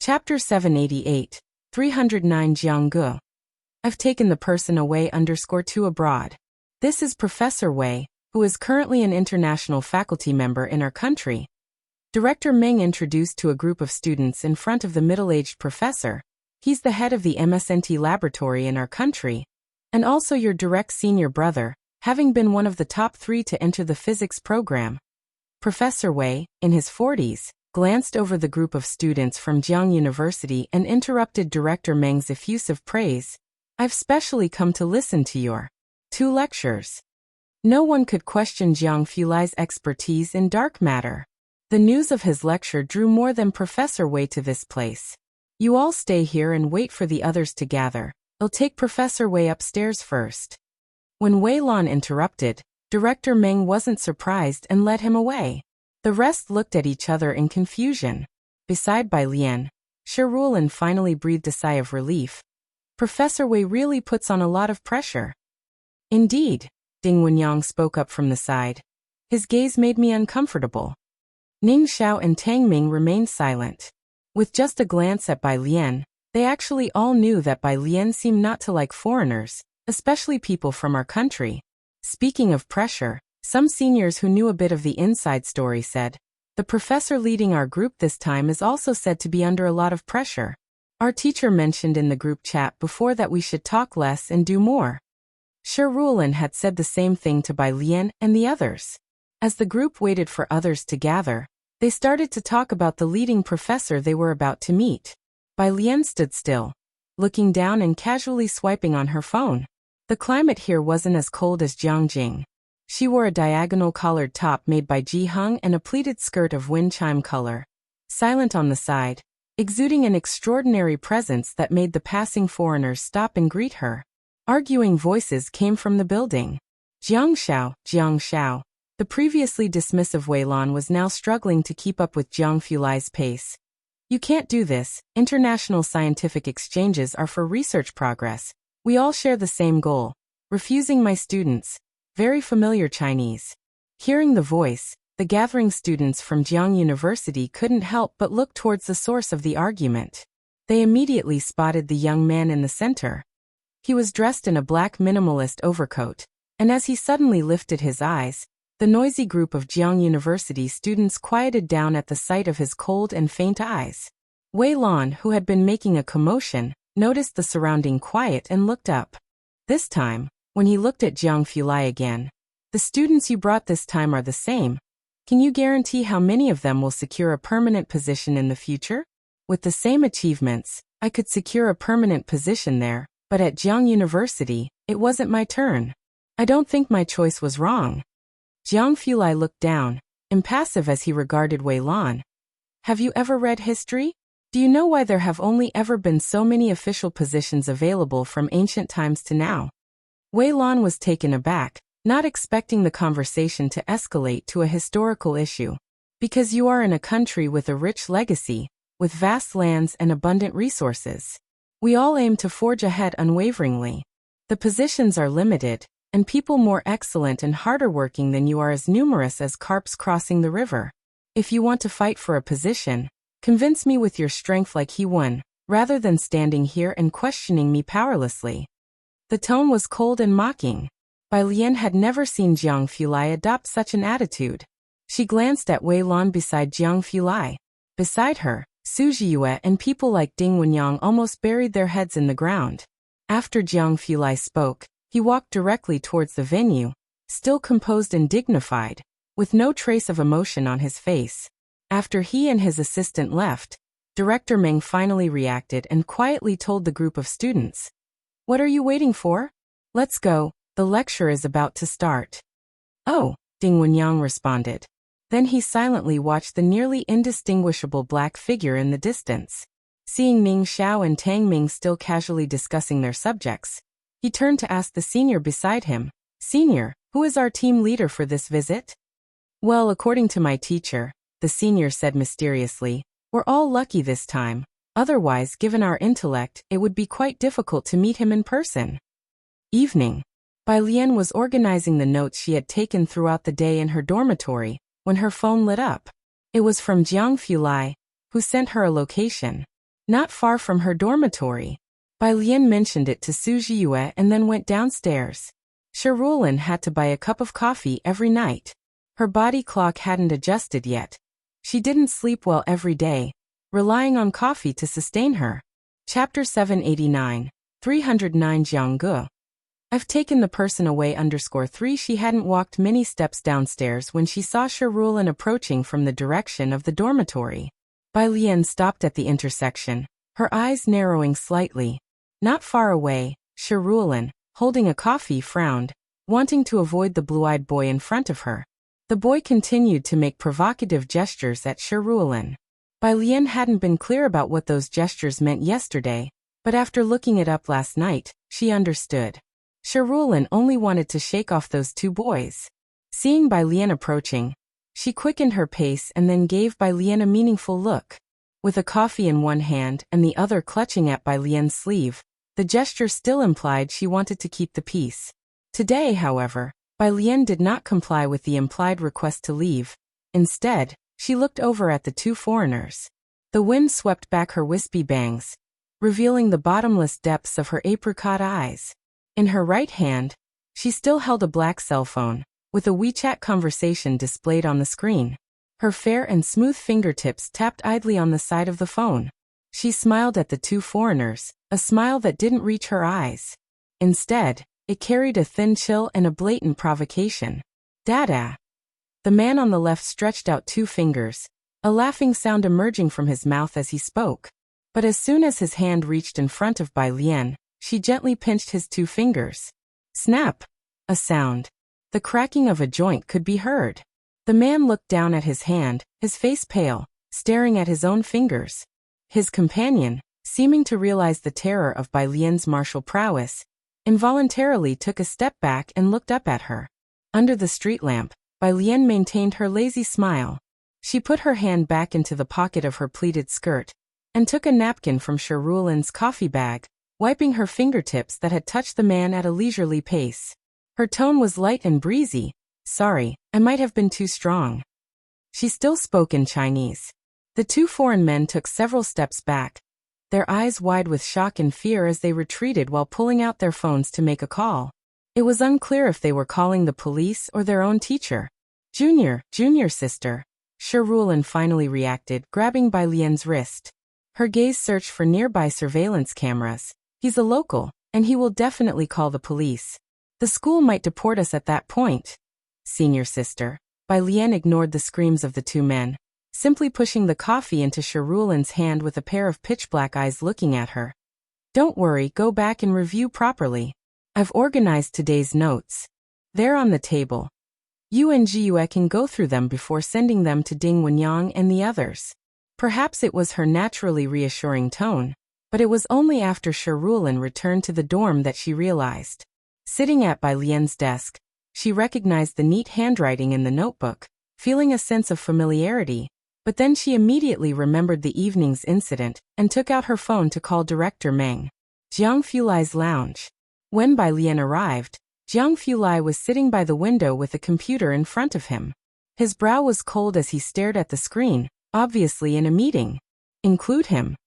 Chapter 788, 309 Jianggu. I've taken the person away _2 abroad. This is Professor Wei, who is currently an international faculty member in our country. Director Meng introduced to a group of students in front of the middle-aged professor. He's the head of the MSNT laboratory in our country, and also your direct senior brother, having been one of the top 3 to enter the physics program. Professor Wei, in his 40s, glanced over the group of students from Jiang University and interrupted Director Meng's effusive praise. I've specially come to listen to your 2 lectures. No one could question Jiang Fulai's expertise in dark matter. The news of his lecture drew more than Professor Wei to this place. You all stay here and wait for the others to gather. I'll take Professor Wei upstairs first. When Wei Lan interrupted, Director Meng wasn't surprised and led him away. The rest looked at each other in confusion. Beside Bai Lian, Shi Ruolin finally breathed a sigh of relief. Professor Wei really puts on a lot of pressure. Indeed, Ding Wenyang spoke up from the side. His gaze made me uncomfortable. Ning Xiao and Tang Ming remained silent. With just a glance at Bai Lian, they actually all knew that Bai Lian seemed not to like foreigners, especially people from our country. Speaking of pressure, some seniors who knew a bit of the inside story said, the professor leading our group this time is also said to be under a lot of pressure. Our teacher mentioned in the group chat before that we should talk less and do more. Shi Ruolin had said the same thing to Bai Lian and the others. As the group waited for others to gather, they started to talk about the leading professor they were about to meet. Bai Lian stood still, looking down and casually swiping on her phone. The climate here wasn't as cold as Jiangjing. She wore a diagonal collared top made by Ji Heng and a pleated skirt of wind chime color. Silent on the side, exuding an extraordinary presence that made the passing foreigners stop and greet her. Arguing voices came from the building. Jiang Xiao. The previously dismissive Wei Lan was now struggling to keep up with Jiang Fulai's pace. You can't do this. International scientific exchanges are for research progress. We all share the same goal. Refusing my students. Very familiar Chinese. Hearing the voice, the gathering students from Jiang University couldn't help but look towards the source of the argument. They immediately spotted the young man in the center. He was dressed in a black minimalist overcoat, and as he suddenly lifted his eyes, the noisy group of Jiang University students quieted down at the sight of his cold and faint eyes. Wei Lan, who had been making a commotion, noticed the surrounding quiet and looked up. This time, when he looked at Jiang Fulai again, the students you brought this time are the same. Can you guarantee how many of them will secure a permanent position in the future? With the same achievements, I could secure a permanent position there, but at Jiang University, it wasn't my turn. I don't think my choice was wrong. Jiang Fulai looked down, impassive as he regarded Wei Lan. Have you ever read history? Do you know why there have only ever been so many official positions available from ancient times to now? Wei Lan was taken aback, not expecting the conversation to escalate to a historical issue. Because you are in a country with a rich legacy, with vast lands and abundant resources. We all aim to forge ahead unwaveringly. The positions are limited, and people more excellent and harder working than you are as numerous as carps crossing the river. If you want to fight for a position, convince me with your strength like he won, rather than standing here and questioning me powerlessly. The tone was cold and mocking. Bai Lian had never seen Jiang Fulai adopt such an attitude. She glanced at Wei Lan beside Jiang Fulai. Beside her, Su Jiyue and people like Ding Wenyang almost buried their heads in the ground. After Jiang Fulai spoke, he walked directly towards the venue, still composed and dignified, with no trace of emotion on his face. After he and his assistant left, Director Meng finally reacted and quietly told the group of students, "What are you waiting for? Let's go, the lecture is about to start." "Oh," Ding Wenyang responded. Then he silently watched the nearly indistinguishable black figure in the distance. Seeing Ning Xiao and Tang Ming still casually discussing their subjects, he turned to ask the senior beside him, "Senior, who is our team leader for this visit?" "Well, according to my teacher," the senior said mysteriously, "we're all lucky this time. Otherwise, given our intellect, it would be quite difficult to meet him in person." Evening. Bai Lian was organizing the notes she had taken throughout the day in her dormitory, when her phone lit up. It was from Jiang Fulai, who sent her a location. not far from her dormitory. Bai Lian mentioned it to Su Jiyue and then went downstairs. Sharulin had to buy a cup of coffee every night. Her body clock hadn't adjusted yet. She didn't sleep well every day, relying on coffee to sustain her. Chapter 789, 309 Jiangge. I've taken the person away _3. She hadn't walked many steps downstairs when she saw Sharulin approaching from the direction of the dormitory. Bai Lian stopped at the intersection, her eyes narrowing slightly. Not far away, Sharulin, holding a coffee, frowned, wanting to avoid the blue-eyed boy in front of her. The boy continued to make provocative gestures at Sharulin. Bai Lian hadn't been clear about what those gestures meant yesterday, but after looking it up last night, she understood. Sharulin only wanted to shake off those two boys. Seeing Bai Lian approaching, she quickened her pace and then gave Bai Lian a meaningful look. With a coffee in one hand and the other clutching at Bai Lian's sleeve, the gesture still implied she wanted to keep the peace. Today, however, Bai Lian did not comply with the implied request to leave. Instead, she looked over at the two foreigners. The wind swept back her wispy bangs, revealing the bottomless depths of her apricot eyes. In her right hand, she still held a black cell phone, with a WeChat conversation displayed on the screen. Her fair and smooth fingertips tapped idly on the side of the phone. She smiled at the two foreigners, a smile that didn't reach her eyes. Instead, it carried a thin chill and a blatant provocation. Dada. The man on the left stretched out two fingers, a laughing sound emerging from his mouth as he spoke. But as soon as his hand reached in front of Bai Lian, she gently pinched his two fingers. Snap! A sound. The cracking of a joint could be heard. The man looked down at his hand, his face pale, staring at his own fingers. His companion, seeming to realize the terror of Bai Lian's martial prowess, involuntarily took a step back and looked up at her. Under the street lamp, Bai Lian maintained her lazy smile. She put her hand back into the pocket of her pleated skirt and took a napkin from Sharulin's coffee bag, wiping her fingertips that had touched the man at a leisurely pace. Her tone was light and breezy. Sorry, I might have been too strong. She still spoke in Chinese. The two foreign men took several steps back, their eyes wide with shock and fear as they retreated while pulling out their phones to make a call. It was unclear if they were calling the police or their own teacher. Junior sister. Sharulin finally reacted, grabbing Bai Lian's wrist. Her gaze searched for nearby surveillance cameras. He's a local, and he will definitely call the police. The school might deport us at that point. Senior sister. Bai Lian ignored the screams of the two men, simply pushing the coffee into Sharulin's hand with a pair of pitch-black eyes looking at her. Don't worry, go back and review properly. I've organized today's notes. They're on the table. You and Jiyue can go through them before sending them to Ding Wenyang and the others. Perhaps it was her naturally reassuring tone, but it was only after Sharulin returned to the dorm that she realized. Sitting at Bai Lian's desk, she recognized the neat handwriting in the notebook, feeling a sense of familiarity, but then she immediately remembered the evening's incident and took out her phone to call Director Meng. Jiang Fulai's lounge. When Bai Lian arrived, Jiang Fulai was sitting by the window with a computer in front of him. His brow was cold as he stared at the screen, obviously in a meeting. Include him.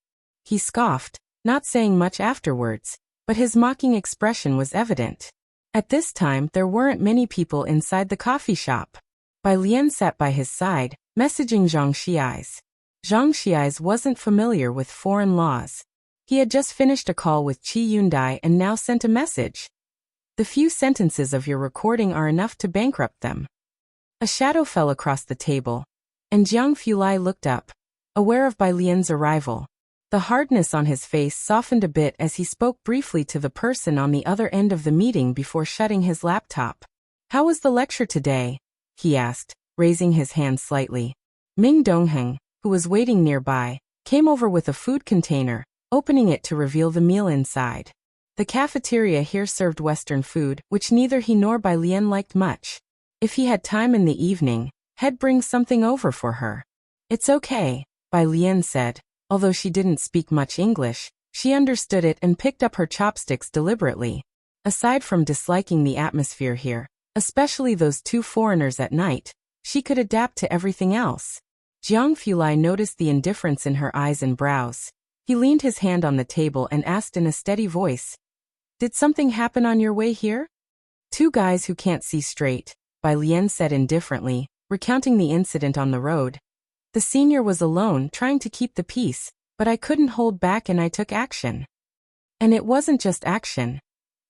He scoffed, not saying much afterwards, but his mocking expression was evident. At this time there weren't many people inside the coffee shop. Bai Lian sat by his side, messaging Zhang Xiais. Zhang Xiais wasn't familiar with foreign laws. He had just finished a call with Qi Yundai and now sent a message. The few sentences of your recording are enough to bankrupt them. A shadow fell across the table, and Jiang Fulai looked up, aware of Bai Lian's arrival. The hardness on his face softened a bit as he spoke briefly to the person on the other end of the meeting before shutting his laptop. How was the lecture today? He asked, raising his hand slightly. Ming Dongheng, who was waiting nearby, came over with a food container, opening it to reveal the meal inside. The cafeteria here served Western food, which neither he nor Bai Lian liked much. If he had time in the evening, he'd bring something over for her. It's okay, Bai Lian said. Although she didn't speak much English, she understood it and picked up her chopsticks deliberately. Aside from disliking the atmosphere here, especially those two foreigners at night, she could adapt to everything else. Jiang Fulai noticed the indifference in her eyes and brows. He leaned his hand on the table and asked in a steady voice, "Did something happen on your way here?" "Two guys who can't see straight," Bai Lian said indifferently, recounting the incident on the road. "The senior was alone, trying to keep the peace, but I couldn't hold back and I took action." And it wasn't just action.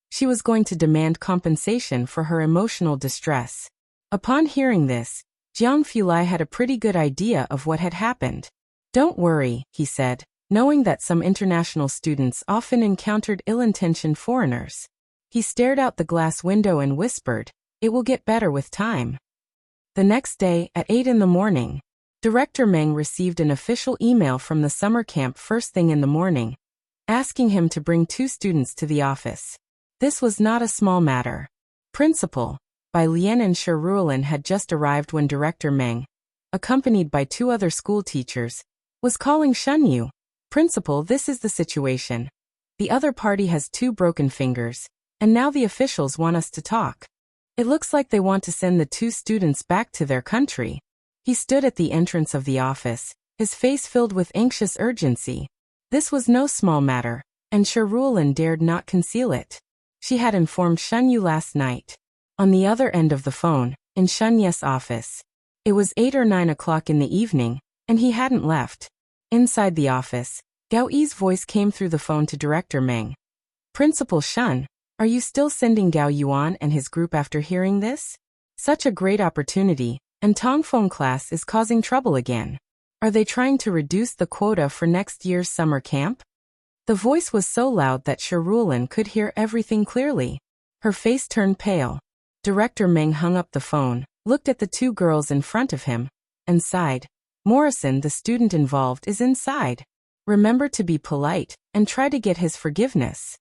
She was going to demand compensation for her emotional distress. Upon hearing this, Jiang Fulai had a pretty good idea of what had happened. "Don't worry," he said, knowing that some international students often encountered ill-intentioned foreigners. He stared out the glass window and whispered, "It will get better with time." The next day, at 8 in the morning, Director Meng received an official email from the summer camp first thing in the morning, asking him to bring 2 students to the office. This was not a small matter. Principal, Bai Lian and Shi Ruolin had just arrived when Director Meng, accompanied by 2 other school teachers, was calling Shunyu. "Principal, this is the situation. The other party has 2 broken fingers, and now the officials want us to talk. It looks like they want to send the 2 students back to their country." He stood at the entrance of the office, his face filled with anxious urgency. This was no small matter, and Shi Ruolin dared not conceal it. She had informed Shunyu last night. On the other end of the phone, in Shunye's office. It was 8 or 9 o'clock in the evening, and he hadn't left. Inside the office, Gao Yi's voice came through the phone to Director Meng. "Principal Shun, are you still sending Gao Yuan and his group after hearing this? Such a great opportunity, and Tongfeng class is causing trouble again. Are they trying to reduce the quota for next year's summer camp?" The voice was so loud that Shi Ruolin could hear everything clearly. Her face turned pale. Director Meng hung up the phone, looked at the 2 girls in front of him, and sighed. "Morrison, the student involved, is inside. Remember to be polite, and try to get his forgiveness."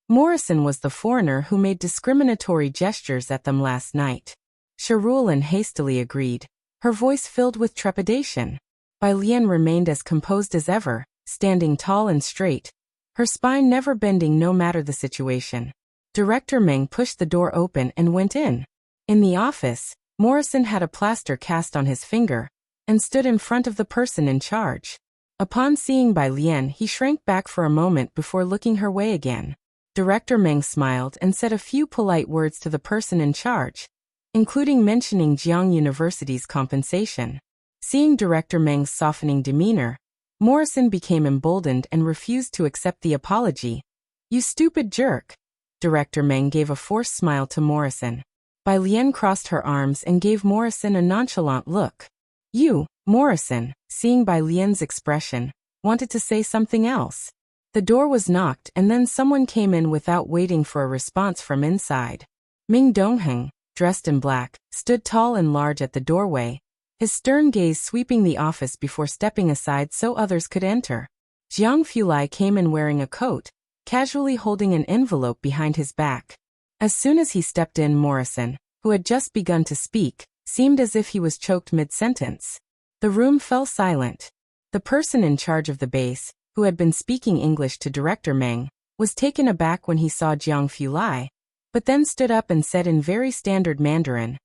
Morrison was the foreigner who made discriminatory gestures at them last night. Shi Ruolin hastily agreed, her voice filled with trepidation. Bai Lian remained as composed as ever, standing tall and straight, her spine never bending no matter the situation. Director Meng pushed the door open and went in. In the office, Morrison had a plaster cast on his finger, and stood in front of the person in charge. Upon seeing Bai Lian, he shrank back for a moment before looking her way again. Director Meng smiled and said a few polite words to the person in charge, including mentioning Jiang University's compensation. Seeing Director Meng's softening demeanor, Morrison became emboldened and refused to accept the apology. "You stupid jerk." Director Meng gave a forced smile to Morrison. Bai Lian crossed her arms and gave Morrison a nonchalant look. "You, Morrison," seeing Bai Lian's expression, wanted to say something else. The door was knocked and then someone came in without waiting for a response from inside. Ming Dongheng, dressed in black, stood tall and large at the doorway, his stern gaze sweeping the office before stepping aside so others could enter. Jiang Fulai came in wearing a coat, casually holding an envelope behind his back. As soon as he stepped in, Morrison, who had just begun to speak, seemed as if he was choked mid-sentence. The room fell silent. The person in charge of the base, who had been speaking English to Director Meng, was taken aback when he saw Jiang Fulai, but then stood up and said in very standard Mandarin,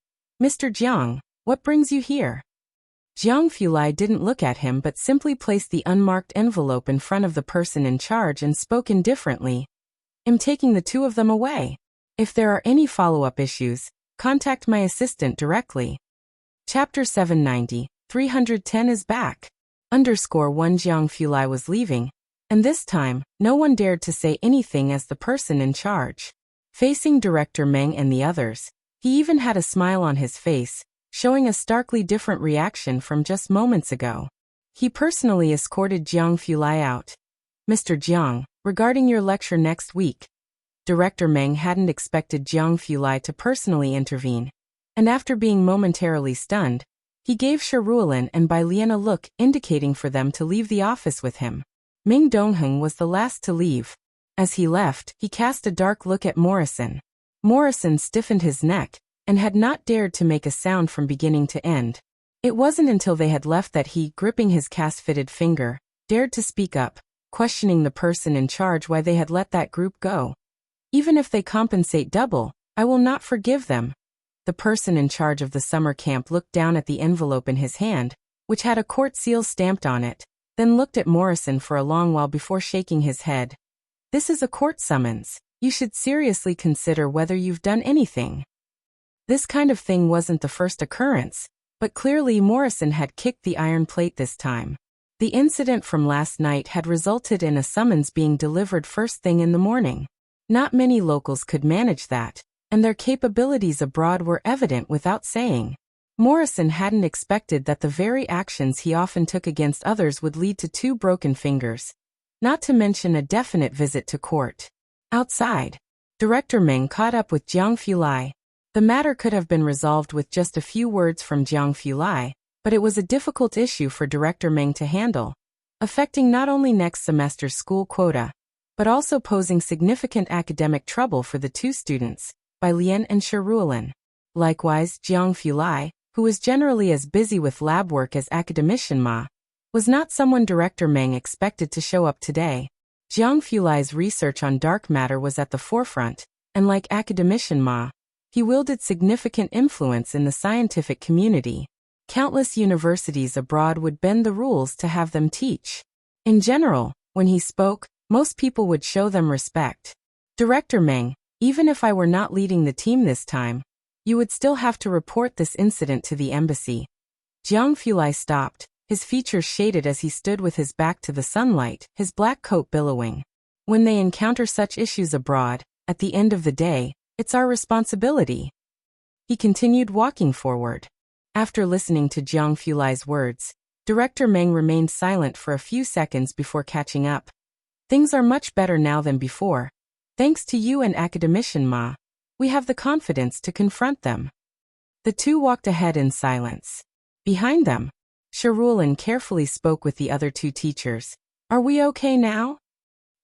"Mr. Jiang, what brings you here?" Jiang Fulai didn't look at him but simply placed the unmarked envelope in front of the person in charge and spoke indifferently. "I'm taking the 2 of them away. If there are any follow-up issues, contact my assistant directly." Chapter 790, 310 is back. _1 Jiang Fulai was leaving, and this time, no one dared to say anything as the person in charge. Facing Director Meng and the others, he even had a smile on his face, showing a starkly different reaction from just moments ago. He personally escorted Jiang Fulai out. "Mr. Jiang, regarding your lecture next week." Director Meng hadn't expected Jiang Fulai to personally intervene, and after being momentarily stunned, he gave Shi Ruolin and Bai Lian a look indicating for them to leave the office with him. Ming Dongheng was the last to leave. As he left, he cast a dark look at Morrison. Morrison stiffened his neck, and had not dared to make a sound from beginning to end. It wasn't until they had left that he, gripping his cast-fitted finger, dared to speak up, questioning the person in charge why they had let that group go. "Even if they compensate double, I will not forgive them." The person in charge of the summer camp looked down at the envelope in his hand, which had a court seal stamped on it, then looked at Morrison for a long while before shaking his head. This is a court summons. You should seriously consider whether you've done anything. This kind of thing wasn't the first occurrence, but clearly Morrison had kicked the iron plate this time. The incident from last night had resulted in a summons being delivered first thing in the morning. Not many locals could manage that, and their capabilities abroad were evident without saying. Morrison hadn't expected that the very actions he often took against others would lead to 2 broken fingers, not to mention a definite visit to court. Outside, Director Meng caught up with Jiang Fulai. The matter could have been resolved with just a few words from Jiang Fulai, but it was a difficult issue for Director Meng to handle, affecting not only next semester's school quota, but also posing significant academic trouble for the 2 students, Bai Lian and Shi Ruolin. Likewise, Jiang Fulai, who was generally as busy with lab work as academician Ma, was not someone Director Meng expected to show up today. Jiang Fulai's research on dark matter was at the forefront, and like academician Ma, he wielded significant influence in the scientific community. Countless universities abroad would bend the rules to have them teach. In general, when he spoke, most people would show them respect. Director Meng, even if I were not leading the team this time, you would still have to report this incident to the embassy. Jiang Fulai stopped, his features shaded as he stood with his back to the sunlight, his black coat billowing. When they encounter such issues abroad, at the end of the day, it's our responsibility. He continued walking forward. After listening to Jiang Fulai's words, Director Meng remained silent for a few seconds before catching up. Things are much better now than before. Thanks to you and academician Ma, we have the confidence to confront them. The 2 walked ahead in silence. Behind them, Shi Ruolin carefully spoke with the other 2 teachers. Are we okay now?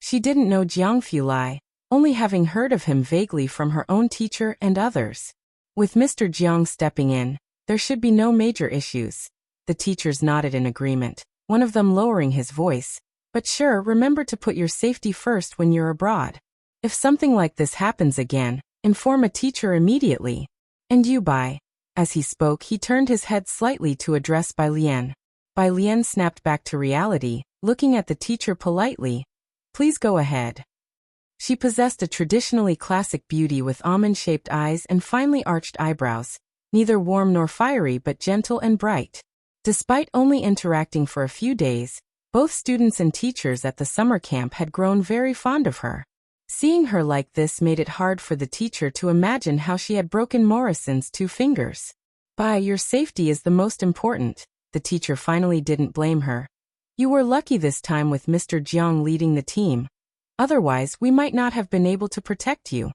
She didn't know Jiang Fulai, only having heard of him vaguely from her own teacher and others. With Mr. Jiang stepping in, there should be no major issues. The teachers nodded in agreement, one of them lowering his voice. But sure, remember to put your safety first when you're abroad. If something like this happens again, inform a teacher immediately. And you, Bai. As he spoke, he turned his head slightly to address Bai Lian. Bai Lian snapped back to reality, looking at the teacher politely. Please go ahead. She possessed a traditionally classic beauty with almond-shaped eyes and finely arched eyebrows, neither warm nor fiery but gentle and bright. Despite only interacting for a few days, both students and teachers at the summer camp had grown very fond of her. Seeing her like this made it hard for the teacher to imagine how she had broken Morrison's 2 fingers. Bai, your safety is the most important. The teacher finally didn't blame her. You were lucky this time with Mr. Jiang leading the team. Otherwise, we might not have been able to protect you.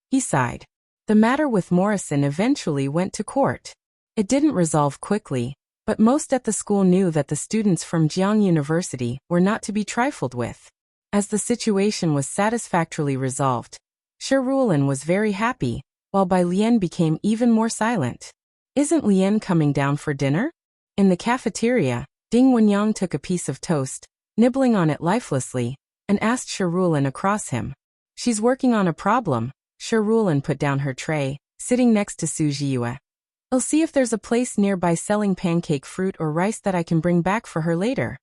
He sighed. The matter with Morrison eventually went to court. It didn't resolve quickly, but most at the school knew that the students from Jiang University were not to be trifled with. As the situation was satisfactorily resolved, Shi Ruolin was very happy, while Bai Lian became even more silent. Isn't Lian coming down for dinner? In the cafeteria, Ding Wenyang took a piece of toast, nibbling on it lifelessly, and asked Shi Ruolin across him. She's working on a problem. Shi Ruolin put down her tray, sitting next to Su Jiyue. I'll see if there's a place nearby selling pancake fruit or rice that I can bring back for her later.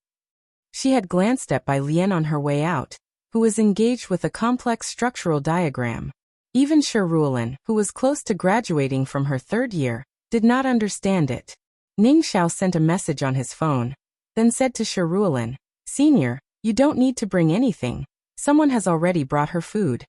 She had glanced at Bai Lian on her way out, who was engaged with a complex structural diagram. Even Shi Ruolin, who was close to graduating from her 3rd year, did not understand it. Ning Xiao sent a message on his phone, then said to Shi Ruolin, Senior, you don't need to bring anything. Someone has already brought her food.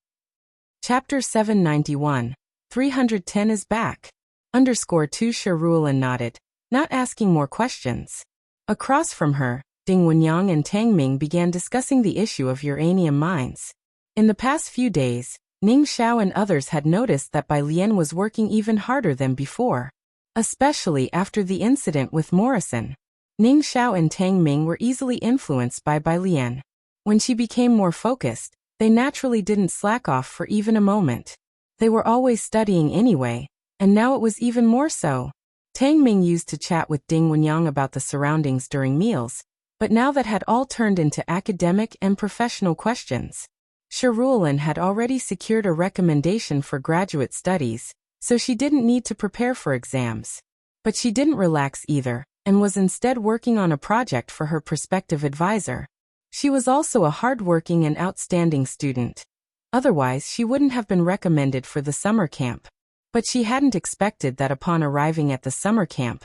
Chapter 791. 310 is back. _2 Shi Ruolin nodded, not asking more questions. Across from her, Ding Wenyang and Tang Ming began discussing the issue of uranium mines. In the past few days, Ning Xiao and others had noticed that Bai Lian was working even harder than before. Especially after the incident with Morrison. Ning Xiao and Tang Ming were easily influenced by Bai Lian. When she became more focused, they naturally didn't slack off for even a moment. They were always studying anyway, and now it was even more so. Tang Ming used to chat with Ding Wenyang about the surroundings during meals, but now that had all turned into academic and professional questions. Shi Ruolin had already secured a recommendation for graduate studies, so she didn't need to prepare for exams. But she didn't relax either, and was instead working on a project for her prospective advisor. She was also a hardworking and outstanding student. Otherwise, she wouldn't have been recommended for the summer camp. But she hadn't expected that upon arriving at the summer camp,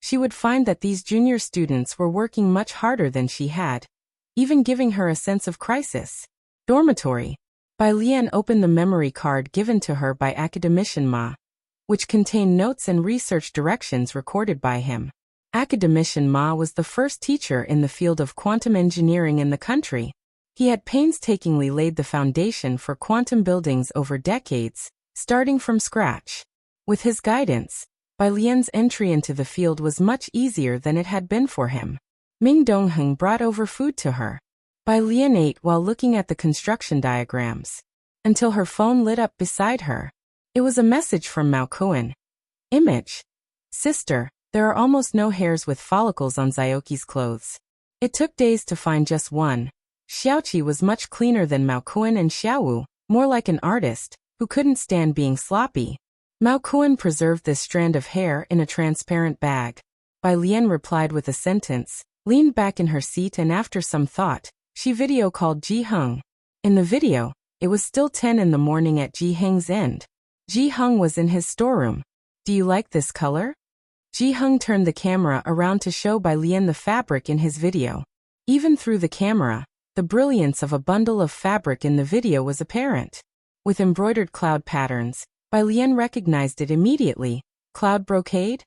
she would find that these junior students were working much harder than she had, even giving her a sense of crisis. Dormitory. Bai Lian opened the memory card given to her by Academician Ma, which contained notes and research directions recorded by him. Academician Ma was the first teacher in the field of quantum engineering in the country. He had painstakingly laid the foundation for quantum buildings over decades, starting from scratch. With his guidance, Bai Lian's entry into the field was much easier than it had been for him. Ming Dongheng brought over food to her. Bai Lian ate while looking at the construction diagrams, until her phone lit up beside her. It was a message from Mao Kuan. Image. Sister, there are almost no hairs with follicles on Xiaoqi's clothes. It took days to find just one. Xiaoqi was much cleaner than Mao Kuan and Xiaowu, more like an artist, who couldn't stand being sloppy. Mao Kuan preserved this strand of hair in a transparent bag. Bai Lian replied with a sentence, leaned back in her seat, and after some thought, she video called Ji Heng. In the video, it was still 10 in the morning at Ji Heng's end. Ji Heng was in his storeroom. Do you like this color? Ji Heng turned the camera around to show Bai Lian the fabric in his video. Even through the camera, the brilliance of a bundle of fabric in the video was apparent. With embroidered cloud patterns, Bai Lian recognized it immediately. Cloud brocade?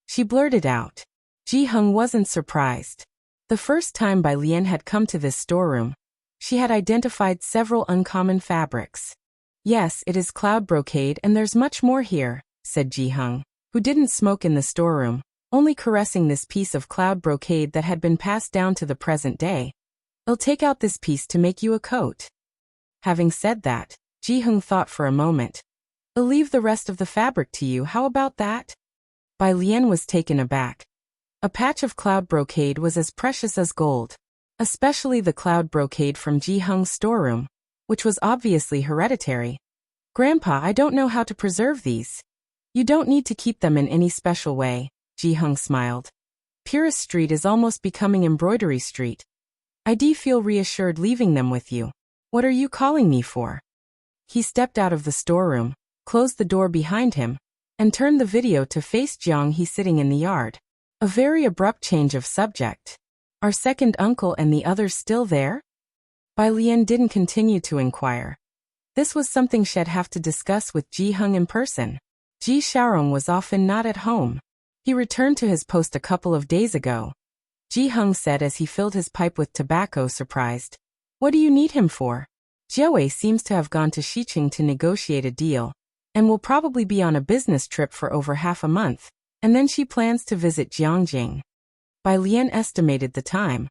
She blurted out. Ji Heng wasn't surprised. The first time Bai Lian had come to this storeroom, she had identified several uncommon fabrics. Yes, it is cloud brocade, and there's much more here, said Ji Heng, who didn't smoke in the storeroom, only caressing this piece of cloud brocade that had been passed down to the present day. I'll take out this piece to make you a coat. Having said that, Ji Heng thought for a moment. I'll leave the rest of the fabric to you, how about that? Bai Lian was taken aback. A patch of cloud brocade was as precious as gold, especially the cloud brocade from Ji Heng's storeroom, which was obviously hereditary. Grandpa, I don't know how to preserve these. You don't need to keep them in any special way, Ji Heng smiled. Purist Street is almost becoming Embroidery Street. I do feel reassured leaving them with you. What are you calling me for? He stepped out of the storeroom, closed the door behind him, and turned the video to face Jiang He sitting in the yard. A very abrupt change of subject. Are second uncle and the others still there? Bai Lian didn't continue to inquire. This was something she'd have to discuss with Ji Heng in person. Ji Xiaorong was often not at home. He returned to his post a couple of days ago. Ji Heng said as he filled his pipe with tobacco, surprised. What do you need him for? Jiawei seems to have gone to Xiqing to negotiate a deal, and will probably be on a business trip for over half a month, and then she plans to visit Jiangjing. Bai Lian estimated the time.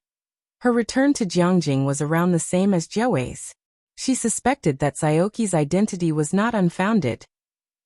Her return to Jiangjing was around the same as Jiawei's. She suspected that Xiaoqi's identity was not unfounded.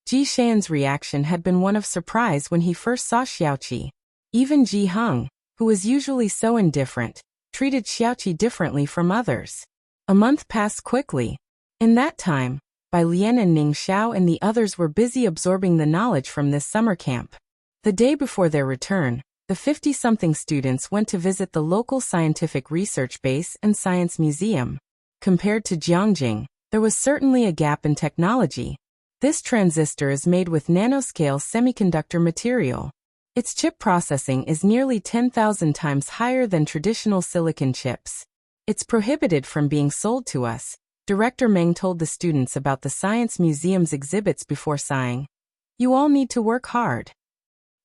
Ji Xian's reaction had been one of surprise when he first saw Xiaoqi. Even Ji Heng, who was usually so indifferent, treated Xiaoqi differently from others. A month passed quickly. In that time, Bai Lian and Ning Xiao and the others were busy absorbing the knowledge from this summer camp. The day before their return, the 50-something students went to visit the local scientific research base and science museum. Compared to Jiangjing, there was certainly a gap in technology. This transistor is made with nanoscale semiconductor material. Its chip processing is nearly 10,000 times higher than traditional silicon chips. It's prohibited from being sold to us, Director Meng told the students about the Science Museum's exhibits before sighing. You all need to work hard.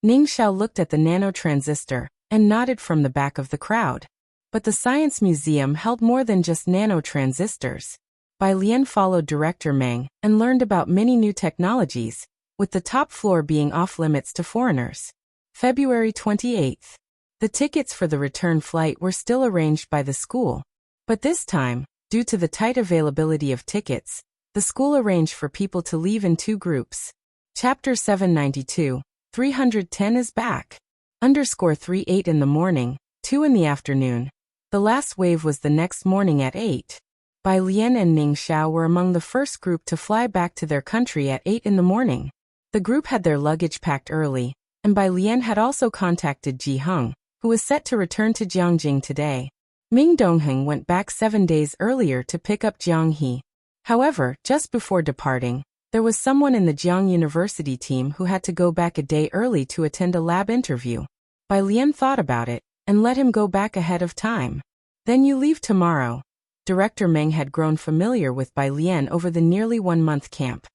Ning Xiao looked at the nanotransistor and nodded from the back of the crowd. But the Science Museum held more than just nanotransistors. Bai Lian followed Director Meng and learned about many new technologies, with the top floor being off-limits to foreigners. February 28th. The tickets for the return flight were still arranged by the school. But this time, due to the tight availability of tickets, the school arranged for people to leave in two groups. Chapter 792, 310 is back. _38 in the morning, 2 in the afternoon. The last wave was the next morning at 8. Bai Lian and Ning Xiao were among the first group to fly back to their country at 8 in the morning. The group had their luggage packed early, and Bai Lian had also contacted Ji Heng, who was set to return to Jiangjing today. Ming Dongheng went back 7 days earlier to pick up Jiang He. However, just before departing, there was someone in the Jiang University team who had to go back a day early to attend a lab interview. Bai Lian thought about it and let him go back ahead of time. Then you leave tomorrow. Director Meng had grown familiar with Bai Lian over the nearly 1-month camp.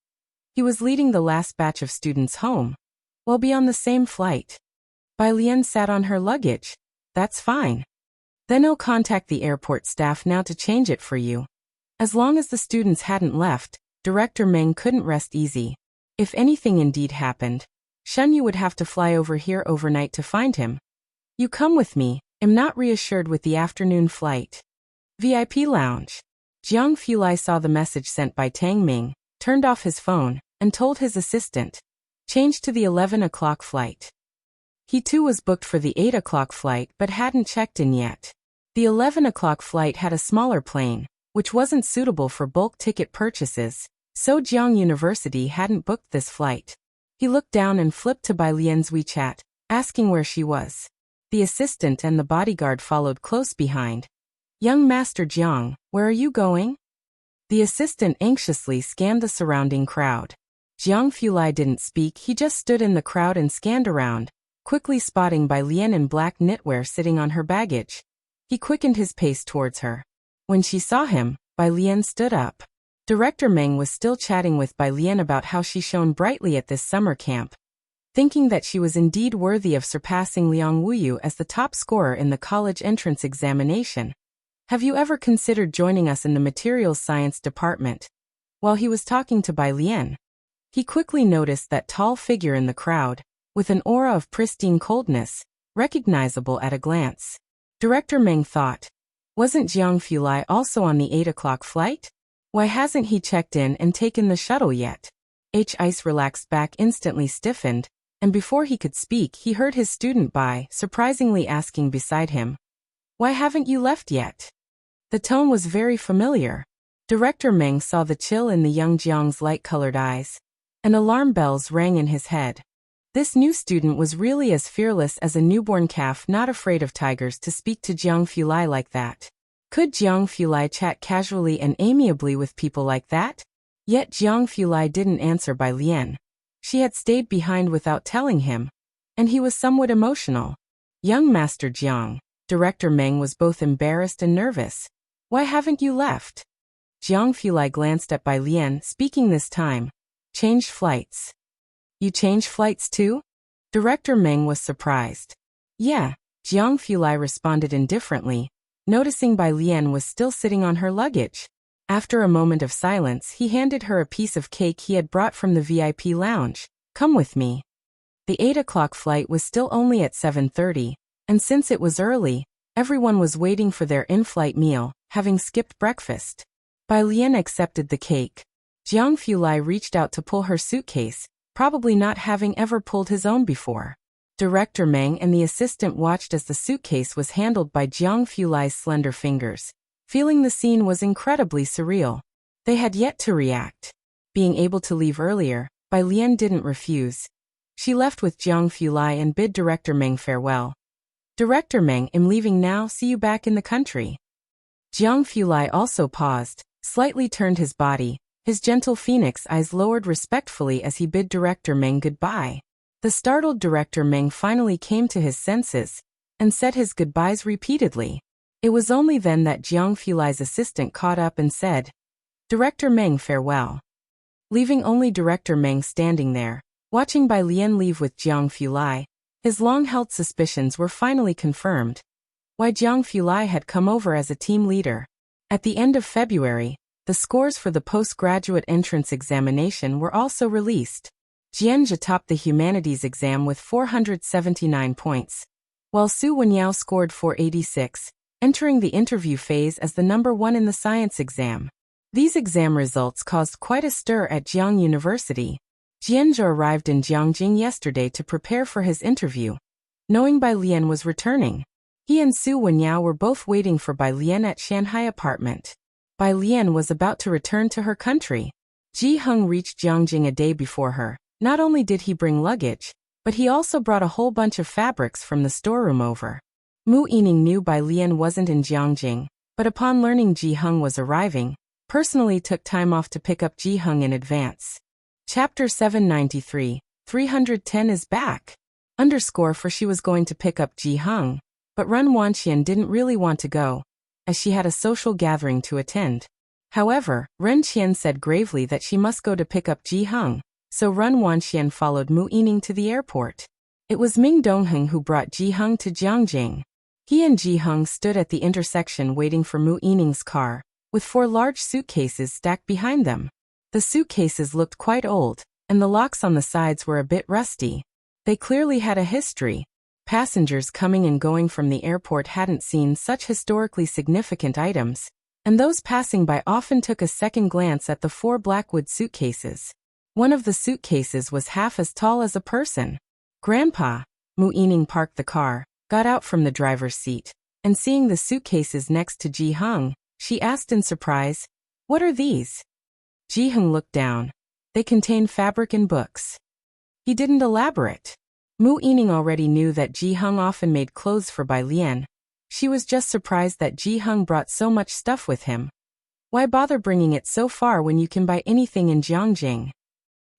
He was leading the last batch of students home. We'll be on the same flight. Bai Lian sat on her luggage. That's fine. Then I'll contact the airport staff now to change it for you. As long as the students hadn't left, Director Meng couldn't rest easy. If anything indeed happened, Shenyu would have to fly over here overnight to find him. You come with me. I'm not reassured with the afternoon flight. VIP lounge. Jiang Fulai saw the message sent by Tang Ming, turned off his phone, and told his assistant, change to the 11 o'clock flight. He too was booked for the 8 o'clock flight but hadn't checked in yet. The 11 o'clock flight had a smaller plane, which wasn't suitable for bulk ticket purchases, so Jiang University hadn't booked this flight. He looked down and flipped to Bai Lian's WeChat, asking where she was. The assistant and the bodyguard followed close behind. Young Master Jiang, where are you going? The assistant anxiously scanned the surrounding crowd. Jiang Fulai didn't speak, he just stood in the crowd and scanned around, quickly spotting Bai Lian in black knitwear sitting on her baggage. He quickened his pace towards her. When she saw him, Bai Lian stood up. Director Meng was still chatting with Bai Lian about how she shone brightly at this summer camp. Thinking that she was indeed worthy of surpassing Liang Wuyu as the top scorer in the college entrance examination. Have you ever considered joining us in the materials science department? While he was talking to Bai Lian, he quickly noticed that tall figure in the crowd, with an aura of pristine coldness, recognizable at a glance. Director Meng thought, wasn't Jiang Fulai also on the 8 o'clock flight? Why hasn't he checked in and taken the shuttle yet? Ice relaxed back, instantly stiffened, and before he could speak he heard his student Bai surprisingly asking beside him, why haven't you left yet? The tone was very familiar. Director Meng saw the chill in the young Jiang's light-colored eyes, and alarm bells rang in his head. This new student was really as fearless as a newborn calf, not afraid of tigers, to speak to Jiang Fulai like that. Could Jiang Fulai chat casually and amiably with people like that? Yet Jiang Fulai didn't answer Bai Lian. She had stayed behind without telling him, and he was somewhat emotional. Young Master Jiang, Director Meng was both embarrassed and nervous. Why haven't you left? Jiang Fulai glanced at Bai Lian, speaking this time. Changed flights. You changed flights too? Director Meng was surprised. Yeah, Jiang Fulai responded indifferently, noticing Bai Lian was still sitting on her luggage. After a moment of silence, he handed her a piece of cake he had brought from the VIP lounge. Come with me. The 8 o'clock flight was still only at 7:30, and since it was early, everyone was waiting for their in-flight meal, having skipped breakfast. Bai Lian accepted the cake. Jiang Fulai reached out to pull her suitcase, probably not having ever pulled his own before. Director Meng and the assistant watched as the suitcase was handled by Jiang Fulai's slender fingers. Feeling the scene was incredibly surreal. They had yet to react. Being able to leave earlier, Bai Lian didn't refuse. She left with Jiang Fulai and bid Director Meng farewell. Director Meng, I'm leaving now, see you back in the country. Jiang Fulai also paused, slightly turned his body, his gentle phoenix eyes lowered respectfully as he bid Director Meng goodbye. The startled Director Meng finally came to his senses, and said his goodbyes repeatedly. It was only then that Jiang Fulai's assistant caught up and said, Director Meng, farewell. Leaving only Director Meng standing there, watching Bai Lian leave with Jiang Fulai, his long-held suspicions were finally confirmed. Why Jiang Fulai had come over as a team leader. At the end of February, the scores for the postgraduate entrance examination were also released. Jianzhe topped the humanities exam with 479 points, while Su Wenyao scored 486, entering the interview phase as the number 1 in the science exam. These exam results caused quite a stir at Jiang University. Jianzhe arrived in Jiangjing yesterday to prepare for his interview. Knowing Bai Lian was returning, he and Su Wenyao were both waiting for Bai Lian at Shanghai apartment. Bai Lian was about to return to her country. Ji Heng reached Jiangjing a day before her. Not only did he bring luggage, but he also brought a whole bunch of fabrics from the storeroom over. Mu Yining knew Bai Lian wasn't in Jiangjing, but upon learning Ji Hung was arriving, personally took time off to pick up Ji Hung in advance. Chapter 793, 310 is back. For she was going to pick up Ji Hung, but Ren Wanxian didn't really want to go, as she had a social gathering to attend. However, Ren Qian said gravely that she must go to pick up Ji Hung, so Ren Wanxian followed Mu Yining to the airport. It was Ming Dongheng who brought Ji Hung to Jiangjing. He and Ji Hung stood at the intersection waiting for Mu Yining's car, with 4 large suitcases stacked behind them. The suitcases looked quite old, and the locks on the sides were a bit rusty. They clearly had a history. Passengers coming and going from the airport hadn't seen such historically significant items, and those passing by often took a second glance at the 4 blackwood suitcases. One of the suitcases was half as tall as a person. Grandpa. Mu Yining parked the car, got out from the driver's seat, and seeing the suitcases next to Ji Hung, she asked in surprise, "What are these?" Ji Hung looked down. They contain fabric and books. He didn't elaborate. Mu Yining already knew that Ji Hung often made clothes for Bai Lian. She was just surprised that Ji Hung brought so much stuff with him. Why bother bringing it so far when you can buy anything in Jiangjing?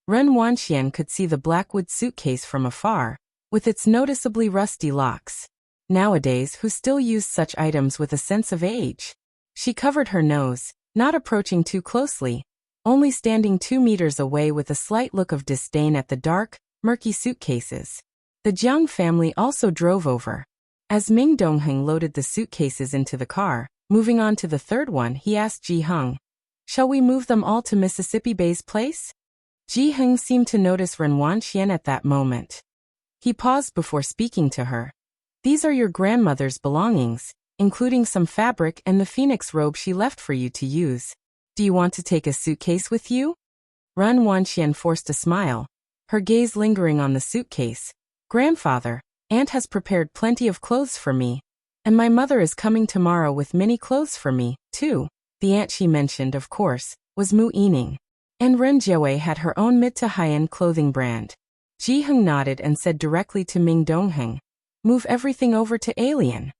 Ren Wanxian could see the blackwood suitcase from afar, with its noticeably rusty locks. Nowadays, who still used such items with a sense of age? She covered her nose, not approaching too closely, only standing 2 meters away with a slight look of disdain at the dark, murky suitcases. The Jiang family also drove over. As Ming Dongheng loaded the suitcases into the car, moving on to the 3rd one, he asked Ji Hung, "Shall we move them all to Mississippi Bay's place?" Ji Hung seemed to notice Ren Wanxian at that moment. He paused before speaking to her. "These are your grandmother's belongings, including some fabric and the phoenix robe she left for you to use. Do you want to take a suitcase with you?" Ren Wanxian forced a smile, her gaze lingering on the suitcase. "Grandfather, Aunt has prepared plenty of clothes for me. And my mother is coming tomorrow with many clothes for me, too." The aunt she mentioned, of course, was Mu Yining. And Ren Jiawei had her own mid to high-end clothing brand. Ji Hung nodded and said directly to Ming Dongheng, "Move everything over to Alien."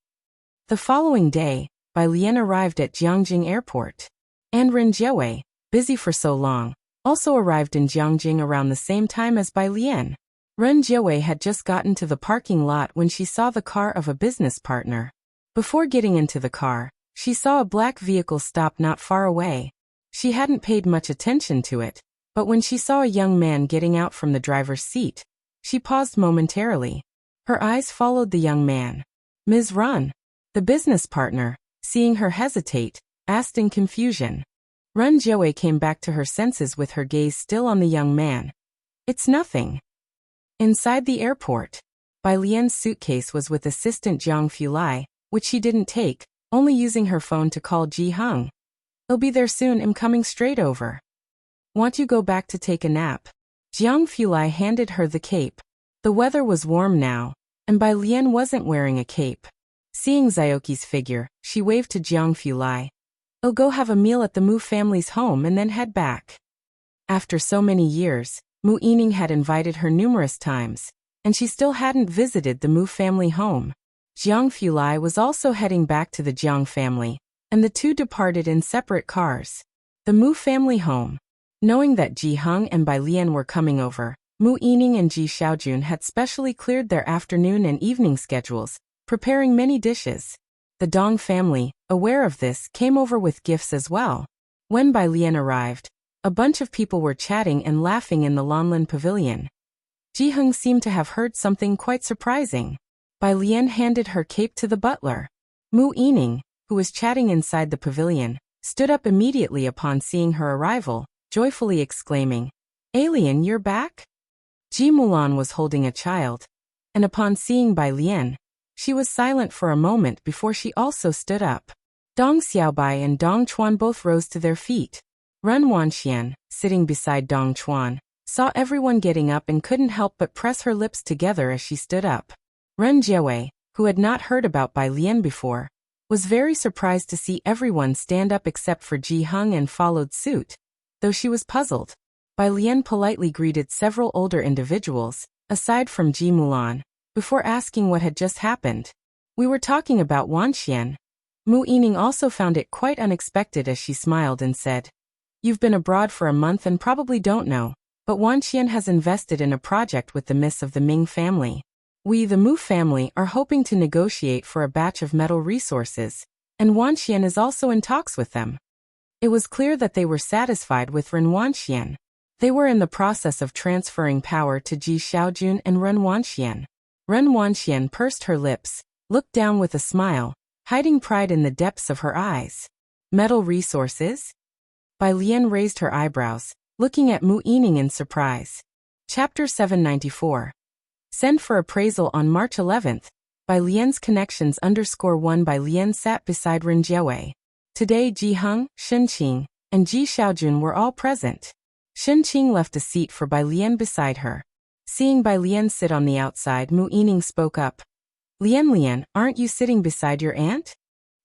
The following day, Bai Lian arrived at Jiangjing Airport. And Ren Jiawei, busy for so long, also arrived in Jiangjing around the same time as Bai Lian. Ren Jiawei had just gotten to the parking lot when she saw the car of a business partner. Before getting into the car, she saw a black vehicle stop not far away. She hadn't paid much attention to it, but when she saw a young man getting out from the driver's seat, she paused momentarily. Her eyes followed the young man. "Ms. Ren." The business partner, seeing her hesitate, asked in confusion. Ren Jiawei came back to her senses with her gaze still on the young man. "It's nothing." Inside the airport, Bai Lian's suitcase was with assistant Jiang Fulai, which she didn't take, only using her phone to call Ji Hung. "I'll be there soon, I'm coming straight over." "Want you go back to take a nap?" Jiang Fulai handed her the cape. The weather was warm now, and Bai Lian wasn't wearing a cape. Seeing Xiaoqi's figure, she waved to Jiang Fulai. "I'll go have a meal at the Mu family's home and then head back." After so many years, Mu Yining had invited her numerous times, and she still hadn't visited the Mu family home. Jiang Fulai was also heading back to the Jiang family, and the two departed in separate cars. The Mu family home. Knowing that Ji Hung and Bai Lian were coming over, Mu Yining and Ji Xiaojun had specially cleared their afternoon and evening schedules, preparing many dishes. The Dong family, aware of this, came over with gifts as well. When Bai Lian arrived, a bunch of people were chatting and laughing in the Lanlin pavilion. Ji Hung seemed to have heard something quite surprising. Bai Lian handed her cape to the butler. Mu Yining, who was chatting inside the pavilion, stood up immediately upon seeing her arrival, joyfully exclaiming, "Alien, you're back?" Ji Mulan was holding a child, and upon seeing Bai Lian, she was silent for a moment before she also stood up. Dong Xiaobai and Dong Chuan both rose to their feet. Ren Wanxian, sitting beside Dong Chuan, saw everyone getting up and couldn't help but press her lips together as she stood up. Ren Jiawei, who had not heard about Bai Lian before, was very surprised to see everyone stand up except for Ji Hung and followed suit, though she was puzzled. Bai Lian politely greeted several older individuals, aside from Ji Mulan, before asking what had just happened. We were talking about Wanxian. Mu Yining also found it quite unexpected as she smiled and said, "You've been abroad for a month and probably don't know, but Wanxian has invested in a project with the Miss of the Ming family. We, the Mu family, are hoping to negotiate for a batch of metal resources, and Wanxian is also in talks with them." It was clear that they were satisfied with Ren Wanxian. They were in the process of transferring power to Ji Xiaojun and Ren Wanxian. Ren Wanxian pursed her lips, looked down with a smile, hiding pride in the depths of her eyes. Metal resources? Bai Lian raised her eyebrows, looking at Mu Yining in surprise. Chapter 794. Send for appraisal on March 11th. Bai Lian's connections _1 Bai Lian sat beside Ren Jiawei. Today Ji Heng, Shen Qing, and Ji Xiaojun were all present. Shen Qing left a seat for Bai Lian beside her. Seeing Bai Lian sit on the outside, Mu Yining spoke up. Lian, aren't you sitting beside your aunt?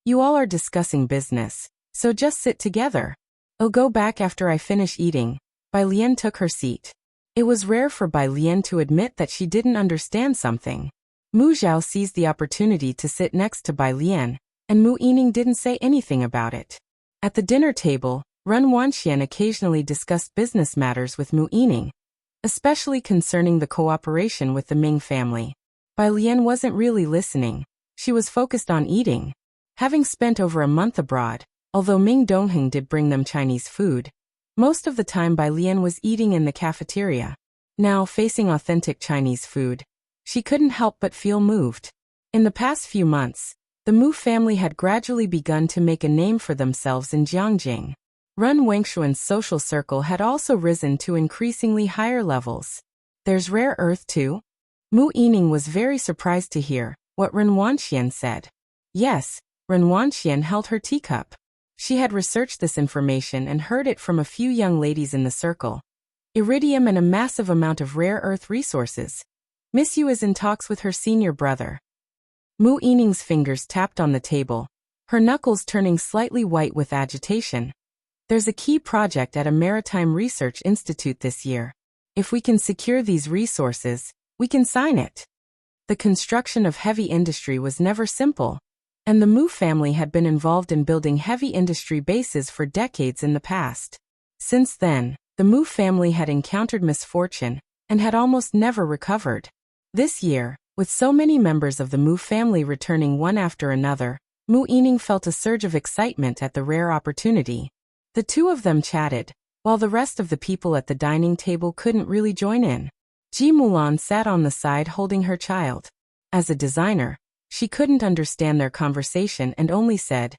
You all are discussing business, so just sit together. I'll go back after I finish eating. Bai Lian took her seat. It was rare for Bai Lian to admit that she didn't understand something. Mu Zhao seized the opportunity to sit next to Bai Lian, and Mu Yining didn't say anything about it. At the dinner table, Ren Wanxian occasionally discussed business matters with Mu Yining, especially concerning the cooperation with the Ming family. Bai Lian wasn't really listening. She was focused on eating. Having spent over a month abroad, although Ming Dongheng did bring them Chinese food, most of the time Bai Lian was eating in the cafeteria. Now, facing authentic Chinese food, she couldn't help but feel moved. In the past few months, the Mu family had gradually begun to make a name for themselves in Jiangjing. Ren Wengshuan's social circle had also risen to increasingly higher levels. There's rare earth too? Mu Yining was very surprised to hear what Ren Wanxian said. Yes, Ren Wanxian held her teacup. She had researched this information and heard it from a few young ladies in the circle. Iridium and a massive amount of rare earth resources. Miss Yu is in talks with her senior brother. Mu Yining's fingers tapped on the table, her knuckles turning slightly white with agitation. There's a key project at a maritime research institute this year. If we can secure these resources, we can sign it. The construction of heavy industry was never simple, and the Mu family had been involved in building heavy industry bases for decades in the past. Since then, the Mu family had encountered misfortune and had almost never recovered. This year, with so many members of the Mu family returning one after another, Mu Yining felt a surge of excitement at the rare opportunity. The two of them chatted, while the rest of the people at the dining table couldn't really join in. Ji Mulan sat on the side holding her child. As a designer, she couldn't understand their conversation and only said,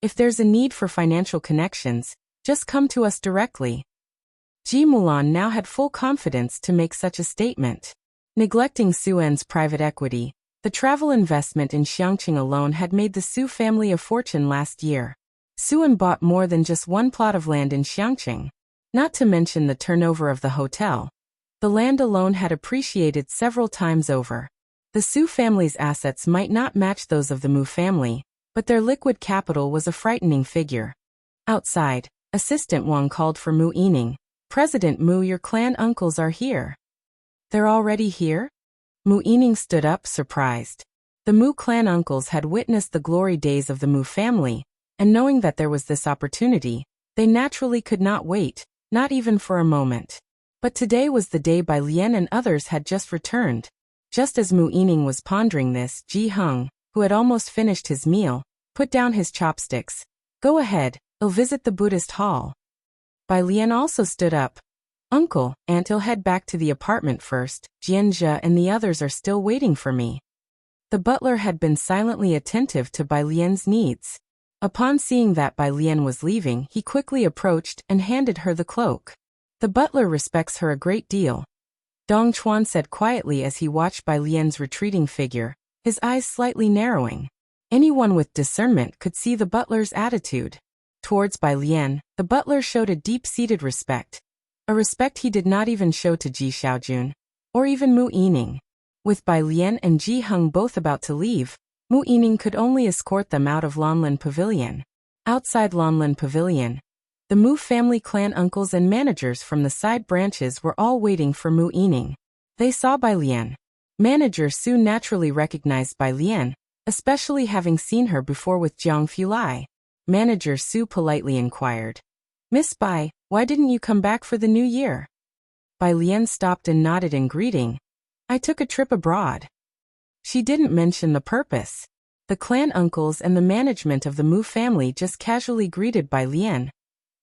"If there's a need for financial connections, just come to us directly." Ji Mulan now had full confidence to make such a statement. Neglecting Suen's private equity, the travel investment in Xiangqing alone had made the Su family a fortune last year. Suen bought more than just one plot of land in Xiangqing. Not to mention the turnover of the hotel. The land alone had appreciated several times over. The Su family's assets might not match those of the Mu family, but their liquid capital was a frightening figure. Outside, Assistant Wang called for Mu Yining. "President Mu, your clan uncles are here." "They're already here?" Mu Yining stood up, surprised. The Mu clan uncles had witnessed the glory days of the Mu family, and knowing that there was this opportunity, they naturally could not wait, not even for a moment. But today was the day Bai Lian and others had just returned. Just as Mu Yining was pondering this, Ji Heng, who had almost finished his meal, put down his chopsticks. "Go ahead, I'll visit the Buddhist hall." Bai Lian also stood up. "Uncle, Aunt, I'll head back to the apartment first. Jianzhe and the others are still waiting for me." The butler had been silently attentive to Bai Lian's needs. Upon seeing that Bai Lian was leaving, he quickly approached and handed her the cloak. "The butler respects her a great deal," Dong Chuan said quietly as he watched Bai Lian's retreating figure, his eyes slightly narrowing. Anyone with discernment could see the butler's attitude. Towards Bai Lian, the butler showed a deep-seated respect. A respect he did not even show to Ji Xiaojun, or even Mu Yining. With Bai Lian and Ji Heng both about to leave, Mu Yining could only escort them out of Lanlin Pavilion. Outside Lanlin Pavilion, the Mu family clan uncles and managers from the side branches were all waiting for Mu Yining. They saw Bai Lian. Manager Su naturally recognized Bai Lian, especially having seen her before with Jiang Fulai. Manager Su politely inquired, "Miss Bai, why didn't you come back for the new year?" Bai Lian stopped and nodded in greeting. "I took a trip abroad." She didn't mention the purpose. The clan uncles and the management of the Mu family just casually greeted Bai Lian.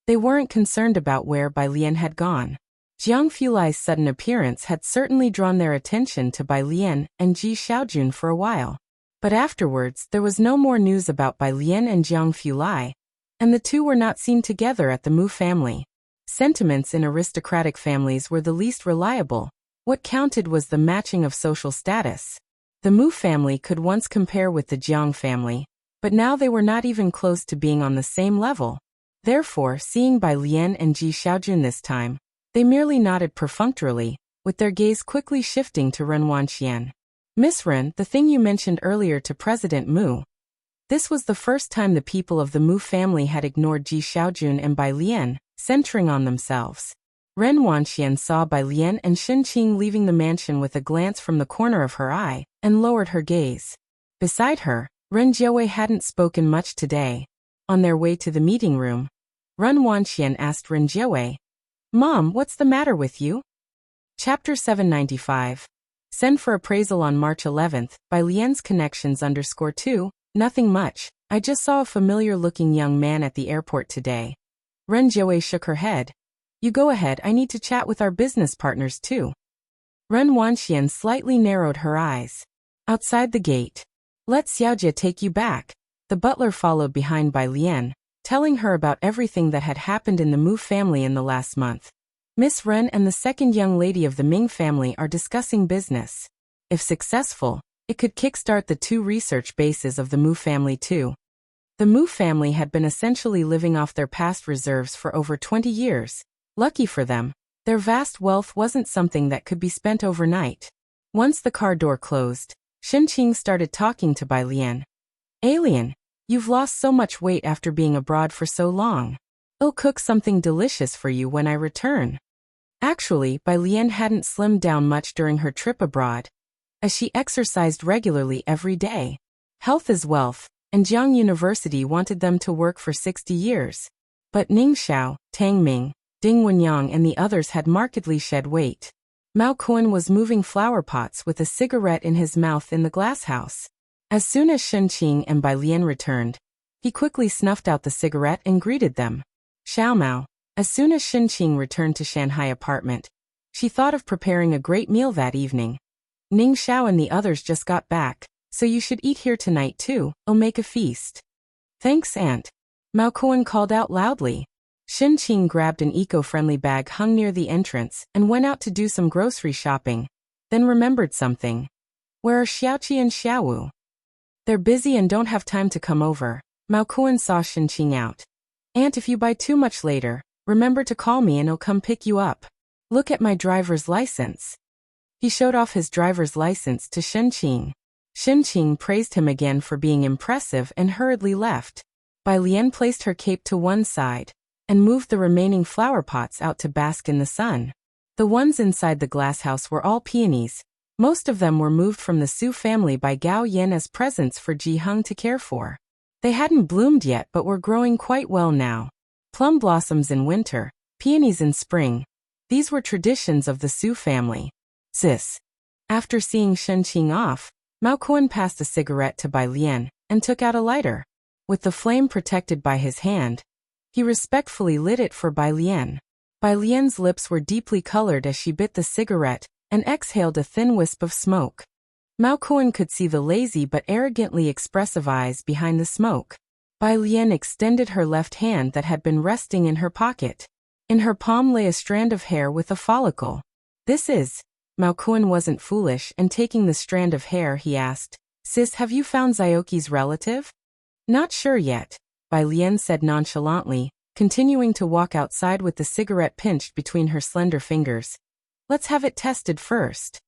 They weren't concerned about where Bai Lian had gone. Jiang Fulai's sudden appearance had certainly drawn their attention to Bai Lian and Ji Xiaojun for a while. But afterwards, there was no more news about Bai Lian and Jiang Fulai, and the two were not seen together at the Mu family. Sentiments in aristocratic families were the least reliable. What counted was the matching of social status. The Mu family could once compare with the Jiang family, but now they were not even close to being on the same level. Therefore, seeing Bai Lian and Ji Xiaojun this time, they merely nodded perfunctorily, with their gaze quickly shifting to Ren Wanxian. "Miss Ren, the thing you mentioned earlier to President Mu." This was the first time the people of the Mu family had ignored Ji Xiaojun and Bai Lian, centering on themselves. Ren Wanxian saw Bai Lian and Shen Qing leaving the mansion with a glance from the corner of her eye, and lowered her gaze. Beside her, Ren Jiawei hadn't spoken much today. On their way to the meeting room, Ren Wanxian asked Ren Jiawei, "Mom, what's the matter with you?" Chapter 795. Send for appraisal on March 11th, Bai Lian's connections _2, nothing much. I just saw a familiar-looking young man at the airport today. Ren Jiawei shook her head. "You go ahead, I need to chat with our business partners too." Ren Wanxian slightly narrowed her eyes. Outside the gate. "Let Xiaojie take you back." The butler followed behind Bai Lian, telling her about everything that had happened in the Mu family in the last month. Miss Ren and the second young lady of the Ming family are discussing business. If successful, it could kickstart the two research bases of the Mu family too. The Mu family had been essentially living off their past reserves for over 20 years. Lucky for them, their vast wealth wasn't something that could be spent overnight. Once the car door closed, Shen Qing started talking to Bai Lian. "Alien, you've lost so much weight after being abroad for so long. I'll cook something delicious for you when I return." Actually, Bai Lian hadn't slimmed down much during her trip abroad, as she exercised regularly every day. Health is wealth, and Jiang University wanted them to work for 60 years. But Ning Xiao, Tang Ming, Ding Wenyang and the others had markedly shed weight. Mao Kuan was moving flower pots with a cigarette in his mouth in the glass house. As soon as Shen Qing and Bai Lian returned, he quickly snuffed out the cigarette and greeted them. "Xiao Mao." As soon as Shen Qing returned to Shanghai apartment, she thought of preparing a great meal that evening. "Ning Xiao and the others just got back, so you should eat here tonight too. I'll make a feast." "Thanks, Aunt." Mao Kuan called out loudly. Shen Qing grabbed an eco-friendly bag hung near the entrance and went out to do some grocery shopping, then remembered something. "Where are Xiaoqi and Xiaowu?" "They're busy and don't have time to come over." Mao Kuan saw Shen Qing out. "Aunt, if you buy too much later, remember to call me and I'll come pick you up. Look at my driver's license." He showed off his driver's license to Shen Qing. Shen Qing praised him again for being impressive and hurriedly left. Bai Lian placed her cape to one side and moved the remaining flower pots out to bask in the sun. The ones inside the glasshouse were all peonies. Most of them were moved from the Su family by Gao Yin as presents for Ji Heng to care for. They hadn't bloomed yet but were growing quite well now. Plum blossoms in winter, peonies in spring. These were traditions of the Su family. "Sis." After seeing Shen Qing off, Mao Kuan passed a cigarette to Bai Lian and took out a lighter. With the flame protected by his hand, he respectfully lit it for Bai Lian. Bai Lian's lips were deeply colored as she bit the cigarette and exhaled a thin wisp of smoke. Mao Kuan could see the lazy but arrogantly expressive eyes behind the smoke. Bai Lian extended her left hand that had been resting in her pocket. In her palm lay a strand of hair with a follicle. "This is..." Mao Kuan wasn't foolish, and taking the strand of hair he asked, "Sis, have you found Zioki's relative?" "Not sure yet," Bai Lian said nonchalantly, continuing to walk outside with the cigarette pinched between her slender fingers. "Let's have it tested first."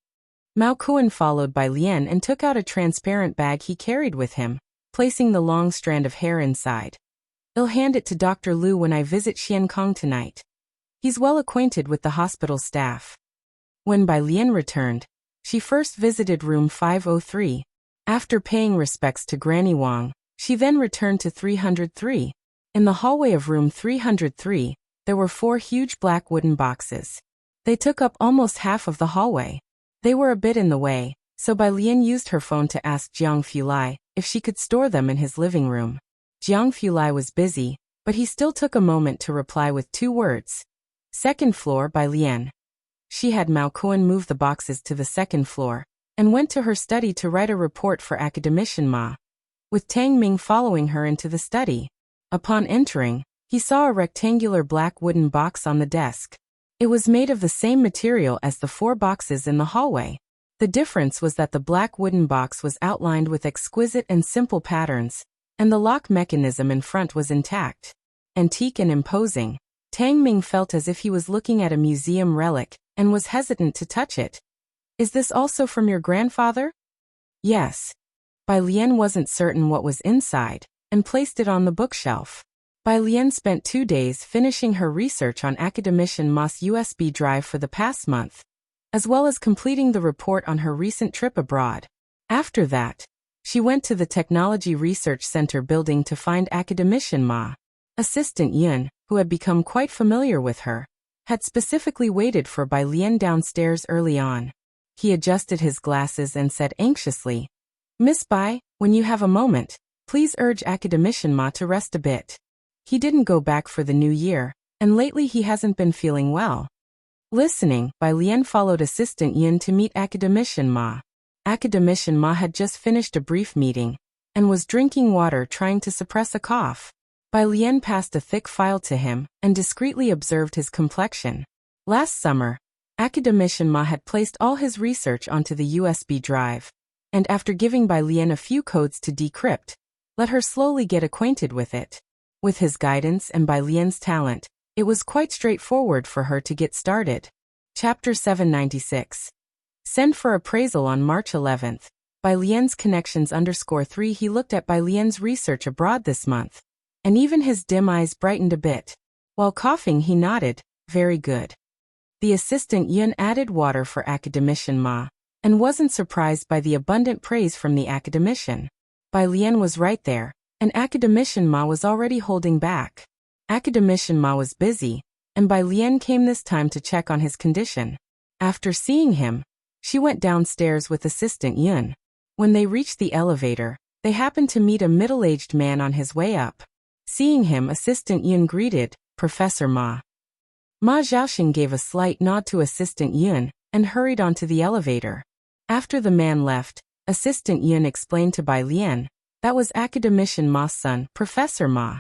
Mao Kuan followed Bai Lian and took out a transparent bag he carried with him, placing the long strand of hair inside. "I'll hand it to Dr. Liu when I visit Xiankong tonight. He's well acquainted with the hospital staff." When Bai Lian returned, she first visited room 503. After paying respects to Granny Wang, she then returned to 303. In the hallway of room 303, there were 4 huge black wooden boxes. They took up almost half of the hallway. They were a bit in the way, so Bai Lian used her phone to ask Jiang Fulai if she could store them in his living room. Jiang Fulai was busy, but he still took a moment to reply with 2 words. Second floor, Bai Lian. She had Mao Kuan move the boxes to the second floor, and went to her study to write a report for academician Ma, with Tang Ming following her into the study. Upon entering, he saw a rectangular black wooden box on the desk. It was made of the same material as the 4 boxes in the hallway. The difference was that the black wooden box was outlined with exquisite and simple patterns, and the lock mechanism in front was intact. Antique and imposing, Tang Ming felt as if he was looking at a museum relic, and was hesitant to touch it. Is this also from your grandfather? Yes. Bai Lian wasn't certain what was inside, and placed it on the bookshelf. Bai Lian spent 2 days finishing her research on academician Ma's USB drive for the past month, as well as completing the report on her recent trip abroad. After that, she went to the Technology Research Center building to find academician Ma. Assistant Yun, who had become quite familiar with her, had specifically waited for Bai Lian downstairs early on. He adjusted his glasses and said anxiously, "Miss Bai, when you have a moment, please urge academician Ma to rest a bit. He didn't go back for the new year, and lately he hasn't been feeling well." Listening, Bai Lian followed Assistant Yun to meet academician Ma. Academician Ma had just finished a brief meeting, and was drinking water trying to suppress a cough. Bai Lian passed a thick file to him, and discreetly observed his complexion. Last summer, academician Ma had placed all his research onto the USB drive, and after giving Bai Lian a few codes to decrypt, let her slowly get acquainted with it. With his guidance and Bai Lian's talent, it was quite straightforward for her to get started. Chapter 796. Send for appraisal on March 11th. Bai Lian's connections _3. He looked at Bai Lian's research abroad this month, and even his dim eyes brightened a bit. While coughing, he nodded, "Very good." The assistant Yun added water for academician Ma, and wasn't surprised by the abundant praise from the academician. Bai Lian was right there, and academician Ma was already holding back. Academician Ma was busy, and Bai Lian came this time to check on his condition. After seeing him, she went downstairs with assistant Yun. When they reached the elevator, they happened to meet a middle-aged man on his way up. Seeing him, assistant Yun greeted, "Professor Ma." Ma Zhaoxing gave a slight nod to assistant Yun, and hurried onto the elevator. After the man left, assistant Yun explained to Bai Lian, that was academician Ma's son, Professor Ma.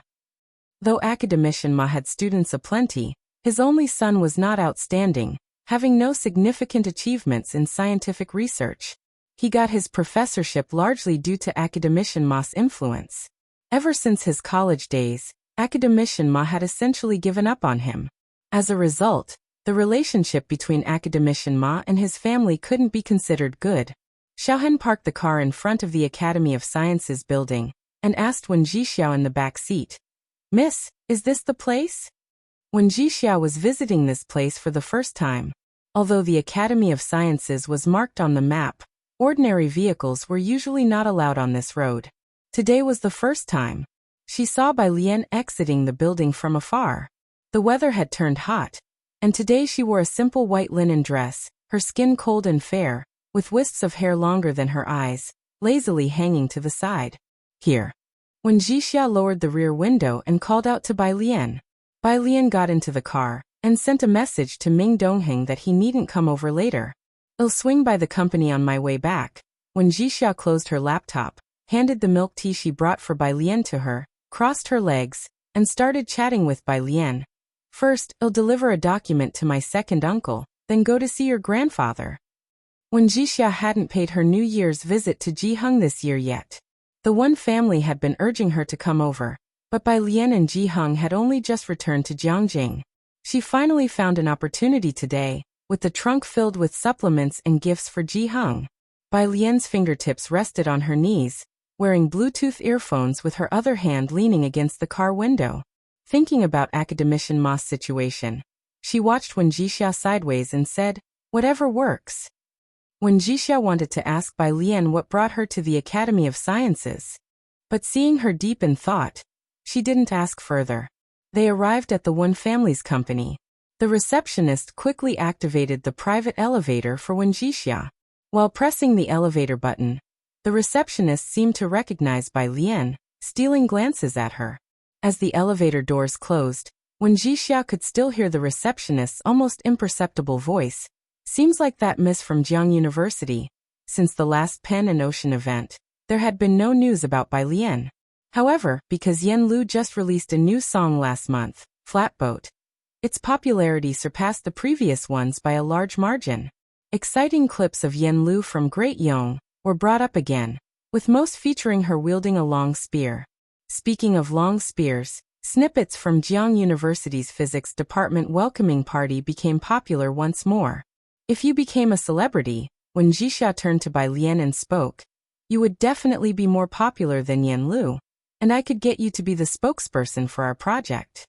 Though academician Ma had students aplenty, his only son was not outstanding, having no significant achievements in scientific research. He got his professorship largely due to academician Ma's influence. Ever since his college days, academician Ma had essentially given up on him. As a result, the relationship between academician Ma and his family couldn't be considered good. Xiaohen parked the car in front of the Academy of Sciences building, and asked Wen Jixiao in the back seat, "Miss, is this the place?" Wen Jixiao was visiting this place for the first time. Although the Academy of Sciences was marked on the map, ordinary vehicles were usually not allowed on this road. Today was the first time. She saw Bai Lian exiting the building from afar. The weather had turned hot, and today she wore a simple white linen dress, her skin cold and fair, with wisps of hair longer than her eyes, lazily hanging to the side. "Here." When Jixia lowered the rear window and called out to Bai Lian. Bai Lian got into the car, and sent a message to Ming Dongheng that he needn't come over later. "I'll swing by the company on my way back." When Jixia closed her laptop, handed the milk tea she brought for Bai Lian to her, crossed her legs, and started chatting with Bai Lian. "First, I'll deliver a document to my second uncle, then go to see your grandfather." When Jixia hadn't paid her New Year's visit to Jiheng this year yet. The one family had been urging her to come over, but Bai Lian and Jiheng had only just returned to Jiangjing. She finally found an opportunity today, with the trunk filled with supplements and gifts for Jiheng. Bai Lian's fingertips rested on her knees, wearing Bluetooth earphones with her other hand leaning against the car window. Thinking about academician Ma's situation, she watched Wen Jixia sideways and said, Whatever works. Wen Jixia wanted to ask Bai Lian what brought her to the Academy of Sciences. But seeing her deep in thought, she didn't ask further. They arrived at the Wen family's company. The receptionist quickly activated the private elevator for Wen Jixia. While pressing the elevator button, the receptionist seemed to recognize Bai Lian, stealing glances at her. As the elevator doors closed, Wen Jixia could still hear the receptionist's almost imperceptible voice. Seems like that miss from Jiang University. Since the last Pen and Ocean event, there had been no news about Bai Lian. However, because Yen Lu just released a new song last month, Flatboat, its popularity surpassed the previous ones by a large margin. Exciting clips of Yen Lu from Great Yong were brought up again, with most featuring her wielding a long spear. Speaking of long spears, snippets from Jiang University's physics department welcoming party became popular once more. If you became a celebrity, when Jixia turned to Bai Lian and spoke, you would definitely be more popular than Yen Lu, and I could get you to be the spokesperson for our project.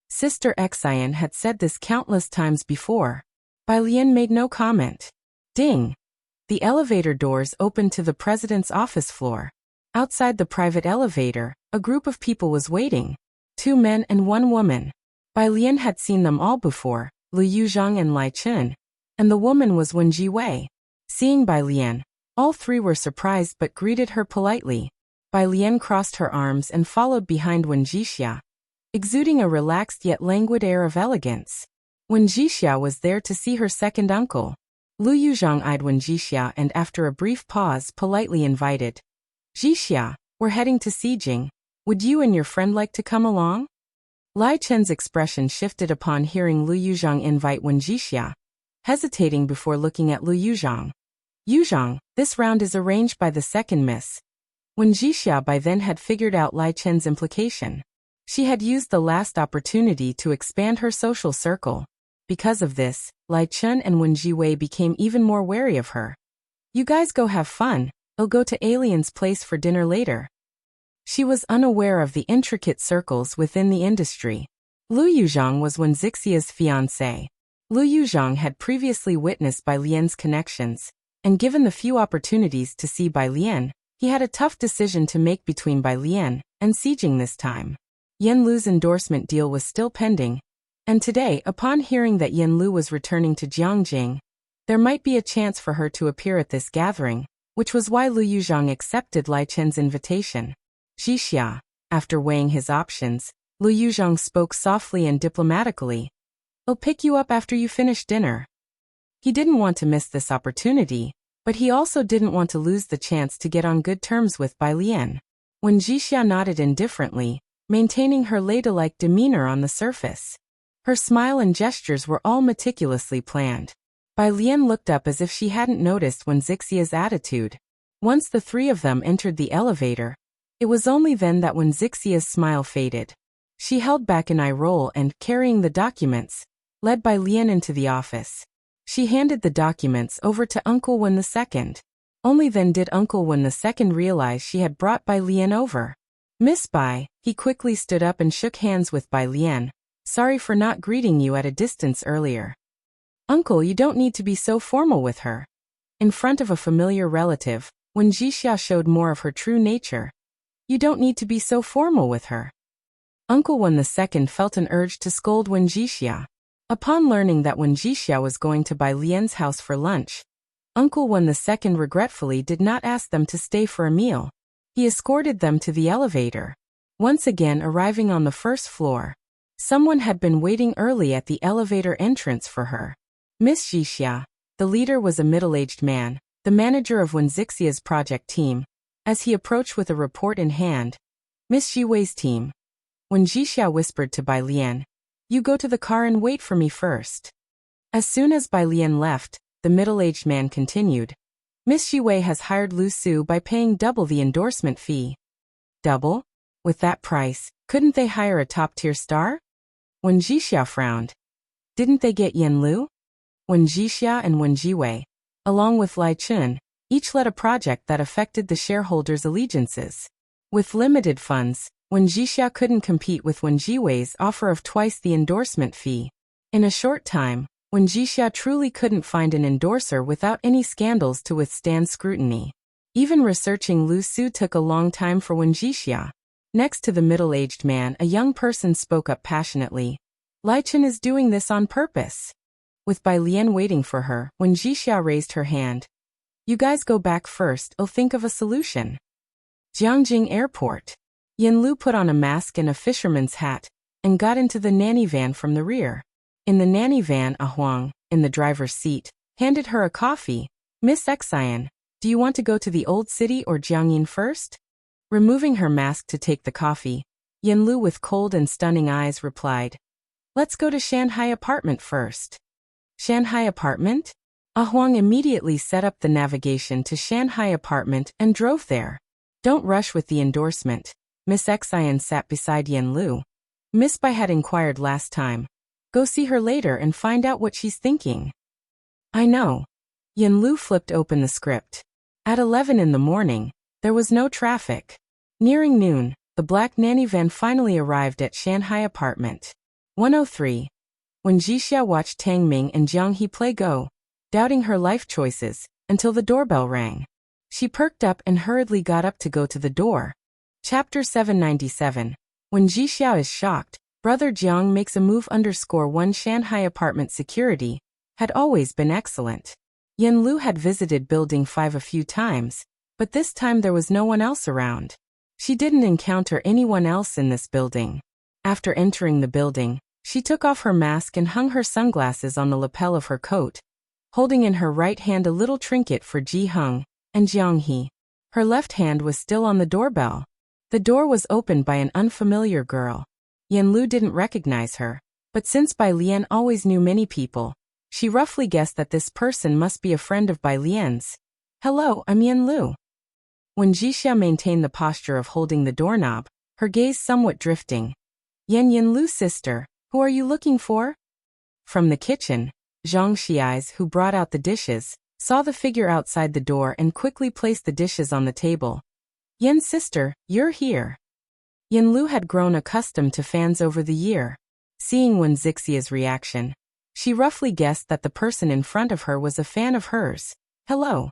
Sister Xian had said this countless times before. Bai Lian made no comment. Ding! The elevator doors opened to the president's office floor. Outside the private elevator, a group of people was waiting. 2 men and 1 woman. Bai Lian had seen them all before, Lu Yuzhang and Lai Chun, and the woman was Wen Jiwei. Seeing Bai Lian, all 3 were surprised but greeted her politely. Bai Lian crossed her arms and followed behind Wen Jixia, exuding a relaxed yet languid air of elegance. Wen Jixia was there to see her second uncle. Lu Yuzhang eyed Wen Jixia and after a brief pause politely invited. Jixia, we're heading to Xijing. Would you and your friend like to come along? Lai Chen's expression shifted upon hearing Lu Yuzhang invite Wen Jixia, hesitating before looking at Lu Yuzhang. Yuzhang, this round is arranged by the second miss. Wen Jixia by then had figured out Lai Chen's implication. She had used the last opportunity to expand her social circle. Because of this, Lai Chun and Wen Jiwei became even more wary of her. You guys go have fun, I'll go to Alien's place for dinner later. She was unaware of the intricate circles within the industry. Lu Yuzhang was Wen Zixia's fiancé. Lu Yuzhang had previously witnessed Bai Lian's connections, and given the few opportunities to see Bai Lian, he had a tough decision to make between Bai Lian and Xijing this time. Yen Lu's endorsement deal was still pending, and today, upon hearing that Yen Lu was returning to Jiangjing, there might be a chance for her to appear at this gathering, which was why Lu Yuzhang accepted Lai Chen's invitation. Jixia, after weighing his options, Lu Yuzhang spoke softly and diplomatically. I'll pick you up after you finish dinner. He didn't want to miss this opportunity, but he also didn't want to lose the chance to get on good terms with Bai Lian. When Jixia nodded indifferently, maintaining her ladylike demeanor on the surface. Her smile and gestures were all meticulously planned. Bai Lian looked up as if she hadn't noticed Wen Zixia's attitude. Once the 3 of them entered the elevator, it was only then that Wen Zixia's smile faded. She held back an eye roll and, carrying the documents, led Bai Lian into the office. She handed the documents over to Uncle Wen II. Only then did Uncle Wen II realize she had brought Bai Lian over. Miss Bai, he quickly stood up and shook hands with Bai Lian. Sorry for not greeting you at a distance earlier. Uncle, you don't need to be so formal with her. In front of a familiar relative, when Jixia showed more of her true nature. You don't need to be so formal with her. Uncle Wen II felt an urge to scold Wen Jixia. Upon learning that Wen Jixia was going to Bai Lian's house for lunch, Uncle Wen II regretfully did not ask them to stay for a meal. He escorted them to the elevator. Once again arriving on the first floor, someone had been waiting early at the elevator entrance for her. Miss Jixia, the leader, was a middle-aged man, the manager of Wen Zixia's project team. As he approached with a report in hand, Miss Jiwei's team. When Jixia whispered to Bai Lian, you go to the car and wait for me first. As soon as Bai Lian left, the middle-aged man continued. Miss Jiwei has hired Lu Su by paying double the endorsement fee. Double? With that price, couldn't they hire a top-tier star? When Jixia frowned. Didn't they get Yen Lu? When Jixia and Wen Jiwei, along with Lai Chun, each led a project that affected the shareholders' allegiances. With limited funds, Wen Jixia couldn't compete with Wen Jiwei's offer of twice the endorsement fee. In a short time, Wen Jixia truly couldn't find an endorser without any scandals to withstand scrutiny. Even researching Lu Su took a long time for Wen Jixia. Next to the middle-aged man, a young person spoke up passionately. Lai Chen is doing this on purpose. With Bai Lian waiting for her, Wen Jixia raised her hand. You guys go back first, I'll think of a solution. Jiangjing Airport. Yin Lu put on a mask and a fisherman's hat, and got into the nanny van from the rear. In the nanny van, A Huang, in the driver's seat, handed her a coffee. Miss Xian, do you want to go to the old city or Jiangyin first? Removing her mask to take the coffee, Yin Lu with cold and stunning eyes replied. Let's go to Shanghai apartment first. Shanghai apartment? A Huang immediately set up the navigation to Shanghai apartment and drove there. Don't rush with the endorsement. Miss Xian sat beside Yin Lu. Miss Bai had inquired last time. Go see her later and find out what she's thinking. I know. Yin Lu flipped open the script. At 11 in the morning, there was no traffic. Nearing noon, the black nanny van finally arrived at Shanghai apartment. 103. When Jixia watched Tang Ming and Jiang He play Go, doubting her life choices, until the doorbell rang. She perked up and hurriedly got up to go to the door. Chapter 797. When Jixia is shocked, Brother Jiang makes a move. _1 Shanghai apartment security had always been excellent. Yin Lu had visited Building 5 a few times, but this time there was no one else around. She didn't encounter anyone else in this building. After entering the building, she took off her mask and hung her sunglasses on the lapel of her coat, holding in her right hand a little trinket for Ji Heng and Jiang He. Her left hand was still on the doorbell. The door was opened by an unfamiliar girl. Yin Lu didn't recognize her, but since Bai Lian always knew many people, she roughly guessed that this person must be a friend of Bai Lian's. Hello, I'm Yin Lu. When Jixia maintained the posture of holding the doorknob, her gaze somewhat drifting. Yin Lu's sister, who are you looking for? From the kitchen, Zhang Xiais, who brought out the dishes, saw the figure outside the door and quickly placed the dishes on the table. Yin's sister, you're here. Yin Lu had grown accustomed to fans over the year. Seeing Wen Zixia's reaction, she roughly guessed that the person in front of her was a fan of hers. Hello.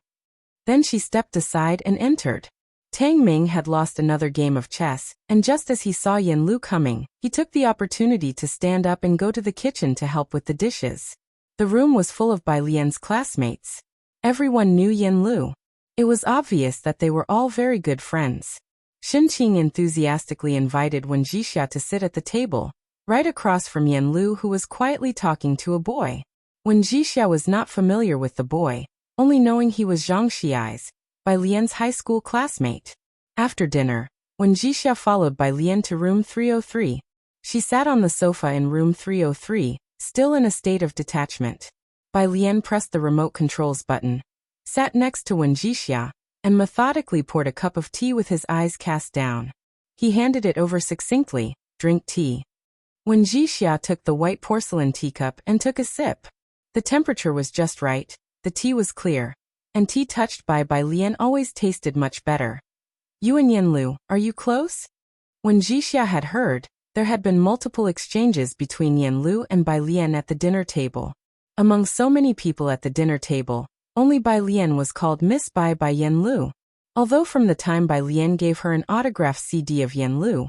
Then she stepped aside and entered. Tang Ming had lost another game of chess, and just as he saw Yin Lu coming, he took the opportunity to stand up and go to the kitchen to help with the dishes. The room was full of Bai Lian's classmates. Everyone knew Yin Lu. It was obvious that they were all very good friends. Shen Qing enthusiastically invited Wen Jixia to sit at the table, right across from Yin Lu, who was quietly talking to a boy. Wen Jixia was not familiar with the boy, only knowing he was Zhang Xiais, Bai Lian's high school classmate. After dinner, Wen Jixia followed Bai Lian to room 303. She sat on the sofa in room 303, still in a state of detachment. Bai Lian pressed the remote controls button, sat next to Wen Jixia, and methodically poured a cup of tea with his eyes cast down. He handed it over succinctly. Drink tea. Wen Jixia took the white porcelain teacup and took a sip. The temperature was just right, the tea was clear, and tea touched by Bai Lian always tasted much better. You and Yin Lu, are you close? When Jixia had heard, there had been multiple exchanges between Yin Lu and Bai Lian at the dinner table. Among so many people at the dinner table, only Bai Lian was called Miss Bai by Yin Lu. Although from the time Bai Lian gave her an autograph CD of Yin Lu,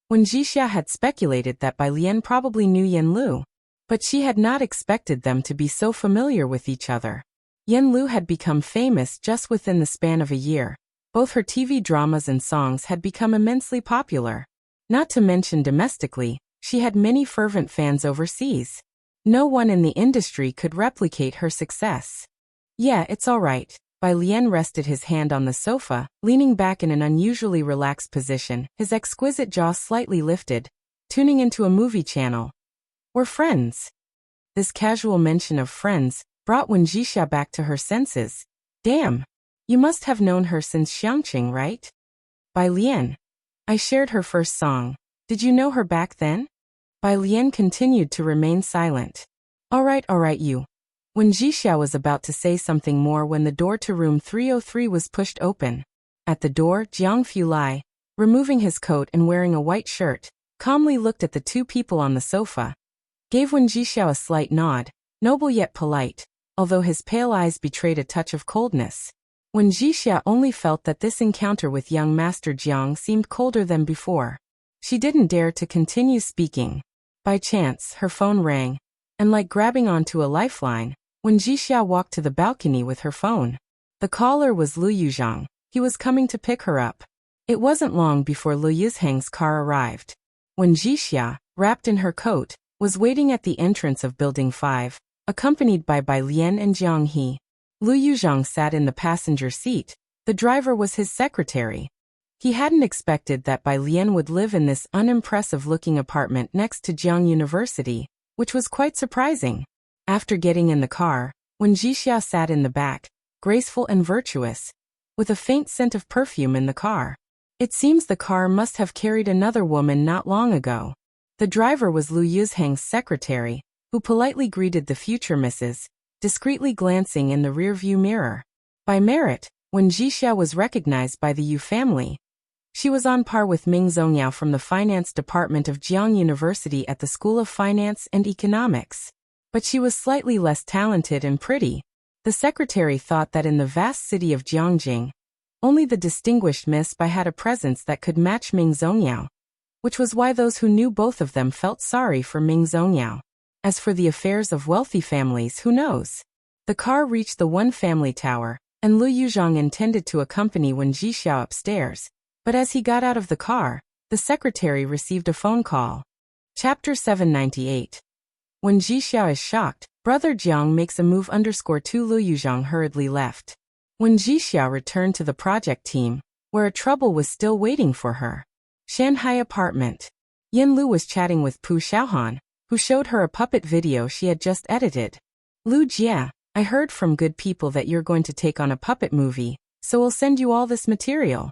Wen Jixia had speculated that Bai Lian probably knew Yin Lu, but she had not expected them to be so familiar with each other. Yin Lu had become famous just within the span of a year. Both her TV dramas and songs had become immensely popular. Not to mention domestically, she had many fervent fans overseas. No one in the industry could replicate her success. Yeah, it's all right. Bai Lian rested his hand on the sofa, leaning back in an unusually relaxed position, his exquisite jaw slightly lifted, tuning into a movie channel. We're friends. This casual mention of friends brought Wen Jixia back to her senses. Damn. You must have known her since Xiangqing, right? Bai Lian. I shared her first song. Did you know her back then? Bai Lian continued to remain silent. All right, you. Wen Jixia was about to say something more when the door to room 303 was pushed open. At the door, Jiang Fulai, removing his coat and wearing a white shirt, calmly looked at the two people on the sofa, gave Wen Jixia a slight nod, noble yet polite, although his pale eyes betrayed a touch of coldness. Wen Jixia only felt that this encounter with young Master Jiang seemed colder than before. She didn't dare to continue speaking. By chance, her phone rang, and like grabbing onto a lifeline, Wen Jixia walked to the balcony with her phone. The caller was Lu Yuzhang. He was coming to pick her up. It wasn't long before Lu Yuzhang's car arrived. Wen Jixia, wrapped in her coat, was waiting at the entrance of Building 5, accompanied by Bai Lian and Jiang He. Lu Yuzhang sat in the passenger seat. The driver was his secretary. He hadn't expected that Bai Lian would live in this unimpressive-looking apartment next to Jiang University, which was quite surprising. After getting in the car, Wen Jixia sat in the back, graceful and virtuous, with a faint scent of perfume in the car. It seems the car must have carried another woman not long ago. The driver was Lu Yuzhang's secretary, who politely greeted the future Mrs., discreetly glancing in the rearview mirror. By merit, Wen Jixia was recognized by the Yu family. She was on par with Ming Zongyao from the finance department of Jiang University at the School of Finance and Economics. But she was slightly less talented and pretty. The secretary thought that in the vast city of Jiangjing, only the distinguished Miss Bai had a presence that could match Ming Zongyao, which was why those who knew both of them felt sorry for Ming Zongyao. As for the affairs of wealthy families, who knows? The car reached the One Family Tower, and Lu Yuzhang intended to accompany Wen Jixia upstairs, but as he got out of the car, the secretary received a phone call. Chapter 798. Wen Jixia is shocked, Brother Jiang makes a move _2 Lu Yuzhang hurriedly left. Wen Jixia returned to the project team, where a trouble was still waiting for her. Shanghai apartment. Yin Lu was chatting with Pu Xiaohan, who showed her a puppet video she had just edited. Lu Jia, I heard from good people that you're going to take on a puppet movie, so we'll send you all this material.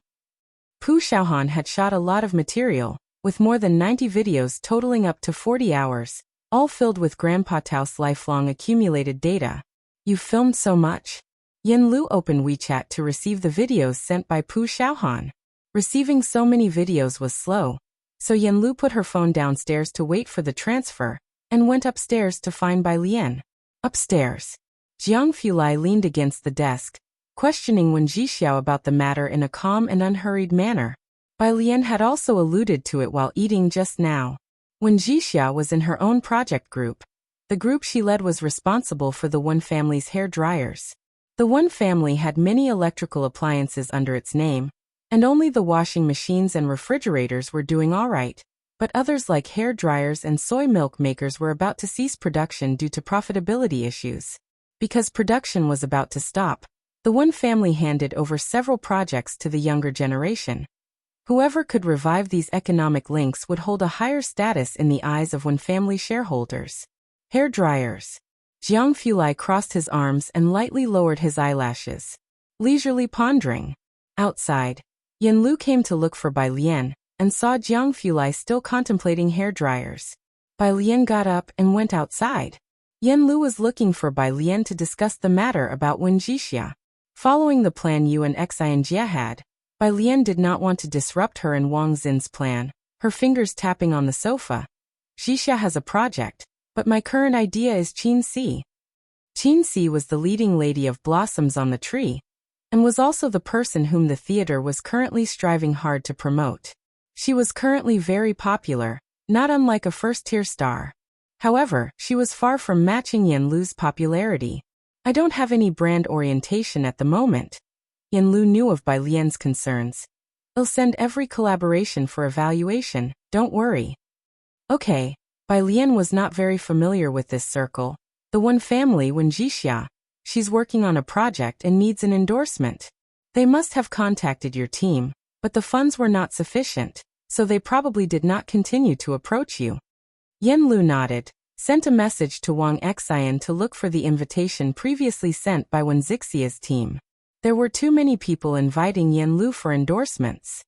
Pu Xiaohan had shot a lot of material, with more than 90 videos totaling up to 40 hours, all filled with Grandpa Tao's lifelong accumulated data. You filmed so much? Yin Lu opened WeChat to receive the videos sent by Pu Xiaohan. Receiving so many videos was slow, so Yin Lu put her phone downstairs to wait for the transfer, and went upstairs to find Bai Lian. Upstairs, Jiang Fulai leaned against the desk, questioning Wen Jixia about the matter in a calm and unhurried manner. Bai Lian had also alluded to it while eating just now. Wen Jixia was in her own project group. The group she led was responsible for the One family's hair dryers. The One family had many electrical appliances under its name, and only the washing machines and refrigerators were doing all right, but others like hair dryers and soy milk makers were about to cease production due to profitability issues. Because production was about to stop, the One family handed over several projects to the younger generation. Whoever could revive these economic links would hold a higher status in the eyes of One family shareholders. Hair dryers. Jiang Fulai crossed his arms and lightly lowered his eyelashes, leisurely pondering. Outside, Yin Lu came to look for Bai Lian, and saw Jiang Fulai still contemplating hair dryers. Bai Lian got up and went outside. Yin Lu was looking for Bai Lian to discuss the matter about Wen Jixia. Following the plan Yu and Xinjia had, Bai Lian did not want to disrupt her and Wang Xin's plan, her fingers tapping on the sofa. Jixia has a project, but my current idea is Qin Si. Qin Si was the leading lady of Blossoms on the Tree, and was also the person whom the theater was currently striving hard to promote. She was currently very popular, not unlike a first-tier star. However, she was far from matching Yin Lu's popularity. I don't have any brand orientation at the moment. Yin Lu knew of Bai Lian's concerns. I'll send every collaboration for evaluation, don't worry. Okay, Bai Lian was not very familiar with this circle. The One family Wen Jixia. She's working on a project and needs an endorsement. They must have contacted your team, but the funds were not sufficient, so they probably did not continue to approach you. Yin Lu nodded, sent a message to Wang Xian to look for the invitation previously sent by Wen Zixia's team. There were too many people inviting Yin Lu for endorsements.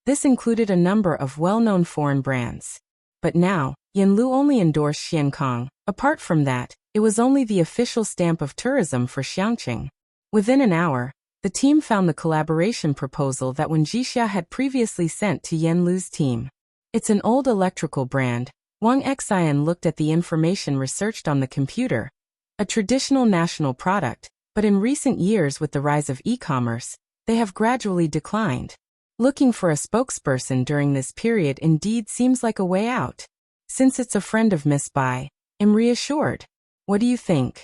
This included a number of well-known foreign brands. But now, Yin Lu only endorsed Xiankong. Apart from that, it was only the official stamp of tourism for Xiangqing. Within an hour, the team found the collaboration proposal that Wen Jixia had previously sent to Yin Lu's team. It's an old electrical brand. Wang Xian looked at the information researched on the computer. a traditional national product, but in recent years with the rise of e-commerce, they have gradually declined. Looking for a spokesperson during this period indeed seems like a way out. Since it's a friend of Miss Bai, I'm reassured. What do you think?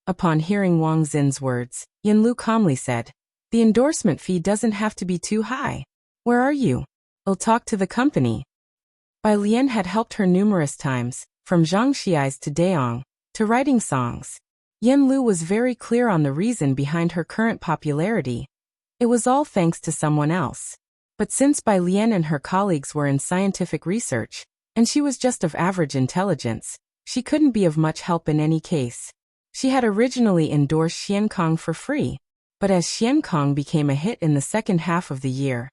Upon hearing Wang Xin's words, Yanlu calmly said, the endorsement fee doesn't have to be too high. Where are you? I'll talk to the company. Bai Lian had helped her numerous times, from Zhang Xiai's to Daong, to writing songs. Yanlu was very clear on the reason behind her current popularity. It was all thanks to someone else. But since Bai Lian and her colleagues were in scientific research, and she was just of average intelligence, she couldn't be of much help in any case. She had originally endorsed Xiankong for free, but as Xiankong became a hit in the second half of the year,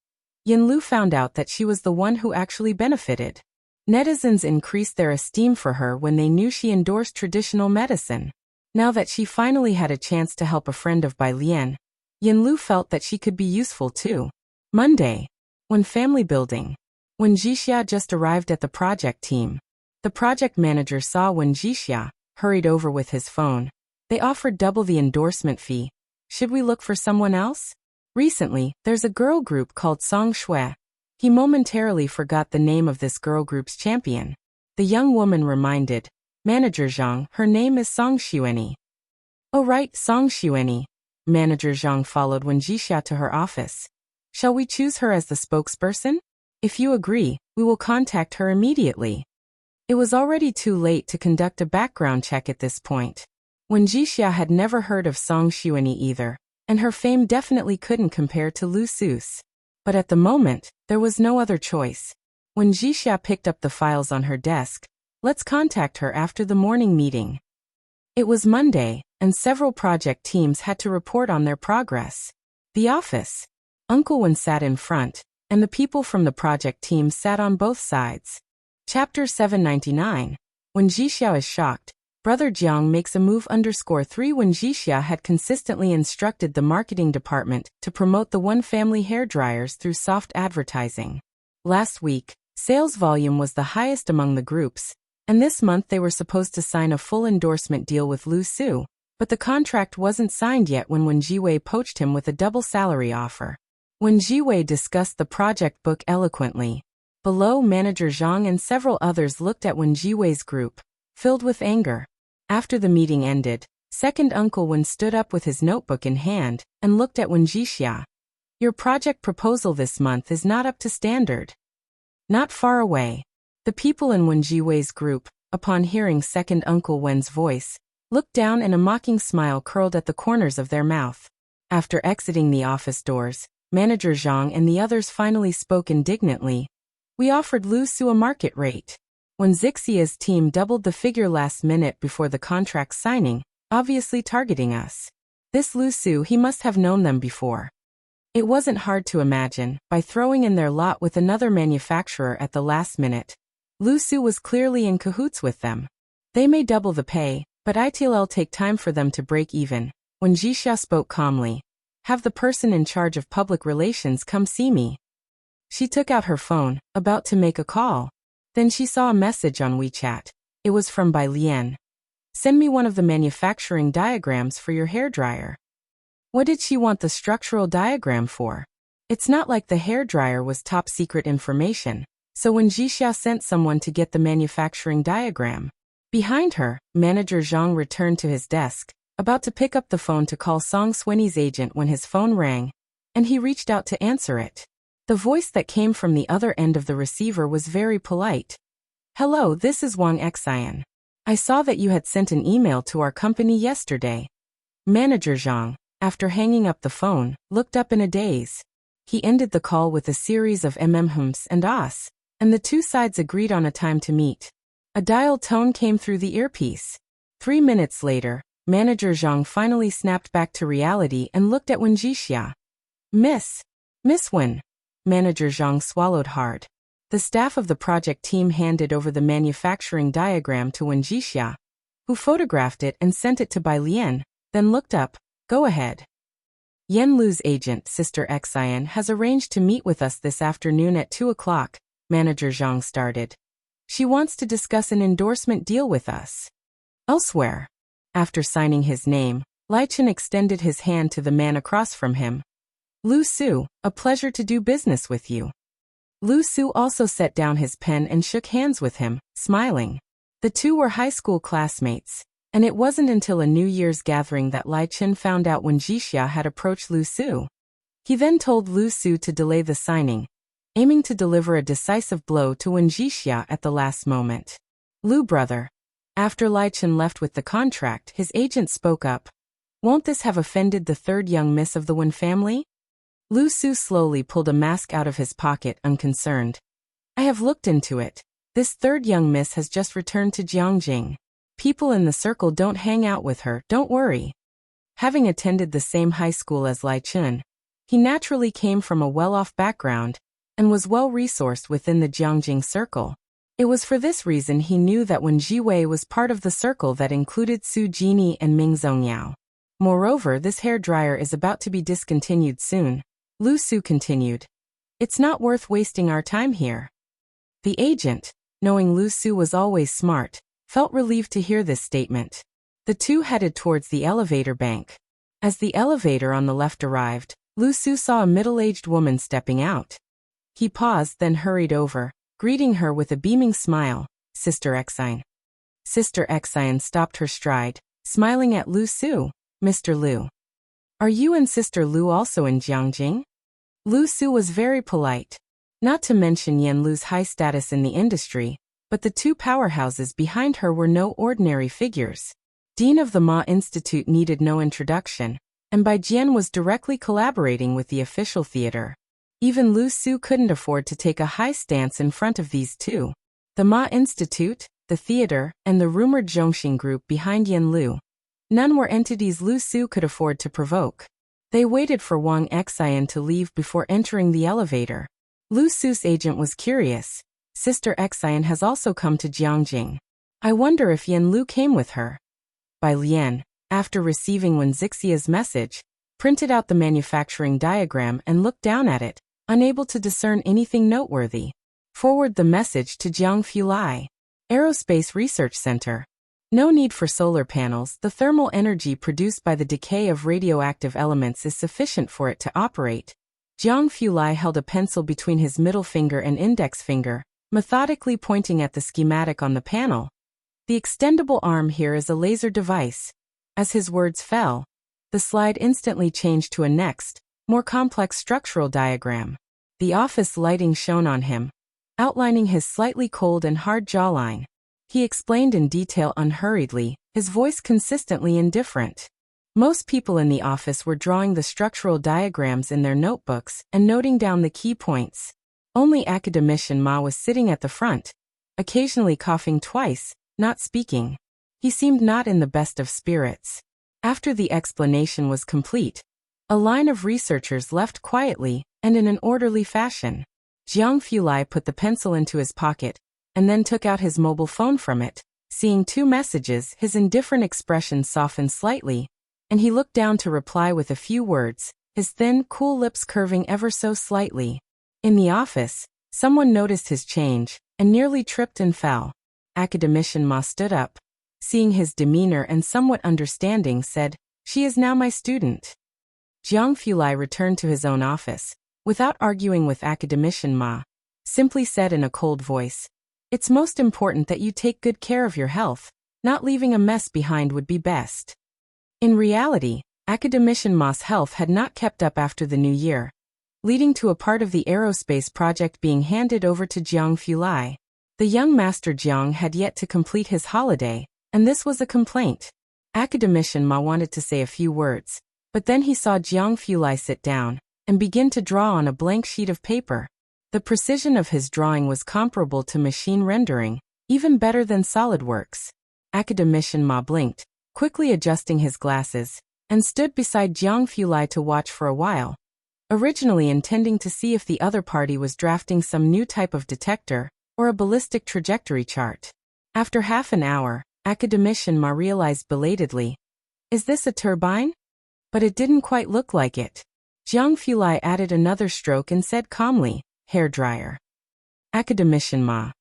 Yanlu found out that she was the one who actually benefited. Netizens increased their esteem for her when they knew she endorsed traditional medicine. Now that she finally had a chance to help a friend of Bai Lian, Yanlu felt that she could be useful too. Monday. When family building. When Jixia just arrived at the project team, the project manager saw when Jixia hurried over with his phone. They offered double the endorsement fee. Should we look for someone else? Recently, there's a girl group called Song Shui. He momentarily forgot the name of this girl group's champion. The young woman reminded Manager Zhang her name is Song Xueni. Oh right, Song Xueni. Manager Zhang followed when Jixia to her office. Shall we choose her as the spokesperson? If you agree, we will contact her immediately. It was already too late to conduct a background check at this point. When Jixia had never heard of Song Xueni either, and her fame definitely couldn't compare to Lu Su's. But at the moment, there was no other choice. When Jixia picked up the files on her desk, let's contact her after the morning meeting. It was Monday, and several project teams had to report on their progress. The office. Uncle Wen sat in front, and the people from the project team sat on both sides. Chapter 799. When Jixia is shocked, Brother Jiang makes a move _3 when Jixia had consistently instructed the marketing department to promote the One Family hairdryers through soft advertising. Last week, sales volume was the highest among the groups, and this month they were supposed to sign a full endorsement deal with Lu Su, but the contract wasn't signed yet when Wen Jiwei poached him with a double salary offer. Wen Jiwei discussed the project book eloquently. Below, Manager Zhang and several others looked at Wen Jiwei's group, filled with anger. After the meeting ended, second Uncle Wen stood up with his notebook in hand and looked at Wen Jixia. Your project proposal this month is not up to standard. Not far away. The people in Wen Jiwei's group, upon hearing second Uncle Wen's voice, looked down and a mocking smile curled at the corners of their mouth. After exiting the office doors, Manager Zhang and the others finally spoke indignantly. We offered Lu Su a market rate. When Zixia's team doubled the figure last minute before the contract signing, obviously targeting us. This Lu Su, he must have known them before. It wasn't hard to imagine, by throwing in their lot with another manufacturer at the last minute. Lu Su was clearly in cahoots with them. They may double the pay, but it'll take time for them to break even. When Jixia spoke calmly, have the person in charge of public relations come see me. She took out her phone, about to make a call. Then she saw a message on WeChat. It was from Bai Lian. Send me one of the manufacturing diagrams for your hairdryer. What did she want the structural diagram for? It's not like the hairdryer was top secret information, so when Jixia sent someone to get the manufacturing diagram. Behind her, Manager Zhang returned to his desk, about to pick up the phone to call Song Xueni's agent when his phone rang, and he reached out to answer it. The voice that came from the other end of the receiver was very polite. Hello, this is Wang Xian. I saw that you had sent an email to our company yesterday. Manager Zhang, after hanging up the phone, looked up in a daze. He ended the call with a series of hms and ahs, and the two sides agreed on a time to meet. A dial tone came through the earpiece. 3 minutes later, Manager Zhang finally snapped back to reality and looked at Wen Jixia. Miss Wen. Manager Zhang swallowed hard. The staff of the project team handed over the manufacturing diagram to Wen Jixia, who photographed it and sent it to Bai Lian, then looked up. Go ahead. Yan Lu's agent, Sister Xian, has arranged to meet with us this afternoon at 2 o'clock, Manager Zhang started. She wants to discuss an endorsement deal with us. Elsewhere. After signing his name, Lai Chen extended his hand to the man across from him. Lu Su, a pleasure to do business with you. Lu Su also set down his pen and shook hands with him, smiling. The two were high school classmates, and it wasn't until a New Year's gathering that Lai Chen found out when Jixia had approached Lu Su. He then told Lu Su to delay the signing, aiming to deliver a decisive blow to Wen Jixia at the last moment. Lu brother. After Lai Chen left with the contract, his agent spoke up. Won't this have offended the third young miss of the Wen family? Lu Su slowly pulled a mask out of his pocket, unconcerned. I have looked into it. This third young miss has just returned to Jiangjing. People in the circle don't hang out with her, don't worry. Having attended the same high school as Lai Chen, he naturally came from a well-off background and was well-resourced within the Jiangjing circle. It was for this reason he knew that when Jiwei was part of the circle that included Su Jini and Ming Zongyao. Moreover, this hairdryer is about to be discontinued soon. Lu Su continued. It's not worth wasting our time here. The agent, knowing Lu Su was always smart, felt relieved to hear this statement. The two headed towards the elevator bank. As the elevator on the left arrived, Lu Su saw a middle-aged woman stepping out. He paused, then hurried over, greeting her with a beaming smile. Sister Exine. Sister Exine stopped her stride, smiling at Lu Su. Mr. Lu. Are you and Sister Lu also in Jiangjing? Lu Su was very polite. Not to mention Yan Lu's high status in the industry, but the two powerhouses behind her were no ordinary figures. Dean of the Ma Institute needed no introduction, and Bai Jian was directly collaborating with the official theater. Even Lu Su couldn't afford to take a high stance in front of these two. The Ma Institute, the theater, and the rumored Zhongxing group behind Yan Lu. None were entities Lu Su could afford to provoke. They waited for Wang Xian to leave before entering the elevator. Lu Su's agent was curious. Sister Xian has also come to Jiangjing. I wonder if Yan Lu came with her. Bai Lian, after receiving Wen Zixia's message, printed out the manufacturing diagram and looked down at it, unable to discern anything noteworthy. Forward the message to Jiang Fulai. Aerospace Research Center. No need for solar panels. The thermal energy produced by the decay of radioactive elements is sufficient for it to operate. Jiang Fulai held a pencil between his middle finger and index finger, methodically pointing at the schematic on the panel. The extendable arm here is a laser device. As his words fell, the slide instantly changed to a next, more complex structural diagram. The office lighting shone on him, outlining his slightly cold and hard jawline. He explained in detail unhurriedly, his voice consistently indifferent. Most people in the office were drawing the structural diagrams in their notebooks and noting down the key points. Only Academician Ma was sitting at the front, occasionally coughing twice, not speaking. He seemed not in the best of spirits. After the explanation was complete, a line of researchers left quietly and in an orderly fashion. Jiang Fulai put the pencil into his pocket, and then took out his mobile phone from it. Seeing two messages, his indifferent expression softened slightly, and he looked down to reply with a few words, his thin, cool lips curving ever so slightly. In the office, someone noticed his change, and nearly tripped and fell. Academician Ma stood up. Seeing his demeanor and somewhat understanding, said, She is now my student. Jiang Fulai returned to his own office, without arguing with Academician Ma. Simply said in a cold voice, It's most important that you take good care of your health. Not leaving a mess behind would be best. In reality, Academician Ma's health had not kept up after the new year, leading to a part of the aerospace project being handed over to Jiang Fulai. The young master Jiang had yet to complete his holiday, and this was a complaint. Academician Ma wanted to say a few words, but then he saw Jiang Fulai sit down and begin to draw on a blank sheet of paper. The precision of his drawing was comparable to machine rendering, even better than SolidWorks. Academician Ma blinked, quickly adjusting his glasses, and stood beside Jiang Fulai to watch for a while, originally intending to see if the other party was drafting some new type of detector or a ballistic trajectory chart. After half an hour, Academician Ma realized belatedly, Is this a turbine? But it didn't quite look like it. Jiang Fulai added another stroke and said calmly, Hairdryer. Academician Ma.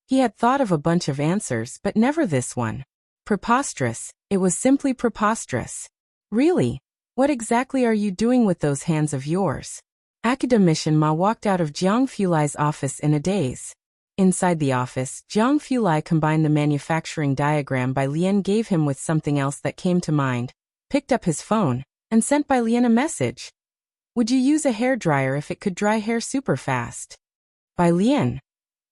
He had thought of a bunch of answers but never this one. Preposterous, It was simply preposterous. Really? What exactly are you doing with those hands of yours? Academician Ma walked out of Jiang Fulai's office in a daze. Inside the office, Jiang Fulai combined the manufacturing diagram Bai Lian gave him with something else that came to mind, picked up his phone, and sent Bai Lian a message. Would you use a hairdryer if it could dry hair super fast? Bai Lian.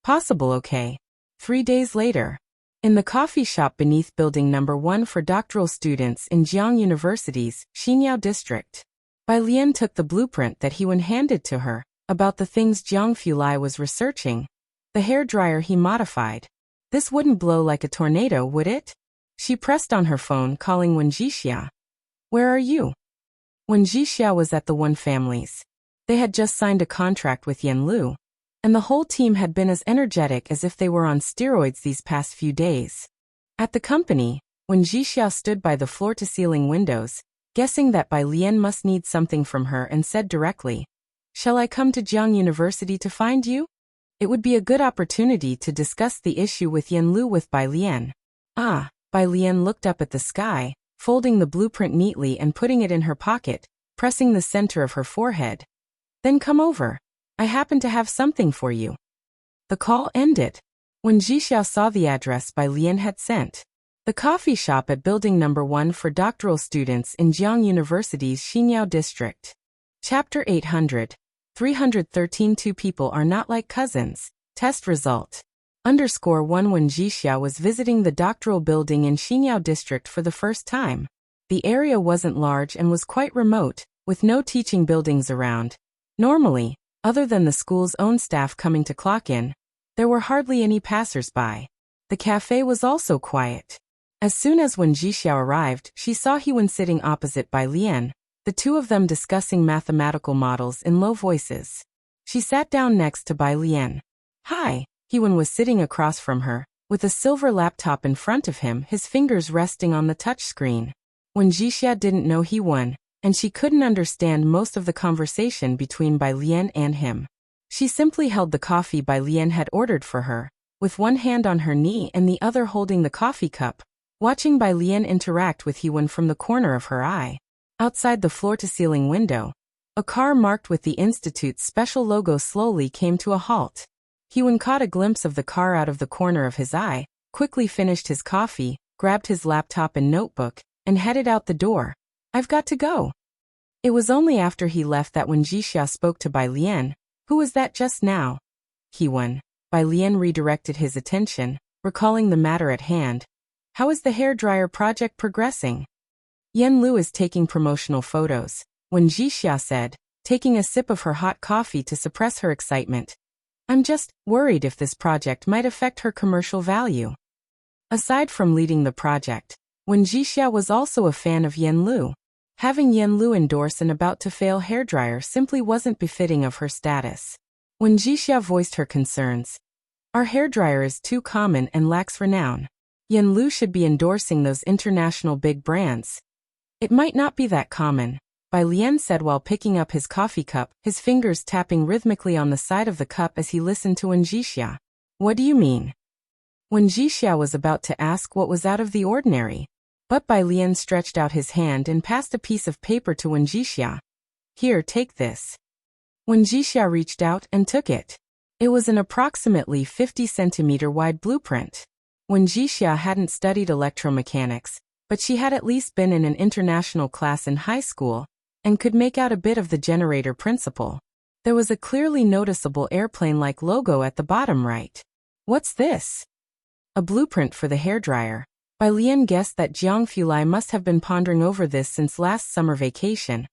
Possible, okay. 3 days later. In the coffee shop beneath building number 1 for doctoral students in Jiang University's Xinyao district. Bai Lian took the blueprint that Hewen handed to her, about the things Jiang Fulai was researching. The hairdryer he modified. This wouldn't blow like a tornado, would it? She pressed on her phone, calling Wen Jixia. Where are you? Wen Jixia was at the Wen family's. They had just signed a contract with Yan Lu, and the whole team had been as energetic as if they were on steroids these past few days. At the company, Wen Jixia stood by the floor-to-ceiling windows, guessing that Bai Lian must need something from her, and said directly, "Shall I come to Jiang University to find you? It would be a good opportunity to discuss the issue with Yan Lu with Bai Lian." Ah, Bai Lian looked up at the sky, folding the blueprint neatly and putting it in her pocket, pressing the center of her forehead. "Then come over. I happen to have something for you." The call ended. When Jixia saw the address Bai Lian had sent, the coffee shop at building number 1 for doctoral students in Jiang University's Xinyao district. Chapter 800. 313 Two people are not like cousins. Test result. _1 When Jixia was visiting the doctoral building in Xinyao district for the first time. The area wasn't large and was quite remote, with no teaching buildings around. Normally, other than the school's own staff coming to clock in, there were hardly any passers-by. The cafe was also quiet. As soon as Wen Jixia arrived, she saw Hewen sitting opposite Bai Lian, the two of them discussing mathematical models in low voices. She sat down next to Bai Lian. "Hi." Hewen was sitting across from her, with a silver laptop in front of him, his fingers resting on the touchscreen. Wen Jixia didn't know Hewen, and she couldn't understand most of the conversation between Bai Lian and him. She simply held the coffee Bai Lian had ordered for her, with one hand on her knee and the other holding the coffee cup, watching Bai Lian interact with Hewen from the corner of her eye. Outside the floor-to-ceiling window, a car marked with the Institute's special logo slowly came to a halt. Hewen caught a glimpse of the car out of the corner of his eye, quickly finished his coffee, grabbed his laptop and notebook, and headed out the door. "I've got to go." It was only after he left that when Jixia spoke to Bai Lian. "Who was that just now?" "Hewen." Bai Lian redirected his attention, recalling the matter at hand. "How is the hairdryer project progressing?" "Yan Lu is taking promotional photos," Wen Jixia said, taking a sip of her hot coffee to suppress her excitement. "I'm just worried if this project might affect her commercial value." Aside from leading the project, Wen Jixia was also a fan of Yan Lu. Having Yan Lu endorse an about-to-fail hairdryer simply wasn't befitting of her status. Wen Jixia voiced her concerns. "Our hairdryer is too common and lacks renown. Yan Lu should be endorsing those international big brands." "It might not be that common," Bai Lian said while picking up his coffee cup, his fingers tapping rhythmically on the side of the cup as he listened to Wen Jixia. "What do you mean?" Wen Jixia was about to ask what was out of the ordinary, but Bai Lian stretched out his hand and passed a piece of paper to Wen Jixia. "Here, take this." Wen Jixia reached out and took it. It was an approximately 50-centimeter wide blueprint. Wen Jixia hadn't studied electromechanics, but she had at least been in an international class in high school, and could make out a bit of the generator principle. There was a clearly noticeable airplane-like logo at the bottom right. "What's this?" "A blueprint for the hairdryer." Bai Lian guessed that Jiang Fulai must have been pondering over this since last summer vacation.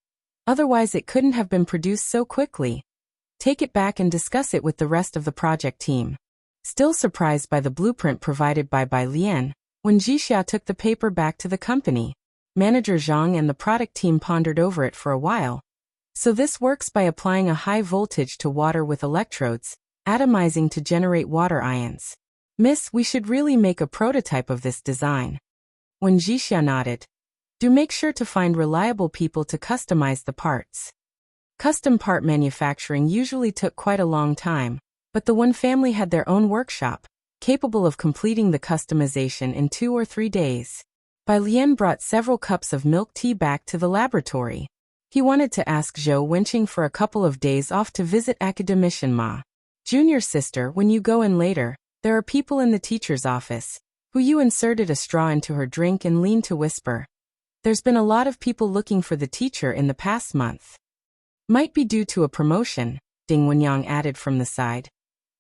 Otherwise it couldn't have been produced so quickly. "Take it back and discuss it with the rest of the project team." Still surprised by the blueprint provided by Bai Lian, Wen Jixia took the paper back to the company. Manager Zhang and the product team pondered over it for a while. "So this works by applying a high voltage to water with electrodes, atomizing to generate water ions. Miss, we should really make a prototype of this design." Wen Jixia nodded. "Do make sure to find reliable people to customize the parts." Custom part manufacturing usually took quite a long time, but the Wen family had their own workshop, capable of completing the customization in 2 or 3 days. Bai Lian brought several cups of milk tea back to the laboratory. He wanted to ask Zhou Wenqing for a couple of days off to visit academician Ma. Junior sister, when you go in later, there are people in the teacher's office. Hu Yu inserted a straw into her drink and leaned to whisper. There's been a lot of people looking for the teacher in the past month. Might be due to a promotion, Ding Wenyang added from the side.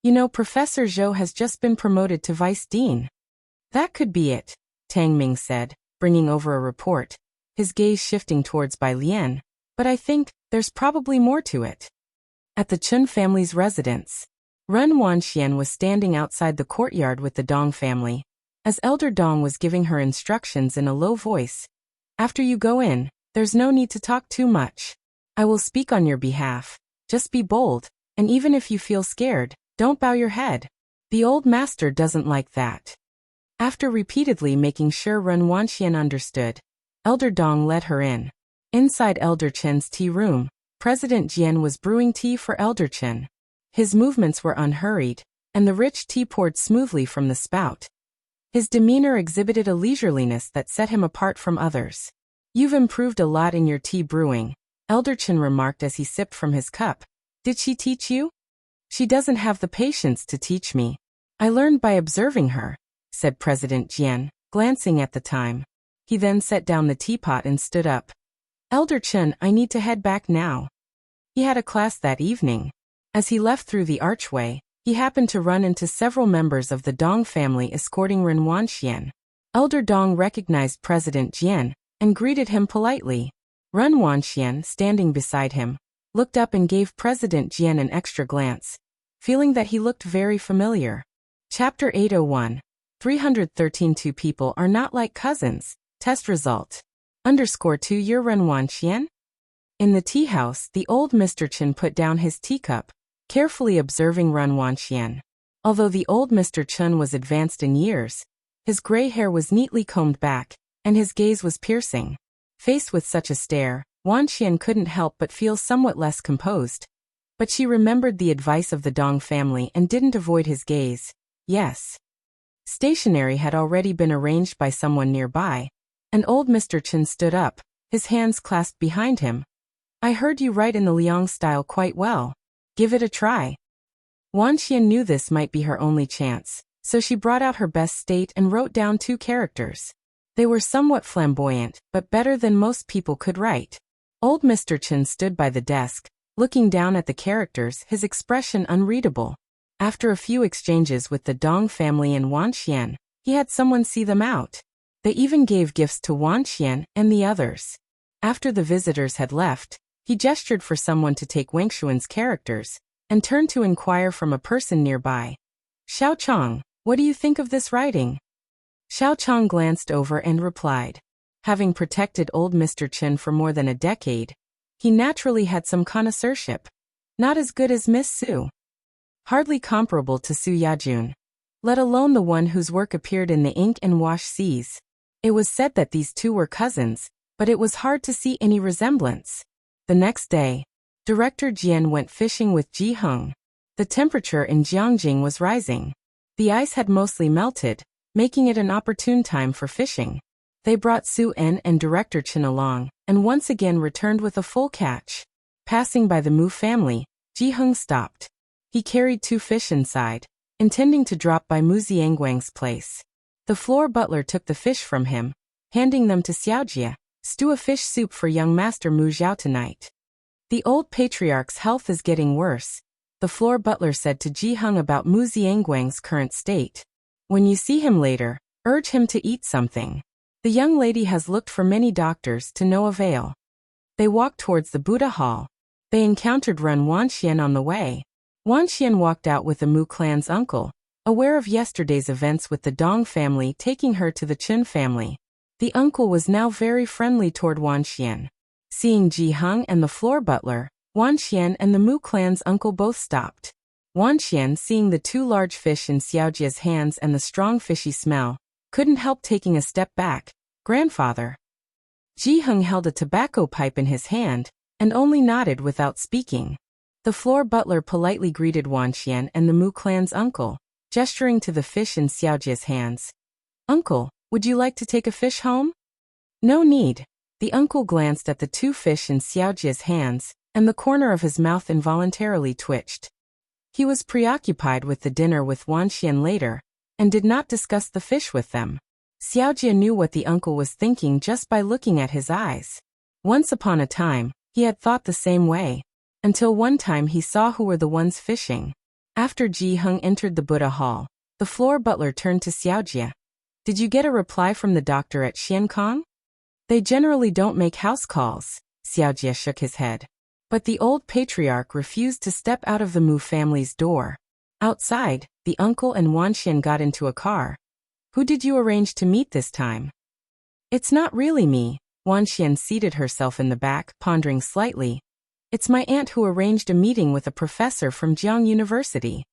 You know, Professor Zhou has just been promoted to vice dean. That could be it, Tang Ming said, bringing over a report, his gaze shifting towards Bai Lian. But I think there's probably more to it. At the Chun family's residence, Ren Wanxian was standing outside the courtyard with the Dong family, as Elder Dong was giving her instructions in a low voice. After you go in, there's no need to talk too much. I will speak on your behalf. Just be bold, and even if you feel scared, don't bow your head. The old master doesn't like that. After repeatedly making sure Ren Wanxian understood, Elder Dong led her in. Inside Elder Chen's tea room, President Jian was brewing tea for Elder Chen. His movements were unhurried, and the rich tea poured smoothly from the spout. His demeanor exhibited a leisureliness that set him apart from others. You've improved a lot in your tea brewing, Elder Chen remarked as he sipped from his cup. Did she teach you? She doesn't have the patience to teach me. I learned by observing her, said President Jian, glancing at the time. He then set down the teapot and stood up. Elder Chen, I need to head back now. He had a class that evening. As he left through the archway, he happened to run into several members of the Dong family escorting Ren Wanxian. Elder Dong recognized President Jian and greeted him politely. Ren Wanxian, standing beside him, looked up and gave President Jian an extra glance, feeling that he looked very familiar. Chapter 801. 313 Two people are not like cousins. Test result. _2 Year Ren Wanxian? In the tea house, the old Mr. Chen put down his teacup, carefully observing Ren Wanxian. Although the old Mr. Chen was advanced in years, his gray hair was neatly combed back, and his gaze was piercing. Faced with such a stare, Wanxian couldn't help but feel somewhat less composed. But she remembered the advice of the Dong family and didn't avoid his gaze. Yes. Stationery had already been arranged by someone nearby, and old Mr. Chen stood up, his hands clasped behind him. I heard you write in the Liang style quite well. Give it a try. Wanxian knew this might be her only chance, so she brought out her best state and wrote down 2 characters. They were somewhat flamboyant, but better than most people could write. Old Mr. Chen stood by the desk, looking down at the characters, his expression unreadable. After a few exchanges with the Dong family and Wanxian, he had someone see them out. They even gave gifts to Wanxian and the others. After the visitors had left, he gestured for someone to take Wengshuan's characters, and turned to inquire from a person nearby. Xiao Chong, what do you think of this writing? Xiao Chong glanced over and replied. Having protected old Mr. Chen for more than a decade, he naturally had some connoisseurship. Not as good as Miss Su. Hardly comparable to Su Yajun. Let alone the one whose work appeared in the Ink and Wash Seas. It was said that these two were cousins, but it was hard to see any resemblance. The next day, Director Jian went fishing with Ji Heng. The temperature in Jiangjing was rising. The ice had mostly melted, making it an opportune time for fishing. They brought Su En and Director Chen along, and once again returned with a full catch. Passing by the Mu family, Ji Heng stopped. He carried 2 fish inside, intending to drop by Mu Ziangguang's place. The floor butler took the fish from him, handing them to Xiaojia. Stew a fish soup for young Master Mu Zhao tonight. The old patriarch's health is getting worse, the floor butler said to Ji Heng about Mu Ziangguang's current state. When you see him later, urge him to eat something. The young lady has looked for many doctors to no avail. They walked towards the Buddha Hall. They encountered Ren Wanxian on the way. Wanxian walked out with the Mu clan's uncle, aware of yesterday's events with the Dong family taking her to the Chun family. The uncle was now very friendly toward Wanxian. Seeing Ji Heng and the floor butler, Wanxian and the Mu clan's uncle both stopped. Wanxian, seeing the 2 large fish in Xiaojia's hands and the strong fishy smell, couldn't help taking a step back. Grandfather. Ji Heng held a tobacco pipe in his hand, and only nodded without speaking. The floor butler politely greeted Wanxian and the Mu clan's uncle, gesturing to the fish in Xiaojia's hands. Uncle, would you like to take a fish home? No need. The uncle glanced at the two fish in Xiaojia's hands, and the corner of his mouth involuntarily twitched. He was preoccupied with the dinner with Wanxian later, and did not discuss the fish with them. Xiaojia knew what the uncle was thinking just by looking at his eyes. Once upon a time, he had thought the same way, until one time he saw who were the ones fishing. After Ji Heng entered the Buddha hall, the floor butler turned to Xiaojia. Did you get a reply from the doctor at Xiankong? They generally don't make house calls. Xiaojia shook his head. But the old patriarch refused to step out of the Mu family's door. Outside, the uncle and Wanxian got into a car. Who did you arrange to meet this time? It's not really me. Wanxian seated herself in the back, pondering slightly. It's my aunt who arranged a meeting with a professor from Jiang University.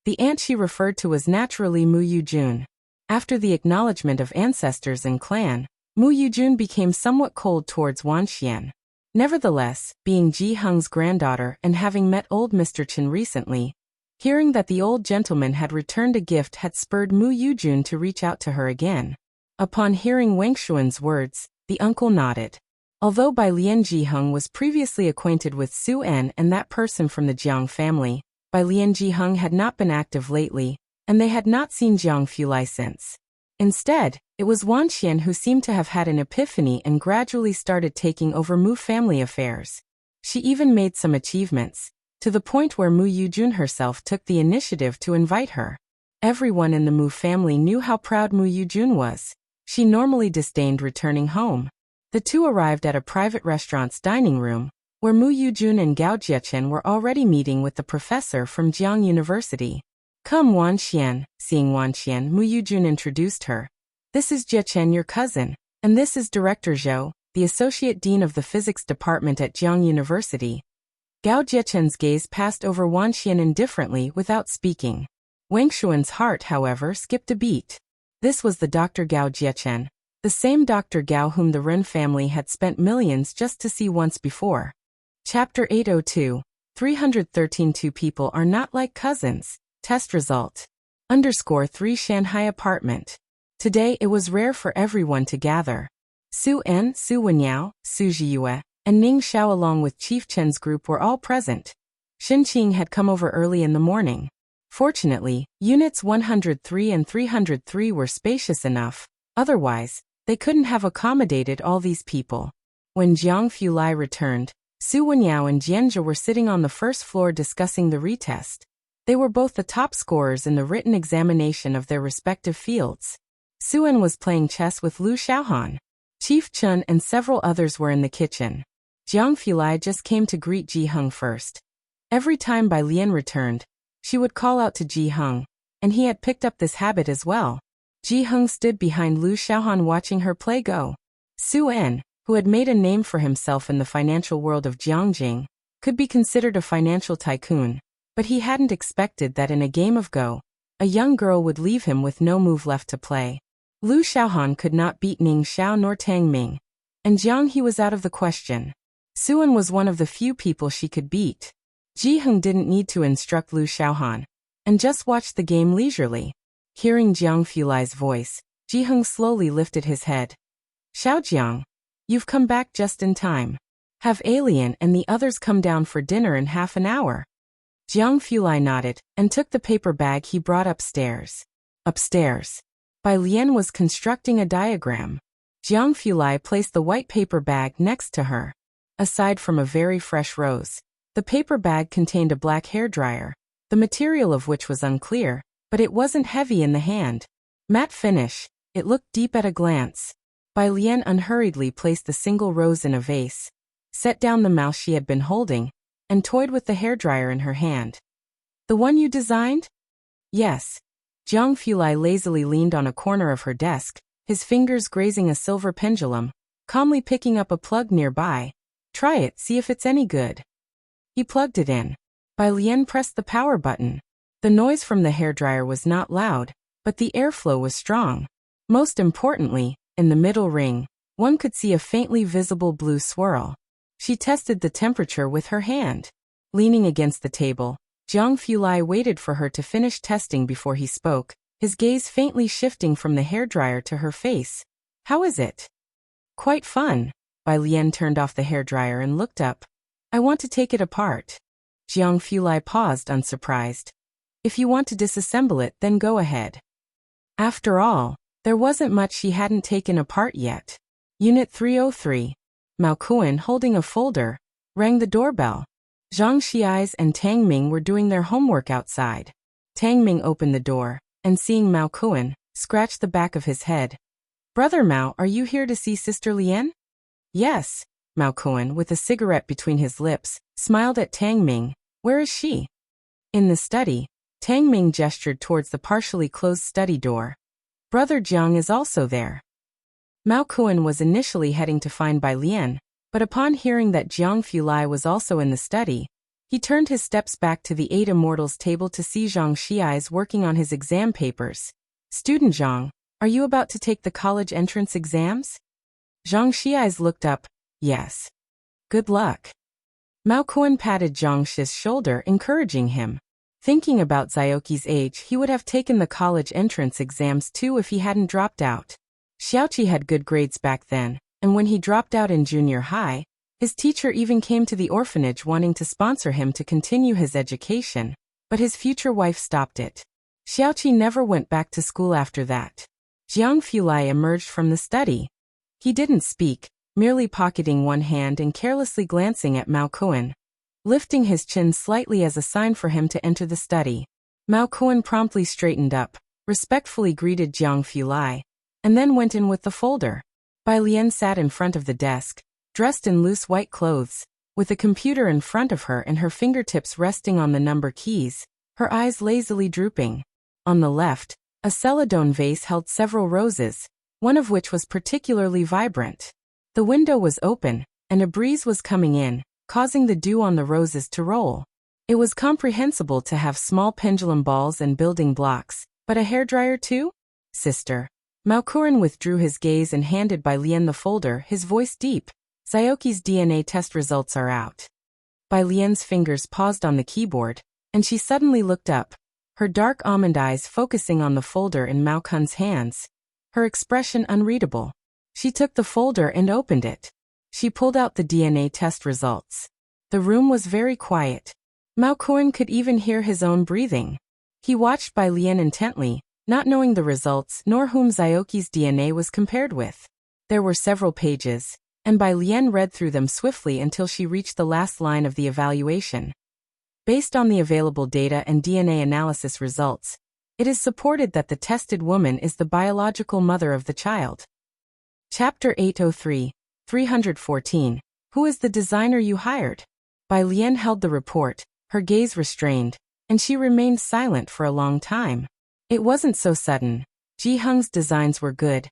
The aunt she referred to was naturally Mu Yujun. After the acknowledgement of ancestors and clan, Mu Yujun became somewhat cold towards Wanxian. Nevertheless, being Ji Heng's granddaughter and having met old Mr. Chen recently, hearing that the old gentleman had returned a gift had spurred Mu Yujun to reach out to her again. Upon hearing Wang Shuan's words, the uncle nodded. Although Bai Lian Ji Heng was previously acquainted with Su En and that person from the Jiang family, Bai Lian Ji Heng had not been active lately, and they had not seen Jiang Fulai since. Instead, it was Wanxian who seemed to have had an epiphany and gradually started taking over Mu family affairs. She even made some achievements, to the point where Mu Yujun herself took the initiative to invite her. Everyone in the Mu family knew how proud Mu Yujun was. She normally disdained returning home. The two arrived at a private restaurant's dining room, where Mu Yujun and Gao Jiechen were already meeting with the professor from Jiang University. Come Wanxian. Seeing Wanxian, Mu Yujun introduced her. This is Jiechen, your cousin, and this is Director Zhou, the Associate Dean of the Physics Department at Jiang University. Gao Jiechen's gaze passed over Wanxian indifferently without speaking. Wang Shuan's heart, however, skipped a beat. This was the Dr. Gao Jiechen, the same Dr. Gao whom the Ren family had spent millions just to see once before. Chapter 802, 313 Two people are not like cousins. Test result. _3 Shanghai apartment. Today it was rare for everyone to gather. Su En, Su Wenyao, Su Jiyue, and Ning Xiao along with Chief Chen's group were all present. Xin Qing had come over early in the morning. Fortunately, units 103 and 303 were spacious enough, otherwise, they couldn't have accommodated all these people. When Jiang Fulai returned, Su Wenyao and Jianzhe were sitting on the first floor discussing the retest. They were both the top scorers in the written examination of their respective fields. Su En was playing chess with Lu Xiaohan. Chief Chun and several others were in the kitchen. Jiang Fulai just came to greet Ji Heng first. Every time Bai Lian returned, she would call out to Ji Heng, and he had picked up this habit as well. Ji Heng stood behind Lu Xiaohan watching her play Go. Su En, who had made a name for himself in the financial world of Jiangjing, could be considered a financial tycoon. But he hadn't expected that in a game of Go, a young girl would leave him with no move left to play. Lu Xiaohan could not beat Ning Xiao nor Tang Ming, and Jiang He was out of the question. Su En was one of the few people she could beat. Ji Heng didn't need to instruct Lu Xiaohan, and just watched the game leisurely. Hearing Jiang Fulai's voice, Ji Heng slowly lifted his head. Xiaojiang, you've come back just in time. Have Alien and the others come down for dinner in half an hour. Jiang Fulai nodded, and took the paper bag he brought upstairs. Upstairs. Bai Lian was constructing a diagram. Jiang Fulai placed the white paper bag next to her. Aside from a very fresh rose, the paper bag contained a black hairdryer, the material of which was unclear, but it wasn't heavy in the hand. Matte finish, it looked deep at a glance. Bai Lian unhurriedly placed the single rose in a vase, set down the mouse she had been holding, and toyed with the hairdryer in her hand. The one you designed? Yes. Jiang Fulai lazily leaned on a corner of her desk, his fingers grazing a silver pendulum, calmly picking up a plug nearby. Try it, see if it's any good. He plugged it in. Bai Lian pressed the power button. The noise from the hairdryer was not loud, but the airflow was strong. Most importantly, in the middle ring, one could see a faintly visible blue swirl. She tested the temperature with her hand. Leaning against the table, Jiang Fulai waited for her to finish testing before he spoke, his gaze faintly shifting from the hairdryer to her face. How is it? Quite fun. Bai Lian turned off the hairdryer and looked up. I want to take it apart. Jiang Fulai paused, unsurprised. If you want to disassemble it, then go ahead. After all, there wasn't much she hadn't taken apart yet. Unit 303. Mao Kuan, holding a folder, rang the doorbell. Zhang Xiais and Tang Ming were doing their homework outside. Tang Ming opened the door, and seeing Mao Kuan, scratched the back of his head. Brother Mao, are you here to see Sister Lian? Yes. Mao Kuan, with a cigarette between his lips, smiled at Tang Ming. Where is she? In the study. Tang Ming gestured towards the partially closed study door. Brother Jiang is also there. Mao Kuan was initially heading to find Bai Lian, but upon hearing that Jiang Fulai was also in the study, he turned his steps back to the 8 Immortals table to see Zhang Xiais working on his exam papers. Student Zhang, are you about to take the college entrance exams? Zhang Xiais looked up. Yes. Good luck. Mao Kuan patted Zhang Shi's shoulder, encouraging him. Thinking about Xiaoqi's age, he would have taken the college entrance exams too if he hadn't dropped out. Xiaoqi had good grades back then, and when he dropped out in junior high, his teacher even came to the orphanage wanting to sponsor him to continue his education, but his future wife stopped it. Xiaoqi never went back to school after that. Jiang Fulai emerged from the study. He didn't speak, merely pocketing one hand and carelessly glancing at Mao Kuan, lifting his chin slightly as a sign for him to enter the study. Mao Kuan promptly straightened up, respectfully greeted Jiang Fulai, and then went in with the folder. Bai Lian sat in front of the desk, dressed in loose white clothes, with a computer in front of her and her fingertips resting on the number keys, her eyes lazily drooping. On the left, a celadon vase held several roses, one of which was particularly vibrant. The window was open, and a breeze was coming in, causing the dew on the roses to roll. It was comprehensible to have small pendulum balls and building blocks, but a hairdryer too? Sister. Mao Kuan withdrew his gaze and handed Bai Lian the folder, his voice deep. Xiaoqi's DNA test results are out. Bai Lian's fingers paused on the keyboard, and she suddenly looked up, her dark almond eyes focusing on the folder in Mao Kuan's hands, her expression unreadable. She took the folder and opened it. She pulled out the DNA test results. The room was very quiet. Mao Kuan could even hear his own breathing. He watched Bai Lian intently, not knowing the results nor whom Xiaoqi's DNA was compared with. There were several pages, and Bai Lian read through them swiftly until she reached the last line of the evaluation. Based on the available data and DNA analysis results, it is supported that the tested woman is the biological mother of the child. Chapter 803, 314. Who is the designer you hired? Bai Lian held the report, her gaze restrained, and she remained silent for a long time. It wasn't so sudden. Ji Heng's designs were good,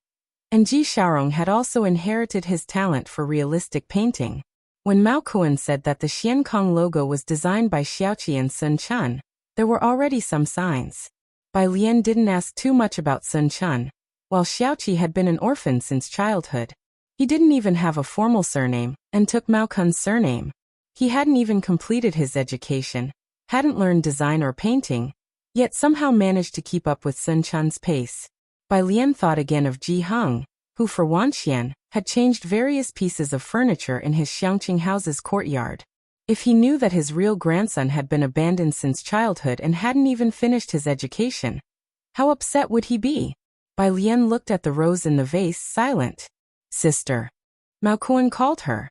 and Ji Xiaorong had also inherited his talent for realistic painting. When Mao Kuan said that the Xiankong logo was designed by Xiaoqi and Sun Chun, there were already some signs. Bai Lian didn't ask too much about Sun Chun, while Xiaoqi had been an orphan since childhood. He didn't even have a formal surname, and took Mao Kuan's surname. He hadn't even completed his education, hadn't learned design or painting, yet somehow managed to keep up with Sun Chun's pace. Bai Lian thought again of Ji Heng, who for Wanxian, had changed various pieces of furniture in his Xiangqing house's courtyard. If he knew that his real grandson had been abandoned since childhood and hadn't even finished his education, how upset would he be? Bai Lian looked at the rose in the vase, silent. Sister. Mao Kuan called her.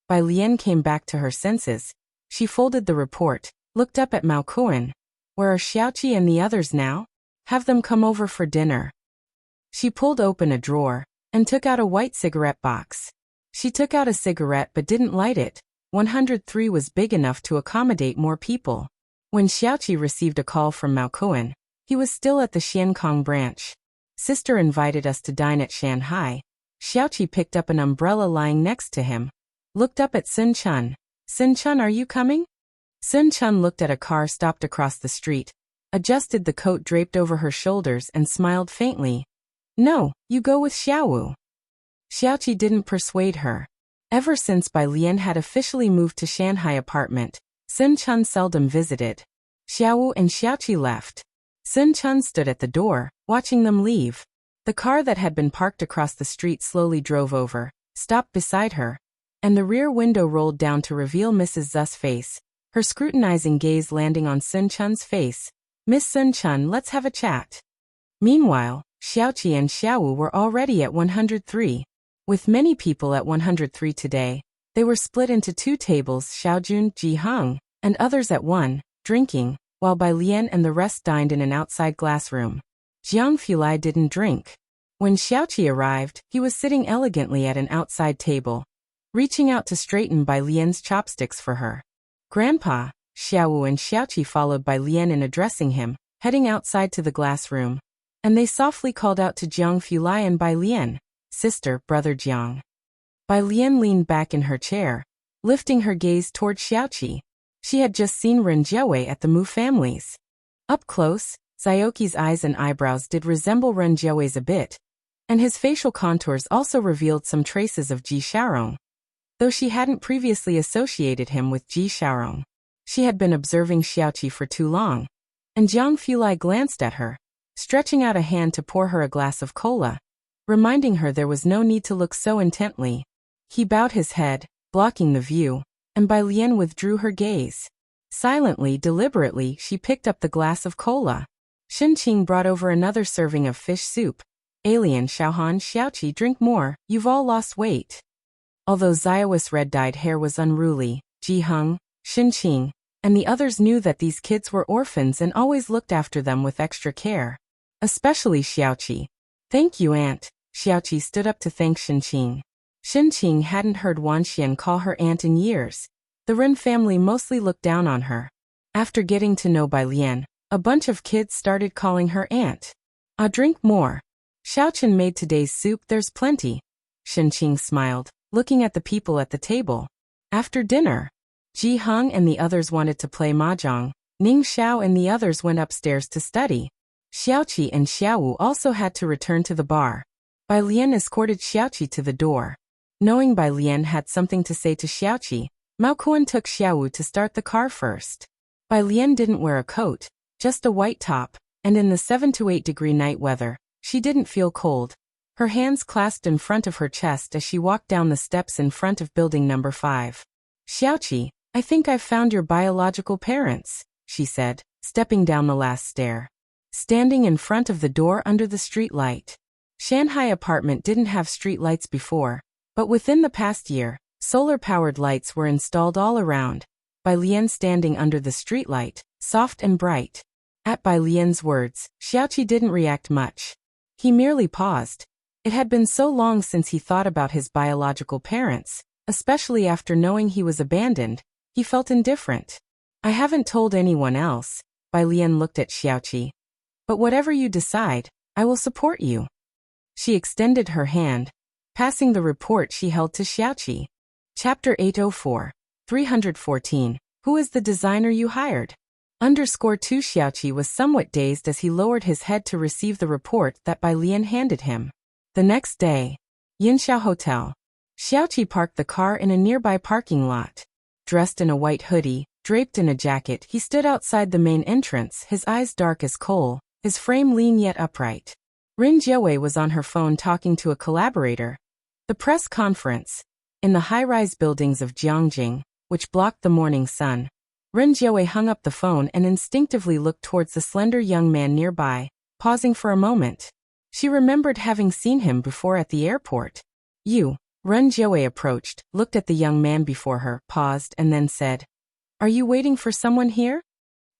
Bai Lian came back to her senses. She folded the report, looked up at Mao Kuan. Where are Xiaoqi and the others now? Have them come over for dinner. She pulled open a drawer, and took out a white cigarette box. She took out a cigarette but didn't light it. 103 was big enough to accommodate more people. When Xiaoqi received a call from Mao Kuan, he was still at the Xiankong branch. Sister invited us to dine at Shanghai. Xiaoqi picked up an umbrella lying next to him. Looked up at Sun Chun. Sun Chun, are you coming? Sun Chun looked at a car stopped across the street, adjusted the coat draped over her shoulders and smiled faintly. No, you go with Xiaowu. Xiaoqi didn't persuade her. Ever since Bai Lian had officially moved to Shanghai apartment, Sun Chun seldom visited. Xiaowu and Xiaoqi left. Sun Chun stood at the door, watching them leave. The car that had been parked across the street slowly drove over, stopped beside her, and the rear window rolled down to reveal Mrs. Zu's face, her scrutinizing gaze landing on Sun Chun's face. "Miss Sun Chun, let's have a chat." Meanwhile, Xiaoqi and Xiaowu were already at 103. With many people at 103 today, they were split into two tables, Xiaojun, Ji Heng, and others at one, drinking, while Bai Lian and the rest dined in an outside glass room. Jiang Fulai didn't drink. When Xiaoqi arrived, he was sitting elegantly at an outside table, reaching out to straighten Bai Lian's chopsticks for her. Grandpa, Xiaowu and Xiaoqi followed Bai Lian in addressing him, heading outside to the glass room, and they softly called out to Jiang Fulai and Bai Lian, "Sister, brother Jiang." Bai Lian leaned back in her chair, lifting her gaze toward Xiaoqi. She had just seen Ren Jiawei at the Mu family's. Up close, Xiaoqi's eyes and eyebrows did resemble Ren Jiawei's a bit, and his facial contours also revealed some traces of Ji Xiaorong. Though she hadn't previously associated him with Ji Xiaorong, she had been observing Xiaoqi for too long, and Jiang Fulai glanced at her, stretching out a hand to pour her a glass of cola, reminding her there was no need to look so intently. He bowed his head, blocking the view, and Bai Lian withdrew her gaze. Silently, deliberately, she picked up the glass of cola. Xinqing brought over another serving of fish soup. "Alien Xiaohan, Xiaoqi, drink more, you've all lost weight." Although Xiao's red-dyed hair was unruly, Ji Heng, Xinqing, and the others knew that these kids were orphans and always looked after them with extra care. Especially Xiaoqi. "Thank you, Aunt." Xiaoqi stood up to thank Xinqing. Xinqing hadn't heard Wan Xian call her aunt in years. The Ren family mostly looked down on her. After getting to know Bai Lian, a bunch of kids started calling her aunt. "Ah, drink more. Xiaochen made today's soup, there's plenty." Xinqing smiled, looking at the people at the table. After dinner, Ji Heng and the others wanted to play mahjong. Ning Xiao and the others went upstairs to study. Xiaoqi and Xiaowu also had to return to the bar. Bai Lian escorted Xiaoqi to the door. Knowing Bai Lian had something to say to Xiaoqi, Mao Kuan took Xiaowu to start the car first. Bai Lian didn't wear a coat, just a white top, and in the 7 to 8 degree night weather, she didn't feel cold. Her hands clasped in front of her chest as she walked down the steps in front of building number 5. "Xiaoqi, I think I've found your biological parents," she said, stepping down the last stair. Standing in front of the door under the street light. Shanghai apartment didn't have street lights before, but within the past year, solar-powered lights were installed all around. Bai Lian standing under the streetlight, soft and bright. At Bai Lian's words, Xiaoqi didn't react much. He merely paused. It had been so long since he thought about his biological parents, especially after knowing he was abandoned, he felt indifferent. "I haven't told anyone else," Bai Lian looked at Xiaoqi. "But whatever you decide, I will support you." She extended her hand, passing the report she held to Xiaoqi. Chapter 804, 314, Who is the designer you hired? _2 Xiaoqi was somewhat dazed as he lowered his head to receive the report that Bai Lian handed him. The next day, Yinxiao Hotel. Xiaoqi parked the car in a nearby parking lot. Dressed in a white hoodie, draped in a jacket, he stood outside the main entrance, his eyes dark as coal, his frame lean yet upright. Ren Jiawei was on her phone talking to a collaborator. The press conference. In the high-rise buildings of Jiangjing, which blocked the morning sun, Ren Jiawei hung up the phone and instinctively looked towards the slender young man nearby, pausing for a moment. She remembered having seen him before at the airport. "You." Ren Jiawei approached, looked at the young man before her, paused, and then said, "Are you waiting for someone here?"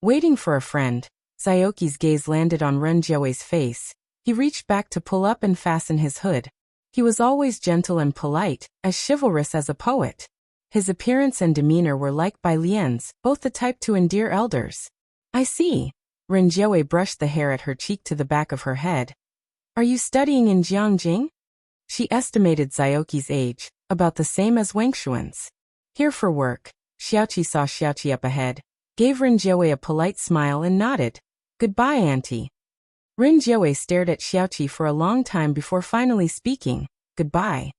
"Waiting for a friend." Xiaoqi's gaze landed on Ren Jiawei's face. He reached back to pull up and fasten his hood. He was always gentle and polite, as chivalrous as a poet. His appearance and demeanor were like Bai Lian's, both the type to endear elders. "I see." Ren Jiawei brushed the hair at her cheek to the back of her head. "Are you studying in Jiangjing?" She estimated Xiaoqi's age, about the same as Wang Xuan's. "Here for work." Xiaoqi saw Xiaoqi up ahead, gave Ren Jiawei a polite smile and nodded. "Goodbye, Auntie." Ren Jiawei stared at Xiaoqi for a long time before finally speaking, "Goodbye."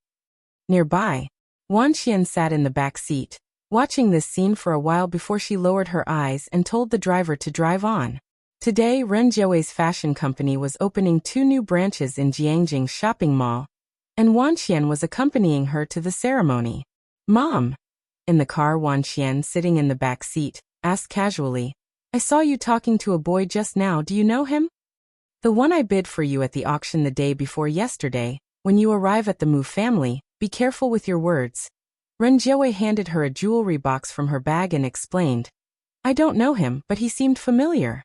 Nearby, Wan Xian sat in the back seat, watching this scene for a while before she lowered her eyes and told the driver to drive on. Today, Ren Jiawei's fashion company was opening 2 new branches in Jiangjing shopping mall, and Wan Qian was accompanying her to the ceremony. Mom! In the car, Wan Qian, sitting in the back seat, asked casually, I saw you talking to a boy just now, do you know him? The one I bid for you at the auction the day before yesterday. When you arrive at the Mu family, be careful with your words. Ren Jiawei handed her a jewelry box from her bag and explained, I don't know him, but he seemed familiar.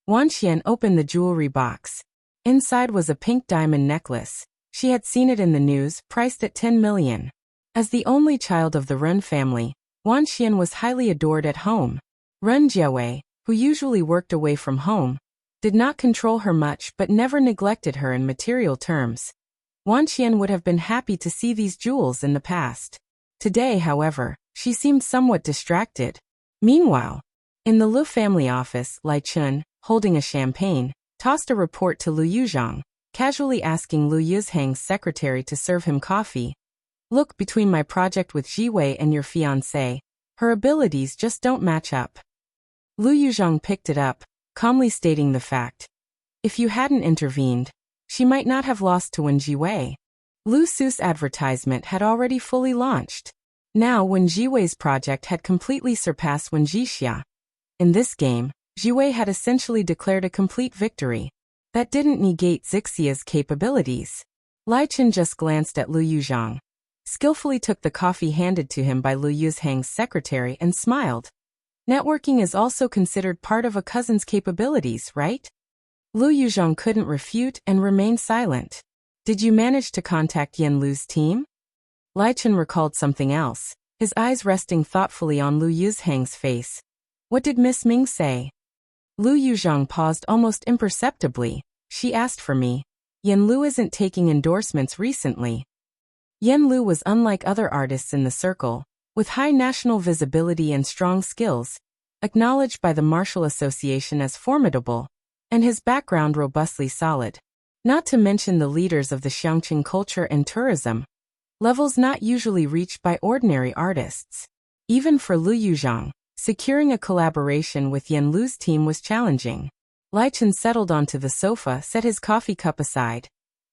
Wan Qian opened the jewelry box. Inside was a pink diamond necklace. She had seen it in the news, priced at 10 million. As the only child of the Ren family, Wan Qian was highly adored at home. Ren Jiawei, who usually worked away from home, did not control her much but never neglected her in material terms. Wan Qian would have been happy to see these jewels in the past. Today, however, she seemed somewhat distracted. Meanwhile, in the Lu family office, Lai Chun, holding a champagne, tossed a report to Lu Yuzhang, casually asking Lu Yuzhang's secretary to serve him coffee. Look, between my project with Jiwei and your fiancée, her abilities just don't match up. Lu Yuzhang picked it up, calmly stating the fact. If you hadn't intervened, she might not have lost to Wen Jiwei. Lu Su's advertisement had already fully launched. Now Wen Jiwei's project had completely surpassed Wen Jixia. In this game, Jiwei had essentially declared a complete victory. That didn't negate Zixia's capabilities. Lai Chen just glanced at Lu Yuzhang, skillfully took the coffee handed to him by Lu Yuzhang's secretary and smiled. Networking is also considered part of a cousin's capabilities, right? Lu Yuzhang couldn't refute and remained silent. Did you manage to contact Yan Lu's team? Lai Chen recalled something else, his eyes resting thoughtfully on Lu Yuzhang's face. What did Miss Ming say? Lu Yuzhang paused almost imperceptibly. She asked for me. Yan Lu isn't taking endorsements recently. Yan Lu was unlike other artists in the circle, with high national visibility and strong skills, acknowledged by the Martial Association as formidable, and his background robustly solid. Not to mention the leaders of the Xiangqing culture and tourism, levels not usually reached by ordinary artists. Even for Lu Yuzhang, securing a collaboration with Yan Lu's team was challenging. Lai Chen settled onto the sofa, set his coffee cup aside.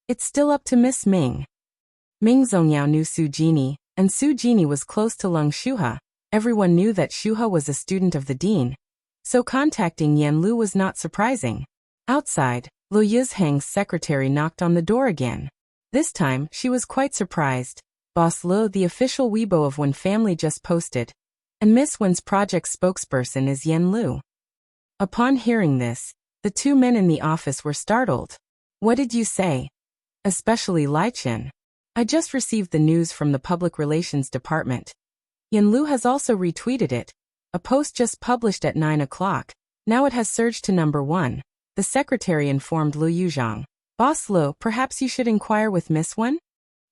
It's still up to Miss Ming. Ming Zongyao knew Su Jini, and Su Jini was close to Leng Shuhe. Everyone knew that Shuhe was a student of the dean, so contacting Yan Lu was not surprising. Outside, Lu Yuzhang's secretary knocked on the door again. This time, she was quite surprised. Boss Lu, the official Weibo of Wen family, just posted, and Miss Wen's project spokesperson is Yan Lu. Upon hearing this, the 2 men in the office were startled. What did you say? Especially Lai Chen. I just received the news from the public relations department. Yan Lu has also retweeted it. A post just published at 9 o'clock. Now it has surged to number 1. The secretary informed Lu Yuzhang. Boss Lu, perhaps you should inquire with Miss Wen?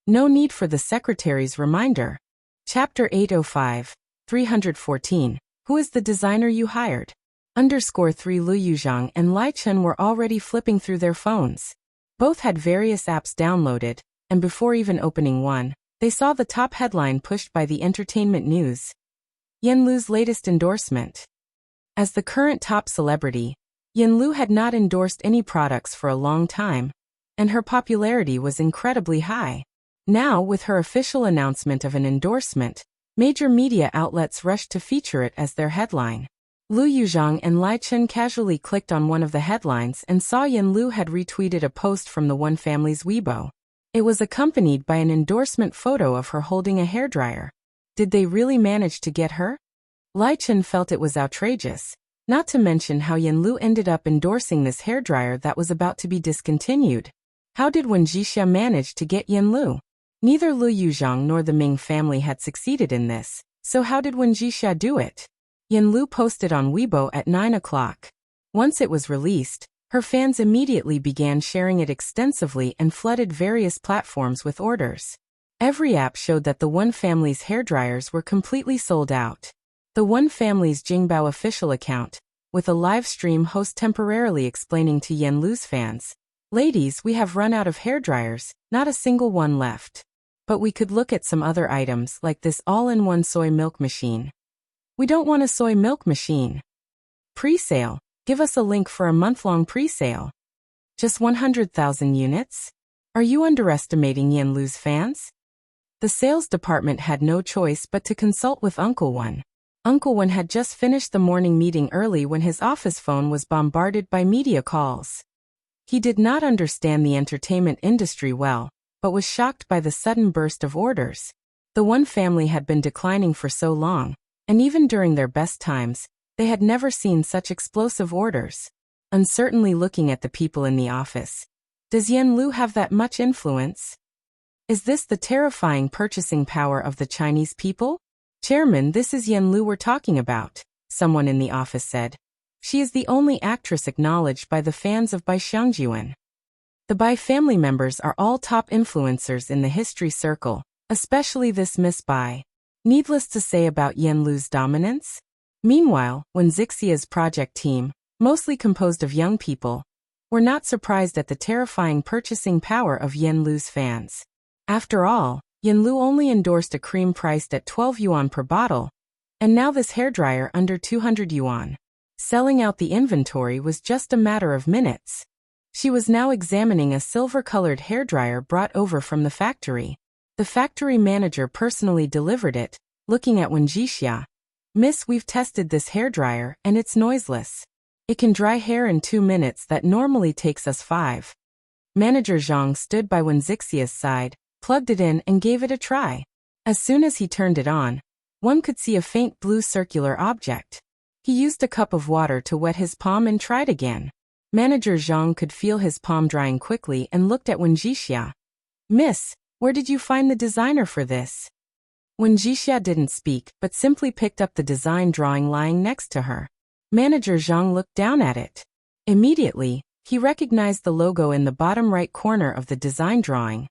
No need for the secretary's reminder. Chapter 805, 314. Who is the designer you hired? _3 Lu Yuzhang and Lai Chen were already flipping through their phones. Both had various apps downloaded, and before even opening one, they saw the top headline pushed by the entertainment news. Yan Lu's latest endorsement. As the current top celebrity, Yan Lu had not endorsed any products for a long time, and her popularity was incredibly high. Now, with her official announcement of an endorsement, major media outlets rushed to feature it as their headline. Lu Yuzhang and Lai Chen casually clicked on one of the headlines and saw Yan Lu had retweeted a post from the One family's Weibo. It was accompanied by an endorsement photo of her holding a hairdryer. Did they really manage to get her? Lai Chen felt it was outrageous, not to mention how Yan Lu ended up endorsing this hairdryer that was about to be discontinued. How did Wen Jixia manage to get Yan Lu? Neither Lu Yuzhang nor the Ming family had succeeded in this, so how did Wen Jixia do it? Yan Lu posted on Weibo at 9 o'clock. Once it was released, her fans immediately began sharing it extensively and flooded various platforms with orders. Every app showed that the One family's hairdryers were completely sold out. The One family's Jingbao official account, with a live stream host temporarily explaining to Yan Lu's fans, "Ladies, we have run out of hairdryers, not a single one left. But we could look at some other items like this all-in-one soy milk machine." We don't want a soy milk machine. Pre-sale. Give us a link for a month-long pre-sale. Just 100,000 units? Are you underestimating Yanlu's fans? The sales department had no choice but to consult with Uncle Wen. Uncle Wen had just finished the morning meeting early when his office phone was bombarded by media calls. He did not understand the entertainment industry well, but was shocked by the sudden burst of orders. The Wen family had been declining for so long, and even during their best times, they had never seen such explosive orders. Uncertainly looking at the people in the office. Does Yanlu have that much influence? Is this the terrifying purchasing power of the Chinese people? Chairman, this is Yanlu we're talking about, someone in the office said. She is the only actress acknowledged by the fans of Bai Xiangjuan. The Bai family members are all top influencers in the history circle, especially this Miss Bai. Needless to say about Yanlu's dominance? Meanwhile, when Zixia's project team, mostly composed of young people, were not surprised at the terrifying purchasing power of Yanlu's fans. After all, Yanlu only endorsed a cream priced at 12 yuan per bottle, and now this hairdryer under 200 yuan. Selling out the inventory was just a matter of minutes. She was now examining a silver-colored hairdryer brought over from the factory. The factory manager personally delivered it, looking at Wen Jixia. Miss, we've tested this hairdryer and it's noiseless. It can dry hair in 2 minutes that normally takes us 5. Manager Zhang stood by Wen Zixia's side, plugged it in and gave it a try. As soon as he turned it on, one could see a faint blue circular object. He used a cup of water to wet his palm and tried again. Manager Zhang could feel his palm drying quickly and looked at Wen Jixia. Miss, where did you find the designer for this? Wen Jixia didn't speak but simply picked up the design drawing lying next to her. Manager Zhang looked down at it. Immediately, he recognized the logo in the bottom right corner of the design drawing.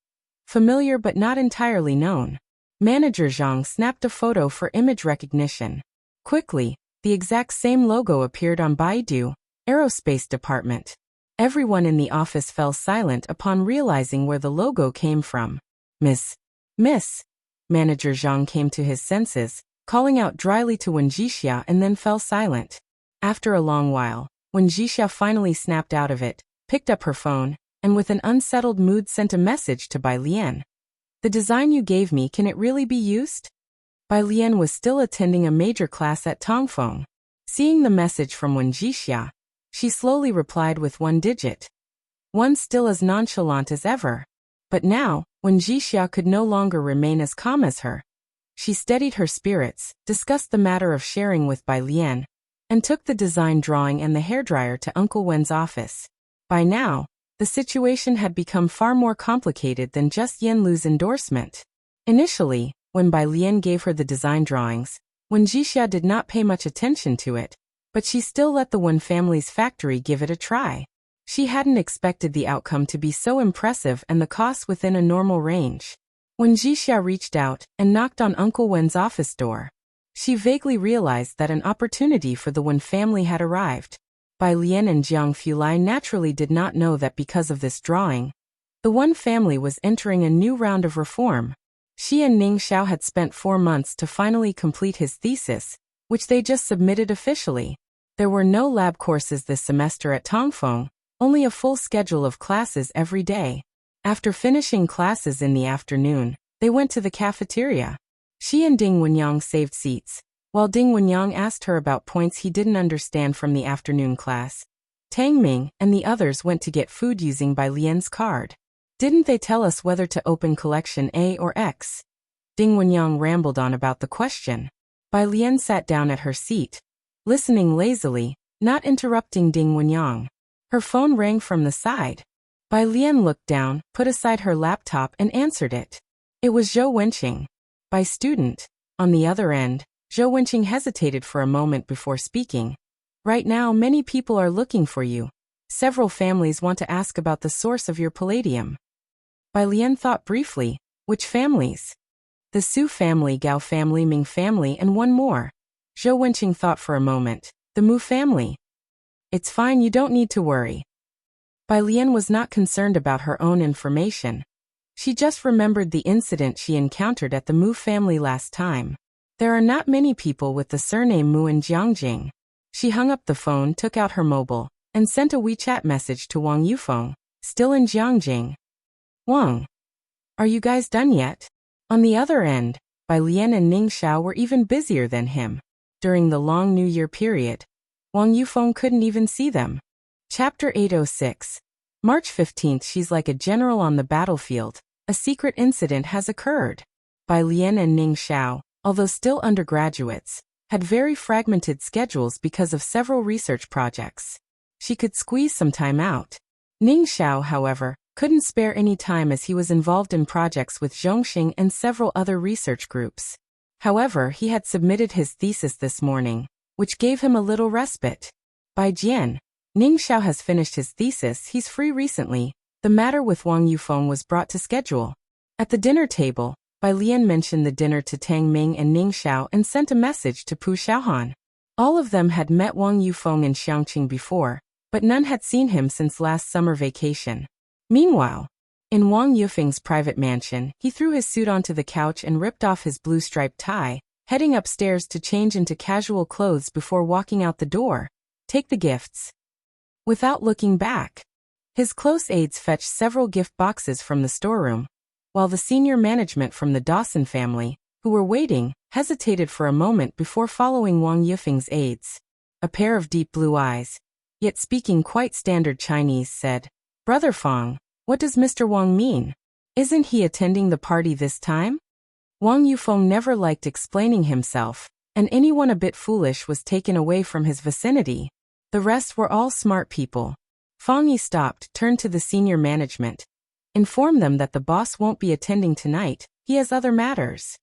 Familiar but not entirely known. Manager Zhang snapped a photo for image recognition. Quickly, the exact same logo appeared on Baidu, Aerospace Department. Everyone in the office fell silent upon realizing where the logo came from. Miss. Manager Zhang came to his senses, calling out dryly to Wen Jixia and then fell silent. After a long while, Wen Jixia finally snapped out of it, picked up her phone, and with an unsettled mood sent a message to Bai Lian. The design you gave me, can it really be used? Bai Lian was still attending a major class at Tongfeng. Seeing the message from Wen Jixia, she slowly replied with one digit. One still as nonchalant as ever. But now, Wen Jixia could no longer remain as calm as her. She steadied her spirits, discussed the matter of sharing with Bai Lian, and took the design drawing and the hairdryer to Uncle Wen's office. By now, the situation had become far more complicated than just Yanlu's endorsement. Initially, when Bai Lian gave her the design drawings, Wen Jixia did not pay much attention to it, but she still let the Wen family's factory give it a try. She hadn't expected the outcome to be so impressive and the costs within a normal range. Wen Jixia reached out and knocked on Uncle Wen's office door. She vaguely realized that an opportunity for the Wen family had arrived. Bai Lian and Jiang Fulai naturally did not know that because of this drawing, the Wen family was entering a new round of reform. She and Ning Xiao had spent 4 months to finally complete his thesis, which they just submitted officially. There were no lab courses this semester at Tongfeng, only a full schedule of classes every day. After finishing classes in the afternoon, they went to the cafeteria. She and Ding Wenyang saved seats, while Ding Wenyang asked her about points he didn't understand from the afternoon class. Tang Ming and the others went to get food using Bai Lian's card. Didn't they tell us whether to open collection A or X? Ding Wenyang rambled on about the question. Bai Lian sat down at her seat, listening lazily, not interrupting Ding Wenyang. Her phone rang from the side. Bai Lian looked down, put aside her laptop and answered it. It was Zhou Wenqing. By student. On the other end, Zhou Wenqing hesitated for a moment before speaking. Right now many people are looking for you. Several families want to ask about the source of your palladium. Bai Lian thought briefly. Which families? The Su family, Gao family, Ming family, and one more. Zhou Wenqing thought for a moment. The Mu family. It's fine, you don't need to worry. Bai Lian was not concerned about her own information. She just remembered the incident she encountered at the Mu family last time. There are not many people with the surname Mu in Jiangjing. She hung up the phone, took out her mobile, and sent a WeChat message to Wang Yufeng, still in Jiangjing. Wang, are you guys done yet? On the other end, Bai Lian and Ning Xiao were even busier than him. During the long New Year period, Wang Yufeng couldn't even see them. Chapter 806. March 15th. She's like a general on the battlefield. A secret incident has occurred. Bai Lian and Ning Xiao, although still undergraduates, had very fragmented schedules because of several research projects. She could squeeze some time out. Ning Xiao, however, couldn't spare any time as he was involved in projects with Zhongxing and several other research groups. However, he had submitted his thesis this morning, which gave him a little respite. By Jian, Ning Xiao has finished his thesis. He's free recently. The matter with Wang Yufeng was brought to schedule. At the dinner table, Bai Lian mentioned the dinner to Tang Ming and Ning Xiao and sent a message to Pu Xiaohan. All of them had met Wang Yufeng in Xiangqing before, but none had seen him since last summer vacation. Meanwhile, in Wang Yufeng's private mansion, he threw his suit onto the couch and ripped off his blue striped tie, heading upstairs to change into casual clothes before walking out the door. Take the gifts. Without looking back, his close aides fetched several gift boxes from the storeroom, while the senior management from the Dawson family, who were waiting, hesitated for a moment before following Wang Yufeng's aides. A pair of deep blue eyes, yet speaking quite standard Chinese, said, "Brother Fang, what does Mr. Wang mean? Isn't he attending the party this time?" Wang Yufeng never liked explaining himself, and anyone a bit foolish was taken away from his vicinity. The rest were all smart people. Fang Yi stopped, turned to the senior management. Inform them that the boss won't be attending tonight, he has other matters.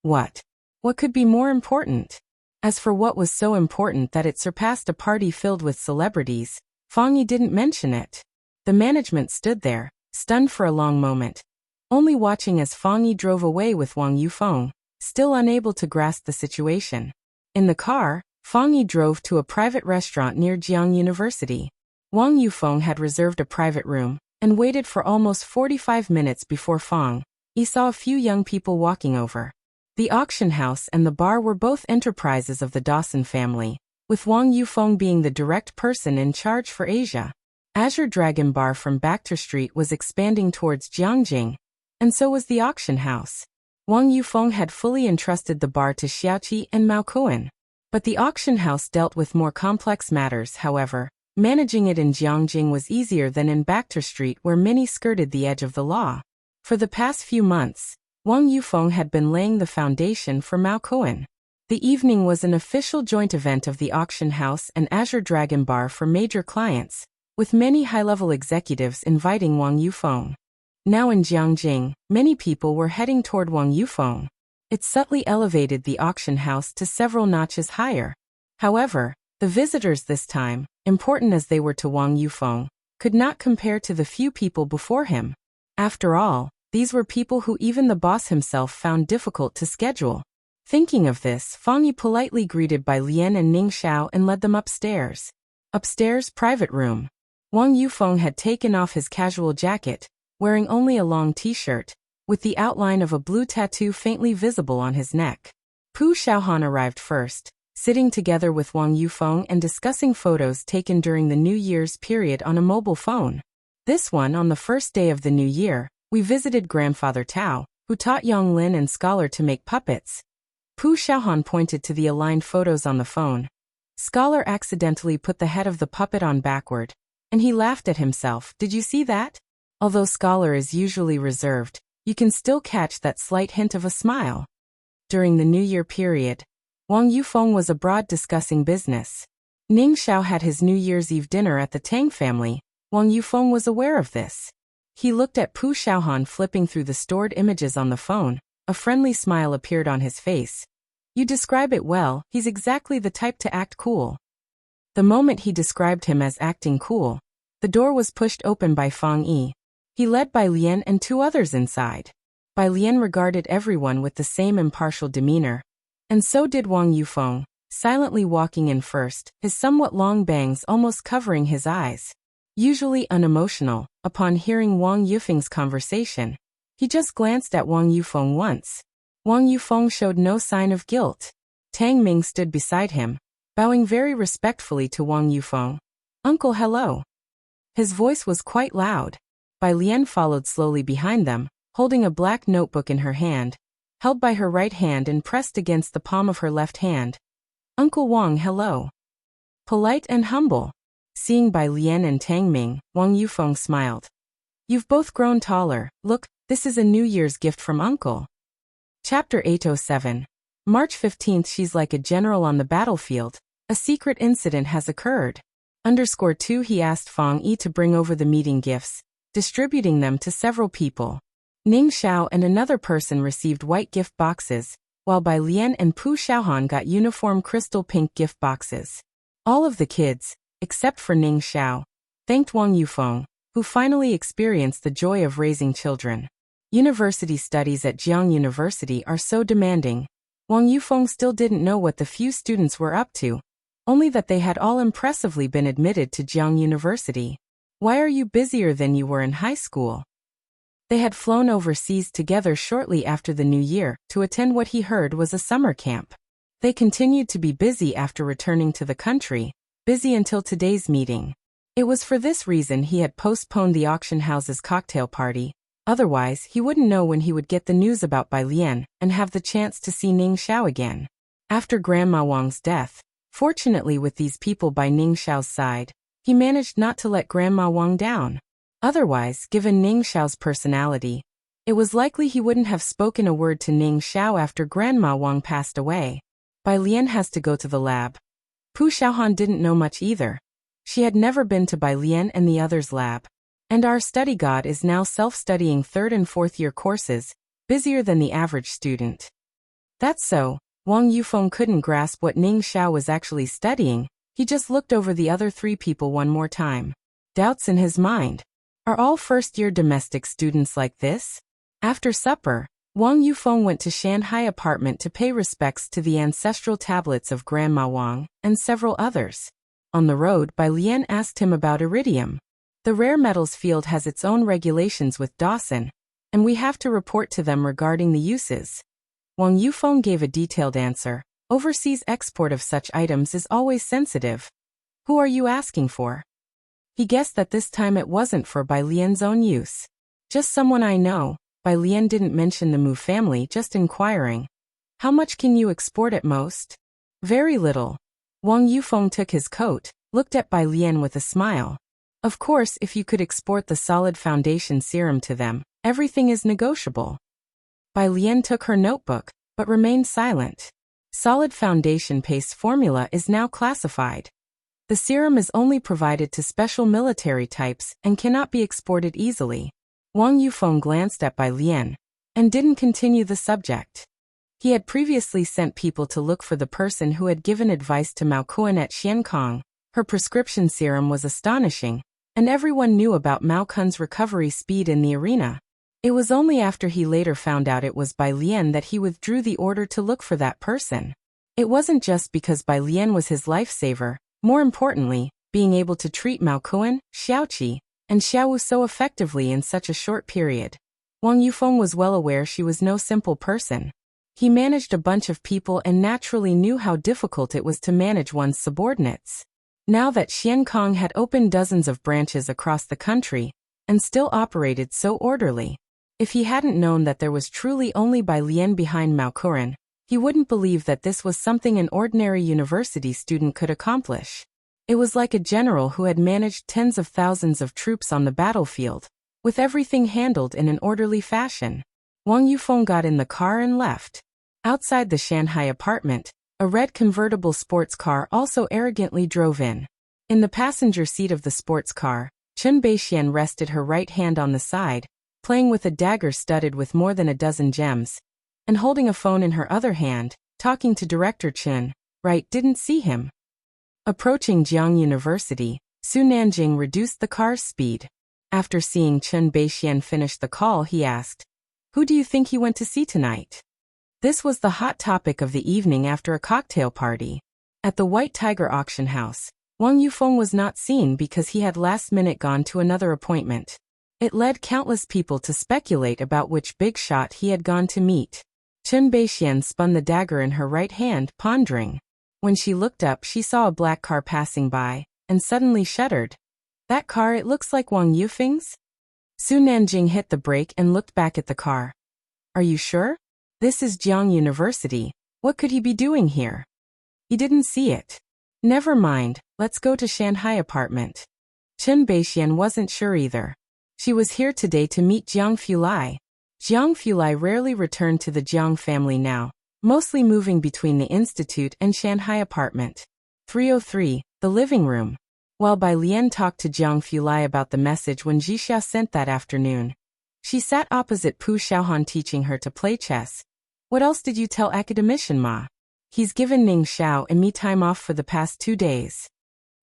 What? What could be more important? As for what was so important that it surpassed a party filled with celebrities, Fang Yi didn't mention it. The management stood there, stunned for a long moment, only watching as Fang Yi drove away with Wang Yufeng, still unable to grasp the situation. In the car, Fang Yi drove to a private restaurant near Jiang University. Wang Yufeng had reserved a private room and waited for almost 45 minutes before Fang Yi saw a few young people walking over. The auction house and the bar were both enterprises of the Dawson family, with Wang Yufeng being the direct person in charge for Asia. Azure Dragon Bar from Bachter Street was expanding towards Jiangjing, and so was the auction house. Wang Yufeng had fully entrusted the bar to Xiaoqi and Mao Kuan. But the auction house dealt with more complex matters. However, managing it in Jiangjing was easier than in Bachter Street, where many skirted the edge of the law. For the past few months, Wang Yufeng had been laying the foundation for Mao Kuan. The evening was an official joint event of the auction house and Azure Dragon Bar for major clients, with many high-level executives inviting Wang Yufeng. Now in Jiangjing, many people were heading toward Wang Yufeng. It subtly elevated the auction house to several notches higher. However, the visitors this time, important as they were to Wang Yufeng, could not compare to the few people before him. After all, these were people who even the boss himself found difficult to schedule. Thinking of this, Fang Yi politely greeted Bai Lian and Ning Xiao and led them upstairs. Upstairs, private room. Wang Yufeng had taken off his casual jacket, wearing only a long t-shirt, with the outline of a blue tattoo faintly visible on his neck. Pu Xiaohan arrived first, sitting together with Wang Yufeng and discussing photos taken during the New Year's period on a mobile phone. This one, on the first day of the new year, we visited Grandfather Tao, who taught Yang Lin and Scholar to make puppets. Pu Xiaohan pointed to the aligned photos on the phone. Scholar accidentally put the head of the puppet on backward, and he laughed at himself. Did you see that? Although Scholar is usually reserved, you can still catch that slight hint of a smile. During the New Year period, Wang Yufeng was abroad discussing business. Ning Xiao had his New Year's Eve dinner at the Tang family. Wang Yufeng was aware of this. He looked at Pu Xiaohan flipping through the stored images on the phone. A friendly smile appeared on his face. You describe it well, he's exactly the type to act cool. The moment he described him as acting cool, the door was pushed open by Fang Yi. He led Bai Lian and two others inside. Bai Lian regarded everyone with the same impartial demeanor, and so did Wang Yufeng, silently walking in first, his somewhat long bangs almost covering his eyes. Usually unemotional, upon hearing Wang Yufeng's conversation, he just glanced at Wang Yufeng once. Wang Yufeng showed no sign of guilt. Tang Ming stood beside him, bowing very respectfully to Wang Yufeng. "Uncle, hello." His voice was quite loud. Bai Lian followed slowly behind them, holding a black notebook in her hand, held by her right hand and pressed against the palm of her left hand. "Uncle Wang, hello." Polite and humble. Seeing Bai Lian and Tang Ming, Wang Yufeng smiled. "You've both grown taller. Look, this is a New Year's gift from Uncle." Chapter 807. March 15th. She's like a general on the battlefield. A secret incident has occurred. _2 He asked Fang Yi to bring over the meeting gifts, distributing them to several people. Ning Xiao and another person received white gift boxes, while Bai Lian and Pu Xiaohan got uniform crystal pink gift boxes. All of the kids, except for Ning Xiao, thanked Wang Yufeng, who finally experienced the joy of raising children. University studies at Jiang University are so demanding. Wang Yufeng still didn't know what the few students were up to, only that they had all impressively been admitted to Jiang University. "Why are you busier than you were in high school?" They had flown overseas together shortly after the new year to attend what he heard was a summer camp. They continued to be busy after returning to the country, busy until today's meeting. It was for this reason he had postponed the auction house's cocktail party. Otherwise, he wouldn't know when he would get the news about Bai Lian and have the chance to see Ning Xiao again. After Grandma Wang's death, fortunately with these people by Ning Xiao's side, he managed not to let Grandma Wang down. Otherwise, given Ning Xiao's personality, it was likely he wouldn't have spoken a word to Ning Xiao after Grandma Wang passed away. Bai Lian has to go to the lab. Pu Xiaohan didn't know much either. She had never been to Bai Lian and the others' lab. And our study god is now self-studying 3rd and 4th year courses, busier than the average student. That's so. Wang Yufeng couldn't grasp what Ning Xiao was actually studying. He just looked over the other 3 people one more time. Doubts in his mind. Are all first-year domestic students like this? After supper, Wang Yufeng went to Shanghai apartment to pay respects to the ancestral tablets of Grandma Wang and several others. On the road, Bai Lian asked him about iridium. The rare metals field has its own regulations with Dawson, and we have to report to them regarding the uses. Wang Yufeng gave a detailed answer. Overseas export of such items is always sensitive. Who are you asking for? He guessed that this time it wasn't for Bai Lian's own use. Just someone I know. Bai Lian didn't mention the Mu family, just inquiring. How much can you export at most? Very little. Wang Yufeng took his coat, looked at Bai Lian with a smile. Of course, if you could export the solid foundation serum to them, everything is negotiable. Bai Lian took her notebook, but remained silent. Solid foundation paste formula is now classified. The serum is only provided to special military types and cannot be exported easily. Wang Yufeng glanced at Bai Lian and didn't continue the subject. He had previously sent people to look for the person who had given advice to Mao Kuan at Xiankong. Her prescription serum was astonishing, and everyone knew about Mao Kun's recovery speed in the arena. It was only after he later found out it was Bai Lian that he withdrew the order to look for that person. It wasn't just because Bai Lian was his lifesaver. More importantly, being able to treat Mao Kuan, Xiaoqi, and Xiaowu so effectively in such a short period. Wang Yufeng was well aware she was no simple person. He managed a bunch of people and naturally knew how difficult it was to manage one's subordinates. Now that Xiankong had opened dozens of branches across the country, and still operated so orderly, if he hadn't known that there was truly only Bai Lian behind Mao Kuan, he wouldn't believe that this was something an ordinary university student could accomplish. It was like a general who had managed tens of thousands of troops on the battlefield, with everything handled in an orderly fashion. Wang Yufeng got in the car and left. Outside the Shanghai apartment, a red convertible sports car also arrogantly drove in. In the passenger seat of the sports car, Chen Beixian rested her right hand on the side, playing with a dagger studded with more than a dozen gems, and holding a phone in her other hand, talking to Director Chen. Right, didn't see him. Approaching Jiang University, Su Nanjing reduced the car's speed. After seeing Chen Beixian finish the call, he asked, "Who do you think he went to see tonight?" This was the hot topic of the evening after a cocktail party. At the White Tiger auction house, Wang Yufeng was not seen because he had last minute gone to another appointment. It led countless people to speculate about which big shot he had gone to meet. Chen Beixian spun the dagger in her right hand, pondering. When she looked up, she saw a black car passing by, and suddenly shuddered. That car, it looks like Wang Yufeng's? Su Nanjing hit the brake and looked back at the car. Are you sure? This is Jiang University. What could he be doing here? He didn't see it. Never mind, let's go to Shanghai apartment. Chen Beixian wasn't sure either. She was here today to meet Jiang Fulai. Jiang Fulai rarely returned to the Jiang family now, mostly moving between the institute and Shanghai apartment. 303, the living room. While Bai Lian talked to Jiang Fulai about the message when Zhixia sent that afternoon, she sat opposite Pu Xiaohan teaching her to play chess. What else did you tell academician Ma? He's given Ning Xiao and me time off for the past 2 days.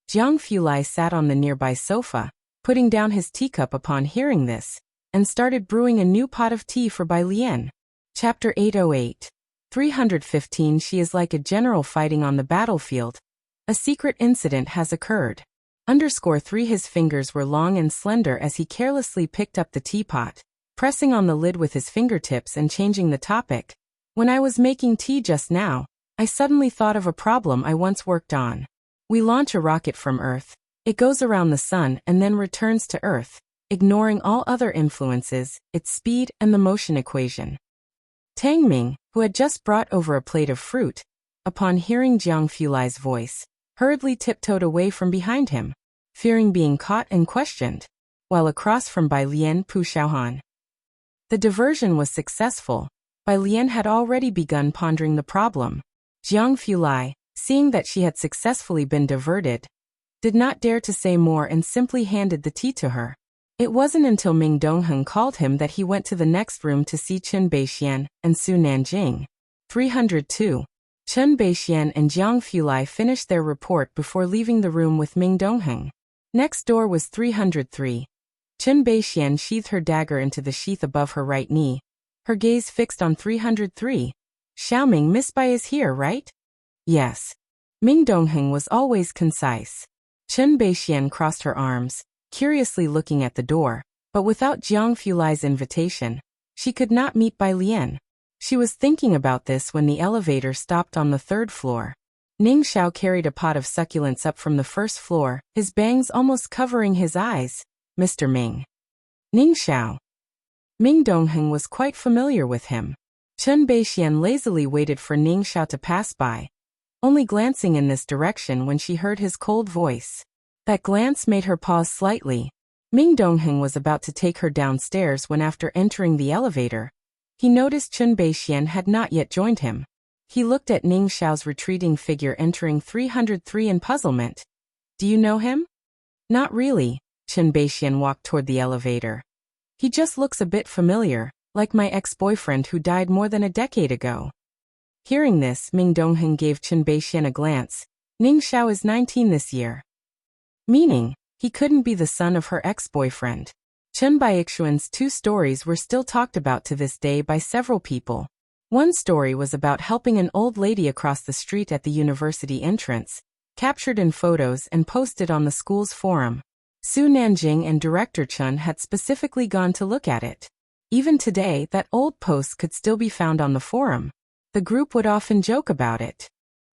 Jiang Fulai sat on the nearby sofa, putting down his teacup upon hearing this, and started brewing a new pot of tea for Bai Lian. Chapter 808. 315. She is like a general fighting on the battlefield. A secret incident has occurred. _3. His fingers were long and slender as he carelessly picked up the teapot, pressing on the lid with his fingertips and changing the topic. When I was making tea just now, I suddenly thought of a problem I once worked on. We launch a rocket from Earth. It goes around the sun and then returns to Earth, ignoring all other influences, its speed and the motion equation. Tang Ming, who had just brought over a plate of fruit, upon hearing Jiang Fulai's voice, hurriedly tiptoed away from behind him, fearing being caught and questioned, while across from Bai Lian Pu Xiaohan. The diversion was successful. Bai Lian had already begun pondering the problem. Jiang Fulai, seeing that she had successfully been diverted, did not dare to say more and simply handed the tea to her. It wasn't until Ming Dongheng called him that he went to the next room to see Chen Beixian and Su Nanjing. 302. Chen Beixian and Jiang Fulai finished their report before leaving the room with Ming Dongheng. Next door was 303. Chen Beixian sheathed her dagger into the sheath above her right knee, her gaze fixed on 303. Xiaoming, Miss Bai is here, right? Yes. Ming Dongheng was always concise. Chen Beixian crossed her arms, curiously looking at the door, but without Jiang Fulai's invitation, she could not meet Bai Lian. She was thinking about this when the elevator stopped on the 3rd floor. Ning Xiao carried a pot of succulents up from the 1st floor, his bangs almost covering his eyes. Mr. Ming. Ning Xiao. Ming Dongheng was quite familiar with him. Chen Beixian lazily waited for Ning Xiao to pass by, only glancing in this direction when she heard his cold voice. That glance made her pause slightly. Ming Dongheng was about to take her downstairs when, after entering the elevator, he noticed Chen Beixian had not yet joined him. He looked at Ning Xiao's retreating figure entering 303 in puzzlement. Do you know him? Not really. Chen Beixian walked toward the elevator. He just looks a bit familiar, like my ex-boyfriend who died more than a decade ago. Hearing this, Ming Dongheng gave Chen Beixian a glance. Ning Xiao is 19 this year. Meaning, he couldn't be the son of her ex-boyfriend. Chen Baixuan's 2 stories were still talked about to this day by several people. One story was about helping an old lady across the street at the university entrance, captured in photos and posted on the school's forum. Su Nanjing and Director Chen had specifically gone to look at it. Even today, that old post could still be found on the forum. The group would often joke about it.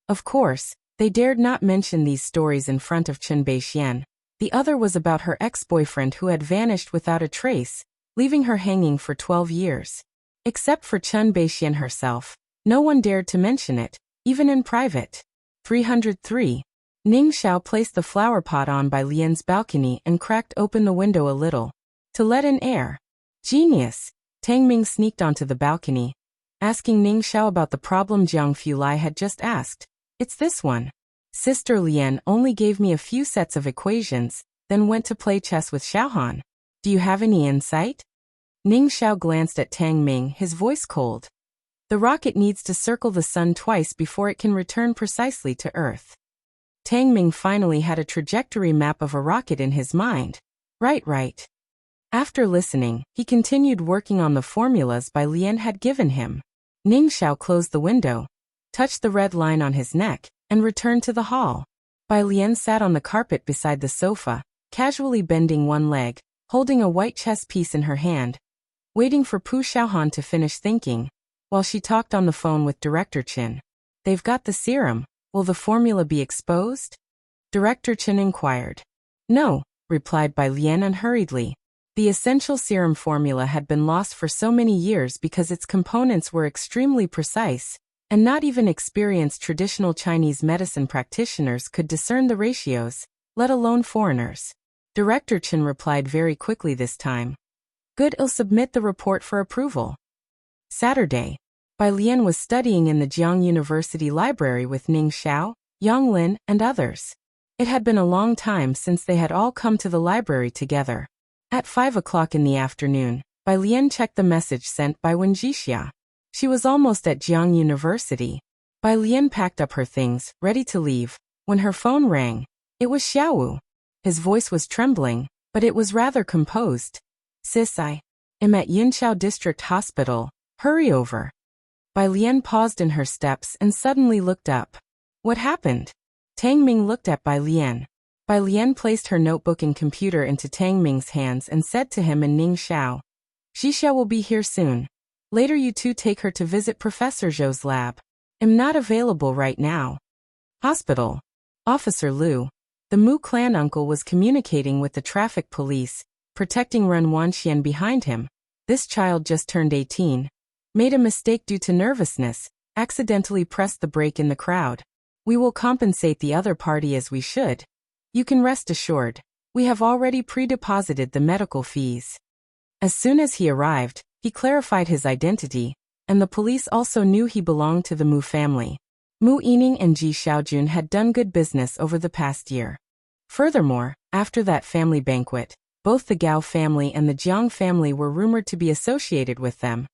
Of course, they dared not mention these stories in front of Chen Beixian. The other was about her ex-boyfriend who had vanished without a trace, leaving her hanging for 12 years. Except for Chen Beixian herself, no one dared to mention it, even in private. 303. Ning Xiao placed the flower pot on Bai Lian's balcony and cracked open the window a little, to let in air. Genius! Tang Ming sneaked onto the balcony, asking Ning Xiao about the problem Jiang Fulai had just asked. It's this one. Sister Lian only gave me a few sets of equations, then went to play chess with Xiaohan. Do you have any insight? Ning Xiao glanced at Tang Ming, his voice cold. The rocket needs to circle the sun twice before it can return precisely to Earth. Tang Ming finally had a trajectory map of a rocket in his mind. Right. After listening, he continued working on the formulas Bai Lian had given him. Ning Xiao closed the window, touched the red line on his neck, and returned to the hall. Bai Lian sat on the carpet beside the sofa, casually bending one leg, holding a white chess piece in her hand, waiting for Pu Xiaohan to finish thinking, while she talked on the phone with Director Qin. They've got the serum. Will the formula be exposed? Director Chen inquired. No, replied Bai Lian unhurriedly. The essential serum formula had been lost for so many years because its components were extremely precise, and not even experienced traditional Chinese medicine practitioners could discern the ratios, let alone foreigners. Director Chen replied very quickly this time. Good, I'll submit the report for approval. Saturday. Bai Lian was studying in the Jiang University Library with Ning Xiao, Yang Lin, and others. It had been a long time since they had all come to the library together. At 5 o'clock in the afternoon, Bai Lian checked the message sent by Wen Jixia. She was almost at Jiang University. Bai Lian packed up her things, ready to leave, when her phone rang. It was Xiaowu. His voice was trembling, but it was rather composed. Sis, I am at Yunqiao District Hospital. Hurry over. Bai Lian paused in her steps and suddenly looked up. What happened? Tang Ming looked at Bai Lian. Bai Lian placed her notebook and computer into Tang Ming's hands and said to him in Ning Xiao. Xixia will be here soon. Later you two take her to visit Professor Zhou's lab. Am not available right now. Hospital. Officer Liu. The Mu clan uncle was communicating with the traffic police, protecting Ren Wanxian behind him. This child just turned 18. Made a mistake due to nervousness, accidentally pressed the brake in the crowd. We will compensate the other party as we should. You can rest assured, we have already pre-deposited the medical fees. As soon as he arrived, he clarified his identity, and the police also knew he belonged to the Mu family. Mu Yining and Ji Xiaojun had done good business over the past year. Furthermore, after that family banquet, both the Gao family and the Jiang family were rumored to be associated with them,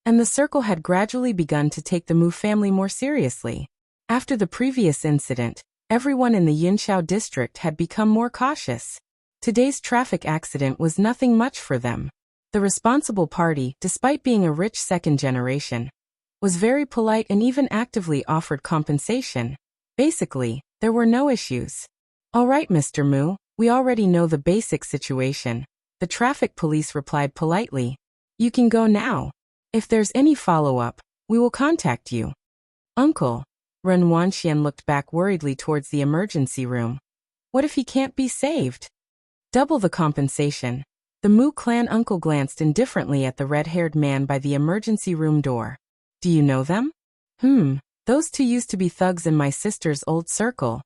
and the circle had gradually begun to take the Mu family more seriously. After the previous incident, everyone in the Yunqiao district had become more cautious. Today's traffic accident was nothing much for them. The responsible party, despite being a rich second generation, was very polite and even actively offered compensation. Basically, there were no issues. All right, Mr. Mu, we already know the basic situation. The traffic police replied politely. You can go now. If there's any follow-up, we will contact you. Uncle. Ren Wanxian looked back worriedly towards the emergency room. What if he can't be saved? Double the compensation. The Mu clan uncle glanced indifferently at the red-haired man by the emergency room door. Do you know them? Those two used to be thugs in my sister's old circle.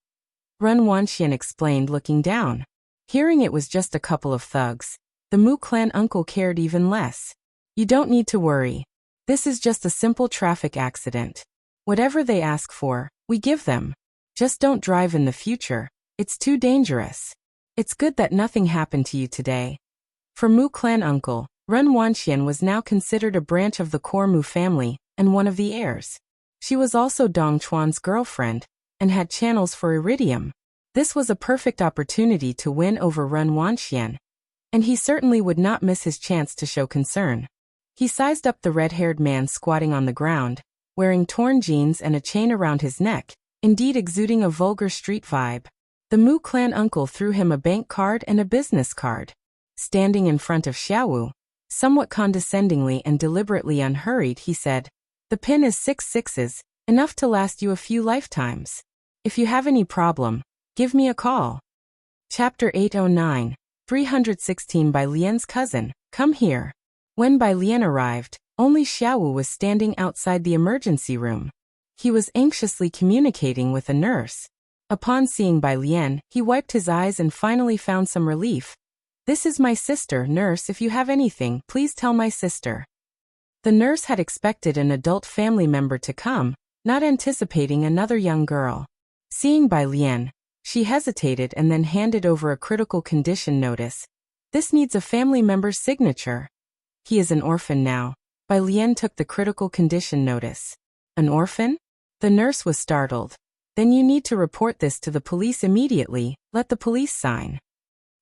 Ren Wanxian explained, looking down. Hearing it was just a couple of thugs, the Mu clan uncle cared even less. You don't need to worry. This is just a simple traffic accident. Whatever they ask for, we give them. Just don't drive in the future. It's too dangerous. It's good that nothing happened to you today. For Mu clan uncle, Ren Wanxian was now considered a branch of the core Mu family and one of the heirs. She was also Dong Chuan's girlfriend and had channels for iridium. This was a perfect opportunity to win over Ren Wanxian, and he certainly would not miss his chance to show concern. He sized up the red-haired man squatting on the ground, wearing torn jeans and a chain around his neck, indeed exuding a vulgar street vibe. The Mu clan uncle threw him a bank card and a business card. Standing in front of Xiaowu, somewhat condescendingly and deliberately unhurried, he said, "The pin is 6 sixes, enough to last you a few lifetimes. If you have any problem, give me a call." Chapter 809, 316 Bai Lian's cousin, come here. When Bai Lian arrived, only Xiaowu was standing outside the emergency room. He was anxiously communicating with a nurse. Upon seeing Bai Lian, he wiped his eyes and finally found some relief. "This is my sister, nurse. If you have anything, please tell my sister." The nurse had expected an adult family member to come, not anticipating another young girl. Seeing Bai Lian, she hesitated and then handed over a critical condition notice. "This needs a family member's signature." "He is an orphan now." Bai Lian took the critical condition notice. "An orphan?" The nurse was startled. "Then you need to report this to the police immediately. Let the police sign."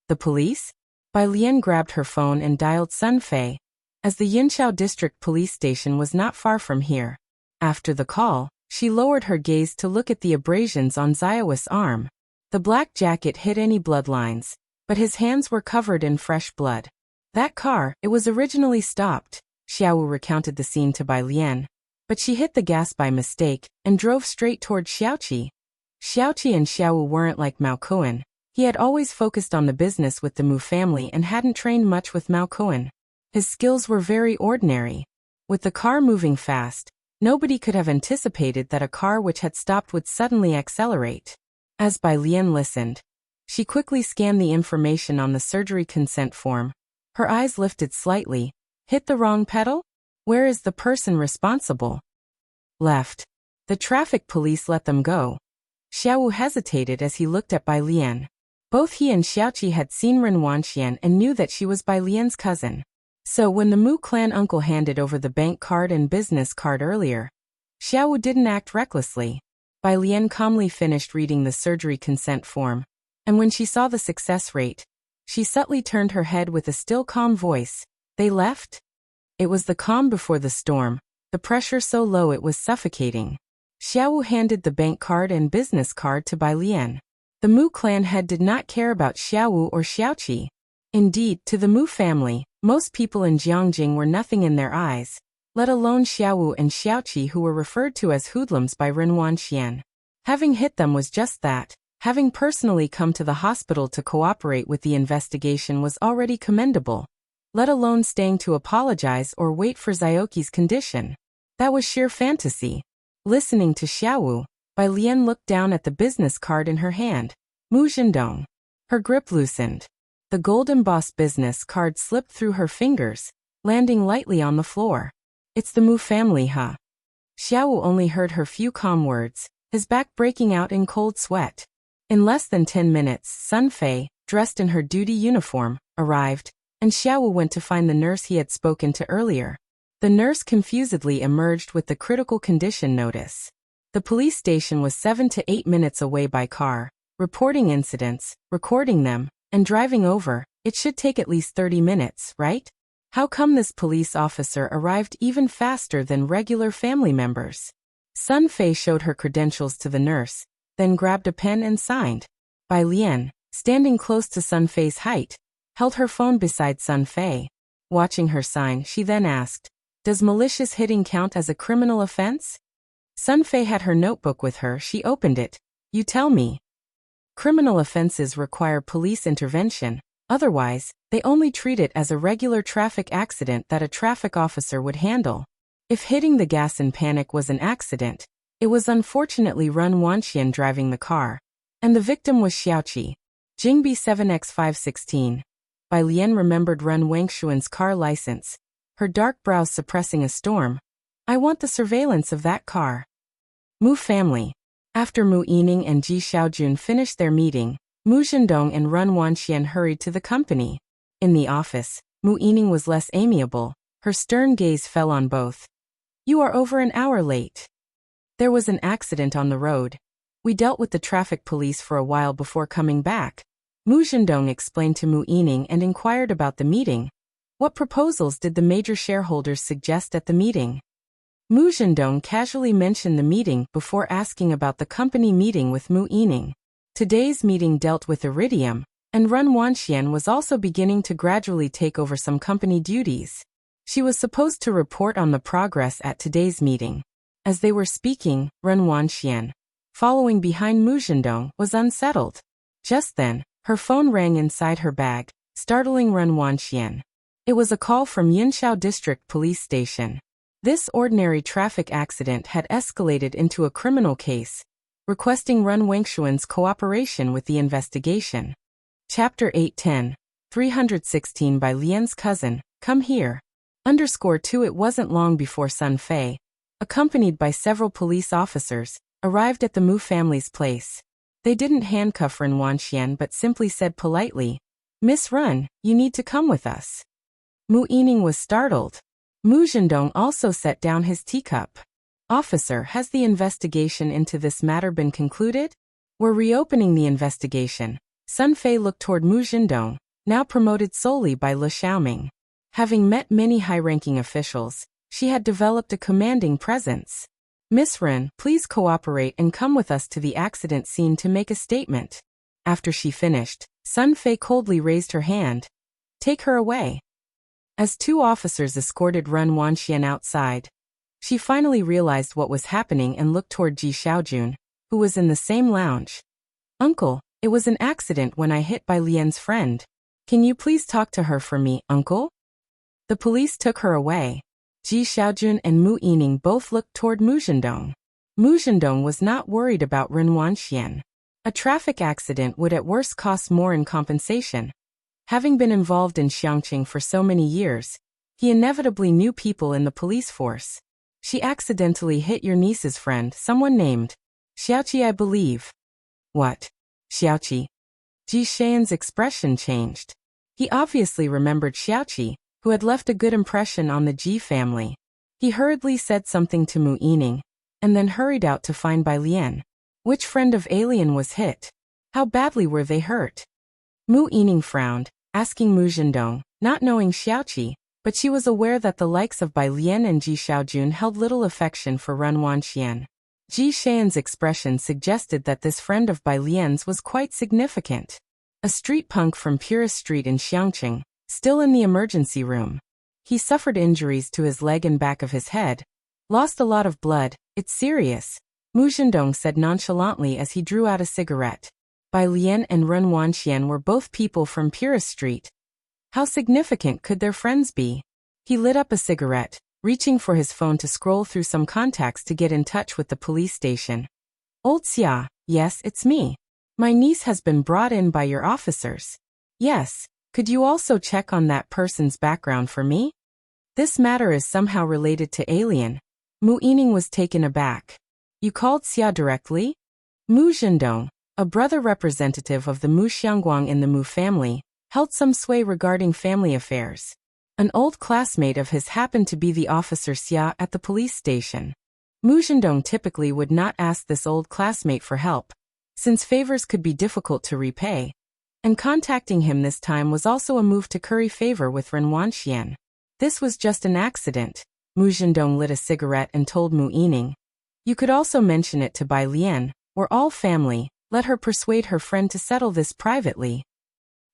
"The police?" Bai Lian grabbed her phone and dialed Sunfei, as the Yunqiao district police station was not far from here. After the call, she lowered her gaze to look at the abrasions on Xiaowu's arm. The black jacket hid any bloodlines, but his hands were covered in fresh blood. "That car, it was originally stopped," Xiaowu recounted the scene to Bai Lian, "but she hit the gas by mistake and drove straight toward Xiaoqi. Xiaoqi and Xiaowu weren't like Mao Kuan. He had always focused on the business with the Mu family and hadn't trained much with Mao Kuan. His skills were very ordinary. With the car moving fast, nobody could have anticipated that a car which had stopped would suddenly accelerate. As Bai Lian listened, she quickly scanned the information on the surgery consent form. Her eyes lifted slightly. Hit the wrong pedal? Where is the person responsible? Left. The traffic police let them go. Xiaowu hesitated as he looked at Bai Lian. Both he and Xiaoqi had seen Ren Wanxian and knew that she was Bai Lian's cousin. So when the Mu clan uncle handed over the bank card and business card earlier, Xiaowu didn't act recklessly. Bai Lian calmly finished reading the surgery consent form, and when she saw the success rate, she subtly turned her head with a still calm voice. They left? It was the calm before the storm, the pressure so low it was suffocating. Xiaowu handed the bank card and business card to Bai Lian. The Mu clan head did not care about Xiaowu or Xiaoqi. Indeed, to the Mu family, most people in Jiangjing were nothing in their eyes, let alone Xiaowu and Xiaoqi, who were referred to as hoodlums by Ren Wanxian. Having hit them was just that. Having personally come to the hospital to cooperate with the investigation was already commendable, let alone staying to apologize or wait for Xiaoqi's condition. That was sheer fantasy. Listening to Xiaowu, Bai Lian looked down at the business card in her hand. Mu Zhendong. Her grip loosened. The gold-embossed business card slipped through her fingers, landing lightly on the floor. It's the Mu family, huh? Xiaowu only heard her few calm words, his back breaking out in cold sweat. In less than 10 minutes, Sun Fei, dressed in her duty uniform, arrived, and Xiaowu went to find the nurse he had spoken to earlier. The nurse confusedly emerged with the critical condition notice. The police station was 7 to 8 minutes away by car. Reporting incidents, recording them, and driving over, it should take at least 30 minutes, right? How come this police officer arrived even faster than regular family members? Sun Fei showed her credentials to the nurse, then grabbed a pen and signed. Bai Lian, standing close to Sun Fei's height, held her phone beside Sun Fei. Watching her sign, she then asked, "Does malicious hitting count as a criminal offense?" Sun Fei had her notebook with her. She opened it. "You tell me." Criminal offenses require police intervention. Otherwise, they only treat it as a regular traffic accident that a traffic officer would handle. If hitting the gas in panic was an accident, it was unfortunately Ren Wanxian driving the car. And the victim was Xiaoqi. Jingbi 7x516. Bai Lian remembered Ren Wangshuan's car license, her dark brows suppressing a storm. "I want the surveillance of that car." Mu family. After Mu Yining and Ji Xiaojun finished their meeting, Mu Zhendong and Ren Wanxian hurried to the company. In the office, Mu Yining was less amiable. Her stern gaze fell on both. "You are over an hour late. There was an accident on the road. We dealt with the traffic police for a while before coming back." Mu Zhendong explained to Mu Yining and inquired about the meeting. What proposals did the major shareholders suggest at the meeting? Mu Zhendong casually mentioned the meeting before asking about the company meeting with Mu Yining. Today's meeting dealt with iridium, and Ren Wanxian was also beginning to gradually take over some company duties. She was supposed to report on the progress at today's meeting. As they were speaking, Ren Wanxian, following behind Mu Zhendong, was unsettled. Just then, her phone rang inside her bag, startling Ren Wanxian. It was a call from Yinshao District Police Station. This ordinary traffic accident had escalated into a criminal case, requesting Ren Wangshuan's cooperation with the investigation. Chapter 810, 316 Bai Lian's cousin, come here. _2 It wasn't long before Sun Fei, accompanied by several police officers, arrived at the Mu family's place. They didn't handcuff Ren Wanxian but simply said politely, "Miss Ren, you need to come with us." Mu Yining was startled. Mu Zhendong also set down his teacup. "Officer, has the investigation into this matter been concluded?" "We're reopening the investigation." Sun Fei looked toward Mu Zhendong, now promoted solely by Le Xiaoming. Having met many high-ranking officials, she had developed a commanding presence. "Miss Ren, please cooperate and come with us to the accident scene to make a statement." After she finished, Sun Fei coldly raised her hand. "Take her away." As two officers escorted Ren Wanxian outside, she finally realized what was happening and looked toward Ji Xiaojun, who who was in the same lounge. Uncle, it was an accident when I hit Bai Lian's friend. Can you please talk to her for me, uncle? The police took her away. Ji Xiaojun and Mu Yining both looked toward Mu Zhendong. Mu Zhendong was not worried about Ren Wanxian. A traffic accident would at worst cost more in compensation. Having been involved in Xiangqing for so many years, he inevitably knew people in the police force. She accidentally hit your niece's friend, someone named Xiaoqi, I believe. What? Xiaoqi? Ji Xian's expression changed. He obviously remembered Xiaoqi, who had left a good impression on the Ji family. He hurriedly said something to Mu Yining, and then hurried out to find Bai Lian. Which friend of Alien was hit? How badly were they hurt? Mu Yining frowned, asking Mu Zhendong, not knowing Xiaoqi, but she was aware that the likes of Bai Lian and Ji Xiaojun held little affection for Ren Wanxian. Ji Xian's expression suggested that this friend of Bai Lian's was quite significant. A street punk from Purist Street in Xiangqing, still in the emergency room. He suffered injuries to his leg and back of his head. Lost a lot of blood, it's serious, Mu Zhendong said nonchalantly as he drew out a cigarette. Bai Lian and Ren Wanxian were both people from Purist Street. How significant could their friends be? He lit up a cigarette, reaching for his phone to scroll through some contacts to get in touch with the police station. Old Xia, yes, it's me. My niece has been brought in by your officers. Yes, could you also check on that person's background for me? This matter is somehow related to Alien. Mu Yining was taken aback. You called Xia directly? Mu Zhendong, a brother representative of the Mu Xiangguang in the Mu family, held some sway regarding family affairs. An old classmate of his happened to be the officer Xia at the police station. Mu Zhendong typically would not ask this old classmate for help, since favors could be difficult to repay, and contacting him this time was also a move to curry favor with Ren Wanxian. This was just an accident. Mu Zhendong lit a cigarette and told Mu Yining. You could also mention it to Bai Lian. We're all family, let her persuade her friend to settle this privately.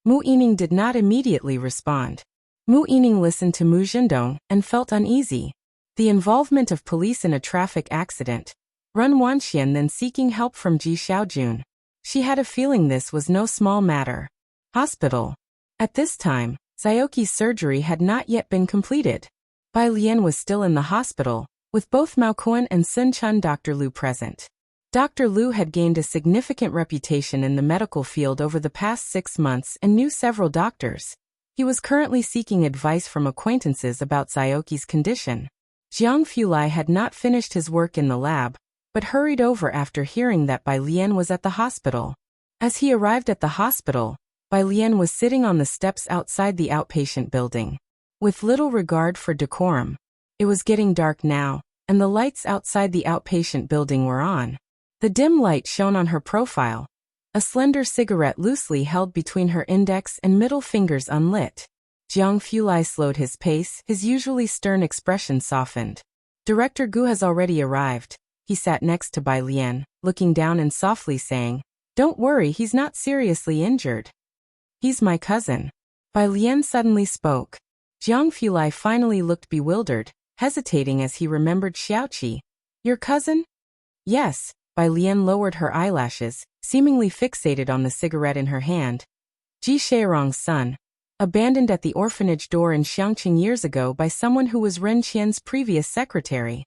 Mu Yining did not immediately respond. Mu Yining listened to Mu Zhendong and felt uneasy. The involvement of police in a traffic accident. Ren Wanxian then seeking help from Ji Xiaojun. She had a feeling this was no small matter. Hospital. At this time, Xiaoqi's surgery had not yet been completed. Bai Lian was still in the hospital, with both Mao Kuan and Sun Chun Dr. Liu present. Dr. Liu had gained a significant reputation in the medical field over the past 6 months and knew several doctors. He was currently seeking advice from acquaintances about Xiaoqi's condition. Jiang Fulai had not finished his work in the lab, but hurried over after hearing that Bai Lian was at the hospital. As he arrived at the hospital, Bai Lian was sitting on the steps outside the outpatient building. With little regard for decorum. It was getting dark now, and the lights outside the outpatient building were on. The dim light shone on her profile, a slender cigarette loosely held between her index and middle fingers unlit. Jiang Fulai slowed his pace, his usually stern expression softened. Director Gu has already arrived. He sat next to Bai Lian, looking down and softly saying, Don't worry, he's not seriously injured. He's my cousin. Bai Lian suddenly spoke. Jiang Fulai finally looked bewildered, hesitating as he remembered Xiaoqi. Your cousin? Yes. Bai Lian lowered her eyelashes, seemingly fixated on the cigarette in her hand. Ji Sheirong's son, abandoned at the orphanage door in Xiangqing years ago by someone who was Ren Qian's previous secretary.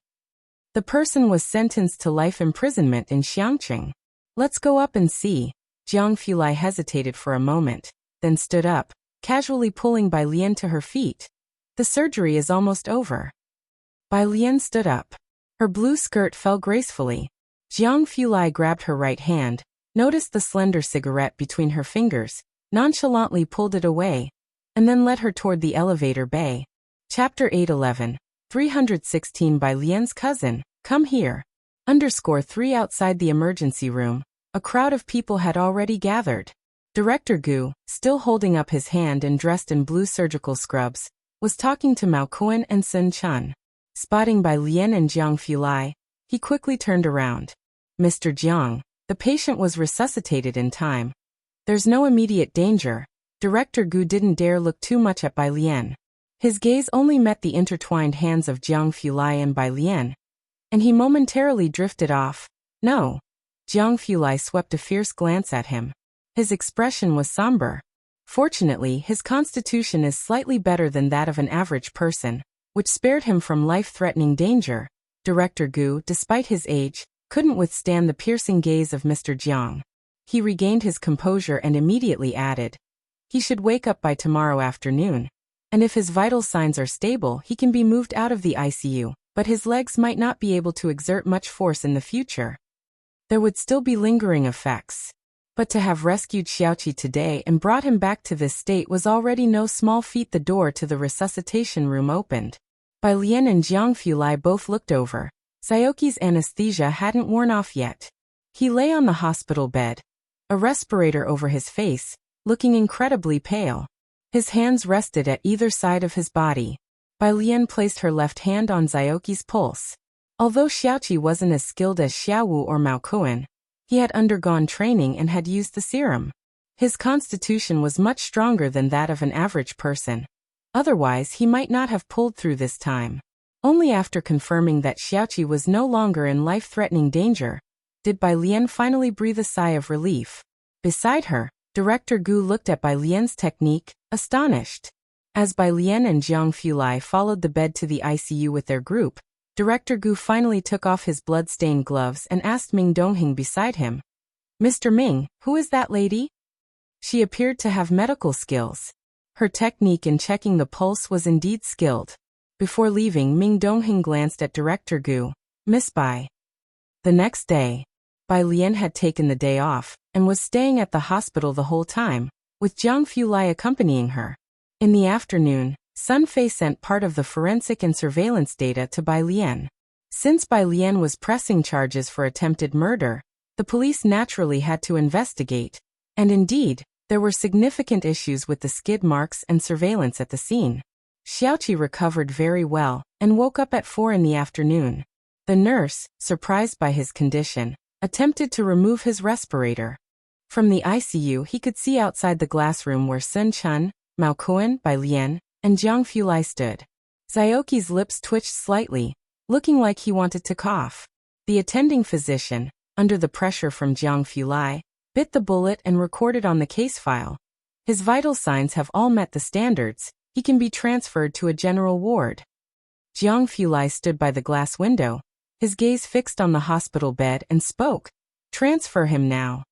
The person was sentenced to life imprisonment in Xiangqing. Let's go up and see. Jiang Fulai hesitated for a moment, then stood up, casually pulling Bai Lian to her feet. The surgery is almost over. Bai Lian stood up. Her blue skirt fell gracefully. Jiang Fulai grabbed her right hand, noticed the slender cigarette between her fingers, nonchalantly pulled it away, and then led her toward the elevator bay. Chapter 811. 316 Bai Lian's cousin, come here. _3 outside the emergency room, a crowd of people had already gathered. Director Gu, still holding up his hand and dressed in blue surgical scrubs, was talking to Mao Kuan and Sun Chun. Spotting Bai Lian and Jiang Fulai, he quickly turned around. Mr. Jiang, the patient was resuscitated in time. There's no immediate danger. Director Gu didn't dare look too much at Bai Lian. His gaze only met the intertwined hands of Jiang Fulai and Bai Lian, and he momentarily drifted off. No. Jiang Fulai swept a fierce glance at him. His expression was somber. Fortunately, his constitution is slightly better than that of an average person, which spared him from life-threatening danger. Director Gu, despite his age, couldn't withstand the piercing gaze of Mr. Jiang. He regained his composure and immediately added, "He should wake up by tomorrow afternoon. And if his vital signs are stable, he can be moved out of the ICU, but his legs might not be able to exert much force in the future. There would still be lingering effects. But to have rescued Xiaoqi today and brought him back to this state was already no small feat." The door to the resuscitation room opened. Bai Lian and Jiang Fulai both looked over. Xiaoqi's anesthesia hadn't worn off yet. He lay on the hospital bed, a respirator over his face, looking incredibly pale. His hands rested at either side of his body. Bai Lian placed her left hand on Xiaoqi's pulse. Although Xiaoqi wasn't as skilled as Xiaowu or Mao Kuan, he had undergone training and had used the serum. His constitution was much stronger than that of an average person. Otherwise, he might not have pulled through this time. Only after confirming that Xiaoqi was no longer in life-threatening danger did Bai Lian finally breathe a sigh of relief. Beside her, Director Gu looked at Bai Lian's technique, astonished. As Bai Lian and Jiang Fulai followed the bed to the ICU with their group, Director Gu finally took off his blood-stained gloves and asked Ming Dongheng beside him, "Mr. Ming, who is that lady?" She appeared to have medical skills. Her technique in checking the pulse was indeed skilled. Before leaving, Ming Dongheng glanced at Director Gu. "Miss Bai." The next day, Bai Lian had taken the day off and was staying at the hospital the whole time, with Jiang Fulai accompanying her. In the afternoon, Sun Fei sent part of the forensic and surveillance data to Bai Lian. Since Bai Lian was pressing charges for attempted murder, the police naturally had to investigate, and indeed, there were significant issues with the skid marks and surveillance at the scene. Xiaoqi recovered very well and woke up at 4 in the afternoon. The nurse, surprised by his condition, attempted to remove his respirator. From the ICU, he could see outside the glass room where Sun Chun, Mao Kuan, Bai Lian, and Jiang Fulai stood. Xiaoqi's lips twitched slightly, looking like he wanted to cough. The attending physician, under the pressure from Jiang Fulai, bit the bullet and recorded on the case file. His vital signs have all met the standards. He can be transferred to a general ward. Jiang Fulai stood by the glass window, his gaze fixed on the hospital bed, and spoke, "Transfer him now."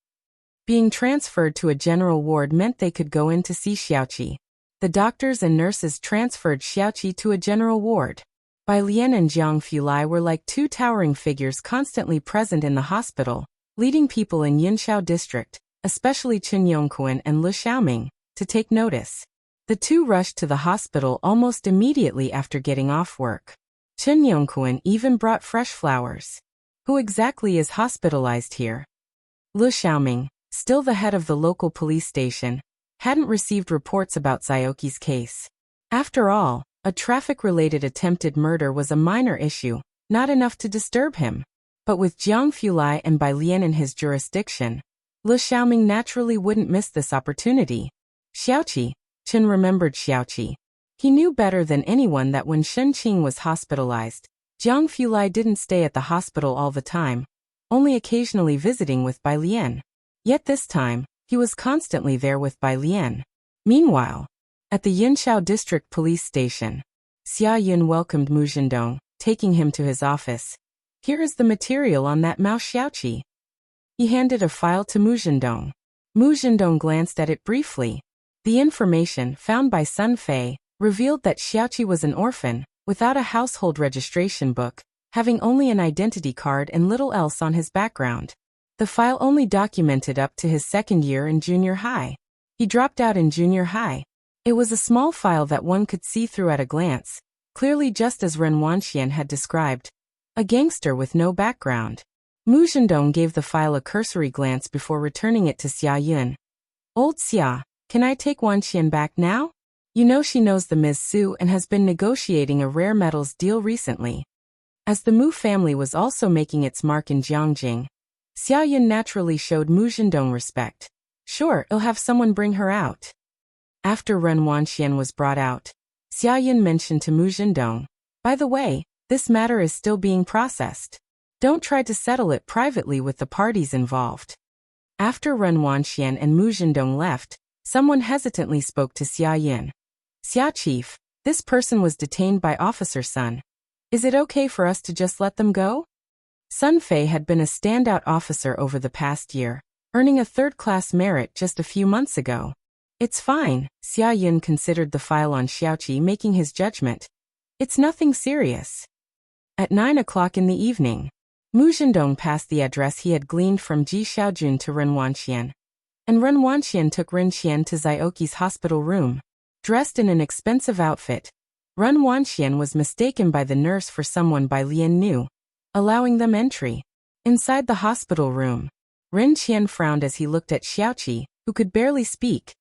Being transferred to a general ward meant they could go in to see Xiaoqi. The doctors and nurses transferred Xiaoqi to a general ward. Bai Lian and Jiang Fulai were like two towering figures constantly present in the hospital, leading people in Yunshao district, especially Chen Yongquan and Lu Xiaoming, to take notice. The two rushed to the hospital almost immediately after getting off work. Chen Yongquan even brought fresh flowers. "Who exactly is hospitalized here?" Lu Xiaoming, still the head of the local police station, hadn't received reports about Xiaoqi's case. After all, a traffic-related attempted murder was a minor issue, not enough to disturb him. But with Jiang Fulai and Bai Lian in his jurisdiction, Lu Xiaoming naturally wouldn't miss this opportunity. Xiaoqi, Chen remembered Xiaoqi. He knew better than anyone that when Shen Qing was hospitalized, Jiang Fulai didn't stay at the hospital all the time, only occasionally visiting with Bai Lian. Yet this time, he was constantly there with Bai Lian. Meanwhile, at the Yunshao District Police Station, Xia Yun welcomed Mu Zhendong, taking him to his office. "Here is the material on that Mao Xiaoqi." He handed a file to Mu Zhendong. Mu Zhendong glanced at it briefly. The information, found by Sun Fei, revealed that Xiaoqi was an orphan, without a household registration book, having only an identity card and little else on his background. The file only documented up to his second year in junior high. He dropped out in junior high. It was a small file that one could see through at a glance, clearly just as Ren Wanxian had described. A gangster with no background. Mu Zhendong gave the file a cursory glance before returning it to Xia Yun. "Old Xia, can I take Wanxian back now? You know she knows the Ms. Su and has been negotiating a rare metals deal recently." As the Mu family was also making its mark in Jiangjing, Xia Yun naturally showed Mu Zhendong respect. "Sure, I'll have someone bring her out." After Ren Wanxian was brought out, Xia Yun mentioned to Mu Zhendong, "By the way, this matter is still being processed. Don't try to settle it privately with the parties involved. After Ren Wanxian and Mu Zhendong left, someone hesitantly spoke to Xia Yin. Xia Chief, this person was detained by Officer Sun. Is it okay for us to just let them go? Sun Fei had been a standout officer over the past year, earning a third-class merit just a few months ago. It's fine, Xia Yin considered the file on Xiaoqi, making his judgment. It's nothing serious. At 9 o'clock in the evening, Mu Zhendong passed the address he had gleaned from Ji Xiaojun to Ren Wanxian. And Ren Wanxian took Ren Qian to Zioki's hospital room. Dressed in an expensive outfit, Ren Wanxian was mistaken by the nurse for someone by Lian knew, allowing them entry. Inside the hospital room, Ren Qian frowned as he looked at Xiaoqi, who could barely speak.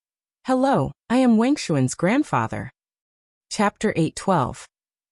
Hello, I am Wang Shuan's grandfather. Chapter 8:12.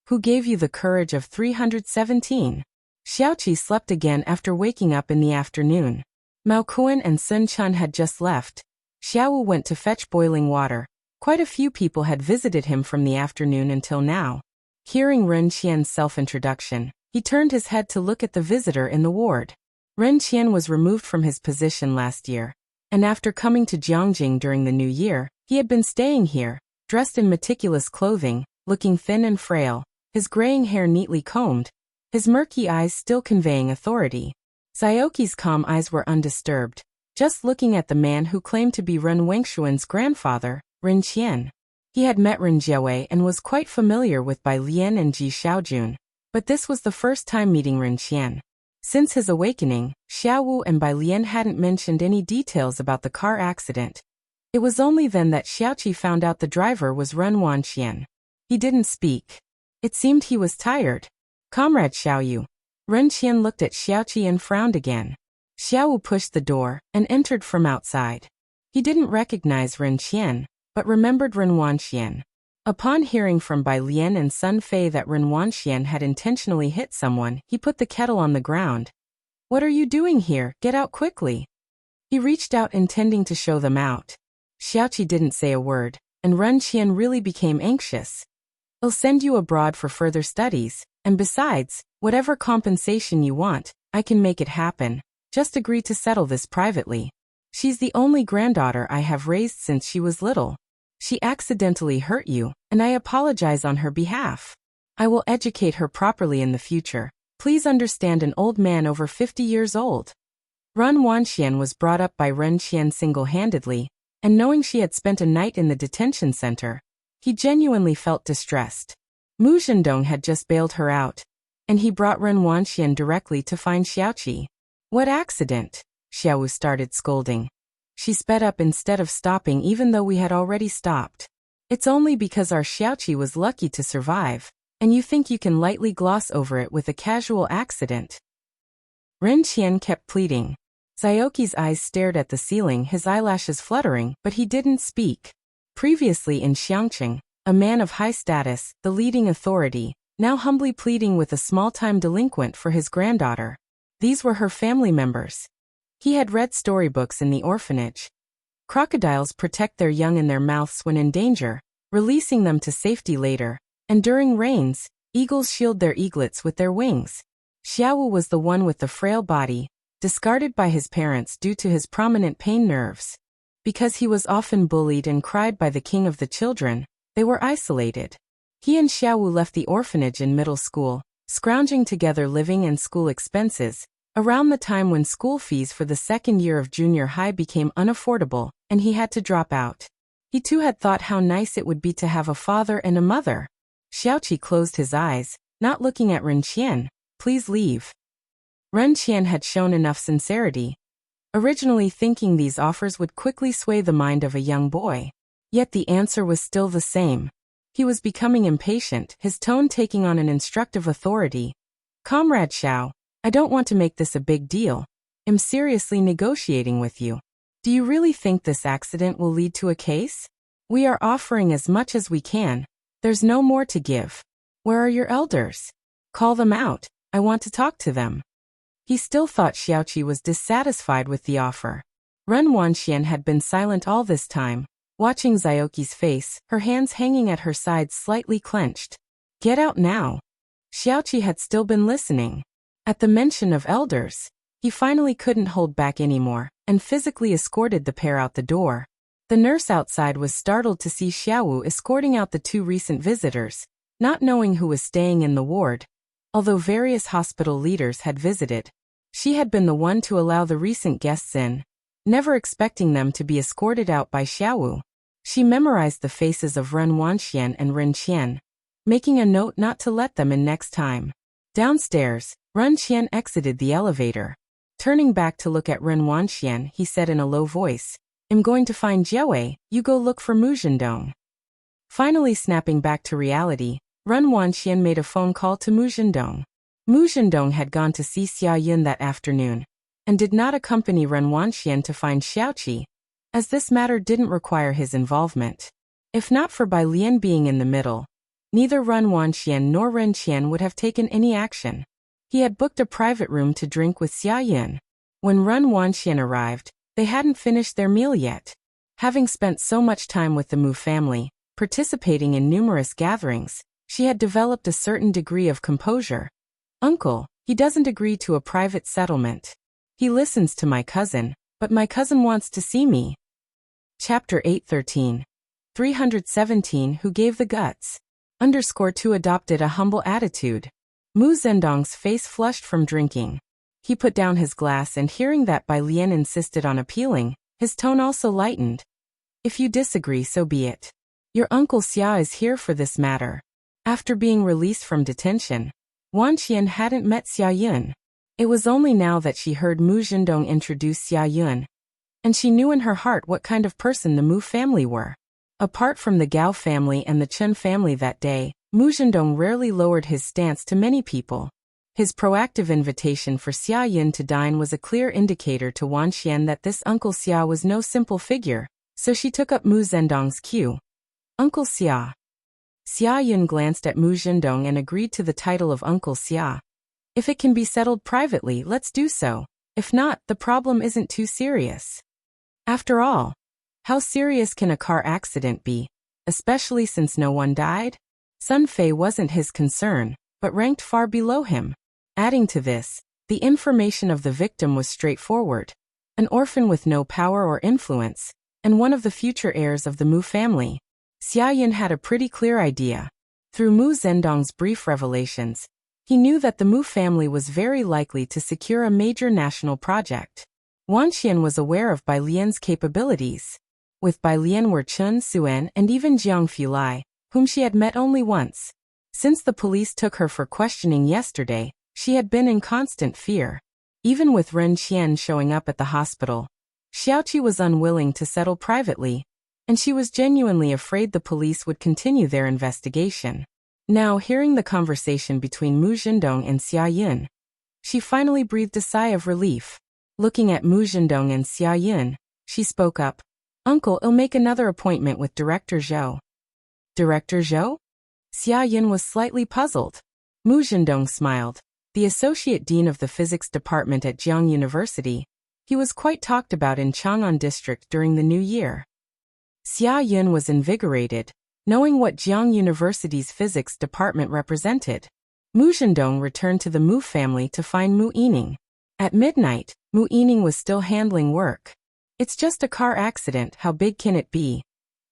Who gave you the courage of 317? Xiaoqi slept again after waking up in the afternoon. Mao Kuan and Sun Chun had just left. Xiaowu went to fetch boiling water. Quite a few people had visited him from the afternoon until now. Hearing Ren Qian's self-introduction, he turned his head to look at the visitor in the ward. Ren Qian was removed from his position last year, and after coming to Jiangjing during the new year, he had been staying here, dressed in meticulous clothing, looking thin and frail, his graying hair neatly combed, his murky eyes still conveying authority. Zioki's calm eyes were undisturbed, just looking at the man who claimed to be Ren Wangshuan's grandfather, Ren Qian. He had met Ren Jiawei and was quite familiar with Bai Lian and Ji Xiaojun, but this was the first time meeting Ren Qian. Since his awakening, Xiaowu and Bai Lian hadn't mentioned any details about the car accident. It was only then that Xiaoqi found out the driver was Ren Wanxian. He didn't speak. It seemed he was tired. Comrade Xiaoyu. Ren Qian looked at Xiaoqi and frowned again. Xiaowu pushed the door and entered from outside. He didn't recognize Ren Qian, but remembered Ren Wanxian. Upon hearing from Bai Lian and Sun Fei that Ren Wanxian had intentionally hit someone, he put the kettle on the ground. What are you doing here? Get out quickly. He reached out intending to show them out. Xiaoqi didn't say a word, and Ren Qian really became anxious. I'll send you abroad for further studies, and besides, whatever compensation you want, I can make it happen. Just agree to settle this privately. She's the only granddaughter I have raised since she was little. She accidentally hurt you, and I apologize on her behalf. I will educate her properly in the future. Please understand an old man over 50 years old. Ren Wanxian was brought up by Ren Qian single-handedly, and knowing she had spent a night in the detention center, he genuinely felt distressed. Mu Zhendong had just bailed her out, and he brought Ren Wanxian directly to find Xiaoqi. What accident? Xiaowu started scolding. She sped up instead of stopping even though we had already stopped. It's only because our Xiaoqi was lucky to survive, and you think you can lightly gloss over it with a casual accident. Ren Qian kept pleading. Zioki's eyes stared at the ceiling, his eyelashes fluttering, but he didn't speak. Previously in Xiangqing, a man of high status, the leading authority, now humbly pleading with a small-time delinquent for his granddaughter. These were her family members. He had read storybooks in the orphanage. Crocodiles protect their young in their mouths when in danger, releasing them to safety later, and during rains, eagles shield their eaglets with their wings. Xiaowu was the one with the frail body, discarded by his parents due to his prominent pain nerves. Because he was often bullied and cried by the king of the children, they were isolated. He and Xiaowu left the orphanage in middle school, scrounging together living and school expenses, around the time when school fees for the second year of junior high became unaffordable, and he had to drop out. He too had thought how nice it would be to have a father and a mother. Xiaoqi closed his eyes, not looking at Ren Qian. Please leave. Ren Qian had shown enough sincerity, originally thinking these offers would quickly sway the mind of a young boy. Yet the answer was still the same. He was becoming impatient, his tone taking on an instructive authority. Comrade Xiao, I don't want to make this a big deal. I'm seriously negotiating with you. Do you really think this accident will lead to a case? We are offering as much as we can. There's no more to give. Where are your elders? Call them out. I want to talk to them. He still thought Xiaoqi was dissatisfied with the offer. Ren Wanxian had been silent all this time, watching Zioki's face, her hands hanging at her sides slightly clenched. Get out now. Xiaoqi had still been listening. At the mention of elders, he finally couldn't hold back anymore and physically escorted the pair out the door. The nurse outside was startled to see Xiaowu escorting out the two recent visitors, not knowing who was staying in the ward. Although various hospital leaders had visited, she had been the one to allow the recent guests in, never expecting them to be escorted out by Xiaowu. She memorized the faces of Ren Wanxian and Ren Qian, making a note not to let them in next time. Downstairs, Ren Qian exited the elevator. Turning back to look at Ren Wanxian, he said in a low voice, "I'm going to find Jiawei, you go look for Mu Zhendong." Finally snapping back to reality, Ren Wanxian made a phone call to Mu Zhendong. Mu Zhendong had gone to see Xia Yun that afternoon, and did not accompany Ren Wanxian to find Xiaoqi, as this matter didn't require his involvement. If not for Bai Lian being in the middle, neither Ren Wanxian nor Ren Qian would have taken any action. He had booked a private room to drink with Xia Yun. When Ren Wanxian arrived, they hadn't finished their meal yet. Having spent so much time with the Mu family, participating in numerous gatherings, she had developed a certain degree of composure. "Uncle, he doesn't agree to a private settlement. He listens to my cousin, but my cousin wants to see me." Chapter 813. 317 Who Gave the Guts? _2 adopted a humble attitude. Mu Zhendong's face flushed from drinking. He put down his glass and hearing that Bai Lian insisted on appealing, his tone also lightened. "If you disagree, so be it. Your uncle Xia is here for this matter." After being released from detention, Wanxian hadn't met Xia Yun. It was only now that she heard Mu Zhendong introduce Xia Yun, and she knew in her heart what kind of person the Mu family were. Apart from the Gao family and the Chen family that day, Mu Zhendong rarely lowered his stance to many people. His proactive invitation for Xia Yun to dine was a clear indicator to Wanxian that this Uncle Xia was no simple figure, so she took up Mu Zhendong's cue. "Uncle Xia." Xia Yun glanced at Mu Zhendong and agreed to the title of Uncle Xia. "If it can be settled privately, let's do so. If not, the problem isn't too serious." After all, how serious can a car accident be, especially since no one died? Sun Fei wasn't his concern, but ranked far below him. Adding to this, the information of the victim was straightforward. An orphan with no power or influence, and one of the future heirs of the Mu family. Xia Yun had a pretty clear idea. Through Mu Zhendong's brief revelations, he knew that the Mu family was very likely to secure a major national project. Wanxian was aware of Bai Lian's capabilities. With Bai Lian were Chen Suen and even Jiang Fulai, whom she had met only once. Since the police took her for questioning yesterday, she had been in constant fear. Even with Ren Qian showing up at the hospital, Xiaoqi was unwilling to settle privately, and she was genuinely afraid the police would continue their investigation. Now, hearing the conversation between Mu Zhendong and Xia Yun, she finally breathed a sigh of relief. Looking at Mu Zhendong and Xia Yun, she spoke up. "Uncle, I'll make another appointment with Director Zhou." "Director Zhou?" Xia Yun was slightly puzzled. Mu Zhendong smiled. The associate dean of the physics department at Jiang University, he was quite talked about in Chang'an district during the new year. Xia Yun was invigorated, knowing what Jiang University's physics department represented. Mu Zhendong returned to the Mu family to find Mu Yining. At midnight, Mu Yining was still handling work. "It's just a car accident, how big can it be?"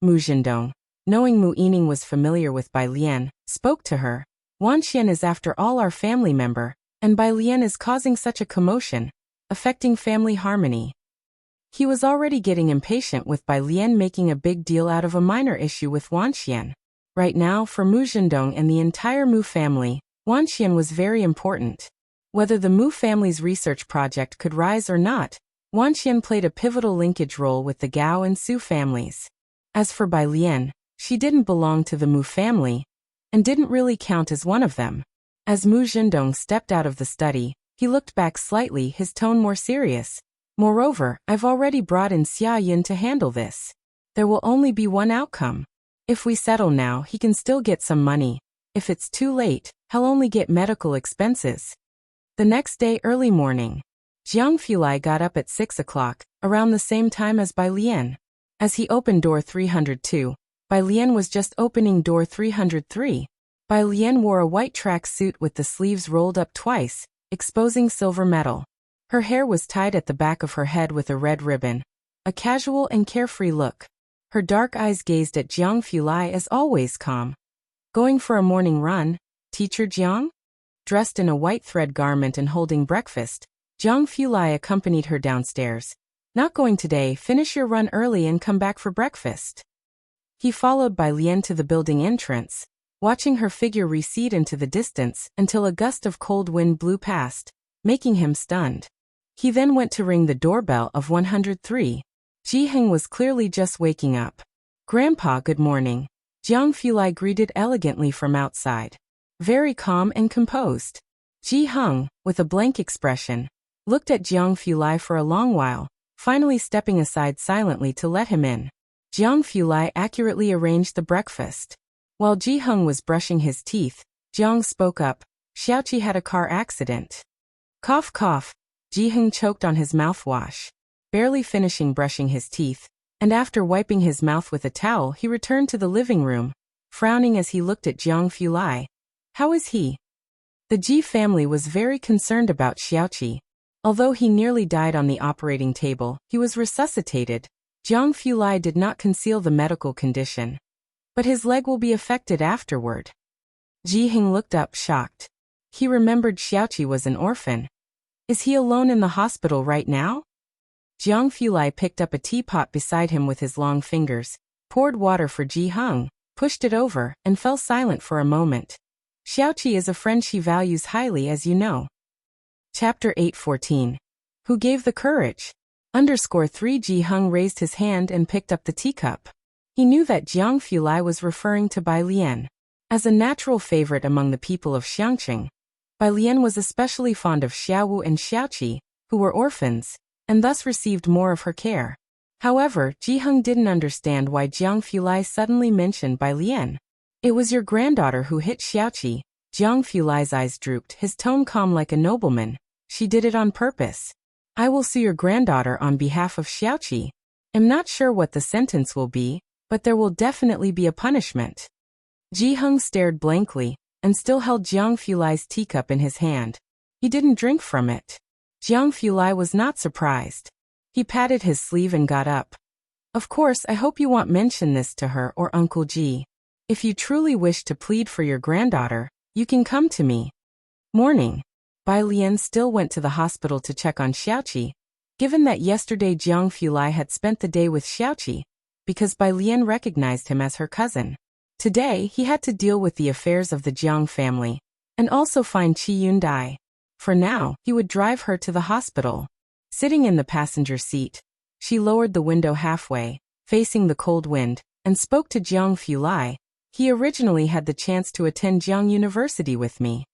Mu Zhendong, knowing Mu Yining was familiar with Bai Lian, spoke to her. "Wanxian is after all our family member, and Bai Lian is causing such a commotion, affecting family harmony." He was already getting impatient with Bai Lian making a big deal out of a minor issue with Wanxian. Right now, for Mu Zhendong and the entire Mu family, Wanxian was very important. Whether the Mu family's research project could rise or not, Wanxian played a pivotal linkage role with the Gao and Su families. As for Bai Lian, she didn't belong to the Mu family, and didn't really count as one of them. As Mu Zhendong stepped out of the study, he looked back slightly, his tone more serious. "Moreover, I've already brought in Xia Yun to handle this. There will only be one outcome. If we settle now, he can still get some money. If it's too late, he'll only get medical expenses." The next day early morning, Jiang Fulai got up at 6 o'clock, around the same time as Bai Lian. As he opened door 302, Bai Lian was just opening door 303. Bai Lian wore a white track suit with the sleeves rolled up twice, exposing silver metal. Her hair was tied at the back of her head with a red ribbon. A casual and carefree look. Her dark eyes gazed at Jiang Fulai as always calm. Going for a morning run, Teacher Jiang? Dressed in a white thread garment and holding breakfast, Jiang Fulai accompanied her downstairs. Not going today, finish your run early and come back for breakfast. He followed Bai Lian to the building entrance, watching her figure recede into the distance until a gust of cold wind blew past, making him stunned. He then went to ring the doorbell of 103. Ji Heng was clearly just waking up. Grandpa, good morning. Jiang Fulai greeted elegantly from outside. Very calm and composed. Ji Heng, with a blank expression, looked at Jiang Fulai for a long while, finally stepping aside silently to let him in. Jiang Fulai accurately arranged the breakfast. While Ji Heng was brushing his teeth, Jiang spoke up. Xiaoqi had a car accident. Cough cough. Ji Heng choked on his mouthwash. Barely finishing brushing his teeth, and after wiping his mouth with a towel he returned to the living room, frowning as he looked at Jiang Fulai. How is he? The Ji family was very concerned about Xiaoqi. Although he nearly died on the operating table, he was resuscitated. Jiang Fulai did not conceal the medical condition. But his leg will be affected afterward. Ji Heng looked up shocked. He remembered Xiaoqi was an orphan. Is he alone in the hospital right now? Jiang Fulai picked up a teapot beside him with his long fingers, poured water for Ji Heng, pushed it over, and fell silent for a moment. Xiaoqi is a friend she values highly, as you know. Chapter 8:14. Who gave the courage? _3 Ji Heng raised his hand and picked up the teacup. He knew that Jiang Fulai was referring to Bai Lian. As a natural favorite among the people of Xiangqing, Bai Lian was especially fond of Xiaowu and Xiaoqi, who were orphans, and thus received more of her care. However, Ji Heng didn't understand why Jiang Fulai suddenly mentioned Bai Lian. It was your granddaughter who hit Xiaoqi. Jiang Fulai's eyes drooped, his tone calm like a nobleman. She did it on purpose. I will sue your granddaughter on behalf of Xiaoqi. I'm not sure what the sentence will be, but there will definitely be a punishment. Ji Heng stared blankly, and still held Jiang Fulai's teacup in his hand. He didn't drink from it. Jiang Fulai was not surprised. He patted his sleeve and got up. Of course, I hope you won't mention this to her or Uncle Ji. If you truly wish to plead for your granddaughter, you can come to me. Morning. Bai Lian still went to the hospital to check on Xiaoqi, given that yesterday Jiang Fulai had spent the day with Xiaoqi, because Bai Lian recognized him as her cousin. Today, he had to deal with the affairs of the Jiang family, and also find Qi Yundai. For now, he would drive her to the hospital. Sitting in the passenger seat, she lowered the window halfway, facing the cold wind, and spoke to Jiang Fulai. He originally had the chance to attend Jiang University with me.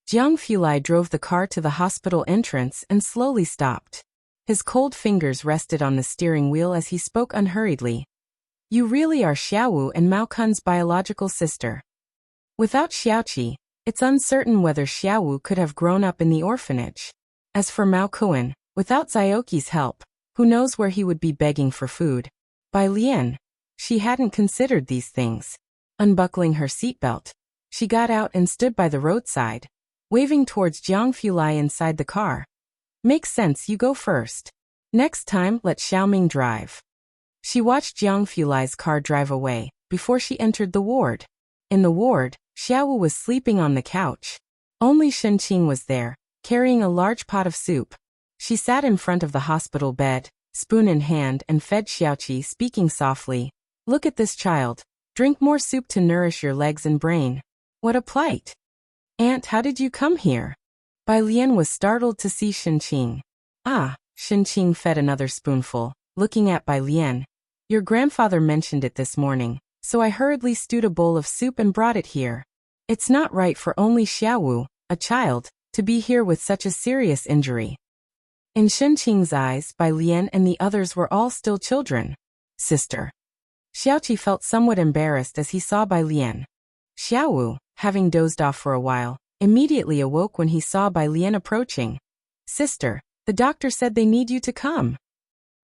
Jiang Fulai drove the car to the hospital entrance and slowly stopped. His cold fingers rested on the steering wheel as he spoke unhurriedly. You really are Xiaowu and Mao Kun's biological sister. Without Xiaoqi, it's uncertain whether Xiaowu could have grown up in the orphanage. As for Mao Kun, without Xiaoqi's help, who knows where he would be begging for food. Bai Lian. She hadn't considered these things. Unbuckling her seatbelt, she got out and stood by the roadside, waving towards Jiang Fulai inside the car. Makes sense, you go first. Next time, let Xiaoming drive. She watched Jiang Fulai's car drive away, before she entered the ward. In the ward, Xiaowu was sleeping on the couch. Only Shenqing was there, carrying a large pot of soup. She sat in front of the hospital bed, spoon in hand, and fed Xiaoqi, speaking softly. Look at this child. Drink more soup to nourish your legs and brain. What a plight. Aunt, how did you come here? Bai Lian was startled to see Shenqing. Ah, Shenqing fed another spoonful, looking at Bai Lian. Your grandfather mentioned it this morning, so I hurriedly stewed a bowl of soup and brought it here. It's not right for only Xiaowu, a child, to be here with such a serious injury. In Shenqing's eyes, Bai Lian and the others were all still children. Sister. Xiaoqi felt somewhat embarrassed as he saw Bai Lian. Xiaowu, having dozed off for a while, immediately awoke when he saw Bai Lian approaching. Sister, the doctor said they need you to come.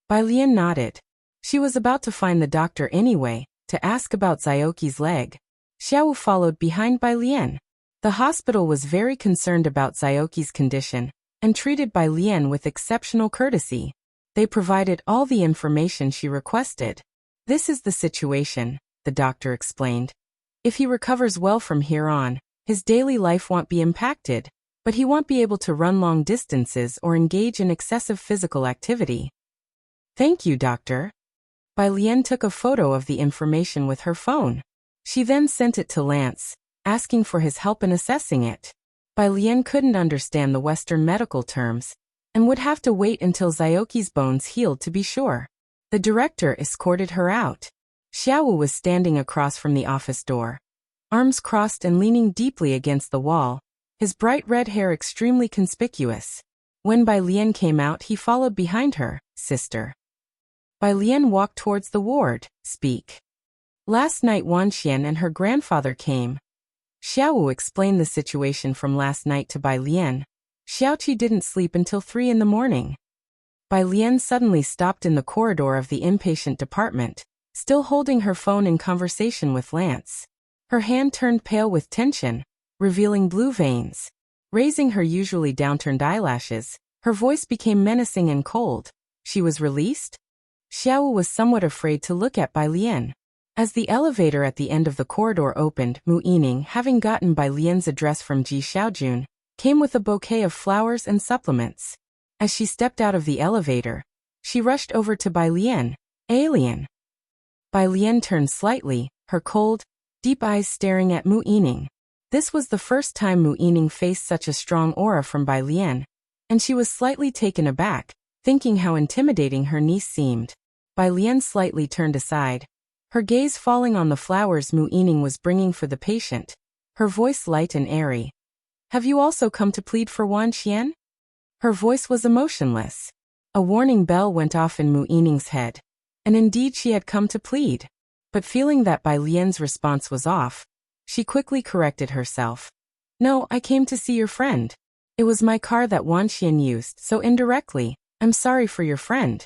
Bai Lian nodded. She was about to find the doctor anyway, to ask about Xiaoqi's leg. Xiaowu followed behind Bai Lian. The hospital was very concerned about Xiaoqi's condition and treated Bai Lian with exceptional courtesy. They provided all the information she requested. This is the situation, the doctor explained. If he recovers well from here on, his daily life won't be impacted, but he won't be able to run long distances or engage in excessive physical activity. Thank you, doctor. Bai Lian took a photo of the information with her phone. She then sent it to Lance, asking for his help in assessing it. Bai Lian couldn't understand the Western medical terms and would have to wait until Xiaoqi's bones healed to be sure. The director escorted her out. Xiaowu was standing across from the office door, arms crossed and leaning deeply against the wall, his bright red hair extremely conspicuous. When Bai Lian came out, he followed behind her. Sister. Bai Lian walked towards the ward. Speak. Last night Wan Xian and her grandfather came. Xiaowu explained the situation from last night to Bai Lian. Xiaoqi didn't sleep until 3 in the morning. Bai Lian suddenly stopped in the corridor of the inpatient department, still holding her phone in conversation with Lance. Her hand turned pale with tension, revealing blue veins. Raising her usually downturned eyelashes, her voice became menacing and cold. She was released? Xiaowu was somewhat afraid to look at Bai Lian. As the elevator at the end of the corridor opened, Mu Yining, having gotten Bai Lian's address from Ji Xiaojun, came with a bouquet of flowers and supplements. As she stepped out of the elevator, she rushed over to Bai Lian. Alien. Bai Lian turned slightly, her cold, deep eyes staring at Mu Yining. This was the first time Mu Yining faced such a strong aura from Bai Lian, and she was slightly taken aback, thinking how intimidating her niece seemed. Bai Lian slightly turned aside, her gaze falling on the flowers Mu Yining was bringing for the patient, her voice light and airy. Have you also come to plead for Wan Xian? Her voice was emotionless. A warning bell went off in Mu Yining's head, and indeed she had come to plead. But feeling that Bai Lian's response was off, she quickly corrected herself. No, I came to see your friend. It was my car that Wan Xian used, so indirectly, I'm sorry for your friend.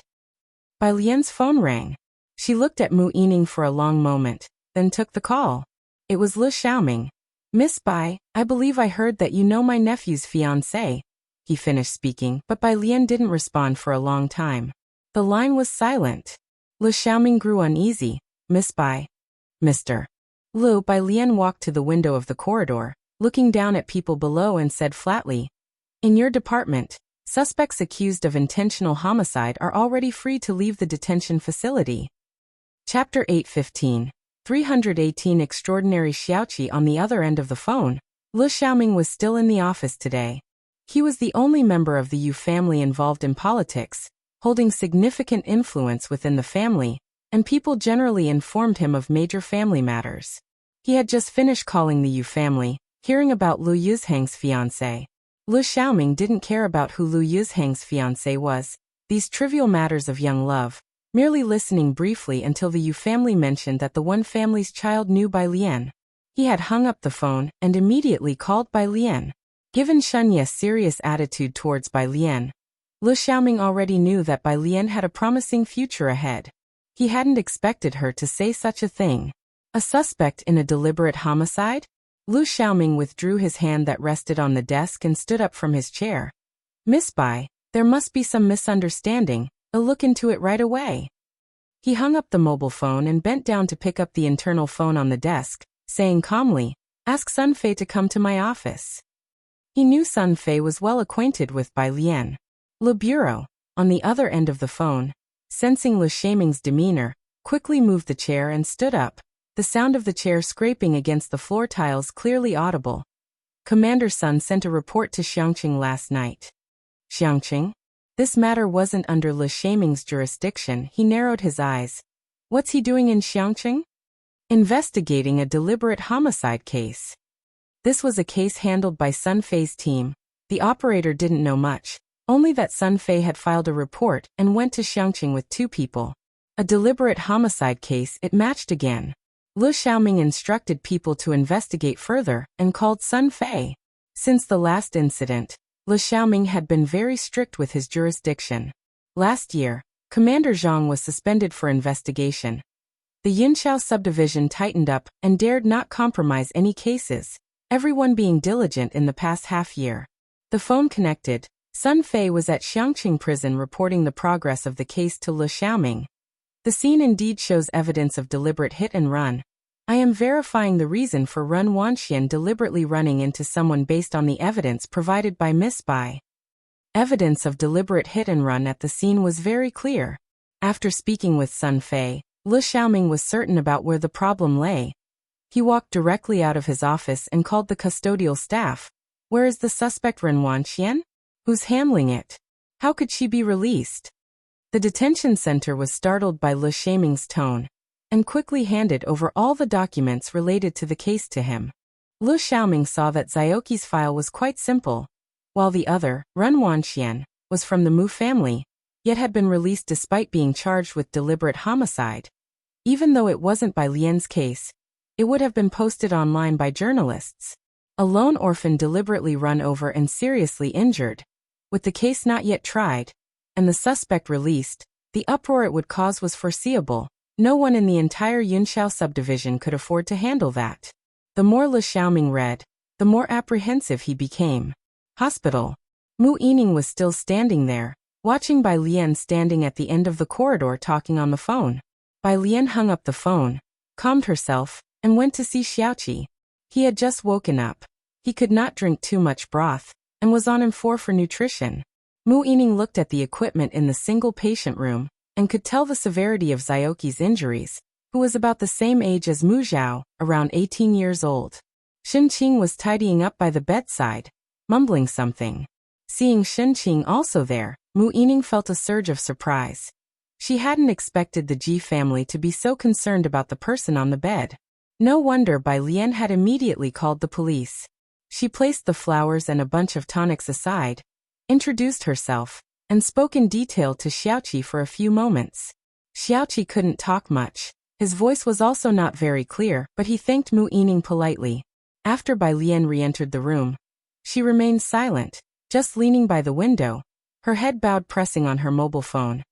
Bai Lian's phone rang. She looked at Mu Yining for a long moment, then took the call. It was Lu Xiaoming. Miss Bai, I believe I heard that you know my nephew's fiancé. He finished speaking, but Bai Lian didn't respond for a long time. The line was silent. Lu Xiaoming grew uneasy. Miss Bai. Mr. Lu. Bai Lian walked to the window of the corridor, looking down at people below and said flatly, in your department, suspects accused of intentional homicide are already free to leave the detention facility. Chapter 815. 318 Extraordinary. Xiaoqi on the other end of the phone. Lu Xiaoming was still in the office today. He was the only member of the Yu family involved in politics, holding significant influence within the family, and people generally informed him of major family matters. He had just finished calling the Yu family, hearing about Lu Yuzhang's fiancé. Lu Xiaoming didn't care about who Lu Yuzhang's fiancé was, these trivial matters of young love, merely listening briefly until the Yu family mentioned that the one family's child knew Bai Lian. He had hung up the phone and immediately called Bai Lian. Given Shunye's serious attitude towards Bai Lian, Lu Xiaoming already knew that Bai Lian had a promising future ahead. He hadn't expected her to say such a thing. A suspect in a deliberate homicide? Lu Xiaoming withdrew his hand that rested on the desk and stood up from his chair. Miss Bai, there must be some misunderstanding. I'll look into it right away. He hung up the mobile phone and bent down to pick up the internal phone on the desk, saying calmly, ask Sun Fei to come to my office. He knew Sun Fei was well acquainted with Bai Lian. Le Bureau, on the other end of the phone, sensing Lu Xiaoming's demeanor, quickly moved the chair and stood up, the sound of the chair scraping against the floor tiles clearly audible. Commander Sun sent a report to Xiangqing last night. Xiangqing? This matter wasn't under Lu Xiaoming's jurisdiction. He narrowed his eyes. What's he doing in Xiangqing? Investigating a deliberate homicide case. This was a case handled by Sun Fei's team. The operator didn't know much, only that Sun Fei had filed a report and went to Xiangqing with 2 people. A deliberate homicide case, it matched again. Lu Xiaoming instructed people to investigate further and called Sun Fei. Since the last incident, Lu Xiaoming had been very strict with his jurisdiction. Last year, Commander Zhang was suspended for investigation. The Yinshao subdivision tightened up and dared not compromise any cases. everyone being diligent in the past half-year. The phone connected. Sun Fei was at Xiangqing prison reporting the progress of the case to Lu Xiaoming. The scene indeed shows evidence of deliberate hit and run. I am verifying the reason for Ren Wanxian deliberately running into someone based on the evidence provided by Miss Bai. Evidence of deliberate hit and run at the scene was very clear. After speaking with Sun Fei, Lu Xiaoming was certain about where the problem lay. He walked directly out of his office and called the custodial staff. Where is the suspect Ren Wanxian? Who's handling it? How could she be released? The detention center was startled by Lu Xiaoming's tone, and quickly handed over all the documents related to the case to him. Lu Xiaoming saw that Xiaoqi's file was quite simple, while the other, Ren Wanxian, was from the Mu family, yet had been released despite being charged with deliberate homicide. Even though it wasn't by Lian's case, it would have been posted online by journalists. A lone orphan deliberately run over and seriously injured. With the case not yet tried, and the suspect released, the uproar it would cause was foreseeable. No one in the entire Yunxiao subdivision could afford to handle that. The more Lu Xiaoming read, the more apprehensive he became. Hospital. Mu Yining was still standing there, watching Bai Lian standing at the end of the corridor talking on the phone. Bai Lian hung up the phone, calmed herself, and went to see Xiaoqi. He had just woken up. He could not drink too much broth, and was on M4 for nutrition. Mu Yining looked at the equipment in the single patient room, and could tell the severity of Xiaoqi's injuries, who was about the same age as Mu Zhao, around 18 years old. Shen Qing was tidying up by the bedside, mumbling something. Seeing Shen Qing also there, Mu Yining felt a surge of surprise. She hadn't expected the Ji family to be so concerned about the person on the bed. No wonder Bai Lian had immediately called the police. She placed the flowers and a bunch of tonics aside, introduced herself, and spoke in detail to Xiaoqi for a few moments. Xiaoqi couldn't talk much. His voice was also not very clear, but he thanked Mu Yining politely. After Bai Lian re-entered the room, she remained silent, just leaning by the window, her head bowed pressing on her mobile phone.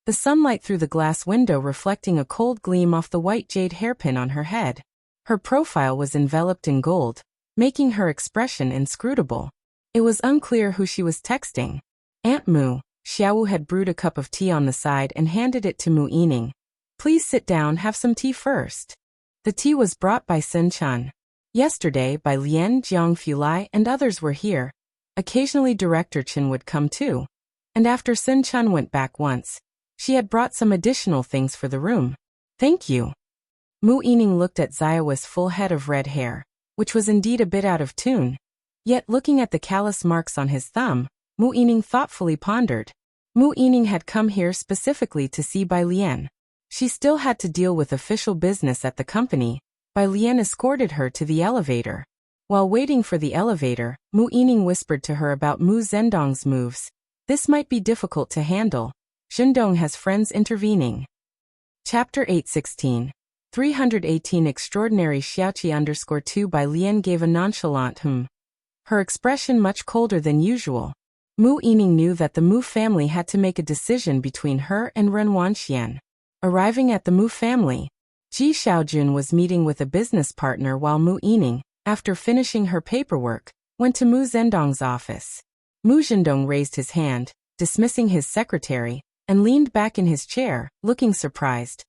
The sunlight through the glass window reflecting a cold gleam off the white jade hairpin on her head. Her profile was enveloped in gold, making her expression inscrutable. It was unclear who she was texting. Aunt Mu. Xiaowu had brewed a cup of tea on the side and handed it to Mu Yining. Please sit down, have some tea first. The tea was brought by Sun Chan. Yesterday, Bai Lian, Jiang Fulai, and others were here. Occasionally Director Chen would come too. And after Sun Chan went back once, she had brought some additional things for the room. Thank you. Mu Yining looked at Xiaowa's full head of red hair, which was indeed a bit out of tune. Yet looking at the callous marks on his thumb, Mu Yining thoughtfully pondered. Mu Yining had come here specifically to see Bai Lian. She still had to deal with official business at the company. Bai Lian escorted her to the elevator. While waiting for the elevator, Mu Yining whispered to her about Mu Zhendong's moves. This might be difficult to handle. Zhendong has friends intervening. Chapter 816. 318 Extraordinary Xiaoqi_2 Bai Lian gave a nonchalant her expression much colder than usual. Mu Yining knew that the Mu family had to make a decision between her and Ren Wanxian. Arriving at the Mu family, Ji Xiaojun was meeting with a business partner while Mu Yining, after finishing her paperwork, went to Mu Zhendong's office. Mu Zhendong raised his hand, dismissing his secretary, and leaned back in his chair, looking surprised.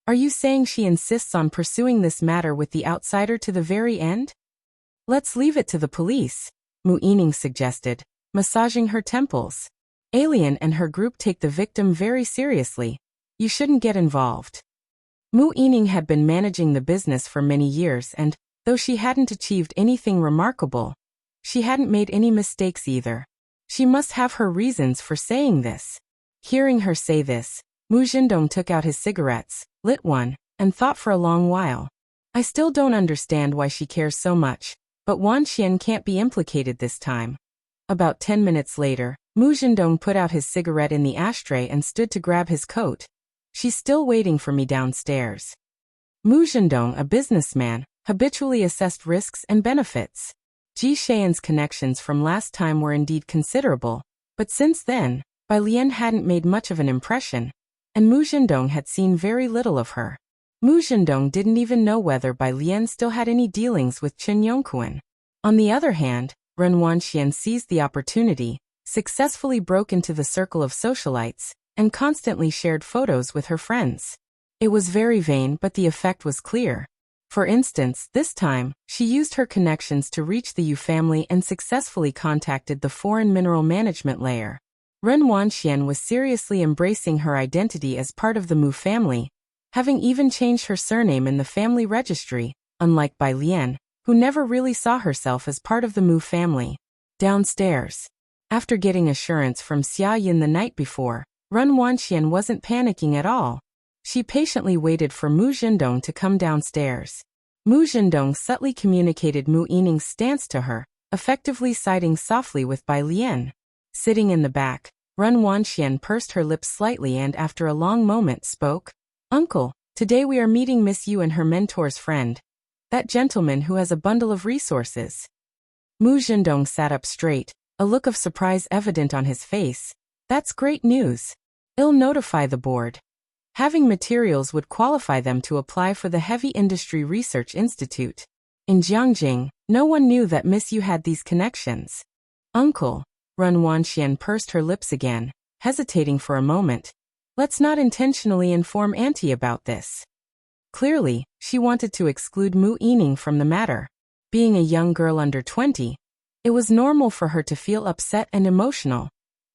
Are you saying she insists on pursuing this matter with the outsider to the very end? Let's leave it to the police, Mu Yining suggested, massaging her temples. Alien and her group take the victim very seriously. You shouldn't get involved. Mu Yining had been managing the business for many years and, though she hadn't achieved anything remarkable, she hadn't made any mistakes either. She must have her reasons for saying this. Hearing her say this, Mu Zhendong took out his cigarettes, lit one, and thought for a long while. I still don't understand why she cares so much, but Wanxian can't be implicated this time. About 10 minutes later, Mu Zhendong put out his cigarette in the ashtray and stood to grab his coat. She's still waiting for me downstairs. Mu Zhendong, a businessman, habitually assessed risks and benefits. Ji Xian's connections from last time were indeed considerable, but since then, Bai Lian hadn't made much of an impression, and Mu Zhendong had seen very little of her. Mu Zhendong didn't even know whether Bai Lian still had any dealings with Chen Yongquan. On the other hand, Ren Wanxian seized the opportunity, successfully broke into the circle of socialites, and constantly shared photos with her friends. It was very vain, but the effect was clear. For instance, this time, she used her connections to reach the Yu family and successfully contacted the foreign mineral management layer. Ren Wanxian was seriously embracing her identity as part of the Mu family, having even changed her surname in the family registry, unlike Bai Lian, who never really saw herself as part of the Mu family. Downstairs. After getting assurance from Xia Yin the night before, Ren Wanxian wasn't panicking at all. She patiently waited for Mu Zhendong to come downstairs. Mu Zhendong subtly communicated Mu Yining's stance to her, effectively siding softly with Bai Lian. Sitting in the back, Ren Wanxian pursed her lips slightly and after a long moment spoke. "Uncle, today we are meeting Miss Yu and her mentor's friend. That gentleman who has a bundle of resources." Mu Zhendong sat up straight, a look of surprise evident on his face. "That's great news. I'll notify the board." Having materials would qualify them to apply for the Heavy Industry Research Institute. In Jiangjing, no one knew that Miss Yu had these connections. "Uncle," Ren Wanxian pursed her lips again, hesitating for a moment. "Let's not intentionally inform Auntie about this." Clearly, she wanted to exclude Mu Yining from the matter. Being a young girl under 20, it was normal for her to feel upset and emotional,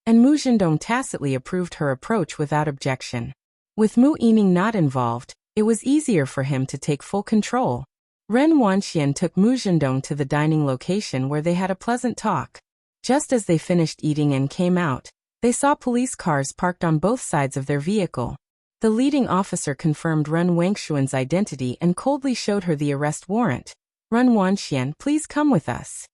and Mu Zhendong tacitly approved her approach without objection. With Mu Yining not involved, it was easier for him to take full control. Ren Wanxian took Mu Zhendong to the dining location where they had a pleasant talk. Just as they finished eating and came out, they saw police cars parked on both sides of their vehicle. The leading officer confirmed Ren Wangshuan's identity and coldly showed her the arrest warrant. "Ren Wanxian, please come with us."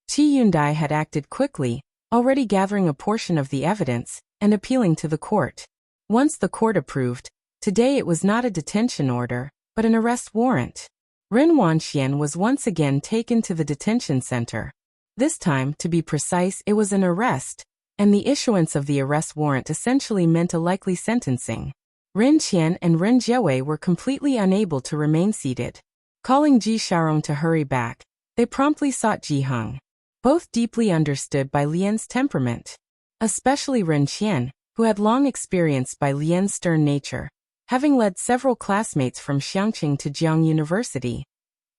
Qi Yundai had acted quickly, already gathering a portion of the evidence, and appealing to the court. Once the court approved, today it was not a detention order, but an arrest warrant. Ren Wanxian was once again taken to the detention center. This time, to be precise, it was an arrest, and the issuance of the arrest warrant essentially meant a likely sentencing. Ren Qian and Ren Jiawei were completely unable to remain seated. Calling Ji Xiaorong to hurry back, they promptly sought Ji Heng. Both deeply understood Bai Lian's temperament. Especially Ren Qian, who had long experienced Bai Lian's stern nature, having led several classmates from Xiangqing to Jiang University.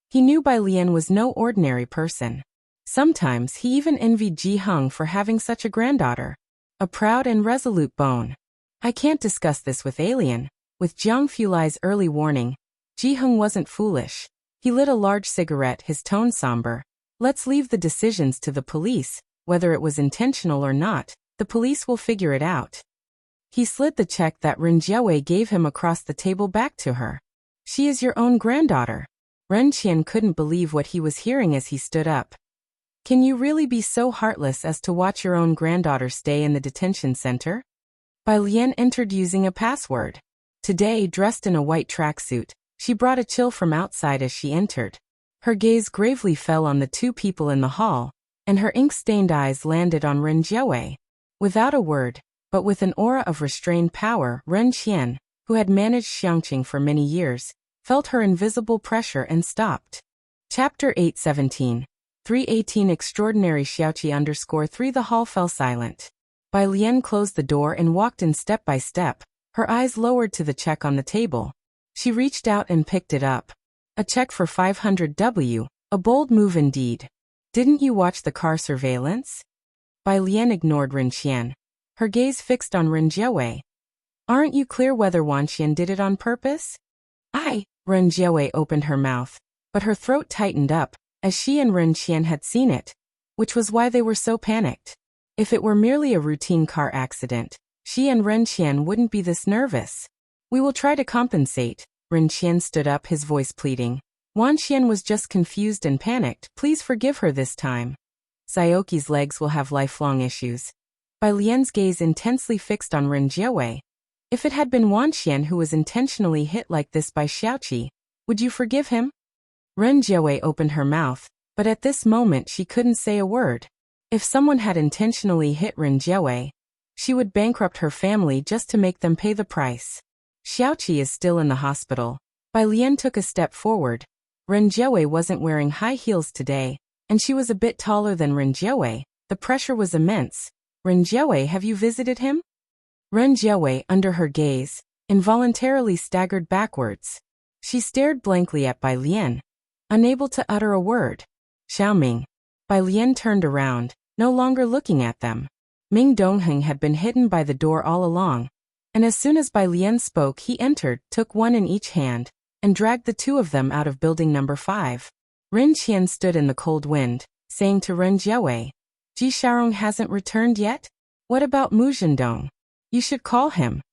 He knew Bai Lian was no ordinary person. Sometimes he even envied Ji Heng for having such a granddaughter. A proud and resolute bone. "I can't discuss this with Alien." With Jiang Fulai's early warning, Ji Heng wasn't foolish. He lit a large cigarette, his tone somber. "Let's leave the decisions to the police, whether it was intentional or not. The police will figure it out." He slid the check that Ren Jiawei gave him across the table back to her. "She is your own granddaughter." Ren Qian couldn't believe what he was hearing as he stood up. "Can you really be so heartless as to watch your own granddaughter stay in the detention center?" Bai Lian entered using a password. Today, dressed in a white tracksuit, she brought a chill from outside as she entered. Her gaze gravely fell on the two people in the hall, and her ink-stained eyes landed on Ren Jiawei. Without a word, but with an aura of restrained power, Ren Qian, who had managed Xiangqing for many years, felt her invisible pressure and stopped. Chapter 817. 318 Extraordinary Xiaoqi_3 The hall fell silent. Bai Lian closed the door and walked in step by step, her eyes lowered to the check on the table. She reached out and picked it up. A check for 500 W, a bold move indeed. "Didn't you watch the car surveillance?" Bai Lian ignored Ren Qian. Her gaze fixed on Ren Jiawei. "Aren't you clear whether Wanxian did it on purpose?" Ren Jiawei opened her mouth, but her throat tightened up, as she and Ren Qian had seen it, which was why they were so panicked. If it were merely a routine car accident, she and Ren Qian wouldn't be this nervous. "We will try to compensate." Ren Qian stood up, his voice pleading. "Wanxian was just confused and panicked. Please forgive her this time. Saoki's legs will have lifelong issues." Bai Lian's gaze intensely fixed on Ren Jiawei. "If it had been Wanxian who was intentionally hit like this by Xiaoqi, would you forgive him?" Ren Jiawei opened her mouth, but at this moment she couldn't say a word. If someone had intentionally hit Ren Jiawei, she would bankrupt her family just to make them pay the price. Xiaoqi is still in the hospital. Bai Lian took a step forward. Ren Jiawei wasn't wearing high heels today, and she was a bit taller than Ren Jiawei. The pressure was immense. Ren Jiawei, have you visited him? Ren Jiawei, under her gaze, involuntarily staggered backwards. She stared blankly at Bai Lian, unable to utter a word. Xiaoming. Bai Lian turned around, no longer looking at them. Ming Dongheng had been hidden by the door all along, and as soon as Bai Lian spoke he entered, took one in each hand, and dragged the two of them out of building number 5. Ren Qian stood in the cold wind, saying to Ren Jiawei, Ji Xiaorong hasn't returned yet? What about Mu Zhendong? You should call him.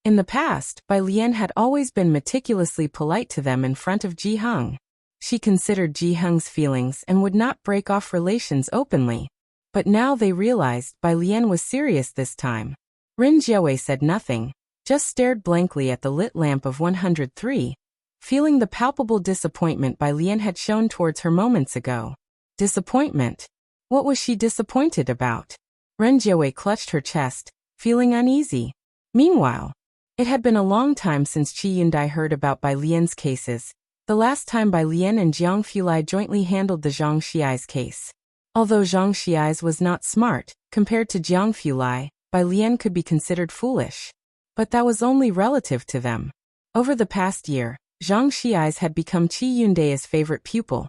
In the past, Bai Lian had always been meticulously polite to them in front of Ji Heng. She considered Ji Heng's feelings and would not break off relations openly. But now they realized Bai Lian was serious this time. Ren Jiawei said nothing, just stared blankly at the lit lamp of 103, feeling the palpable disappointment Bai Lian had shown towards her moments ago. Disappointment? What was she disappointed about? Ren Jiawei clutched her chest, feeling uneasy. Meanwhile, it had been a long time since Qi Yundai heard about Bai Lian's cases, the last time Bai Lian and Jiang Fulai jointly handled the Zhang Xiai's case. Although Zhang Xiai's was not smart, compared to Jiang Fulai, Bai Lian could be considered foolish. But that was only relative to them. Over the past year, Zhang Xiai's had become Qi Yundai's favorite pupil.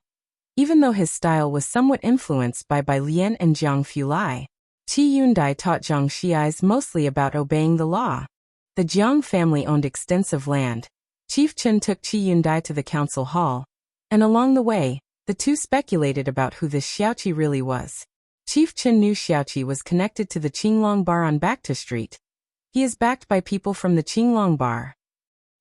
Even though his style was somewhat influenced by Bai Lian and Jiang Fulai, Qi Yundai taught Zhang Xiai's mostly about obeying the law. The Jiang family owned extensive land. Chief Chen took Qi Yundai to the council hall, and along the way, the two speculated about who this Xiaoqi really was. Chief Chen knew Xiaoqi was connected to the Qinglong Bar on Bacta Street. He is backed by people from the Qinglong Bar.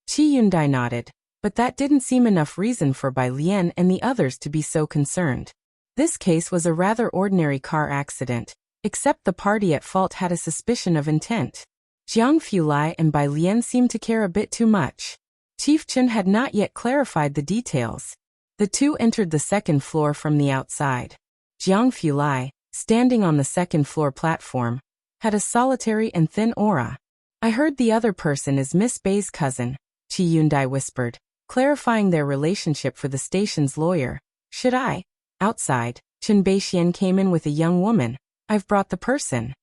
Qi Yundai nodded, but that didn't seem enough reason for Bai Lian and the others to be so concerned. This case was a rather ordinary car accident, except the party at fault had a suspicion of intent. Jiang Fulai and Bai Lian seemed to care a bit too much. Chief Chen had not yet clarified the details. The two entered the second floor from the outside. Jiang Fulai, standing on the second floor platform, had a solitary and thin aura. I heard the other person is Miss Bei's cousin, Qi Yundai whispered, clarifying their relationship for the station's lawyer. Should I? Outside, Chen Beixian came in with a young woman. I've brought the person.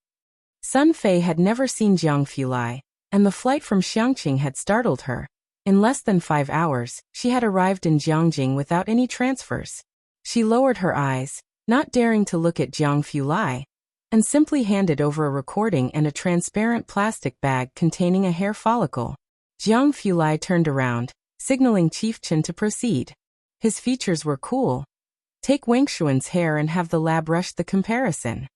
Sun Fei had never seen Jiang Fulai, and the flight from Xiangqing had startled her. In less than 5 hours, she had arrived in Jiangjing without any transfers. She lowered her eyes, not daring to look at Jiang Fulai, and simply handed over a recording and a transparent plastic bag containing a hair follicle. Jiang Fulai turned around, signaling Chief Chen to proceed. His features were cool. Take Wengshuan's hair and have the lab rush the comparison.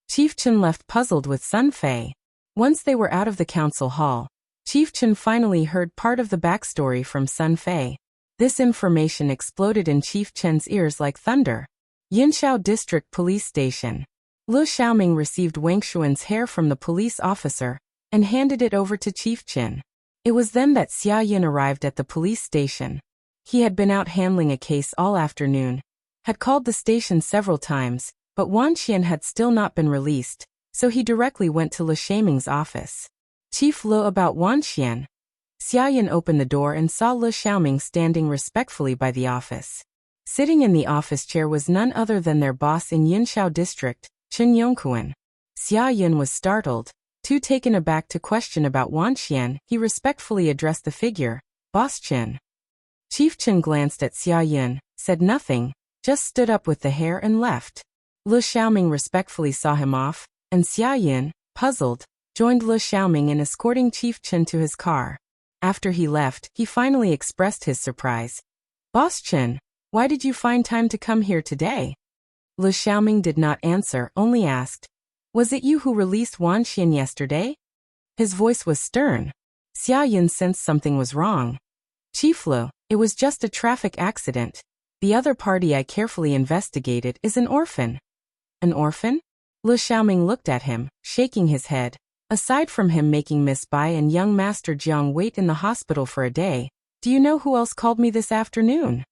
Chief Chen left puzzled with Sun Fei. Once they were out of the council hall, Chief Chen finally heard part of the backstory from Sun Fei. This information exploded in Chief Chen's ears like thunder. Yinshao District Police Station. Lu Xiaoming received Wengshuan's hair from the police officer and handed it over to Chief Chen. It was then that Xia Yin arrived at the police station. He had been out handling a case all afternoon, had called the station several times, but Wan Qian had still not been released, so he directly went to Lu Xiaoming's office. Chief Lu, about Wan Qian. Xia Yin opened the door and saw Lu Xiaoming standing respectfully by the office. Sitting in the office chair was none other than their boss in Yinshao District, Chen Yongquan. Xia Yin was startled. Too taken aback to question about Wan Qian, he respectfully addressed the figure, Boss Chen. Chief Chen glanced at Xia Yin, said nothing, just stood up with the hair and left. Lu Xiaoming respectfully saw him off, and Xia Yin, puzzled, joined Lu Xiaoming in escorting Chief Chen to his car. After he left, he finally expressed his surprise. Boss Chen, why did you find time to come here today? Lu Xiaoming did not answer, only asked, was it you who released Wan Qian yesterday? His voice was stern. Xia Yin sensed something was wrong. Chief Lu, it was just a traffic accident. The other party I carefully investigated is an orphan. An orphan? Lu Xiaoming looked at him, shaking his head. Aside from him making Miss Bai and young Master Jiang wait in the hospital for a day, do you know who else called me this afternoon?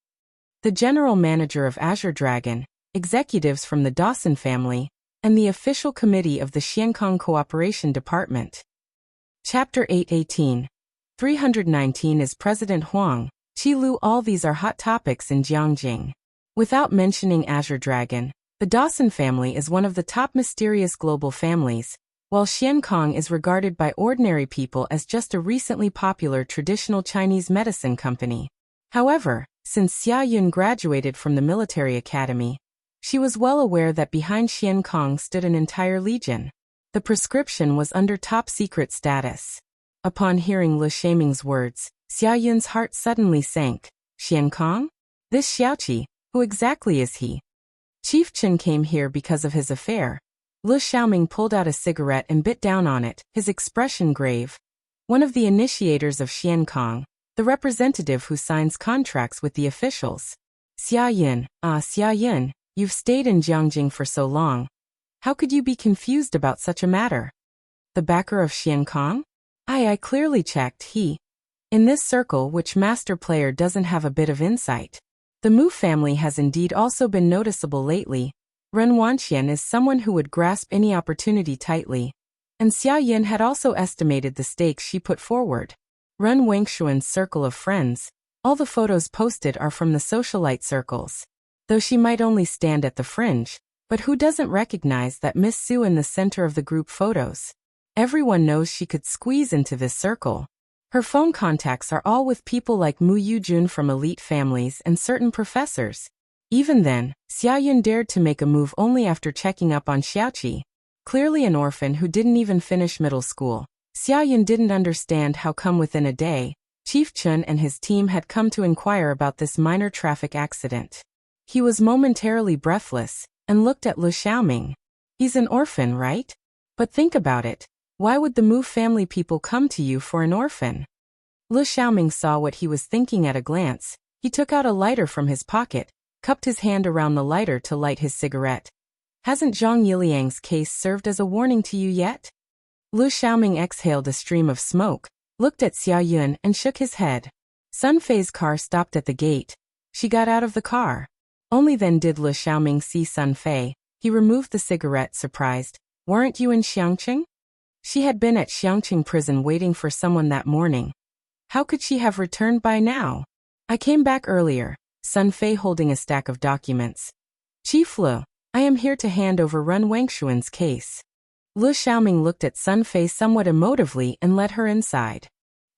The general manager of Azure Dragon, executives from the Dawson family, and the official committee of the Xiankong Cooperation Department. Chapter 818. 319 is President Huang, Qi Lu. All these are hot topics in Jiangjing. Without mentioning Azure Dragon, the Dawson family is one of the top mysterious global families, while Xian Kong is regarded by ordinary people as just a recently popular traditional Chinese medicine company. However, since Xia Yun graduated from the military academy, she was well aware that behind Xian Kong stood an entire legion. The prescription was under top-secret status. Upon hearing Lu Shaming's words, Xia Yun's heart suddenly sank. Xian Kong? This Xiaoqi, who exactly is he? Chief Chen came here because of his affair. Lu Xiaoming pulled out a cigarette and bit down on it, his expression grave. One of the initiators of Xian Kong, the representative who signs contracts with the officials. Xia Yun, you've stayed in Jiangjing for so long. How could you be confused about such a matter? The backer of Xian Kong? I clearly checked, he. In this circle which master player doesn't have a bit of insight. The Mu family has indeed also been noticeable lately. Ren Wanxian is someone who would grasp any opportunity tightly. And Xia Yin had also estimated the stakes she put forward. Ren Wangshuan's circle of friends. All the photos posted are from the socialite circles. Though she might only stand at the fringe, but who doesn't recognize that Miss Su in the center of the group photos? Everyone knows she could squeeze into this circle. Her phone contacts are all with people like Mu Yujun from elite families and certain professors. Even then, Xia Yun dared to make a move only after checking up on Xiaoqi. Clearly an orphan who didn't even finish middle school. Xia Yun didn't understand how come within a day, Chief Chen and his team had come to inquire about this minor traffic accident. He was momentarily breathless, and looked at Lu Xiaoming. He's an orphan, right? But think about it. Why would the Mu family people come to you for an orphan? Lu Xiaoming saw what he was thinking at a glance. He took out a lighter from his pocket, cupped his hand around the lighter to light his cigarette. Hasn't Zhang Yiliang's case served as a warning to you yet? Lu Xiaoming exhaled a stream of smoke, looked at Xia Yun and shook his head. Sun Fei's car stopped at the gate. She got out of the car. Only then did Lu Xiaoming see Sun Fei. He removed the cigarette, surprised. Weren't you in Xiangqing? She had been at Xiangqing prison waiting for someone that morning. How could she have returned by now? I came back earlier, Sun Fei holding a stack of documents. Chief Lu, I am here to hand over Ren Wangshuan's case. Lu Xiaoming looked at Sun Fei somewhat emotively and led her inside.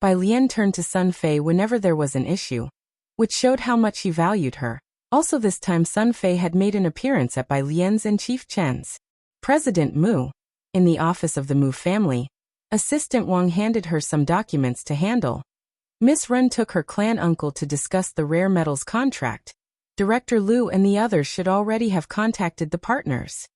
Bai Lian turned to Sun Fei whenever there was an issue, which showed how much he valued her. Also this time Sun Fei had made an appearance at Bai Lian's and Chief Chen's. President Mu. In the office of the Mu family, Assistant Wang handed her some documents to handle. Miss Ren took her clan uncle to discuss the rare metals contract. Director Liu and the others should already have contacted the partners.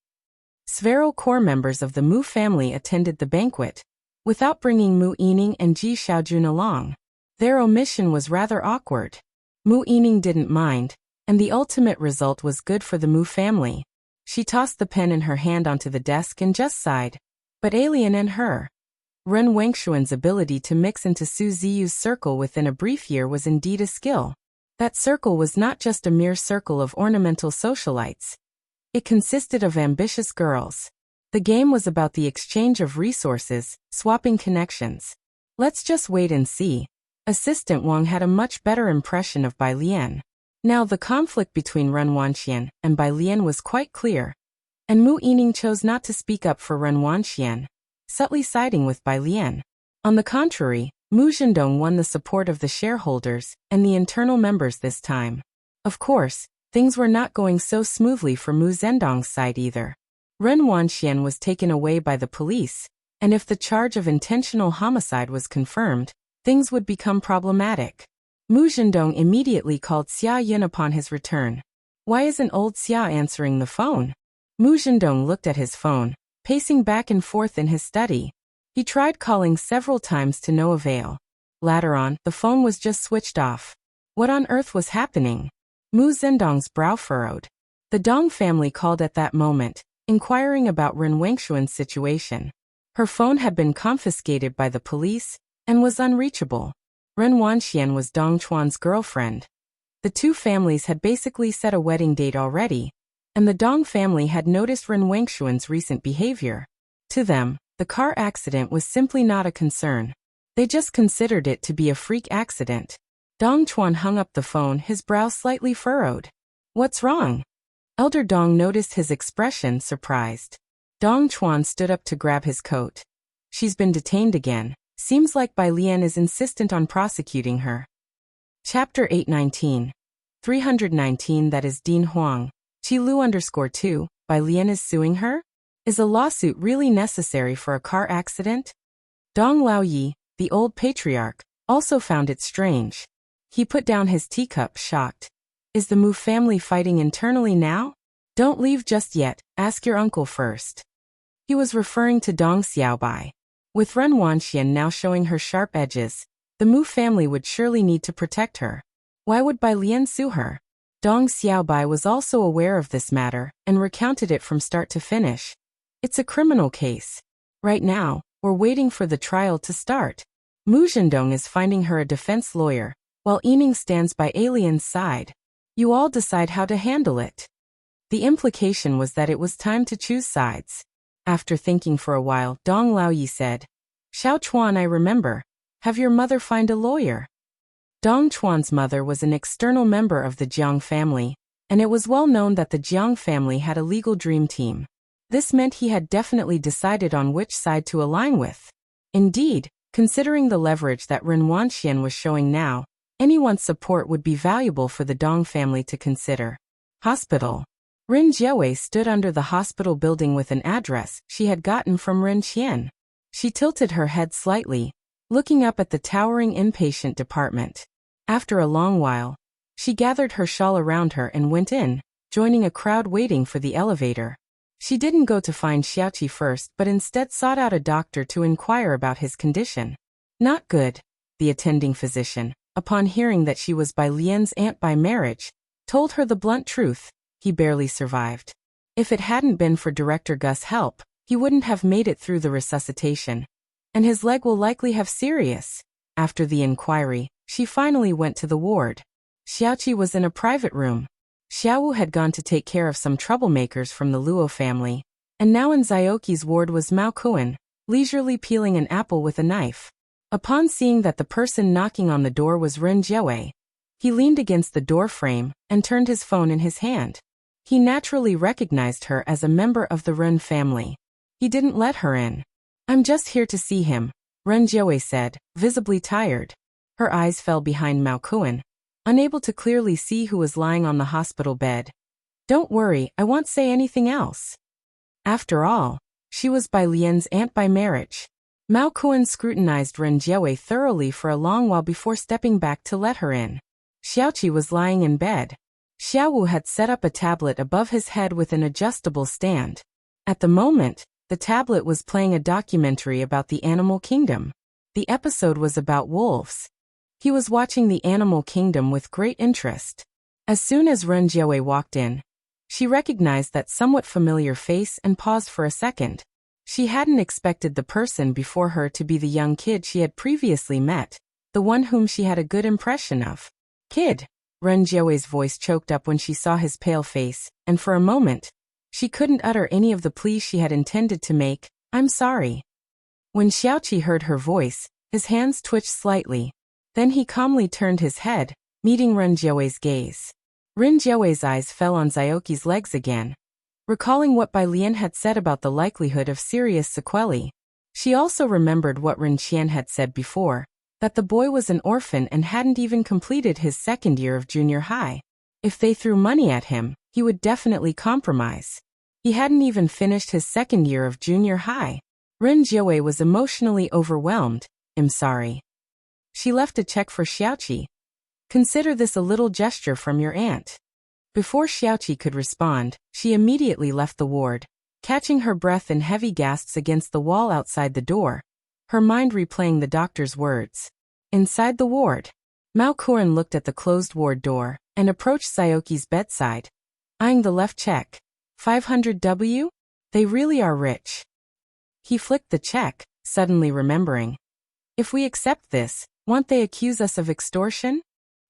Several core members of the Mu family attended the banquet, without bringing Mu Yining and Ji Xiaojun along. Their omission was rather awkward. Mu Yining didn't mind, and the ultimate result was good for the Mu family. She tossed the pen in her hand onto the desk and just sighed. But alien and her. Ren Wangshuan's ability to mix into Su Ziyu's circle within a brief year was indeed a skill. That circle was not just a mere circle of ornamental socialites. It consisted of ambitious girls. The game was about the exchange of resources, swapping connections. Let's just wait and see. Assistant Wang had a much better impression of Bai Lian. Now the conflict between Ren Wanxian and Bai Lian was quite clear, and Mu Yining chose not to speak up for Ren Wanxian, subtly siding with Bai Lian. On the contrary, Mu Zhendong won the support of the shareholders and the internal members this time. Of course, things were not going so smoothly for Mu Zhendong's side either. Ren Wanxian was taken away by the police, and if the charge of intentional homicide was confirmed, things would become problematic. Mu Zhendong immediately called Xia Yin upon his return. Why isn't old Xia answering the phone? Mu Zhendong looked at his phone, pacing back and forth in his study. He tried calling several times to no avail. Later on, the phone was just switched off. What on earth was happening? Mu Zhendong's brow furrowed. The Dong family called at that moment, inquiring about Ren Wangshuan's situation. Her phone had been confiscated by the police and was unreachable. Ren Wanxian was Dong Chuan's girlfriend. The two families had basically set a wedding date already, and the Dong family had noticed Ren Wangshuan's recent behavior. To them, the car accident was simply not a concern. They just considered it to be a freak accident. Dong Chuan hung up the phone, his brow slightly furrowed. What's wrong? Elder Dong noticed his expression, surprised. Dong Chuan stood up to grab his coat. She's been detained again. Seems like Bai Lian is insistent on prosecuting her. Chapter 819. 319 That is Dean Huang. Chi Lu _2, Bai Lian is suing her? Is a lawsuit really necessary for a car accident? Dong Laoyi, the old patriarch, also found it strange. He put down his teacup, shocked. Is the Mu family fighting internally now? Don't leave just yet, ask your uncle first. He was referring to Dong Xiaobai. With Ren Wanxian now showing her sharp edges, the Mu family would surely need to protect her. Why would Bai Lian sue her? Dong Xiaobai was also aware of this matter and recounted it from start to finish. It's a criminal case. Right now, we're waiting for the trial to start. Mu Zhendong is finding her a defense lawyer, while Yiming stands by Alien's side. You all decide how to handle it. The implication was that it was time to choose sides. After thinking for a while, Dong Laoyi said, Xiao Chuan, I remember. Have your mother find a lawyer. Dong Chuan's mother was an external member of the Jiang family, and it was well known that the Jiang family had a legal dream team. This meant he had definitely decided on which side to align with. Indeed, considering the leverage that Ren Wanxian was showing now, anyone's support would be valuable for the Dong family to consider. Hospital. Rin Jiawei stood under the hospital building with an address she had gotten from Ren Qian. She tilted her head slightly, looking up at the towering inpatient department. After a long while, she gathered her shawl around her and went in, joining a crowd waiting for the elevator. She didn't go to find Xiaoqi first but instead sought out a doctor to inquire about his condition. Not good, the attending physician, upon hearing that she was Bai Lian's aunt by marriage, told her the blunt truth. He barely survived. If it hadn't been for Director Gus' help, he wouldn't have made it through the resuscitation. And his leg will likely have serious. After the inquiry, she finally went to the ward. Xiaoqi was in a private room. Xiaowu had gone to take care of some troublemakers from the Luo family, and now in Zioki's ward was Mao Kuan, leisurely peeling an apple with a knife. Upon seeing that the person knocking on the door was Ren Jiawei, he leaned against the door frame and turned his phone in his hand. He naturally recognized her as a member of the Ren family. He didn't let her in. I'm just here to see him, Ren Jiawei said, visibly tired. Her eyes fell behind Mao Kuan, unable to clearly see who was lying on the hospital bed. Don't worry, I won't say anything else. After all, she was Bai Lian's aunt by marriage. Mao Kuan scrutinized Ren Jiawei thoroughly for a long while before stepping back to let her in. Xiaoqi was lying in bed. Xiaowu had set up a tablet above his head with an adjustable stand. At the moment, the tablet was playing a documentary about the animal kingdom. The episode was about wolves. He was watching the animal kingdom with great interest. As soon as Ren Jiawei walked in, she recognized that somewhat familiar face and paused for a second. She hadn't expected the person before her to be the young kid she had previously met, the one whom she had a good impression of. Kid. Ren Jiawei's voice choked up when she saw his pale face, and for a moment, she couldn't utter any of the pleas she had intended to make. I'm sorry. When Xiaoqi heard her voice, his hands twitched slightly. Then he calmly turned his head, meeting Ren Jiawei's gaze. Ren Jiawei's eyes fell on Zioki's legs again. Recalling what Bai Lian had said about the likelihood of serious sequelae, she also remembered what Ren Qian had said before, that the boy was an orphan and hadn't even completed his second year of junior high. If they threw money at him, he would definitely compromise. He hadn't even finished his second year of junior high. Ren Jiawei was emotionally overwhelmed. I'm sorry. She left a check for Xiaoqi. Consider this a little gesture from your aunt. Before Xiaoqi could respond, she immediately left the ward, catching her breath in heavy gasps against the wall outside the door, her mind replaying the doctor's words. Inside the ward, Mao Kuan looked at the closed ward door and approached Zioki's bedside, eyeing the left check. 500W? They really are rich. He flicked the check, suddenly remembering. If we accept this, won't they accuse us of extortion?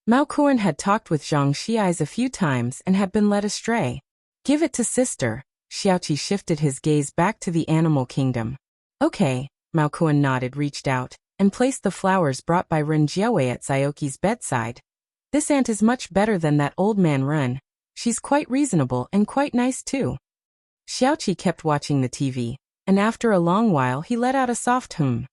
Mao Kuan had talked with Zhang Xiais a few times and had been led astray. Give it to sister. Xiaoqi shifted his gaze back to the animal kingdom. Okay, Mao Kuan nodded, reached out, and placed the flowers brought by Ren Jiawei at Zioki's bedside. This aunt is much better than that old man Ren. She's quite reasonable and quite nice too. Xiaoqi kept watching the TV, and after a long while he let out a soft hum.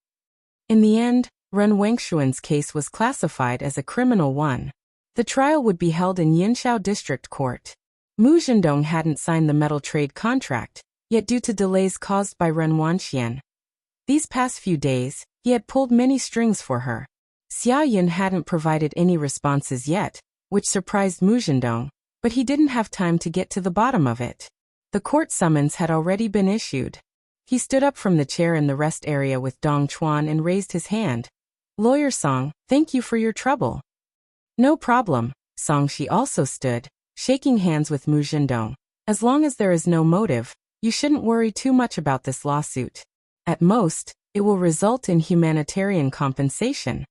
In the end, Ren Wengshuan's case was classified as a criminal one. The trial would be held in Yinxiao District Court. Mu Zhendong hadn't signed the metal trade contract, yet due to delays caused by Ren Wanxian, these past few days, he had pulled many strings for her. Xia Yun hadn't provided any responses yet, which surprised Mu Zhendong, but he didn't have time to get to the bottom of it. The court summons had already been issued. He stood up from the chair in the rest area with Dong Chuan and raised his hand. Lawyer Song, thank you for your trouble. No problem, Song Shi also stood, shaking hands with Mu Zhendong. As long as there is no motive, you shouldn't worry too much about this lawsuit. At most, it will result in humanitarian compensation.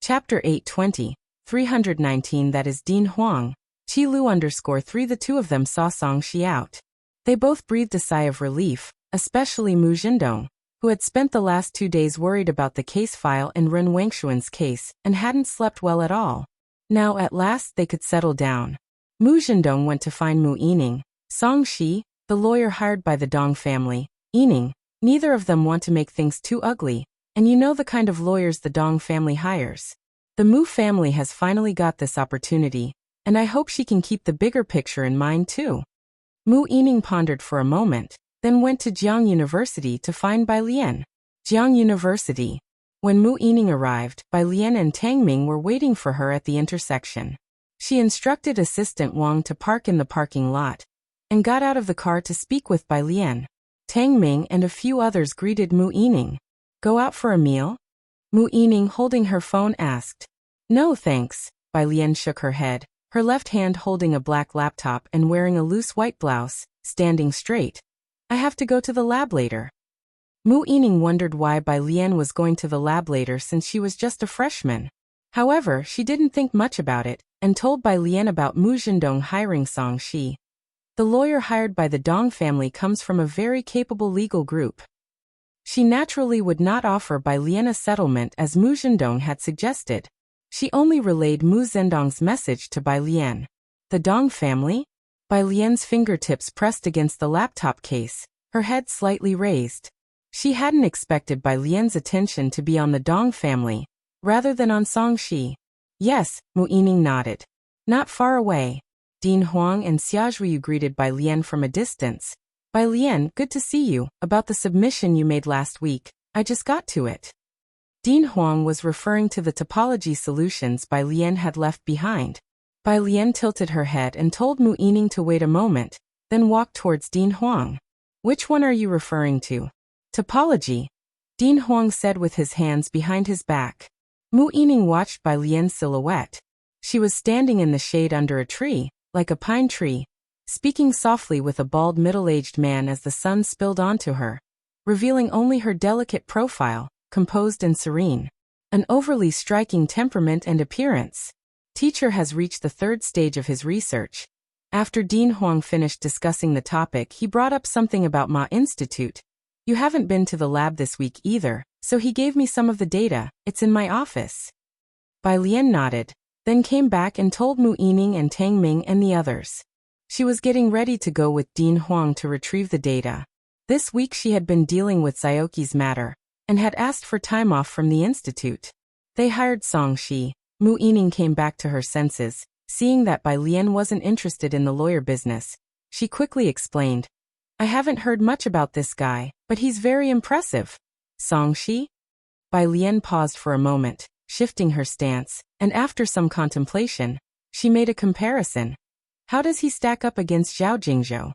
Chapter 820, 319 That is Dean Huang, Qi Lu _3 The two of them saw Song Shi out. They both breathed a sigh of relief, especially Mu Zhendong, who had spent the last 2 days worried about the case file in Ren Wengshuan's case and hadn't slept well at all. Now at last they could settle down. Mu Zhendong went to find Mu Yining, Song Shi, the lawyer hired by the Dong family. Yining, neither of them want to make things too ugly, and you know the kind of lawyers the Dong family hires. The Mu family has finally got this opportunity, and I hope she can keep the bigger picture in mind too. Mu Yining pondered for a moment, then went to Jiang University to find Bai Lian. Jiang University. When Mu Yining arrived, Bai Lian and Tang Ming were waiting for her at the intersection. She instructed Assistant Wang to park in the parking lot, and got out of the car to speak with Bai Lian. Tang Ming and a few others greeted Mu Yining. Go out for a meal? Mu Yining, holding her phone, asked. No thanks, Bai Lian shook her head, her left hand holding a black laptop and wearing a loose white blouse, standing straight. I have to go to the lab later. Mu Yining wondered why Bai Lian was going to the lab later since she was just a freshman. However, she didn't think much about it, and told Bai Lian about Mu Zhendong hiring Song Shi. The lawyer hired by the Dong family comes from a very capable legal group. She naturally would not offer Bai Lian a settlement as Mu Zhendong had suggested. She only relayed Mu Zhendong's message to Bai Lian. The Dong family? Bai Lian's fingertips pressed against the laptop case, her head slightly raised. She hadn't expected Bai Lian's attention to be on the Dong family, rather than on Song Shi. Yes, Mu Yining nodded. Not far away. Dean Huang and Xia Zhuyu greeted Bai Lian from a distance. Bai Lian, good to see you. About the submission you made last week, I just got to it. Dean Huang was referring to the topology solutions Bai Lian had left behind. Bai Lian tilted her head and told Mu Yining to wait a moment, then walked towards Dean Huang. Which one are you referring to? Topology, Dean Huang said with his hands behind his back. Mu Yining watched Bai Lian's silhouette. She was standing in the shade under a tree, like a pine tree, speaking softly with a bald middle-aged man as the sun spilled onto her, revealing only her delicate profile, composed and serene. An overly striking temperament and appearance. Teacher has reached the 3rd stage of his research. After Dean Huang finished discussing the topic, he brought up something about Ma Institute. You haven't been to the lab this week either, so he gave me some of the data. It's in my office. Bai Lian nodded, then came back and told Mu Yining and Tang Ming and the others. She was getting ready to go with Dean Huang to retrieve the data. This week she had been dealing with Xiaoqi's matter, and had asked for time off from the institute. They hired Song Shi. Mu Yining came back to her senses, seeing that Bai Lian wasn't interested in the lawyer business. She quickly explained, I haven't heard much about this guy, but he's very impressive. Song Shi? Bai Lian paused for a moment, shifting her stance, and after some contemplation, she made a comparison. How does he stack up against Zhao Jingzhou?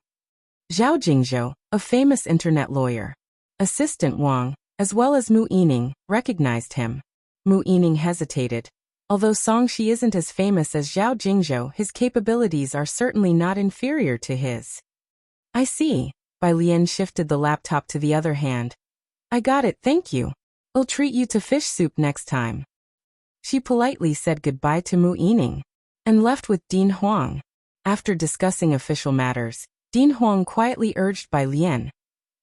Zhao Jingzhou, a famous internet lawyer. Assistant Wang, as well as Mu Yining, recognized him. Mu Yining hesitated. Although Song Shi isn't as famous as Zhao Jingzhou, his capabilities are certainly not inferior to his. I see. Bai Lian shifted the laptop to the other hand. I got it, thank you. I'll treat you to fish soup next time. She politely said goodbye to Mu Yining, and left with Dean Huang. After discussing official matters, Dean Huang quietly urged Bai Lian.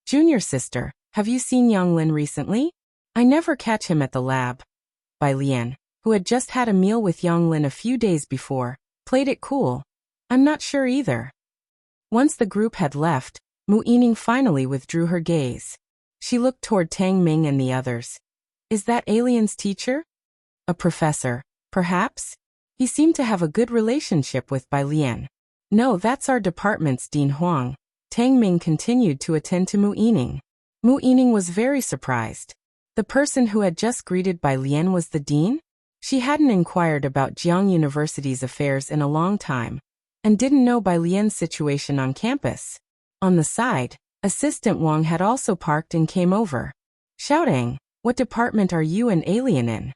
Junior sister, have you seen Yang Lin recently? I never catch him at the lab. Bai Lian, who had just had a meal with Yang Lin a few days before, played it cool. I'm not sure either. Once the group had left, Mu Yining finally withdrew her gaze. She looked toward Tang Ming and the others. Is that Alien's teacher? A professor, perhaps? He seemed to have a good relationship with Bai Lian. No, that's our department's Dean Huang. Tang Ming continued to attend to Mu Yining. Mu Yining was very surprised. The person who had just greeted Bai Lian was the dean? She hadn't inquired about Jiang University's affairs in a long time, and didn't know Bai Lian's situation on campus. On the side, Assistant Wang had also parked and came over, shouting, "What department are you and Alien in?"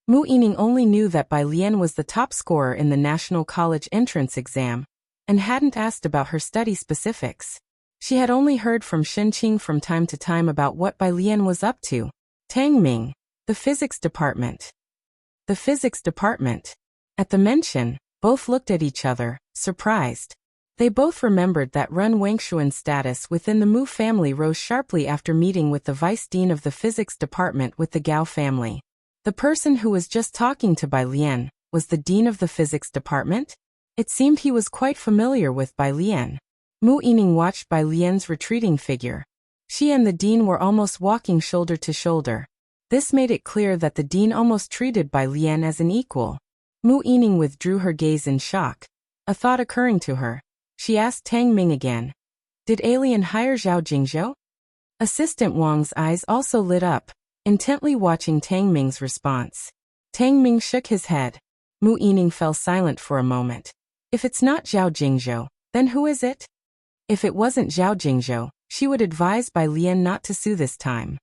Mu Yining only knew that Bai Lian was the top scorer in the National College entrance exam, and hadn't asked about her study specifics. She had only heard from Shenqing from time to time about what Bai Lian was up to. Tang Ming, the physics department. The physics department. At the mention, both looked at each other, surprised. They both remembered that Ren Wangshuan's status within the Mu family rose sharply after meeting with the vice dean of the physics department with the Gao family. The person who was just talking to Bai Lian was the dean of the physics department? It seemed he was quite familiar with Bai Lian. Mu Yining watched Bai Lian's retreating figure. She and the dean were almost walking shoulder to shoulder. This made it clear that the dean almost treated Bai Lian as an equal. Mu Yining withdrew her gaze in shock. A thought occurring to her, she asked Tang Ming again. Did Alien hire Zhao Jingzhou? Assistant Wang's eyes also lit up, intently watching Tang Ming's response. Tang Ming shook his head. Mu Yining fell silent for a moment. If it's not Zhao Jingzhou, then who is it? If it wasn't Zhao Jingzhou, she would advise Bai Lian not to sue this time.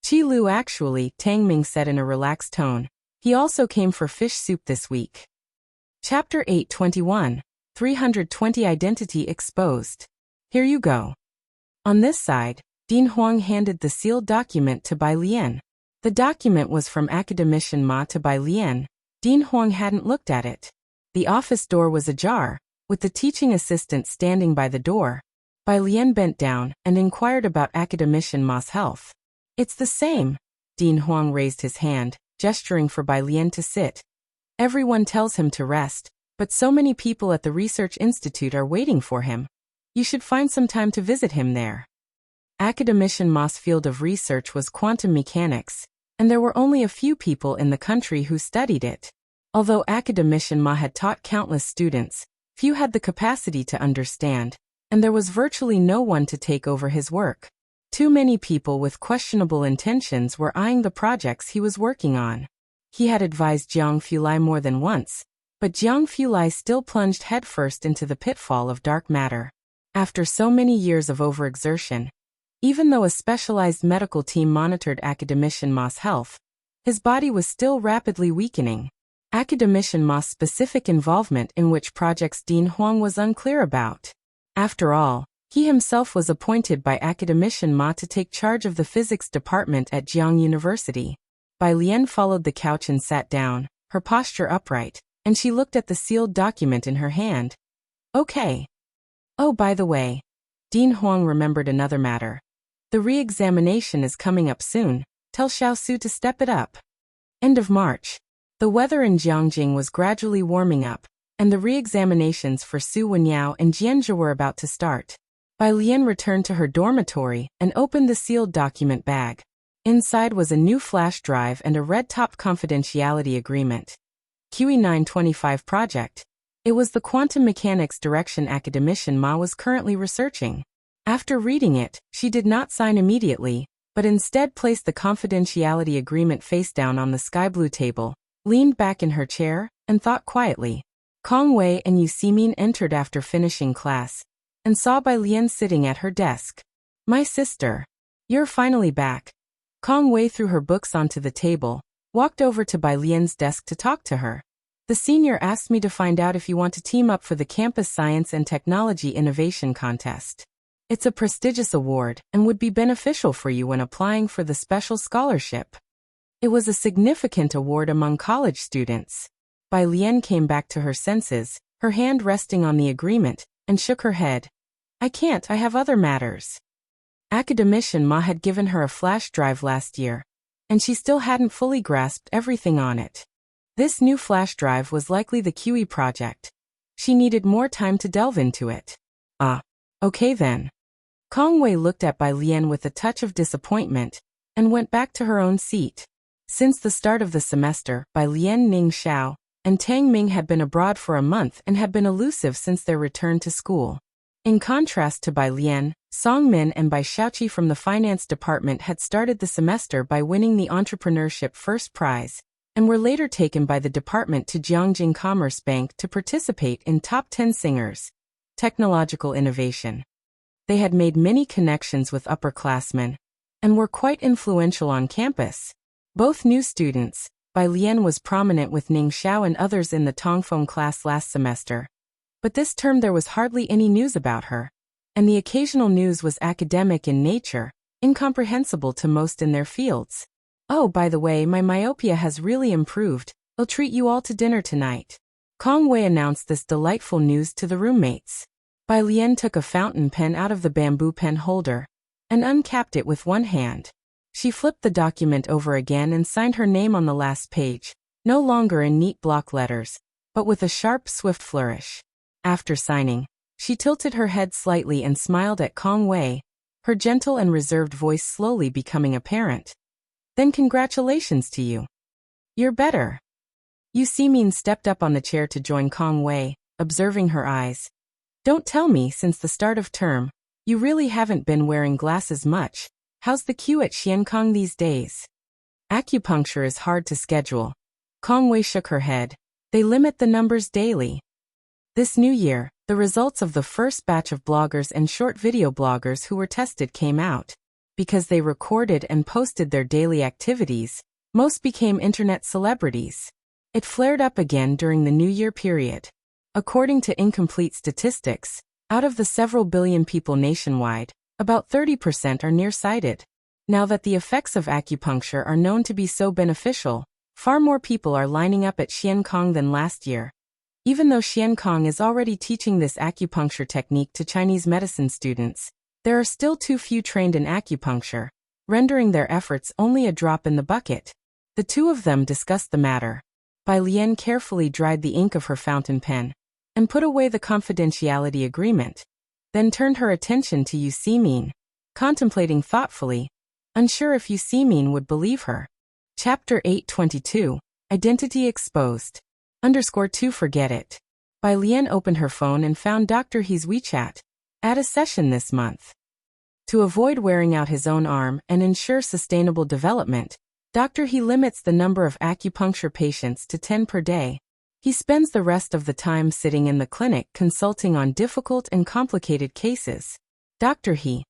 Qi Lu actually, Tang Ming said in a relaxed tone. He also came for fish soup this week. Chapter 821, 320 Identity Exposed. Here you go. On this side, Dean Huang handed the sealed document to Bai Lian. The document was from Academician Ma to Bai Lian. Dean Huang hadn't looked at it. The office door was ajar, with the teaching assistant standing by the door. Bai Lian bent down and inquired about Academician Ma's health. It's the same. Dean Huang raised his hand, gesturing for Bai Lian to sit. Everyone tells him to rest, but so many people at the research institute are waiting for him. You should find some time to visit him there. Academician Ma's field of research was quantum mechanics, and there were only a few people in the country who studied it. Although Academician Ma had taught countless students, few had the capacity to understand, and there was virtually no one to take over his work. Too many people with questionable intentions were eyeing the projects he was working on. He had advised Jiang Fulai more than once, but Jiang Fulai still plunged headfirst into the pitfall of dark matter. After so many years of overexertion, even though a specialized medical team monitored Academician Ma's health, his body was still rapidly weakening. Academician Ma's specific involvement in which projects Dean Huang was unclear about. After all, he himself was appointed by Academician Ma to take charge of the physics department at Jiang University. Bai Lian followed the couch and sat down, her posture upright, and she looked at the sealed document in her hand. Okay. Oh, by the way, Dean Huang remembered another matter. The re-examination is coming up soon. Tell Xiao Su to step it up. End of March. The weather in Jiangjing was gradually warming up, and the re-examinations for Su Wenyao and Jianzhe were about to start. Bai Lian returned to her dormitory and opened the sealed document bag. Inside was a new flash drive and a red-topped confidentiality agreement. QE925 project. It was the quantum mechanics direction Academician Ma was currently researching. After reading it, she did not sign immediately, but instead placed the confidentiality agreement face down on the sky blue table, leaned back in her chair, and thought quietly. Kong Wei and Yu Ximin entered after finishing class, and saw Bai Lian sitting at her desk. My sister. You're finally back. Kong Wei threw her books onto the table, walked over to Bai Lian's desk to talk to her. The senior asked me to find out if you want to team up for the Campus Science and Technology Innovation Contest. It's a prestigious award and would be beneficial for you when applying for the special scholarship. It was a significant award among college students. Bai Lian came back to her senses, her hand resting on the agreement, and shook her head. I can't, I have other matters. Academician Ma had given her a flash drive last year, and she still hadn't fully grasped everything on it. This new flash drive was likely the QE project. She needed more time to delve into it. Okay then. Kong Wei looked at Bai Lian with a touch of disappointment and went back to her own seat. Since the start of the semester, Bai Lian, Ning Xiao, and Tang Ming had been abroad for a month and had been elusive since their return to school. In contrast to Bai Lian, Song Min and Bai Xiaoqi from the finance department had started the semester by winning the entrepreneurship first prize, and were later taken by the department to Jiangjing Commerce Bank to participate in Top 10 Singers. Technological innovation. They had made many connections with upperclassmen and were quite influential on campus. Both new students, Bai Lian was prominent with Ning Xiao and others in the Tongfeng class last semester. But this term there was hardly any news about her, and the occasional news was academic in nature, incomprehensible to most in their fields. Oh, by the way, my myopia has really improved. I'll treat you all to dinner tonight. Kong Wei announced this delightful news to the roommates. Bai Lian took a fountain pen out of the bamboo pen holder and uncapped it with one hand. She flipped the document over again and signed her name on the last page, no longer in neat block letters, but with a sharp, swift flourish. After signing, she tilted her head slightly and smiled at Kong Wei, her gentle and reserved voice slowly becoming apparent. Then congratulations to you. You're better. Yu Simin stepped up on the chair to join Kong Wei, observing her eyes. Don't tell me, since the start of term, you really haven't been wearing glasses much. How's the queue at Xiankong these days? Acupuncture is hard to schedule. Kong Wei shook her head. They limit the numbers daily. This new year, the results of the first batch of bloggers and short video bloggers who were tested came out. Because they recorded and posted their daily activities, most became internet celebrities. It flared up again during the New Year period. According to incomplete statistics, out of the several billion people nationwide, about 30% are nearsighted. Now that the effects of acupuncture are known to be so beneficial, far more people are lining up at Xiankong than last year. Even though Xiankong is already teaching this acupuncture technique to Chinese medicine students, there are still too few trained in acupuncture, rendering their efforts only a drop in the bucket. The two of them discussed the matter. Bai Lian carefully dried the ink of her fountain pen and put away the confidentiality agreement, then turned her attention to Yu Simin, contemplating thoughtfully, unsure if Yu Simin would believe her. Chapter 822, Identity Exposed. _2 Forget it. Bai Lian opened her phone and found Dr. He's WeChat. Add a session this month. To avoid wearing out his own arm and ensure sustainable development, Dr. He limits the number of acupuncture patients to 10 per day. He spends the rest of the time sitting in the clinic consulting on difficult and complicated cases. Dr. He.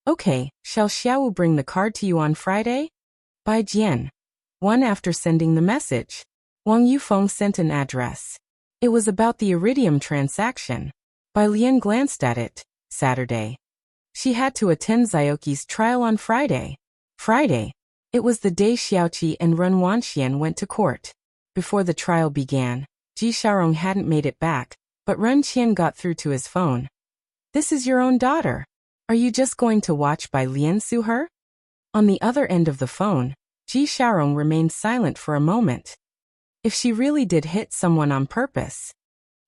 Okay, shall Xiaowu bring the card to you on Friday? Bai Jian. One after sending the message. Wang Yufeng sent an address. It was about the iridium transaction. Bai Lian glanced at it. Saturday. She had to attend Zioki's trial on Friday. Friday. It was the day Xiaoqi and Ren Wanxian went to court. Before the trial began, Ji Xiaorong hadn't made it back, but Ren Qian got through to his phone. This is your own daughter. Are you just going to watch Bai Lian sue her? On the other end of the phone, Ji Xiaorong remained silent for a moment. If she really did hit someone on purpose.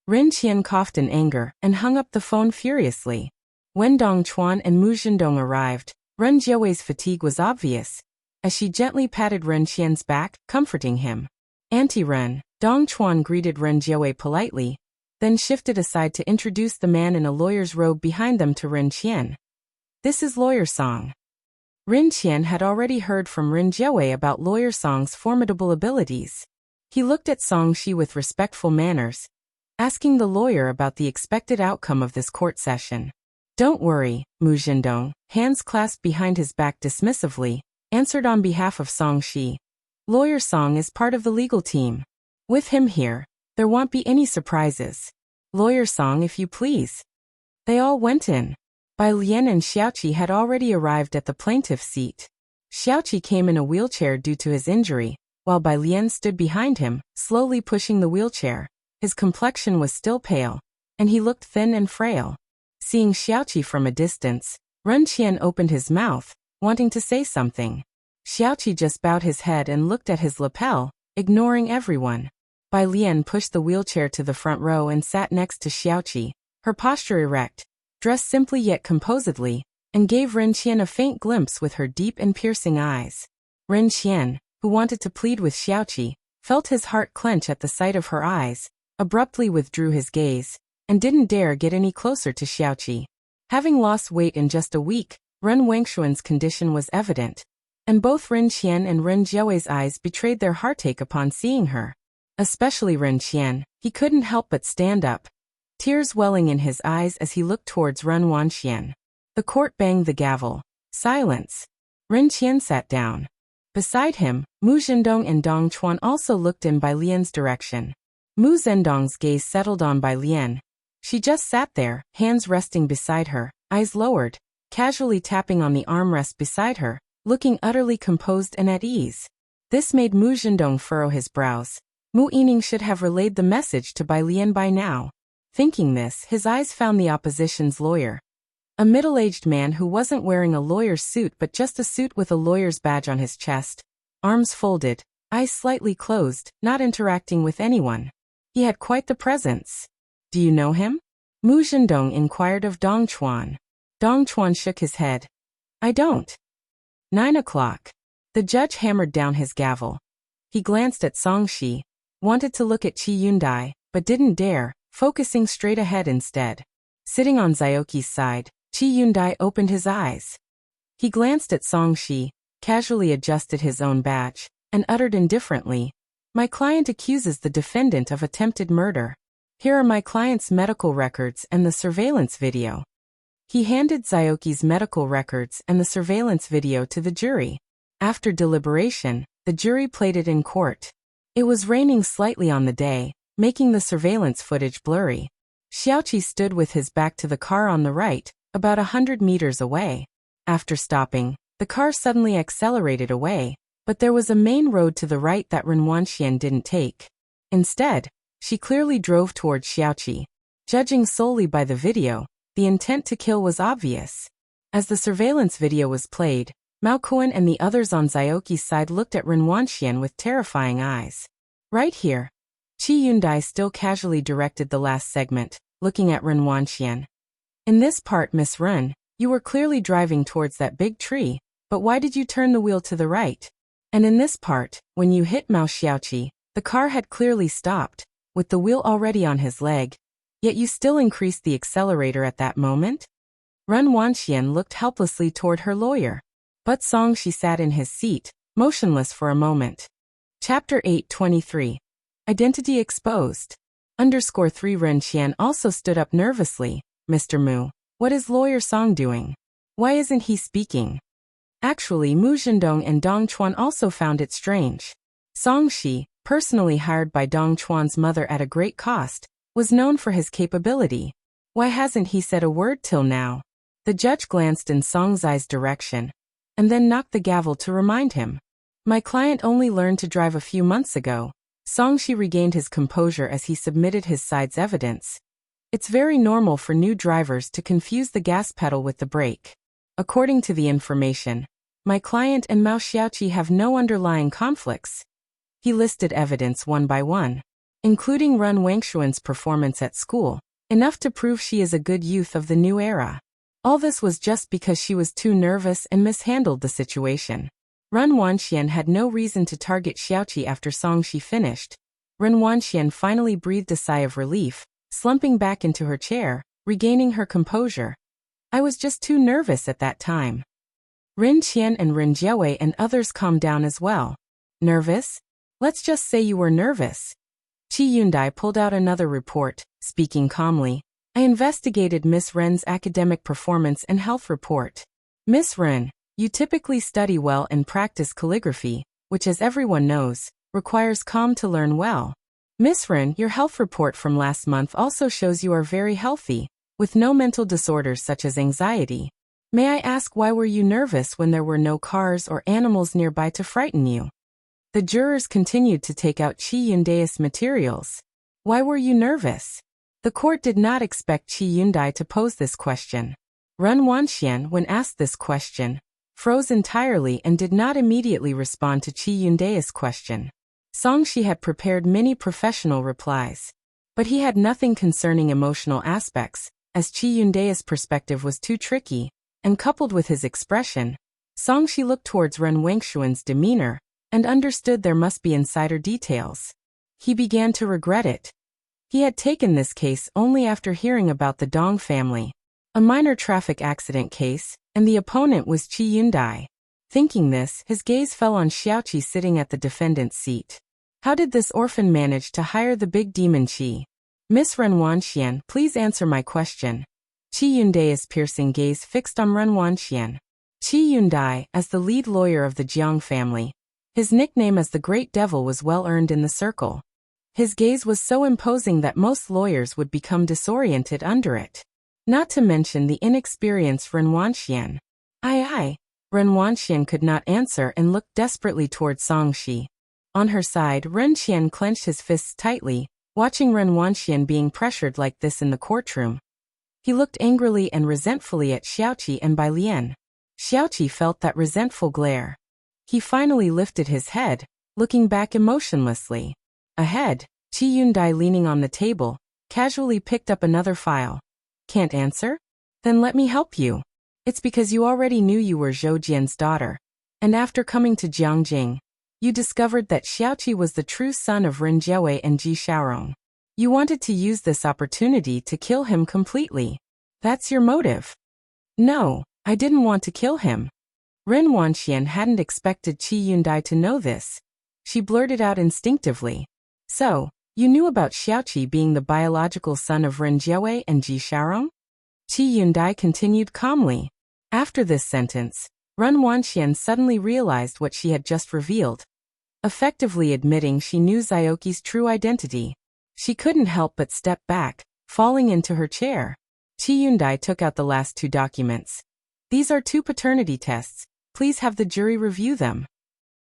Ren Qian coughed in anger and hung up the phone furiously. When Dong Chuan and Mu Zhendong arrived, Ren Jiawei's fatigue was obvious, as she gently patted Ren Qian's back, comforting him. Auntie Ren, Dong Chuan greeted Ren Jiawei politely, then shifted aside to introduce the man in a lawyer's robe behind them to Ren Qian. This is Lawyer Song. Ren Qian had already heard from Ren Jiawei about Lawyer Song's formidable abilities. He looked at Song Shi with respectful manners, asking the lawyer about the expected outcome of this court session. Don't worry, Mu Zhendong, hands clasped behind his back dismissively, answered on behalf of Song Shi. Lawyer Song is part of the legal team. With him here, there won't be any surprises. Lawyer Song, if you please. They all went in. Bai Lian and Xiaoqi had already arrived at the plaintiff's seat. Xiaoqi came in a wheelchair due to his injury, while Bai Lian stood behind him, slowly pushing the wheelchair. His complexion was still pale, and he looked thin and frail. Seeing Xiaoqi from a distance, Ren Qian opened his mouth, wanting to say something. Xiaoqi just bowed his head and looked at his lapel, ignoring everyone. Bai Lian pushed the wheelchair to the front row and sat next to Xiaoqi, her posture erect, dressed simply yet composedly, and gave Ren Qian a faint glimpse with her deep and piercing eyes. Ren Qian, who wanted to plead with Xiaoqi, felt his heart clench at the sight of her eyes, abruptly withdrew his gaze, and didn't dare get any closer to Xiaoqi. Having lost weight in just a week, Ren Wangshuan's condition was evident, and both Ren Qian and Ren Jiawei's eyes betrayed their heartache upon seeing her. Especially Ren Qian, he couldn't help but stand up, tears welling in his eyes as he looked towards Ren Wanxian. The court banged the gavel. Silence. Ren Qian sat down. Beside him, Mu Zhendong and Dong Chuan also looked in Bai Lian's direction. Mu Zhendong's gaze settled on Bai Lian. She just sat there, hands resting beside her, eyes lowered, casually tapping on the armrest beside her, looking utterly composed and at ease. This made Mu Zhendong furrow his brows. Mu Yining should have relayed the message to Bai Lian by now. Thinking this, his eyes found the opposition's lawyer. A middle-aged man who wasn't wearing a lawyer's suit but just a suit with a lawyer's badge on his chest, arms folded, eyes slightly closed, not interacting with anyone. He had quite the presence. Do you know him? Mu Zhendong inquired of Dong Chuan. Dong Chuan shook his head. I don't. 9 o'clock. The judge hammered down his gavel. He glanced at Song Shi, wanted to look at Qi Yundai, but didn't dare, focusing straight ahead instead. Sitting on Xiaoqi's side, Qi Yundai opened his eyes. He glanced at Song Shi, casually adjusted his own badge, and uttered indifferently, "My client accuses the defendant of attempted murder. Here are my client's medical records and the surveillance video." He handed Xiaoqi's medical records and the surveillance video to the jury. After deliberation, the jury played it in court. It was raining slightly on the day, making the surveillance footage blurry. Xiaoqi stood with his back to the car on the right, about 100 meters away. After stopping, the car suddenly accelerated away, but there was a main road to the right that Ren Wanxian didn't take. Instead, she clearly drove towards Xiaoqi. Judging solely by the video, the intent to kill was obvious. As the surveillance video was played, Mao Kuan and the others on Xiaoqi's side looked at Ren Wanxian with terrifying eyes. Right here. Qi Yundai still casually directed the last segment, looking at Ren Wanxian. In this part, Miss Ren, you were clearly driving towards that big tree, but why did you turn the wheel to the right? And in this part, when you hit Mao Xiaoqi, the car had clearly stopped, with the wheel already on his leg, yet you still increased the accelerator at that moment? Ren Wanxian looked helplessly toward her lawyer. But Song Shi sat in his seat, motionless for a moment. Chapter 8:23. Identity exposed. _3 Ren Qian also stood up nervously. Mr. Mu, what is Lawyer Song doing? Why isn't he speaking? Actually, Mu Zhendong and Dong Chuan also found it strange. Song Shi, personally hired by Dong Chuan's mother at a great cost, was known for his capability. Why hasn't he said a word till now? The judge glanced in Song Zai's direction, and then knocked the gavel to remind him. My client only learned to drive a few months ago. Song Shi regained his composure as he submitted his side's evidence. It's very normal for new drivers to confuse the gas pedal with the brake. According to the information, my client and Mao Xiaoqi have no underlying conflicts. He listed evidence one by one, including Ren Wangshuan's performance at school, enough to prove she is a good youth of the new era. All this was just because she was too nervous and mishandled the situation. Ren Wanxian had no reason to target Xiaoqi after Song Shi finished. Ren Wanxian finally breathed a sigh of relief, slumping back into her chair, regaining her composure. I was just too nervous at that time. Ren Qian and Ren Jiawei and others calmed down as well. Nervous? Let's just say you were nervous. Qi Yundai pulled out another report, speaking calmly. I investigated Miss Ren's academic performance and health report. Miss Ren, you typically study well and practice calligraphy, which as everyone knows, requires calm to learn well. Miss Ren, your health report from last month also shows you are very healthy, with no mental disorders such as anxiety. May I ask why were you nervous when there were no cars or animals nearby to frighten you? The jurors continued to take out Qi Yundai's materials. Why were you nervous? The court did not expect Qi Yundai to pose this question. Ren Wanxian, when asked this question, froze entirely and did not immediately respond to Qi Yundai's question. Songshi had prepared many professional replies. But he had nothing concerning emotional aspects, as Chi Yundae's perspective was too tricky, and coupled with his expression, Songshi looked towards Ren Wengshuan's demeanor, and understood there must be insider details. He began to regret it. He had taken this case only after hearing about the Dong family, a minor traffic accident case, and the opponent was Chi Yundae. Thinking this, his gaze fell on Xiaoqi sitting at the defendant's seat. How did this orphan manage to hire the big demon Qi? Miss Ren Wanxian, please answer my question. Chi Yundae's piercing gaze fixed on Ren Wanxian. Chi Yundae, as the lead lawyer of the Jiang family, his nickname as the Great Devil was well earned in the circle. His gaze was so imposing that most lawyers would become disoriented under it. Not to mention the inexperienced Ren Wanxian. Aye. Ren Wanxian could not answer and looked desperately towards Songshi. On her side, Ren Qian clenched his fists tightly, watching Ren Wanxian being pressured like this in the courtroom. He looked angrily and resentfully at Xiaoqi and Bai Lian. Xiaoqi felt that resentful glare. He finally lifted his head, looking back emotionlessly. Ahead, Chi Yundae, leaning on the table, casually picked up another file. Can't answer? Then let me help you. It's because you already knew you were Zhou Jian's daughter. And after coming to Jiangjing, you discovered that Xiaoqi was the true son of Ren Jiawei and Ji Xiaorong. You wanted to use this opportunity to kill him completely. That's your motive. No, I didn't want to kill him. Ren Wanxian hadn't expected Chi Yundae to know this. She blurted out instinctively. So, you knew about Xiaoqi being the biological son of Ren Jiawei and Ji Xiaorong? Chi Yundae continued calmly. After this sentence, Ren Wanxian suddenly realized what she had just revealed, effectively admitting she knew Xiaoqi's true identity. She couldn't help but step back, falling into her chair. Chi Yundae took out the last 2 documents. These are 2 paternity tests. Please have the jury review them.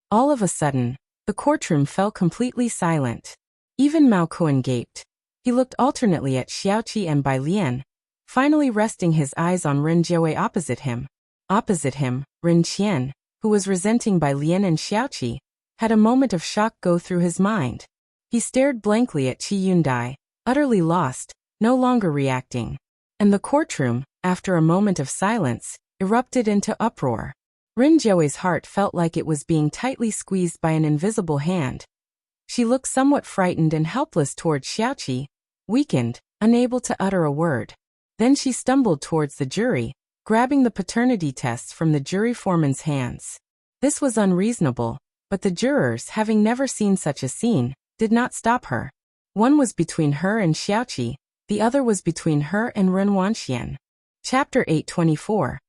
All of a sudden, the courtroom fell completely silent. Even Mao Kuan gaped. He looked alternately at Xiaoqi and Bai Lian, finally resting his eyes on Ren Jiawei opposite him. Opposite him, Ren Qian, who was resenting Bai Lian and Xiaoqi, had a moment of shock go through his mind. He stared blankly at Chi Yundae, utterly lost, no longer reacting. And the courtroom, after a moment of silence, erupted into uproar. Ren Jiawei's heart felt like it was being tightly squeezed by an invisible hand. She looked somewhat frightened and helpless towards Xiaoqi, weakened, unable to utter a word. Then she stumbled towards the jury, grabbing the paternity tests from the jury foreman's hands. This was unreasonable, but the jurors, having never seen such a scene, did not stop her. One was between her and Xiaoqi, the other was between her and Ren Wanxian. Chapter 824.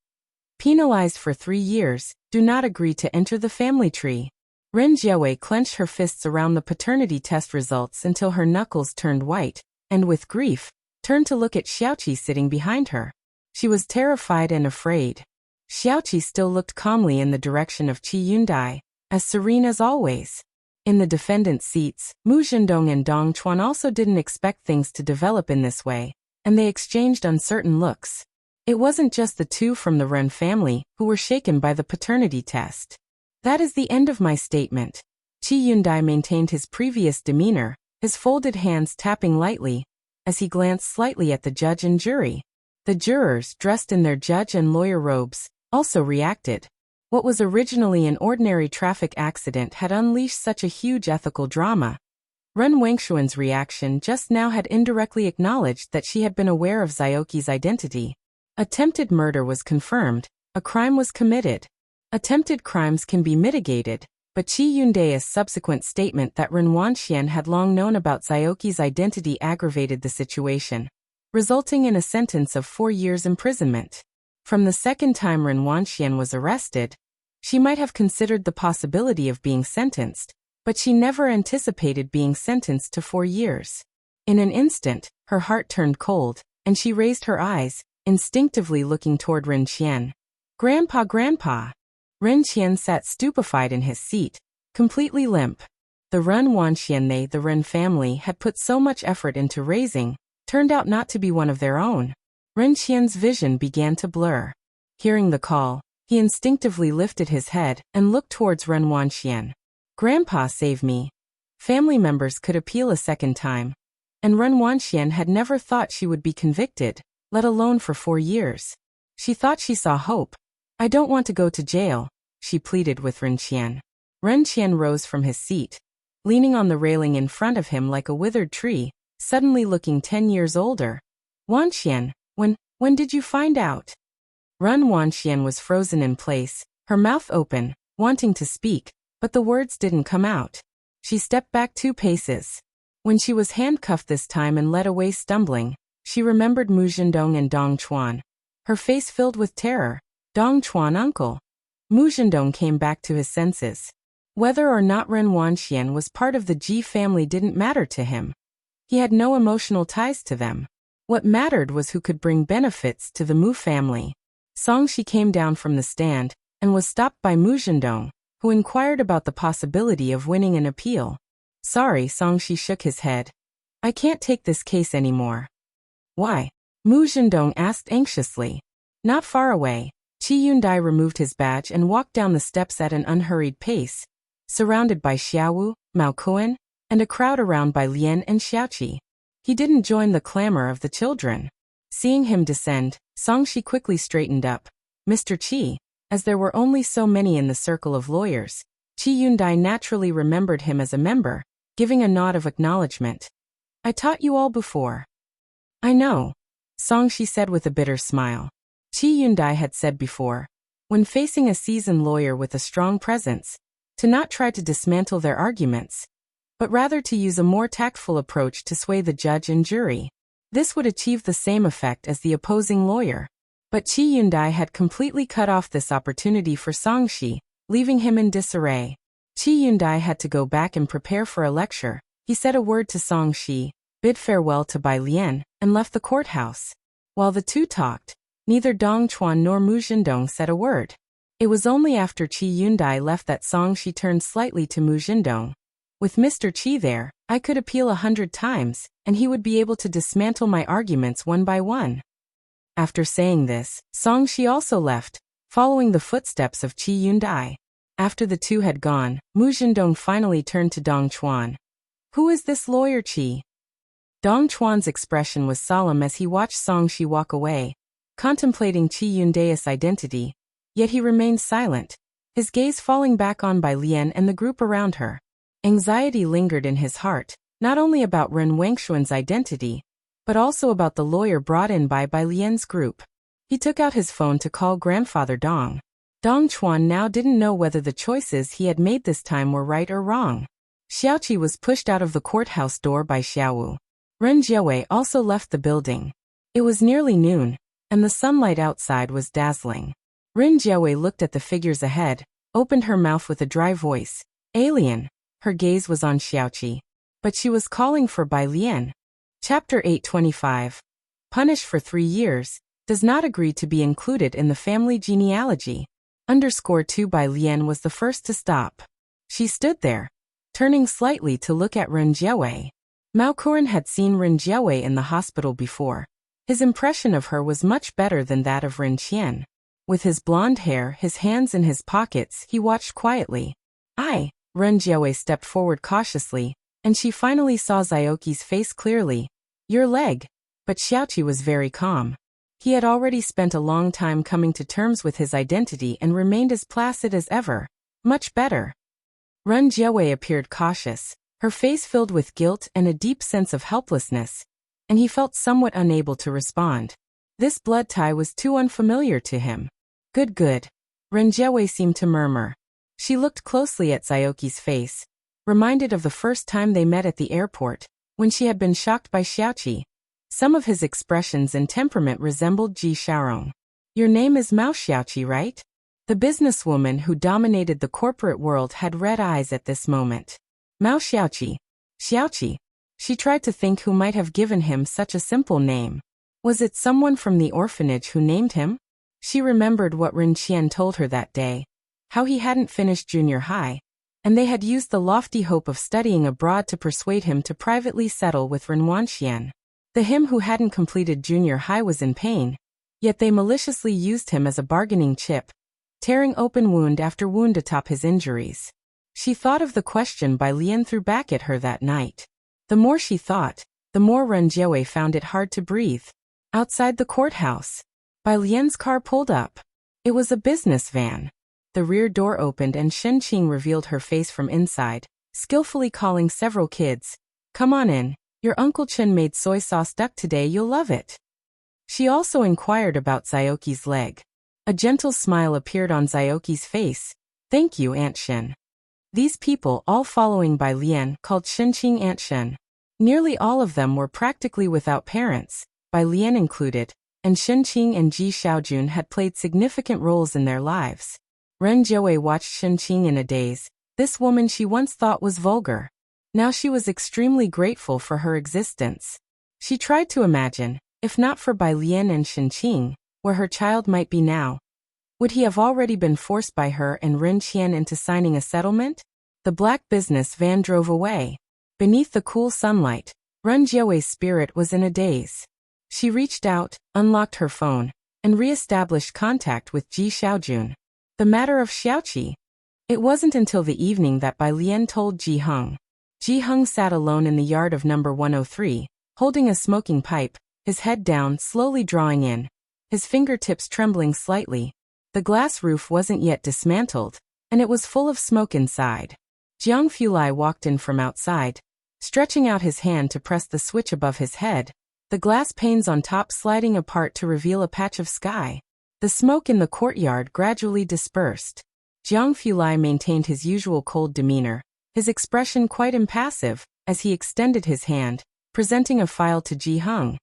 Penalized for 3 years, do not agree to enter the family tree. Ren Jiawei clenched her fists around the paternity test results until her knuckles turned white, and with grief, turned to look at Xiaoqi sitting behind her. She was terrified and afraid. Xiaoqi still looked calmly in the direction of Chi Yundae, as serene as always. In the defendant's seats, Mu Zhendong and Dong Chuan also didn't expect things to develop in this way, and they exchanged uncertain looks. It wasn't just the 2 from the Ren family who were shaken by the paternity test. That is the end of my statement. Chi Yundae maintained his previous demeanor, his folded hands tapping lightly, as he glanced slightly at the judge and jury. The jurors, dressed in their judge and lawyer robes, also reacted. What was originally an ordinary traffic accident had unleashed such a huge ethical drama. Ren Wengshuan's reaction just now had indirectly acknowledged that she had been aware of Xiaoqi's identity. Attempted murder was confirmed, a crime was committed. Attempted crimes can be mitigated, but Chi Yundae's subsequent statement that Ren Wanxian had long known about Xiaoqi's identity aggravated the situation, resulting in a sentence of 4 years imprisonment. From the second time Ren Wanxian was arrested, she might have considered the possibility of being sentenced, but she never anticipated being sentenced to 4 years. In an instant, her heart turned cold, and she raised her eyes, instinctively looking toward Ren Qian. Grandpa, Grandpa! Ren Qian sat stupefied in his seat, completely limp. The Ren Wanxian the Ren family had put so much effort into raising, turned out not to be one of their own. Ren Qian's vision began to blur. Hearing the call, he instinctively lifted his head and looked towards Ren Wanxian. Grandpa, save me. Family members could appeal a second time. And Ren Wanxian had never thought she would be convicted, let alone for 4 years. She thought she saw hope. I don't want to go to jail, she pleaded with Ren Qian. Ren Qian rose from his seat, leaning on the railing in front of him like a withered tree, suddenly looking 10 years older. Wanxian, when did you find out? Ren Wanxian was frozen in place, her mouth open, wanting to speak, but the words didn't come out. She stepped back 2 paces. When she was handcuffed this time and led away stumbling, she remembered Mu Zhendong and Dong Chuan. Her face filled with terror. Dong Chuan, uncle. Mu Zhendong came back to his senses. Whether or not Ren Wanxian was part of the Ji family didn't matter to him. He had no emotional ties to them. What mattered was who could bring benefits to the Mu family. Songshi came down from the stand and was stopped by Mu Zhendong, who inquired about the possibility of winning an appeal. Sorry, Songshi shook his head. I can't take this case anymore. Why? Mu Zhendong asked anxiously. Not far away, Qi Yundai removed his badge and walked down the steps at an unhurried pace, surrounded by Xiaowu, Mao Kuan, and a crowd around by Lian and Xiaoqi. He didn't join the clamor of the children. Seeing him descend, Songshi quickly straightened up. Mr. Qi, as there were only so many in the circle of lawyers, Qi Yundai naturally remembered him as a member, giving a nod of acknowledgement. I taught you all before. I know, Songshi said with a bitter smile. Qi Yundai had said before, when facing a seasoned lawyer with a strong presence, to not try to dismantle their arguments, but rather to use a more tactful approach to sway the judge and jury. This would achieve the same effect as the opposing lawyer. But Qi Yundai had completely cut off this opportunity for Songshi, leaving him in disarray. Qi Yundai had to go back and prepare for a lecture. He said a word to Songshi, bid farewell to Bai Lian, and left the courthouse. While the two talked, neither Dong Chuan nor Mu Zhendong said a word. It was only after Qi Yundai left that Songshi turned slightly to Mu Zhendong. With Mr. Qi there, I could appeal 100 times, and he would be able to dismantle my arguments one by one. After saying this, Songshi also left, following the footsteps of Qi Yundai. After the two had gone, Mu Zhendong finally turned to Dong Chuan. Who is this lawyer Qi? Dong Chuan's expression was solemn as he watched Songshi walk away, contemplating Qi Yundai's identity, yet he remained silent, his gaze falling back on Bai Lian and the group around her. Anxiety lingered in his heart, not only about Ren Wangshuan's identity, but also about the lawyer brought in by Bai Lian's group. He took out his phone to call grandfather Dong. Dong Chuan now didn't know whether the choices he had made this time were right or wrong. Xiaoqi was pushed out of the courthouse door by Xiaowu. Ren Jiawei also left the building. It was nearly noon, and the sunlight outside was dazzling. Ren Jiawei looked at the figures ahead, opened her mouth with a dry voice. Alien. Her gaze was on Xiaoqi. But she was calling for Bai Lian. Chapter 825. Punished for 3 years, does not agree to be included in the family genealogy. _2 Bai Lian was the first to stop. She stood there, turning slightly to look at Ren Jiawei. Mao Kuan had seen Ren Jiawei in the hospital before. His impression of her was much better than that of Ren Qian. With his blonde hair, his hands in his pockets, he watched quietly. Ren Jiawei stepped forward cautiously, and she finally saw Xiaoqi's face clearly. Your leg. But Xiaoqi was very calm. He had already spent a long time coming to terms with his identity and remained as placid as ever. Much better. Ren Jiawei appeared cautious, her face filled with guilt and a deep sense of helplessness, and he felt somewhat unable to respond. This blood tie was too unfamiliar to him. Good. Ren Jiawei seemed to murmur. She looked closely at Xiaoqi's face, reminded of the first time they met at the airport, when she had been shocked by Xiaoqi. Some of his expressions and temperament resembled Ji Xiaorong. Your name is Mao Xiaoqi, right? The businesswoman who dominated the corporate world had red eyes at this moment. Mao Xiaoqi. Xiaoqi. She tried to think who might have given him such a simple name. Was it someone from the orphanage who named him? She remembered what Ren Qian told her that day. How he hadn't finished junior high, and they had used the lofty hope of studying abroad to persuade him to privately settle with Ren Wanxian. The him who hadn't completed junior high was in pain, yet they maliciously used him as a bargaining chip, tearing open wound after wound atop his injuries. She thought of the question Bai Lian threw back at her that night. The more she thought, the more Ren Jiawei found it hard to breathe. Outside the courthouse, Bai Lian's car pulled up. It was a business van. The rear door opened and Shen Qing revealed her face from inside, skillfully calling several kids. Come on in, your Uncle Chen made soy sauce duck today, you'll love it. She also inquired about Zioki's leg. A gentle smile appeared on Zioki's face. Thank you, Aunt Shen. These people, all following Bai Lian, called Shen Qing Aunt Shen. Nearly all of them were practically without parents, Bai Lian included, and Shen Qing and Ji Xiaojun had played significant roles in their lives. Ren Jiawei watched Shen Qing in a daze. This woman she once thought was vulgar. Now she was extremely grateful for her existence. She tried to imagine, if not for Bai Lian and Shen Qing, where her child might be now. Would he have already been forced by her and Ren Qian into signing a settlement? The black business van drove away. Beneath the cool sunlight, Ren Jiawei's spirit was in a daze. She reached out, unlocked her phone, and re-established contact with Ji Xiaojun. The matter of Xiaoqi. It wasn't until the evening that Bai Lian told Ji Heng. Ji Heng sat alone in the yard of number 103, holding a smoking pipe, his head down, slowly drawing in, his fingertips trembling slightly. The glass roof wasn't yet dismantled, and it was full of smoke inside. Jiang Fulai walked in from outside, stretching out his hand to press the switch above his head, the glass panes on top sliding apart to reveal a patch of sky. The smoke in the courtyard gradually dispersed. Jiang Fulai maintained his usual cold demeanor, his expression quite impassive, as he extended his hand, presenting a file to Ji Heng.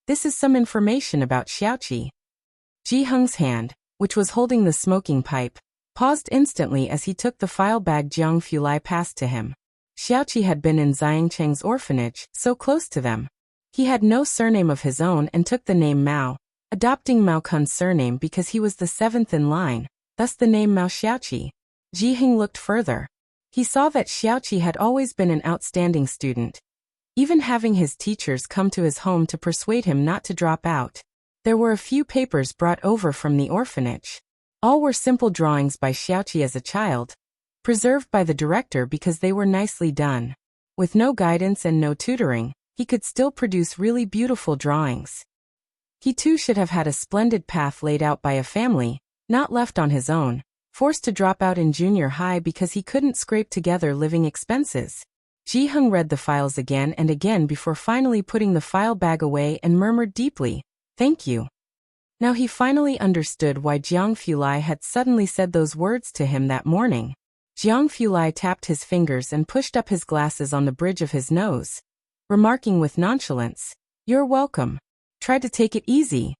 This is some information about Xiaoqi. Ji Heng's hand, which was holding the smoking pipe, paused instantly as he took the file bag Jiang Fulai passed to him. Xiaoqi had been in Xiangcheng's orphanage, so close to them. He had no surname of his own and took the name Mao, adopting Mao Kun's surname because he was the seventh in line, thus the name Mao Xiaoqi. Ji Heng looked further. He saw that Xiaoqi had always been an outstanding student, even having his teachers come to his home to persuade him not to drop out. There were a few papers brought over from the orphanage. All were simple drawings by Xiaoqi as a child, preserved by the director because they were nicely done. With no guidance and no tutoring, he could still produce really beautiful drawings. He too should have had a splendid path laid out by a family, not left on his own, forced to drop out in junior high because he couldn't scrape together living expenses. Ji Heng read the files again and again before finally putting the file bag away and murmured deeply, "Thank you." Now he finally understood why Jiang Fulai had suddenly said those words to him that morning. Jiang Fulai tapped his fingers and pushed up his glasses on the bridge of his nose, remarking with nonchalance, "You're welcome. Try to take it easy."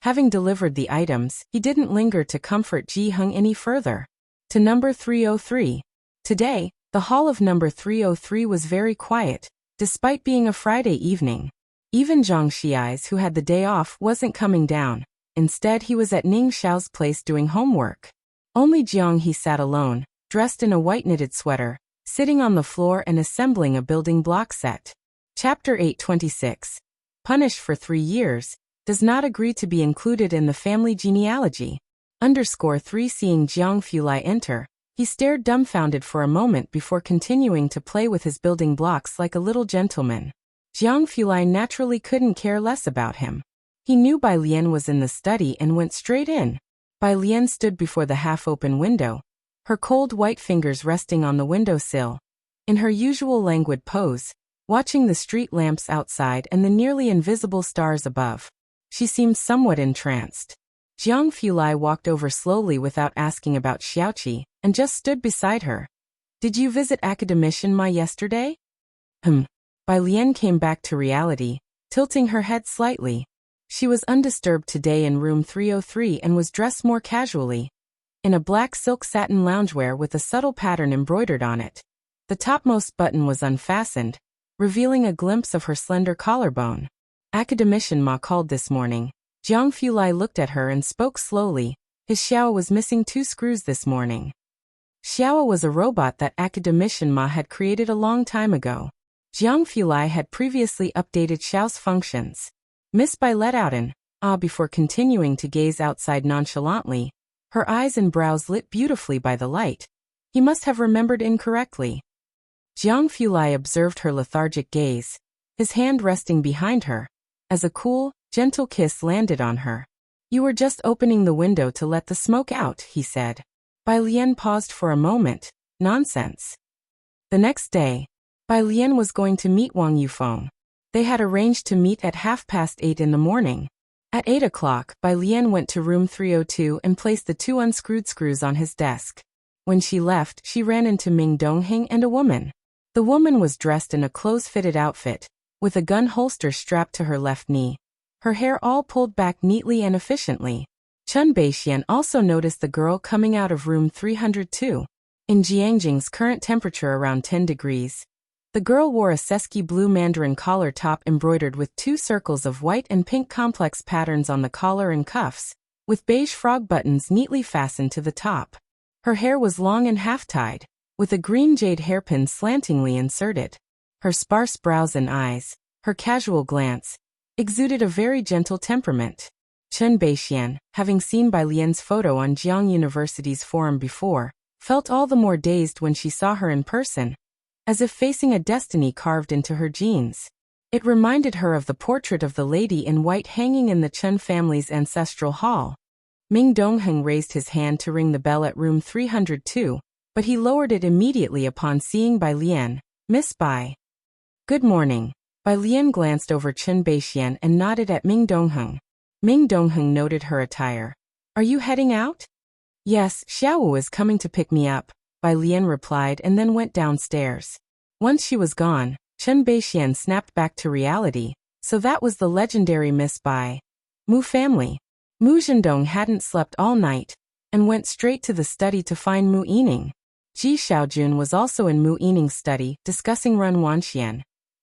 Having delivered the items, he didn't linger to comfort Ji Heng any further. To number 303. Today, the hall of number 303 was very quiet, despite being a Friday evening. Even Zhang Xiai's, who had the day off, wasn't coming down. Instead, he was at Ning Xiao's place doing homework. Only Jiang He sat alone, dressed in a white knitted sweater, sitting on the floor and assembling a building block set. Chapter 826. Punished for 3 years, does not agree to be included in the family genealogy. _3 Seeing Jiang Fulai enter, he stared dumbfounded for a moment before continuing to play with his building blocks like a little gentleman. Jiang Fulai naturally couldn't care less about him. He knew Bai Lian was in the study and went straight in. Bai Lian stood before the half-open window, her cold white fingers resting on the windowsill. In her usual languid pose, watching the street lamps outside and the nearly invisible stars above, she seemed somewhat entranced. Jiang Fulai walked over slowly without asking about Xiaoqi, and just stood beside her. "Did you visit Academician Ma yesterday?" Bai Lian came back to reality, tilting her head slightly. She was undisturbed today in room 303 and was dressed more casually, in a black silk satin loungewear with a subtle pattern embroidered on it. The topmost button was unfastened, revealing a glimpse of her slender collarbone. "Academician Ma called this morning." Jiang Fulai looked at her and spoke slowly. His Xiao was missing 2 screws this morning. Xiao was a robot that Academician Ma had created a long time ago. Jiang Fulai had previously updated Xiao's functions. Miss Bai let out an ah before continuing to gaze outside nonchalantly, her eyes and brows lit beautifully by the light. He must have remembered incorrectly. Jiang Fulai observed her lethargic gaze, his hand resting behind her, as a cool, gentle kiss landed on her. You were just opening the window to let the smoke out, he said. Bai Lian paused for a moment. Nonsense. The next day, Bai Lian was going to meet Wang Yufeng. They had arranged to meet at 8:30 in the morning. At 8 o'clock, Bai Lian went to room 302 and placed the 2 unscrewed screws on his desk. When she left, she ran into Ming Dongheng and a woman. The woman was dressed in a close-fitted outfit, with a gun holster strapped to her left knee, her hair all pulled back neatly and efficiently. Chen Beixian also noticed the girl coming out of room 302. In Jiangjing's current temperature around 10 degrees, the girl wore a sesqui blue mandarin collar top embroidered with 2 circles of white and pink complex patterns on the collar and cuffs, with beige frog buttons neatly fastened to the top. Her hair was long and half-tied, with a green jade hairpin slantingly inserted. Her sparse brows and eyes, her casual glance, exuded a very gentle temperament. Chen Beixian, having seen Bai Lian's photo on Jiang University's forum before, felt all the more dazed when she saw her in person, as if facing a destiny carved into her genes. It reminded her of the portrait of the lady in white hanging in the Chen family's ancestral hall. Ming Dongheng raised his hand to ring the bell at room 302, but he lowered it immediately upon seeing Bai Lian. Miss Bai. Good morning. Bai Lian glanced over Chen Beixian and nodded at Ming Dongheng. Ming Dongheng noted her attire. Are you heading out? Yes, Xiaowu is coming to pick me up, Bai Lian replied and then went downstairs. Once she was gone, Chen Beixian snapped back to reality. So that was the legendary Miss Bai. Mu family. Mu Zhendong hadn't slept all night, and went straight to the study to find Mu Yining. Ji Xiaojun was also in Mu Yining's study, discussing Ren Wanxian.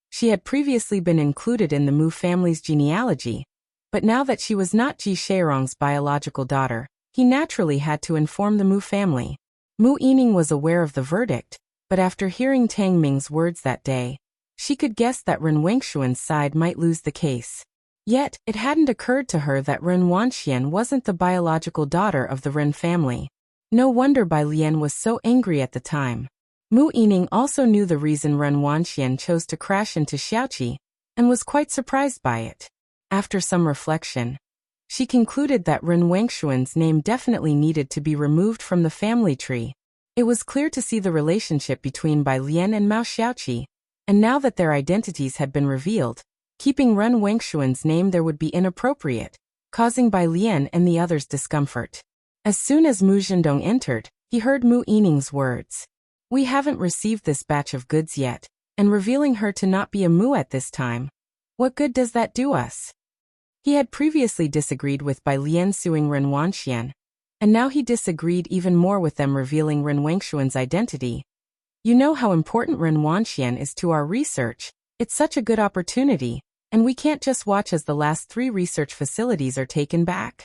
She had previously been included in the Mu family's genealogy, but now that she was not Ji Sheirong's biological daughter, he naturally had to inform the Mu family. Mu Yining was aware of the verdict, but after hearing Tang Ming's words that day, she could guess that Ren Wangxuan's side might lose the case. Yet, it hadn't occurred to her that Ren Wanxian wasn't the biological daughter of the Ren family. No wonder Bai Lian was so angry at the time. Mu Yining also knew the reason Ren Wanxian chose to crash into Xiaoqi, and was quite surprised by it. After some reflection, she concluded that Ren Wangxuan's name definitely needed to be removed from the family tree. It was clear to see the relationship between Bai Lian and Mao Xiaoqi, and now that their identities had been revealed, keeping Ren Wangxuan's name there would be inappropriate, causing Bai Lian and the others discomfort. As soon as Mu Zhendong entered, he heard Mu Yining's words. We haven't received this batch of goods yet, and revealing her to not be a Mu at this time. What good does that do us? He had previously disagreed with Bai Lian suing Ren Wanxian, and now he disagreed even more with them revealing Ren Wangxuan's identity. You know how important Ren Wanxian is to our research. It's such a good opportunity, and we can't just watch as the last 3 research facilities are taken back.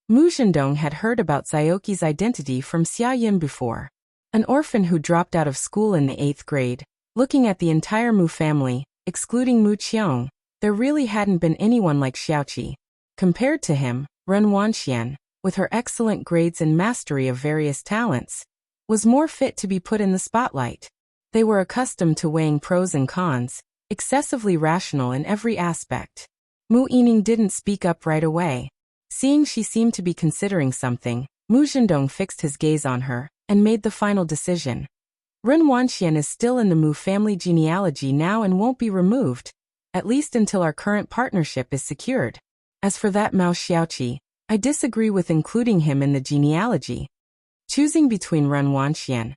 Mu Zhendong had heard about Xiaoqi's identity from Xia Yin before. An orphan who dropped out of school in the 8th grade. Looking at the entire Mu family, excluding Mu Qiong, there really hadn't been anyone like Xiaoqi. Compared to him, Ren Wanxian, with her excellent grades and mastery of various talents, was more fit to be put in the spotlight. They were accustomed to weighing pros and cons, excessively rational in every aspect. Mu Yining didn't speak up right away. Seeing she seemed to be considering something, Mu Zhendong fixed his gaze on her, and made the final decision. Ren Wanxian is still in the Mu family genealogy now and won't be removed, at least until our current partnership is secured. As for that Mao Xiaoqi, I disagree with including him in the genealogy. Choosing between Ren Wanxian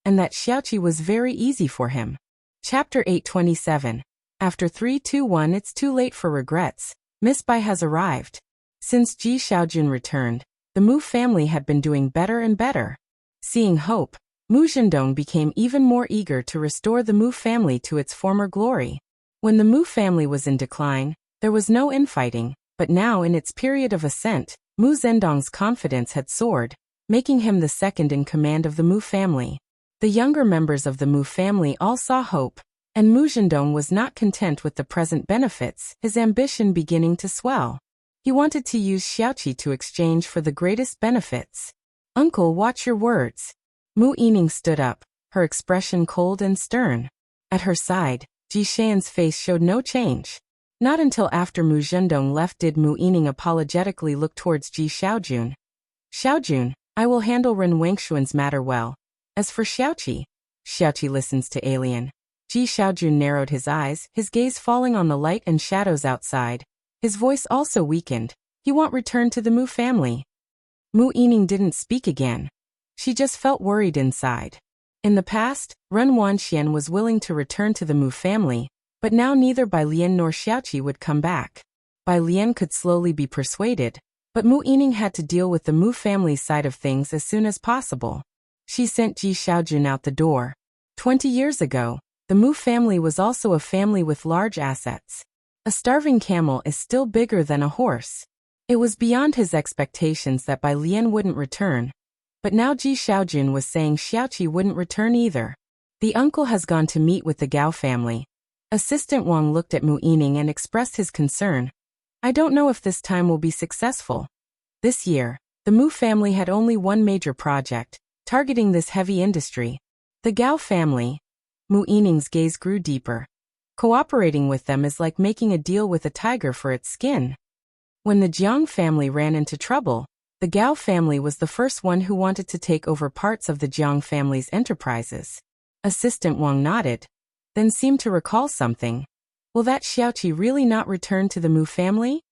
and that Xiaoqi was very easy for him. Chapter 827. After 321 It's too late for regrets. Miss Bai has arrived. Since Ji Xiaojun returned, the Mu family had been doing better and better. Seeing hope, Mu Zhendong became even more eager to restore the Mu family to its former glory. When the Mu family was in decline, there was no infighting, but now in its period of ascent, Mu Zhendong's confidence had soared, making him the second in command of the Mu family. The younger members of the Mu family all saw hope, and Mu Zhendong was not content with the present benefits, his ambition beginning to swell. He wanted to use Xiaoqi to exchange for the greatest benefits. Uncle, watch your words. Mu Yining stood up, her expression cold and stern. At her side, Ji Xian's face showed no change. Not until after Mu Zhendong left did Mu Yining apologetically look towards Ji Xiaojun. Xiaojun, I will handle Ren Wangshuan's matter well. As for Xiaoqi listens to alien. Ji Xiaojun narrowed his eyes, his gaze falling on the light and shadows outside. His voice also weakened. He won't return to the Mu family. Mu Yining didn't speak again. She just felt worried inside. In the past, Ren Wanxian was willing to return to the Mu family, but now neither Bai Lian nor Xiaoqi would come back. Bai Lian could slowly be persuaded, but Mu Yining had to deal with the Mu family's side of things as soon as possible. She sent Ji Xiaojun out the door. 20 years ago, the Mu family was also a family with large assets. A starving camel is still bigger than a horse. It was beyond his expectations that Bai Lian wouldn't return, but now Ji Xiaojun was saying Xiaoqi wouldn't return either. The uncle has gone to meet with the Gao family. Assistant Wang looked at Mu Yining and expressed his concern. I don't know if this time will be successful. This year, the Mu family had only one major project, targeting this heavy industry. The Gao family. Mu Yining's gaze grew deeper. Cooperating with them is like making a deal with a tiger for its skin. When the Jiang family ran into trouble, the Gao family was the first one who wanted to take over parts of the Jiang family's enterprises. Assistant Wang nodded, then seemed to recall something. Will that Xiaoqi really not return to the Mu family?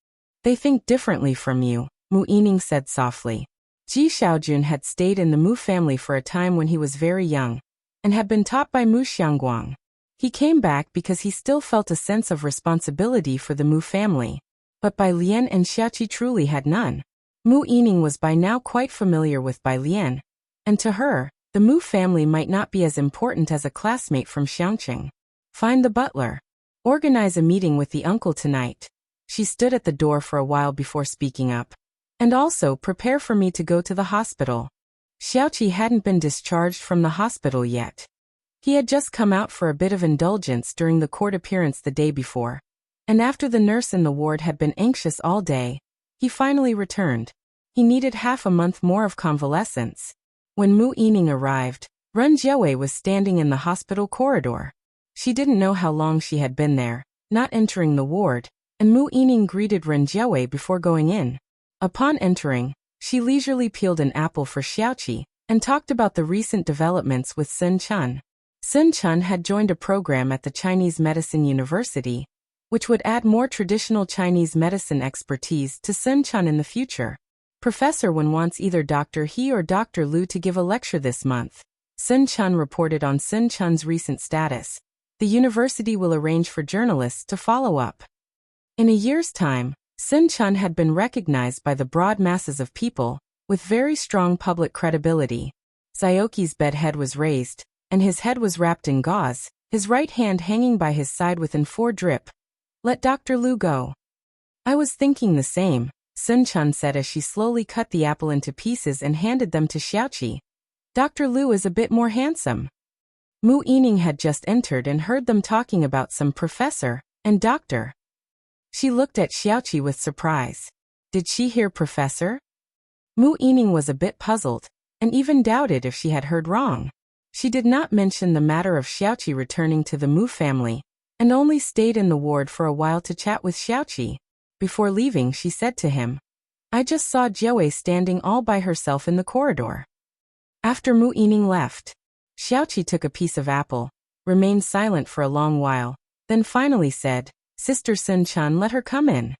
They think differently from you, Mu Yining said softly. Ji Xiaojun had stayed in the Mu family for a time when he was very young, and had been taught by Mu Xiangguang. He came back because he still felt a sense of responsibility for the Mu family. But Bai Lian and Xiaoqi truly had none. Mu Yining was by now quite familiar with Bai Lian, and to her, the Mu family might not be as important as a classmate from Xiangqing. Find the butler. Organize a meeting with the uncle tonight. She stood at the door for a while before speaking up. And also prepare for me to go to the hospital. Xiaoqi hadn't been discharged from the hospital yet. He had just come out for a bit of indulgence during the court appearance the day before. And after the nurse in the ward had been anxious all day, he finally returned. He needed half a month more of convalescence. When Mu Yining arrived, Ren Jiawei was standing in the hospital corridor. She didn't know how long she had been there, not entering the ward, and Mu Yining greeted Ren Jiawei before going in. Upon entering, she leisurely peeled an apple for Xiaoqi and talked about the recent developments with Sun Chun. Sun Chun had joined a program at the Chinese Medicine University, which would add more traditional Chinese medicine expertise to Sun Chun in the future. Professor Wen wants either Dr. He or Dr. Lu to give a lecture this month. Sun Chun reported on Sun Chun's recent status. The university will arrange for journalists to follow up. In a year's time, Sun Chun had been recognized by the broad masses of people, with very strong public credibility. Xiaoqi's bed head was raised, and his head was wrapped in gauze, his right hand hanging by his side within 4 drip. Let Dr. Lu go. I was thinking the same, Sun Chun said as she slowly cut the apple into pieces and handed them to Xiaoqi. Dr. Lu is a bit more handsome. Mu Yining had just entered and heard them talking about some professor and doctor. She looked at Xiaoqi with surprise. Did she hear professor? Mu Yining was a bit puzzled, and even doubted if she had heard wrong. She did not mention the matter of Xiaoqi returning to the Mu family, and only stayed in the ward for a while to chat with Xiaoqi. Before leaving, she said to him, I just saw Jiawei standing all by herself in the corridor. After Mu Yining left, Xiaoqi took a piece of apple, remained silent for a long while, then finally said, Sister Sun Chun, let her come in.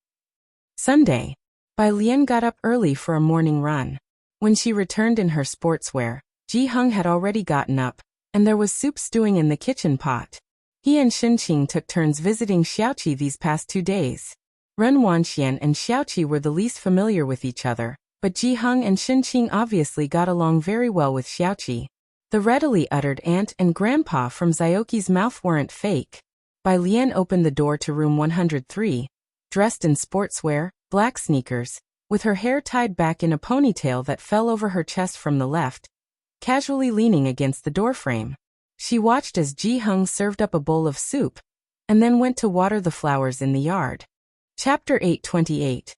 Sunday. Bai Lian got up early for a morning run. When she returned in her sportswear, Ji Heng had already gotten up, and there was soup stewing in the kitchen pot. He and Xinqing took turns visiting Xiaoqi these past 2 days. Ren Wanxian and Xiaoqi were the least familiar with each other, but Ji Heng and Xinqing obviously got along very well with Xiaoqi. The readily uttered aunt and grandpa from Xiaoqi's mouth weren't fake. Bai Lian opened the door to room 103, dressed in sportswear, black sneakers, with her hair tied back in a ponytail that fell over her chest from the left, casually leaning against the doorframe. She watched as Ji Heng served up a bowl of soup, and then went to water the flowers in the yard. Chapter 828.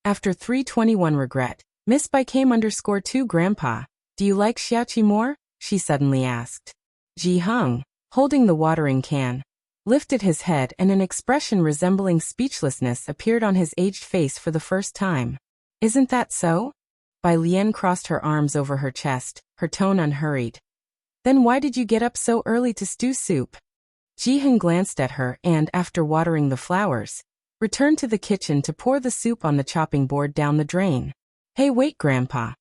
After 321 regret, Miss Bai came _2 Grandpa, do you like Xiaoqi more? she suddenly asked. Ji Hung, holding the watering can, lifted his head and an expression resembling speechlessness appeared on his aged face for the first time. Isn't that so? Bai Lian crossed her arms over her chest, her tone unhurried. Then why did you get up so early to stew soup? Ji Hung glanced at her and, after watering the flowers, returned to the kitchen to pour the soup on the chopping board down the drain. Hey, wait, Grandpa.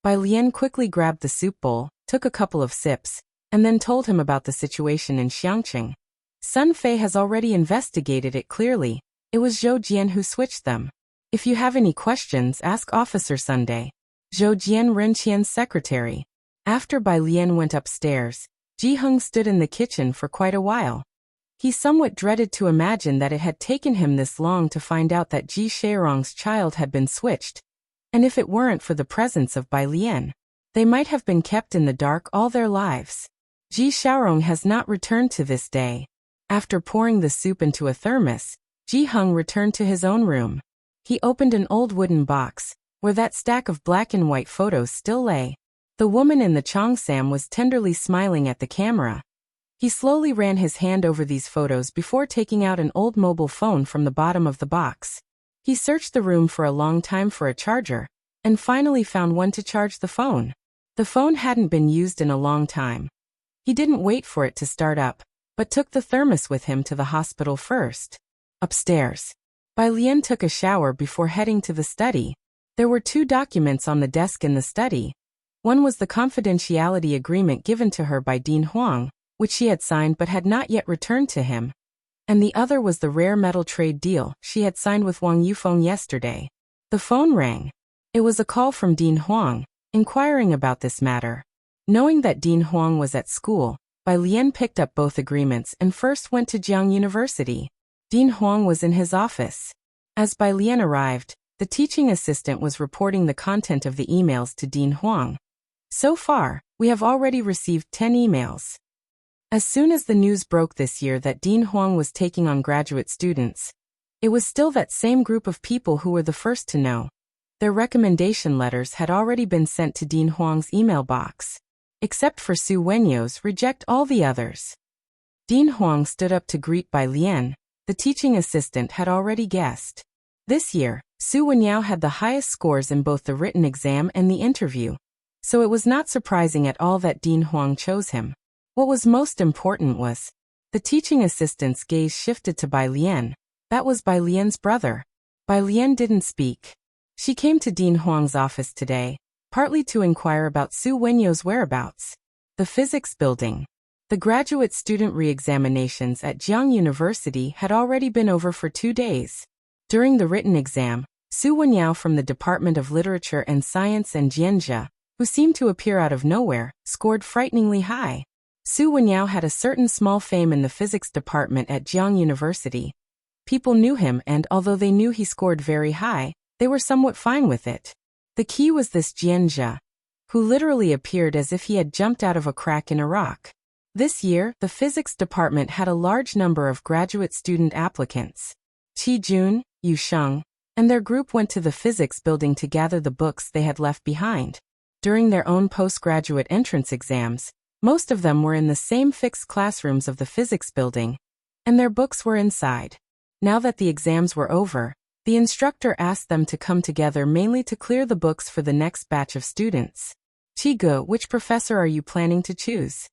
Bai Lian quickly grabbed the soup bowl, took a couple of sips, and then told him about the situation in Xiangqing. Sun Fei has already investigated it clearly. It was Zhou Jian who switched them. If you have any questions, ask Officer Sunday. Zhou Jian, Ren Qian's secretary. After Bai Lian went upstairs, Ji Hung stood in the kitchen for quite a while. He somewhat dreaded to imagine that it had taken him this long to find out that Ji Shaorong's child had been switched, and if it weren't for the presence of Bai Lian, they might have been kept in the dark all their lives. Ji Shaorong has not returned to this day. After pouring the soup into a thermos, Ji Hung returned to his own room. He opened an old wooden box, where that stack of black and white photos still lay. The woman in the cheongsam was tenderly smiling at the camera. He slowly ran his hand over these photos before taking out an old mobile phone from the bottom of the box. He searched the room for a long time for a charger, and finally found one to charge the phone. The phone hadn't been used in a long time. He didn't wait for it to start up, but took the thermos with him to the hospital first. Upstairs, Bai Lian took a shower before heading to the study. There were 2 documents on the desk in the study. One was the confidentiality agreement given to her by Dean Huang, which she had signed but had not yet returned to him, and the other was the rare metal trade deal she had signed with Wang Yufeng yesterday. The phone rang. It was a call from Dean Huang, inquiring about this matter. Knowing that Dean Huang was at school, Bai Lian picked up both agreements and first went to Jiang University. Dean Huang was in his office. As Bai Lian arrived, the teaching assistant was reporting the content of the emails to Dean Huang. So far, we have already received 10 emails. As soon as the news broke this year that Dean Huang was taking on graduate students, it was still that same group of people who were the first to know. Their recommendation letters had already been sent to Dean Huang's email box. Except for Su Wenyo's, reject all the others. Dean Huang stood up to greet Bai Lian. The teaching assistant had already guessed. This year, Su Wenyao had the highest scores in both the written exam and the interview, so it was not surprising at all that Dean Huang chose him. What was most important was, the teaching assistant's gaze shifted to Bai Lian. That was Bai Lian's brother. Bai Lian didn't speak. She came to Dean Huang's office today, partly to inquire about Su Wenyo's whereabouts. The physics building. The graduate student re-examinations at Jiang University had already been over for 2 days. During the written exam, Su Wenyao from the Department of Literature and Science and Jianjia, who seemed to appear out of nowhere, scored frighteningly high. Su Wenyao had a certain small fame in the physics department at Jiang University. People knew him and although they knew he scored very high, they were somewhat fine with it. The key was this Jianjia, who literally appeared as if he had jumped out of a crack in a rock. This year, the physics department had a large number of graduate student applicants. Qi Jun, Yu Sheng, and their group went to the physics building to gather the books they had left behind. During their own postgraduate entrance exams, most of them were in the same fixed classrooms of the physics building, and their books were inside. Now that the exams were over, the instructor asked them to come together mainly to clear the books for the next batch of students. Qige, which professor are you planning to choose?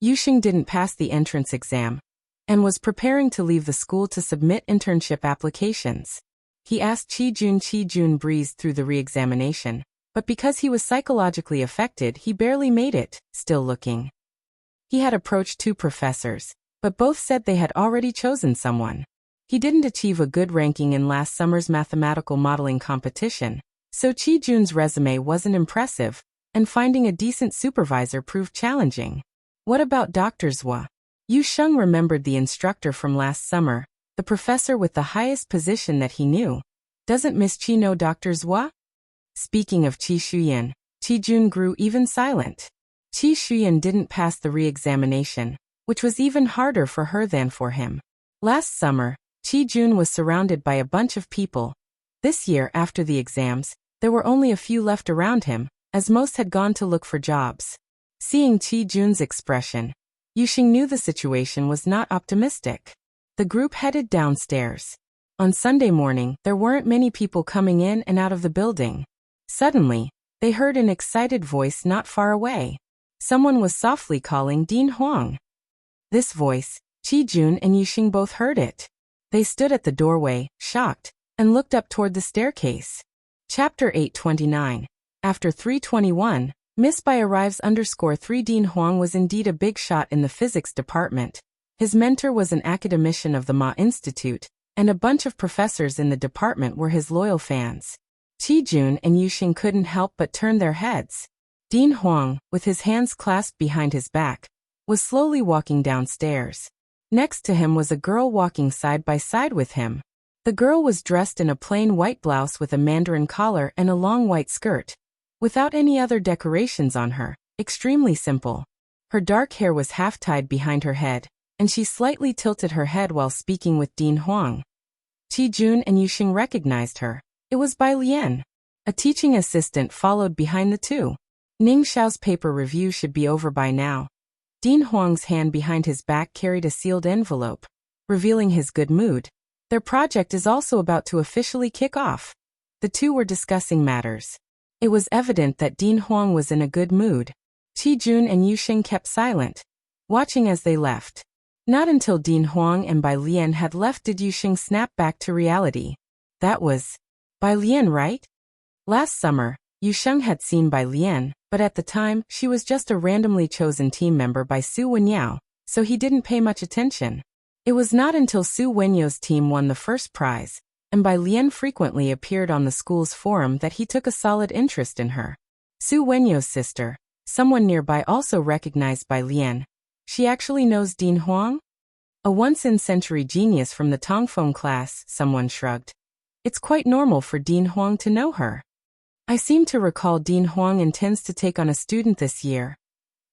Yusheng didn't pass the entrance exam and was preparing to leave the school to submit internship applications. He asked Qi Jun breezed through the re-examination, but because he was psychologically affected, he barely made it, still looking. He had approached 2 professors, but both said they had already chosen someone. He didn't achieve a good ranking in last summer's mathematical modeling competition, so Qi Jun's resume wasn't impressive, and finding a decent supervisor proved challenging. What about Dr. Zhua? Yu Sheng remembered the instructor from last summer, the professor with the highest position that he knew. Doesn't Miss Qi know Dr. Zhua? Speaking of Qi Shuyan, Qi Jun grew even silent. Qi Shuyan didn't pass the re-examination, which was even harder for her than for him. Last summer, Qi Jun was surrounded by a bunch of people. This year, after the exams, there were only a few left around him, as most had gone to look for jobs. Seeing Chi-jun's expression, Yuxing knew the situation was not optimistic. The group headed downstairs. On Sunday morning, there weren't many people coming in and out of the building. Suddenly, they heard an excited voice not far away. Someone was softly calling Dean Huang. This voice, Chi-jun and Yuxing both heard it. They stood at the doorway, shocked, and looked up toward the staircase. Chapter 829. After 321, Miss by arrives _3 Dean Huang was indeed a big shot in the physics department. His mentor was an academician of the Ma Institute, and a bunch of professors in the department were his loyal fans. Chi-jun and Yuxing couldn't help but turn their heads. Dean Huang, with his hands clasped behind his back, was slowly walking downstairs. Next to him was a girl walking side by side with him. The girl was dressed in a plain white blouse with a mandarin collar and a long white skirt, without any other decorations on her, extremely simple. Her dark hair was half-tied behind her head, and she slightly tilted her head while speaking with Dean Huang. Chi-jun and Yuxing recognized her. It was Bai Lian. A teaching assistant followed behind the two. Ning Xiao's paper review should be over by now. Dean Huang's hand behind his back carried a sealed envelope, revealing his good mood. Their project is also about to officially kick off. The two were discussing matters. It was evident that Dean Huang was in a good mood. Chi-jun and Yuxing kept silent, watching as they left. Not until Dean Huang and Bai Lian had left did Yuxing snap back to reality. That was Bai Lian, right? Last summer, Yuxing had seen Bai Lian, but at the time, she was just a randomly chosen team member by Su Wenyao, so he didn't pay much attention. It was not until Su Wenyao's team won the first prize, and Bai Lian frequently appeared on the school's forum that he took a solid interest in her. Su Wenyao's sister, someone nearby, also recognized Bai Lian. She actually knows Dean Huang? A once-in-century genius from the Tongfeng class, someone shrugged. It's quite normal for Dean Huang to know her. I seem to recall Dean Huang intends to take on a student this year.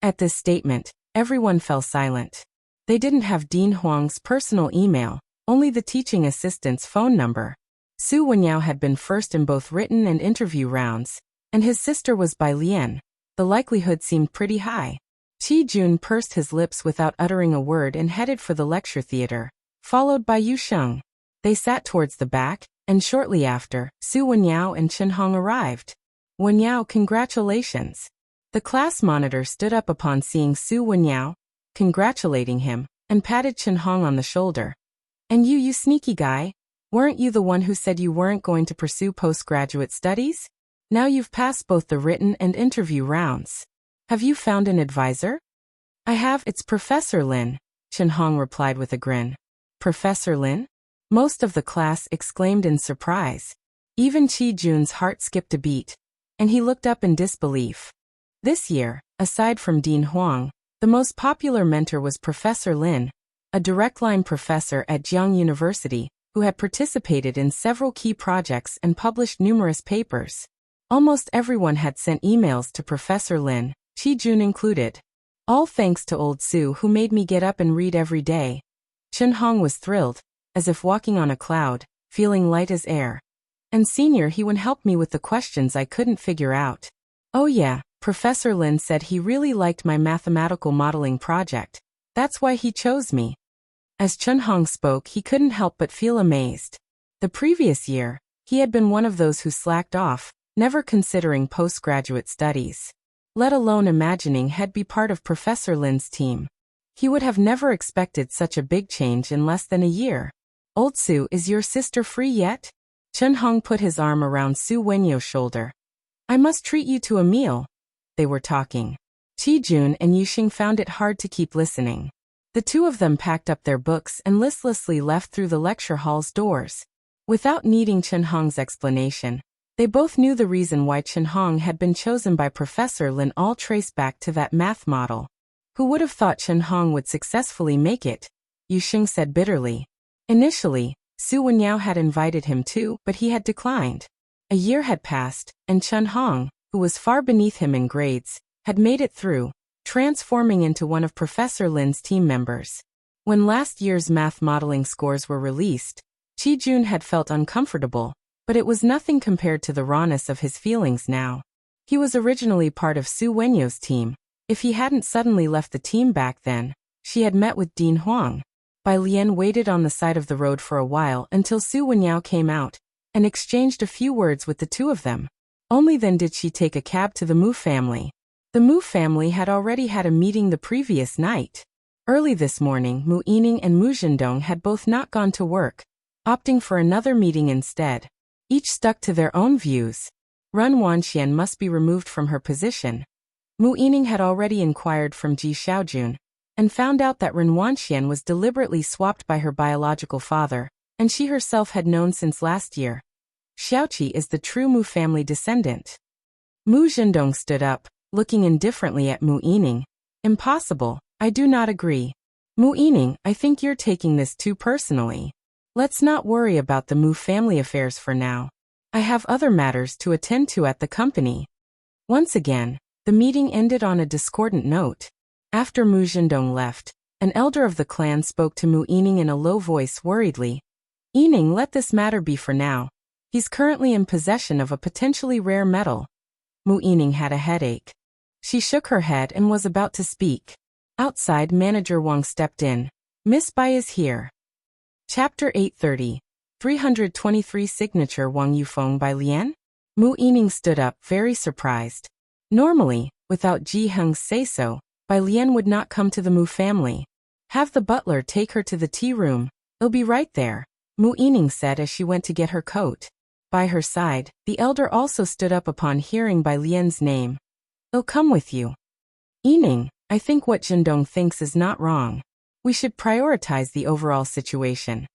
At this statement, everyone fell silent. They didn't have Dean Huang's personal email, only the teaching assistant's phone number. Su Wenyao had been first in both written and interview rounds, and his sister was Bai Lian. The likelihood seemed pretty high. Chi-jun pursed his lips without uttering a word and headed for the lecture theater, followed by Yuxing. They sat towards the back, and shortly after, Su Wenyao and Chen Hong arrived. Wenyao, congratulations. The class monitor stood up upon seeing Su Wenyao, congratulating him, and patted Chen Hong on the shoulder. And you sneaky guy, weren't you the one who said you weren't going to pursue postgraduate studies? Now you've passed both the written and interview rounds. Have you found an advisor? I have, it's Professor Lin, Chen Hong replied with a grin. Professor Lin? Most of the class exclaimed in surprise. Even Chi-jun's heart skipped a beat, and he looked up in disbelief. This year, aside from Dean Huang, the most popular mentor was Professor Lin, a direct-line professor at Jiang University, who had participated in several key projects and published numerous papers. Almost everyone had sent emails to Professor Lin, Chi-jun included. All thanks to old Su, who made me get up and read every day. Chen Hong was thrilled, as if walking on a cloud, feeling light as air. And senior, he would help me with the questions I couldn't figure out. Oh yeah, Professor Lin said he really liked my mathematical modeling project. That's why he chose me. As Chen Hong spoke, he couldn't help but feel amazed. The previous year, he had been one of those who slacked off, never considering postgraduate studies, let alone imagining he'd be part of Professor Lin's team. He would have never expected such a big change in less than a year. Old Su, is your sister free yet? Chen Hong put his arm around Su Wenyao's shoulder. I must treat you to a meal. They were talking. Chi-jun and Yuxing found it hard to keep listening. The two of them packed up their books and listlessly left through the lecture hall's doors. Without needing Chen Hong's explanation, they both knew the reason why Chen Hong had been chosen by Professor Lin all traced back to that math model. Who would have thought Chen Hong would successfully make it? Yuxing said bitterly. Initially, Su Wenyao had invited him too, but he had declined. A year had passed, and Chen Hong, who was far beneath him in grades, had made it through, transforming into one of Professor Lin's team members. When last year's math modeling scores were released, Chi-jun had felt uncomfortable, but it was nothing compared to the rawness of his feelings now. He was originally part of Su Wenyao's team. If he hadn't suddenly left the team back then, she had met with Dean Huang. Bai Lian waited on the side of the road for a while until Su Wenyao came out and exchanged a few words with the two of them. Only then did she take a cab to the Mu family. The Mu family had already had a meeting the previous night. Early this morning, Mu Yining and Mu Zhendong had both not gone to work, opting for another meeting instead. Each stuck to their own views. Ren Wanxian must be removed from her position. Mu Yining had already inquired from Ji Xiaojun and found out that Ren Wanxian was deliberately swapped by her biological father, and she herself had known since last year. Xiaoqi is the true Mu family descendant. Mu Zhendong stood up, looking indifferently at Mu Yining. Impossible, I do not agree. Mu Yining, I think you're taking this too personally. Let's not worry about the Mu family affairs for now. I have other matters to attend to at the company. Once again, the meeting ended on a discordant note. After Mu Zhendong left, an elder of the clan spoke to Mu Yining in a low voice worriedly. Yining, let this matter be for now. He's currently in possession of a potentially rare metal. Mu Yining had a headache. She shook her head and was about to speak. Outside, Manager Wang stepped in. Miss Bai is here. Chapter 830. 323 Signature Wang Yufeng by Lian? Mu Yining stood up, very surprised. Normally, without Ji Heng's say-so, Bai Lian would not come to the Mu family. Have the butler take her to the tea room. It'll be right there, Mu Yining said as she went to get her coat. By her side, the elder also stood up upon hearing Bai Lian's name. I'll come with you. Yining, I think what Zhendong thinks is not wrong. We should prioritize the overall situation.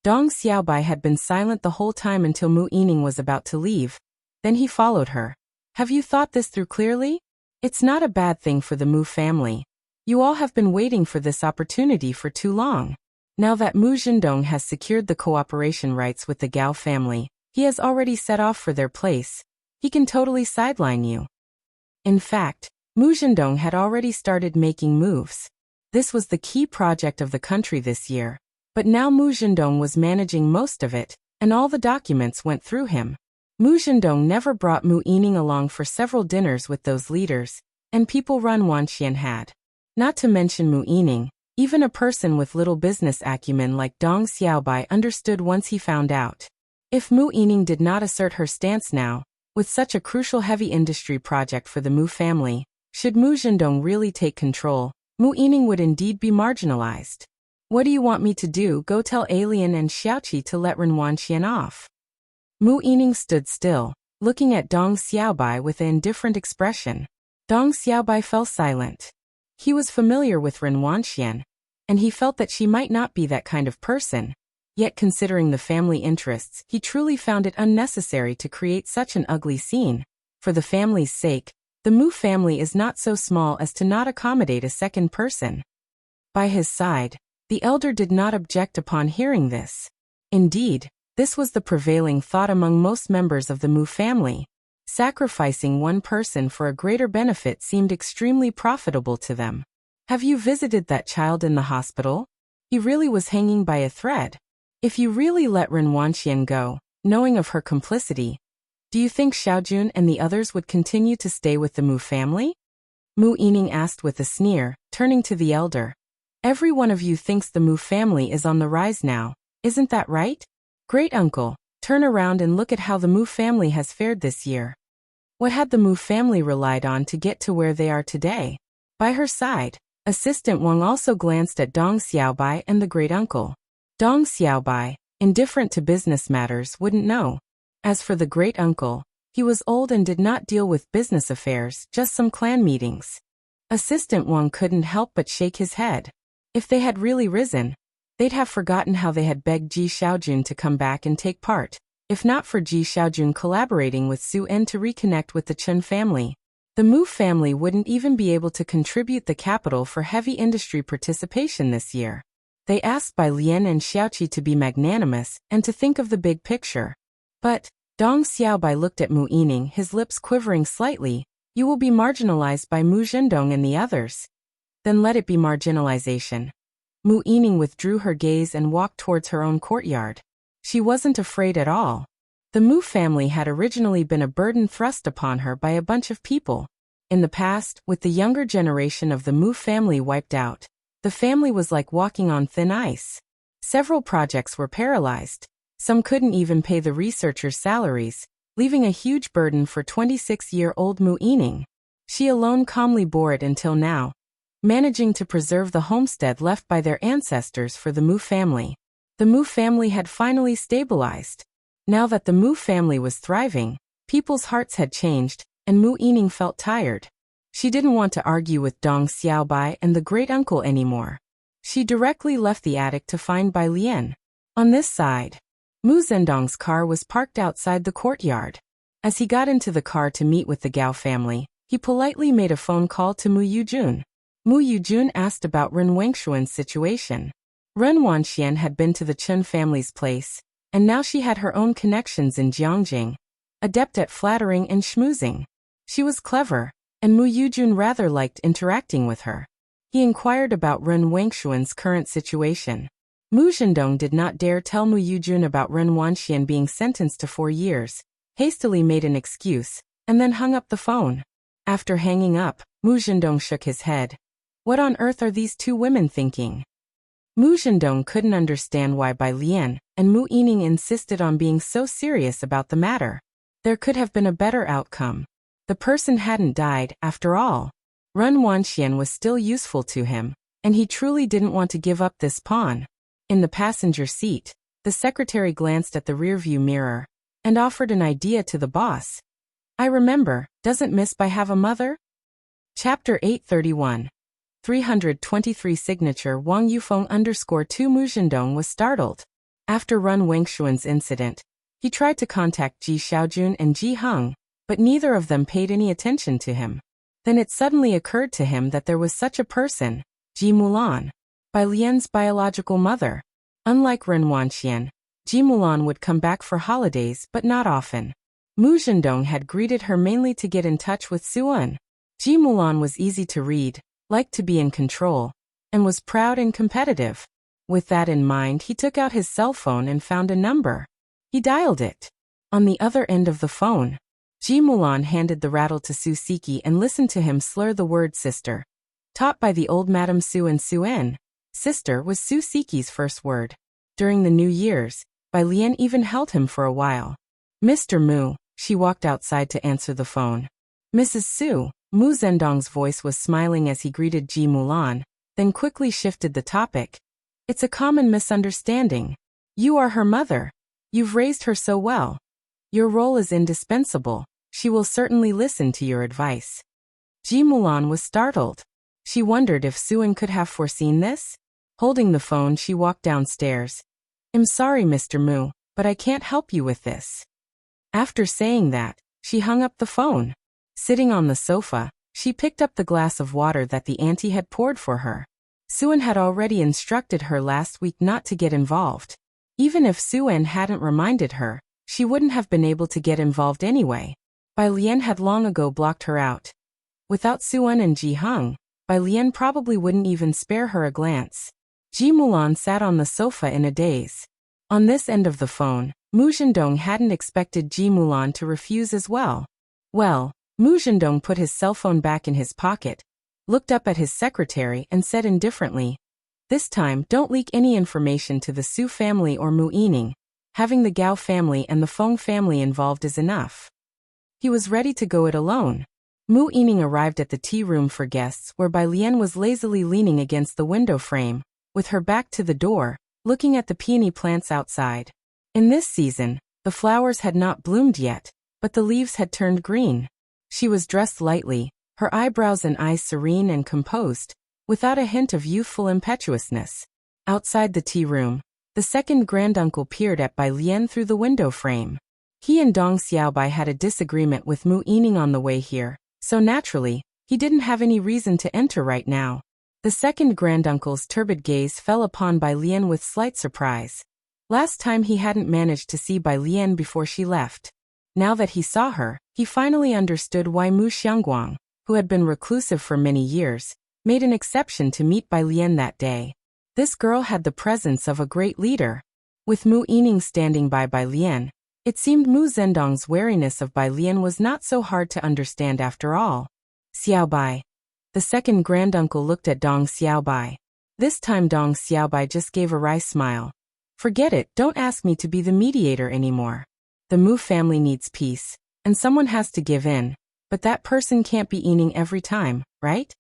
Dong Xiaobai had been silent the whole time until Mu Yining was about to leave. Then he followed her. Have you thought this through clearly? It's not a bad thing for the Mu family. You all have been waiting for this opportunity for too long. Now that Mu Zhendong has secured the cooperation rights with the Gao family, he has already set off for their place. He can totally sideline you. In fact, Mu Zhendong had already started making moves. This was the key project of the country this year. But now Mu Zhendong was managing most of it, and all the documents went through him. Mu Zhendong never brought Mu Yining along for several dinners with those leaders, and people Ren Wanxian had. Not to mention Mu Yining, even a person with little business acumen like Dong Xiaobai understood once he found out. If Mu Yining did not assert her stance now, with such a crucial heavy industry project for the Mu family, should Mu Zhendong really take control, Mu Yining would indeed be marginalized. What do you want me to do? Go tell Alien and Xiaoqi to let Ren Wanxian off. Mu Yining stood still, looking at Dong Xiaobai with an indifferent expression. Dong Xiaobai fell silent. He was familiar with Ren Wanxian, and he felt that she might not be that kind of person. Yet considering the family interests, he truly found it unnecessary to create such an ugly scene. For the family's sake, the Mu family is not so small as to not accommodate a second person. By his side, the elder did not object upon hearing this. Indeed, this was the prevailing thought among most members of the Mu family. Sacrificing one person for a greater benefit seemed extremely profitable to them. Have you visited that child in the hospital? He really was hanging by a thread. If you really let Ren Wanxian go, knowing of her complicity, do you think Xiaojun and the others would continue to stay with the Mu family? Mu Yining asked with a sneer, turning to the elder. Every one of you thinks the Mu family is on the rise now, isn't that right? Great uncle, turn around and look at how the Mu family has fared this year. What had the Mu family relied on to get to where they are today? By her side, Assistant Wang also glanced at Dong Xiaobai and the great uncle. Dong Xiaobai, indifferent to business matters, wouldn't know. As for the great uncle, he was old and did not deal with business affairs, just some clan meetings. Assistant Wang couldn't help but shake his head. If they had really risen, they'd have forgotten how they had begged Ji Xiaojun to come back and take part, if not for Ji Xiaojun collaborating with Su En to reconnect with the Chen family. The Mu family wouldn't even be able to contribute the capital for heavy industry participation this year. They asked Bai Lian and Xiaoqi to be magnanimous and to think of the big picture. But, Dong Xiaobai looked at Mu Yining, his lips quivering slightly. You will be marginalized by Mu Zhendong and the others. Then let it be marginalization. Mu Yining withdrew her gaze and walked towards her own courtyard. She wasn't afraid at all. The Mu family had originally been a burden thrust upon her by a bunch of people. In the past, with the younger generation of the Mu family wiped out, the family was like walking on thin ice. Several projects were paralyzed. Some couldn't even pay the researchers' salaries, leaving a huge burden for 26-year-old Mu Yining. She alone calmly bore it until now, managing to preserve the homestead left by their ancestors for the Mu family. The Mu family had finally stabilized. Now that the Mu family was thriving, people's hearts had changed, and Mu Yining felt tired. She didn't want to argue with Dong Xiaobai and the great-uncle anymore. She directly left the attic to find Bai Lian. On this side, Mu Zhendong's car was parked outside the courtyard. As he got into the car to meet with the Gao family, he politely made a phone call to Mu Yujun. Mu Yujun asked about Ren Wangshuan's situation. Ren Wanxian had been to the Chen family's place, and now she had her own connections in Jiangjing, adept at flattering and schmoozing. She was clever, and Mu Yujun rather liked interacting with her. He inquired about Ren Wangshuan's current situation. Mu Zhendong did not dare tell Mu Yujun about Ren Wanxian being sentenced to 4 years, hastily made an excuse, and then hung up the phone. After hanging up, Mu Zhendong shook his head. What on earth are these two women thinking? Mu Zhendong couldn't understand why Bai Lian and Mu Yining insisted on being so serious about the matter. There could have been a better outcome. The person hadn't died, after all. Ren Wanxian was still useful to him, and he truly didn't want to give up this pawn. In the passenger seat, the secretary glanced at the rearview mirror and offered an idea to the boss. I remember, doesn't Miss Bai have a mother? Chapter 831. 323 Signature Wang Yufeng _2 Mu Zhendong was startled. After Ren Wangshuan's incident, he tried to contact Ji Xiaojun and Ji Heng, but neither of them paid any attention to him. Then it suddenly occurred to him that there was such a person, Ji Mulan, Bai Lian's biological mother. Unlike Ren Wanxian, Ji Mulan would come back for holidays but not often. Mu Zhendong had greeted her mainly to get in touch with Suan. Ji Mulan was easy to read, liked to be in control, and was proud and competitive. With that in mind, he took out his cell phone and found a number. He dialed it. On the other end of the phone, Ji Mulan handed the rattle to Su Siki and listened to him slur the word sister. Taught by the old Madame Su and Suen, sister was Su Siki's first word. During the New Year's, Bai Lian even held him for a while. Mr. Mu, she walked outside to answer the phone. Mrs. Su, Mu Zhendong's voice was smiling as he greeted Ji Mulan, then quickly shifted the topic. It's a common misunderstanding. You are her mother. You've raised her so well. Your role is indispensable. She will certainly listen to your advice. Ji Mulan was startled. She wondered if Suen could have foreseen this. Holding the phone, she walked downstairs. I'm sorry, Mr. Mu, but I can't help you with this. After saying that, she hung up the phone. Sitting on the sofa, she picked up the glass of water that the auntie had poured for her. Suen had already instructed her last week not to get involved. Even if Suen hadn't reminded her, she wouldn't have been able to get involved anyway. Bai Lian had long ago blocked her out. Without Suen and Ji Heng, Bai Lian probably wouldn't even spare her a glance. Ji Mulan sat on the sofa in a daze. On this end of the phone, Mu Zhendong hadn't expected Ji Mulan to refuse as well. Well, Mu Zhendong put his cell phone back in his pocket, looked up at his secretary and said indifferently, this time don't leak any information to the Su family or Mu Yining. Having the Gao family and the Feng family involved is enough. He was ready to go it alone. Mu Yining arrived at the tea room for guests where Bai Lian was lazily leaning against the window frame, with her back to the door, looking at the peony plants outside. In this season, the flowers had not bloomed yet, but the leaves had turned green. She was dressed lightly, her eyebrows and eyes serene and composed, without a hint of youthful impetuousness. Outside the tea room, the second granduncle peered at Bai Lian through the window frame. He and Dong Xiaobai had a disagreement with Mu Yining on the way here, so naturally, he didn't have any reason to enter right now. The second granduncle's turbid gaze fell upon Bai Lian with slight surprise. Last time he hadn't managed to see Bai Lian before she left. Now that he saw her, he finally understood why Mu Xiangguang, who had been reclusive for many years, made an exception to meet Bai Lian that day. This girl had the presence of a great leader. With Mu Yining standing by Bai Lian, it seemed Mu Zhendong's wariness of Bai Lian was not so hard to understand after all. Xiaobai. The second granduncle looked at Dong Xiaobai. This time Dong Xiaobai just gave a wry smile. Forget it, don't ask me to be the mediator anymore. The Mu family needs peace, and someone has to give in, but that person can't be eating every time, right?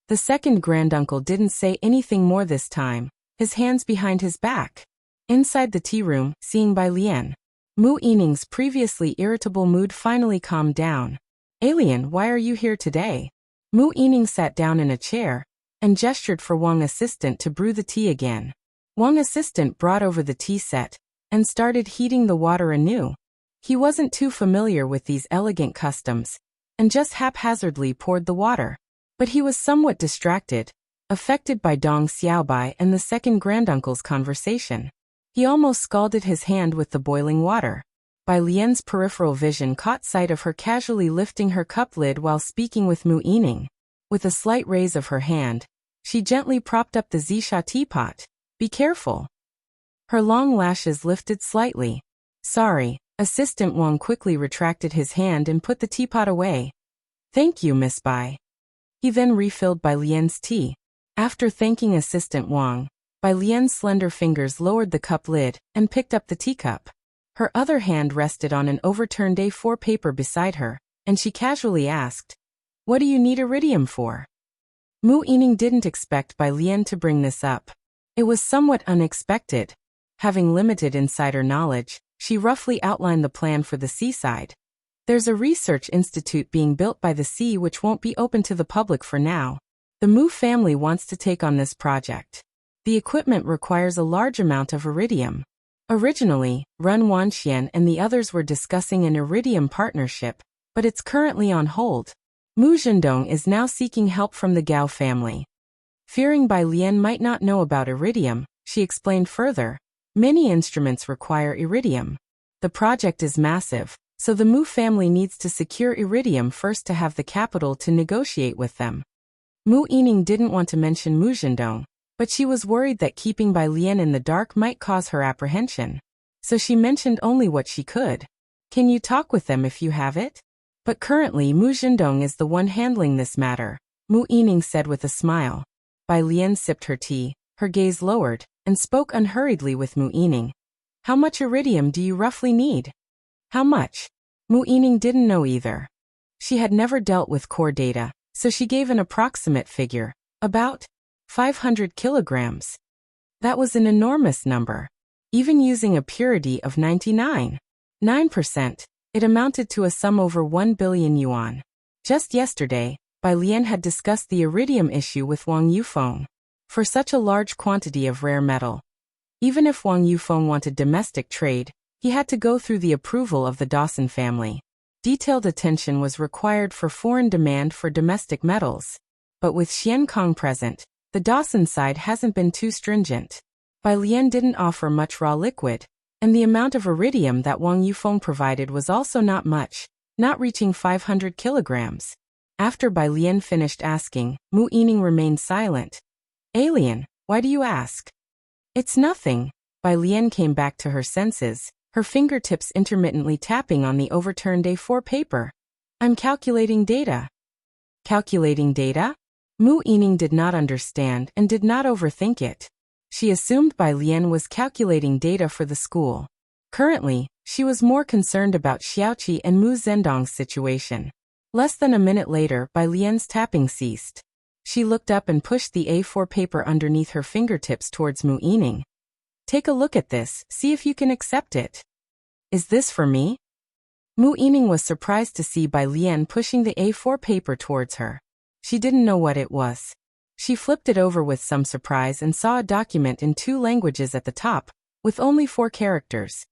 The second granduncle didn't say anything more this time, his hands behind his back. Inside the tea room, seeing Bai Lian. Mu Yining's previously irritable mood finally calmed down. Alien, why are you here today? Mu Yining sat down in a chair and gestured for Wang assistant to brew the tea again. Wang assistant brought over the tea set and started heating the water anew. He wasn't too familiar with these elegant customs and just haphazardly poured the water. But he was somewhat distracted, affected by Dong Xiaobai and the second granduncle's conversation. He almost scalded his hand with the boiling water. Bai Lian's peripheral vision caught sight of her casually lifting her cup lid while speaking with Mu Yining. With a slight raise of her hand, she gently propped up the Zisha teapot. Be careful. Her long lashes lifted slightly. Sorry. Assistant Wang quickly retracted his hand and put the teapot away. Thank you, Miss Bai. He then refilled Bai Lian's tea. After thanking Assistant Wang, Bai Lian's slender fingers lowered the cup lid and picked up the teacup. Her other hand rested on an overturned A4 paper beside her, and she casually asked, "What do you need iridium for?" Mu Yining didn't expect Bai Lian to bring this up. It was somewhat unexpected. Having limited insider knowledge, she roughly outlined the plan for the seaside. There's a research institute being built by the sea which won't be open to the public for now. The Mu family wants to take on this project. The equipment requires a large amount of iridium. Originally, Ren Wanxian and the others were discussing an iridium partnership, but it's currently on hold. Mu Zhendong is now seeking help from the Gao family. Fearing Bai Lian might not know about iridium, she explained further. Many instruments require iridium. The project is massive, so the Mu family needs to secure iridium first to have the capital to negotiate with them. Mu Yining didn't want to mention Mu Zhendong, but she was worried that keeping Bai Lian in the dark might cause her apprehension. So she mentioned only what she could. Can you talk with them if you have it? But currently Mu Zhendong is the one handling this matter, Mu Yining said with a smile. Bai Lian sipped her tea, her gaze lowered, and spoke unhurriedly with Mu Yining. How much iridium do you roughly need? How much? Mu Yining didn't know either. She had never dealt with core data, so she gave an approximate figure, about 500 kilograms. That was an enormous number. Even using a purity of 99.9%, it amounted to a sum over 1 billion yuan. Just yesterday, Bai Lian had discussed the iridium issue with Wang Yufeng. For such a large quantity of rare metal, even if Wang Yufeng wanted domestic trade, he had to go through the approval of the Dawson family. Detailed attention was required for foreign demand for domestic metals. But with Xian Kong present, the Dawson side hasn't been too stringent. Bai Lian didn't offer much raw liquid, and the amount of iridium that Wang Yufeng provided was also not much, not reaching 500 kilograms. After Bai Lian finished asking, Mu Yining remained silent. Alien, why do you ask? It's nothing. Bai Lian came back to her senses, her fingertips intermittently tapping on the overturned A4 paper. I'm calculating data. Calculating data? Mu Yining did not understand and did not overthink it. She assumed Bai Lian was calculating data for the school. Currently, she was more concerned about Xiaoqi and Mu Zhendong's situation. Less than a minute later, Bai Lian's tapping ceased. She looked up and pushed the A4 paper underneath her fingertips towards Mu Yining. Take a look at this, see if you can accept it. Is this for me? Mu Yining was surprised to see Bai Lian pushing the A4 paper towards her. She didn't know what it was. She flipped it over with some surprise and saw a document in 2 languages at the top, with only 4 characters.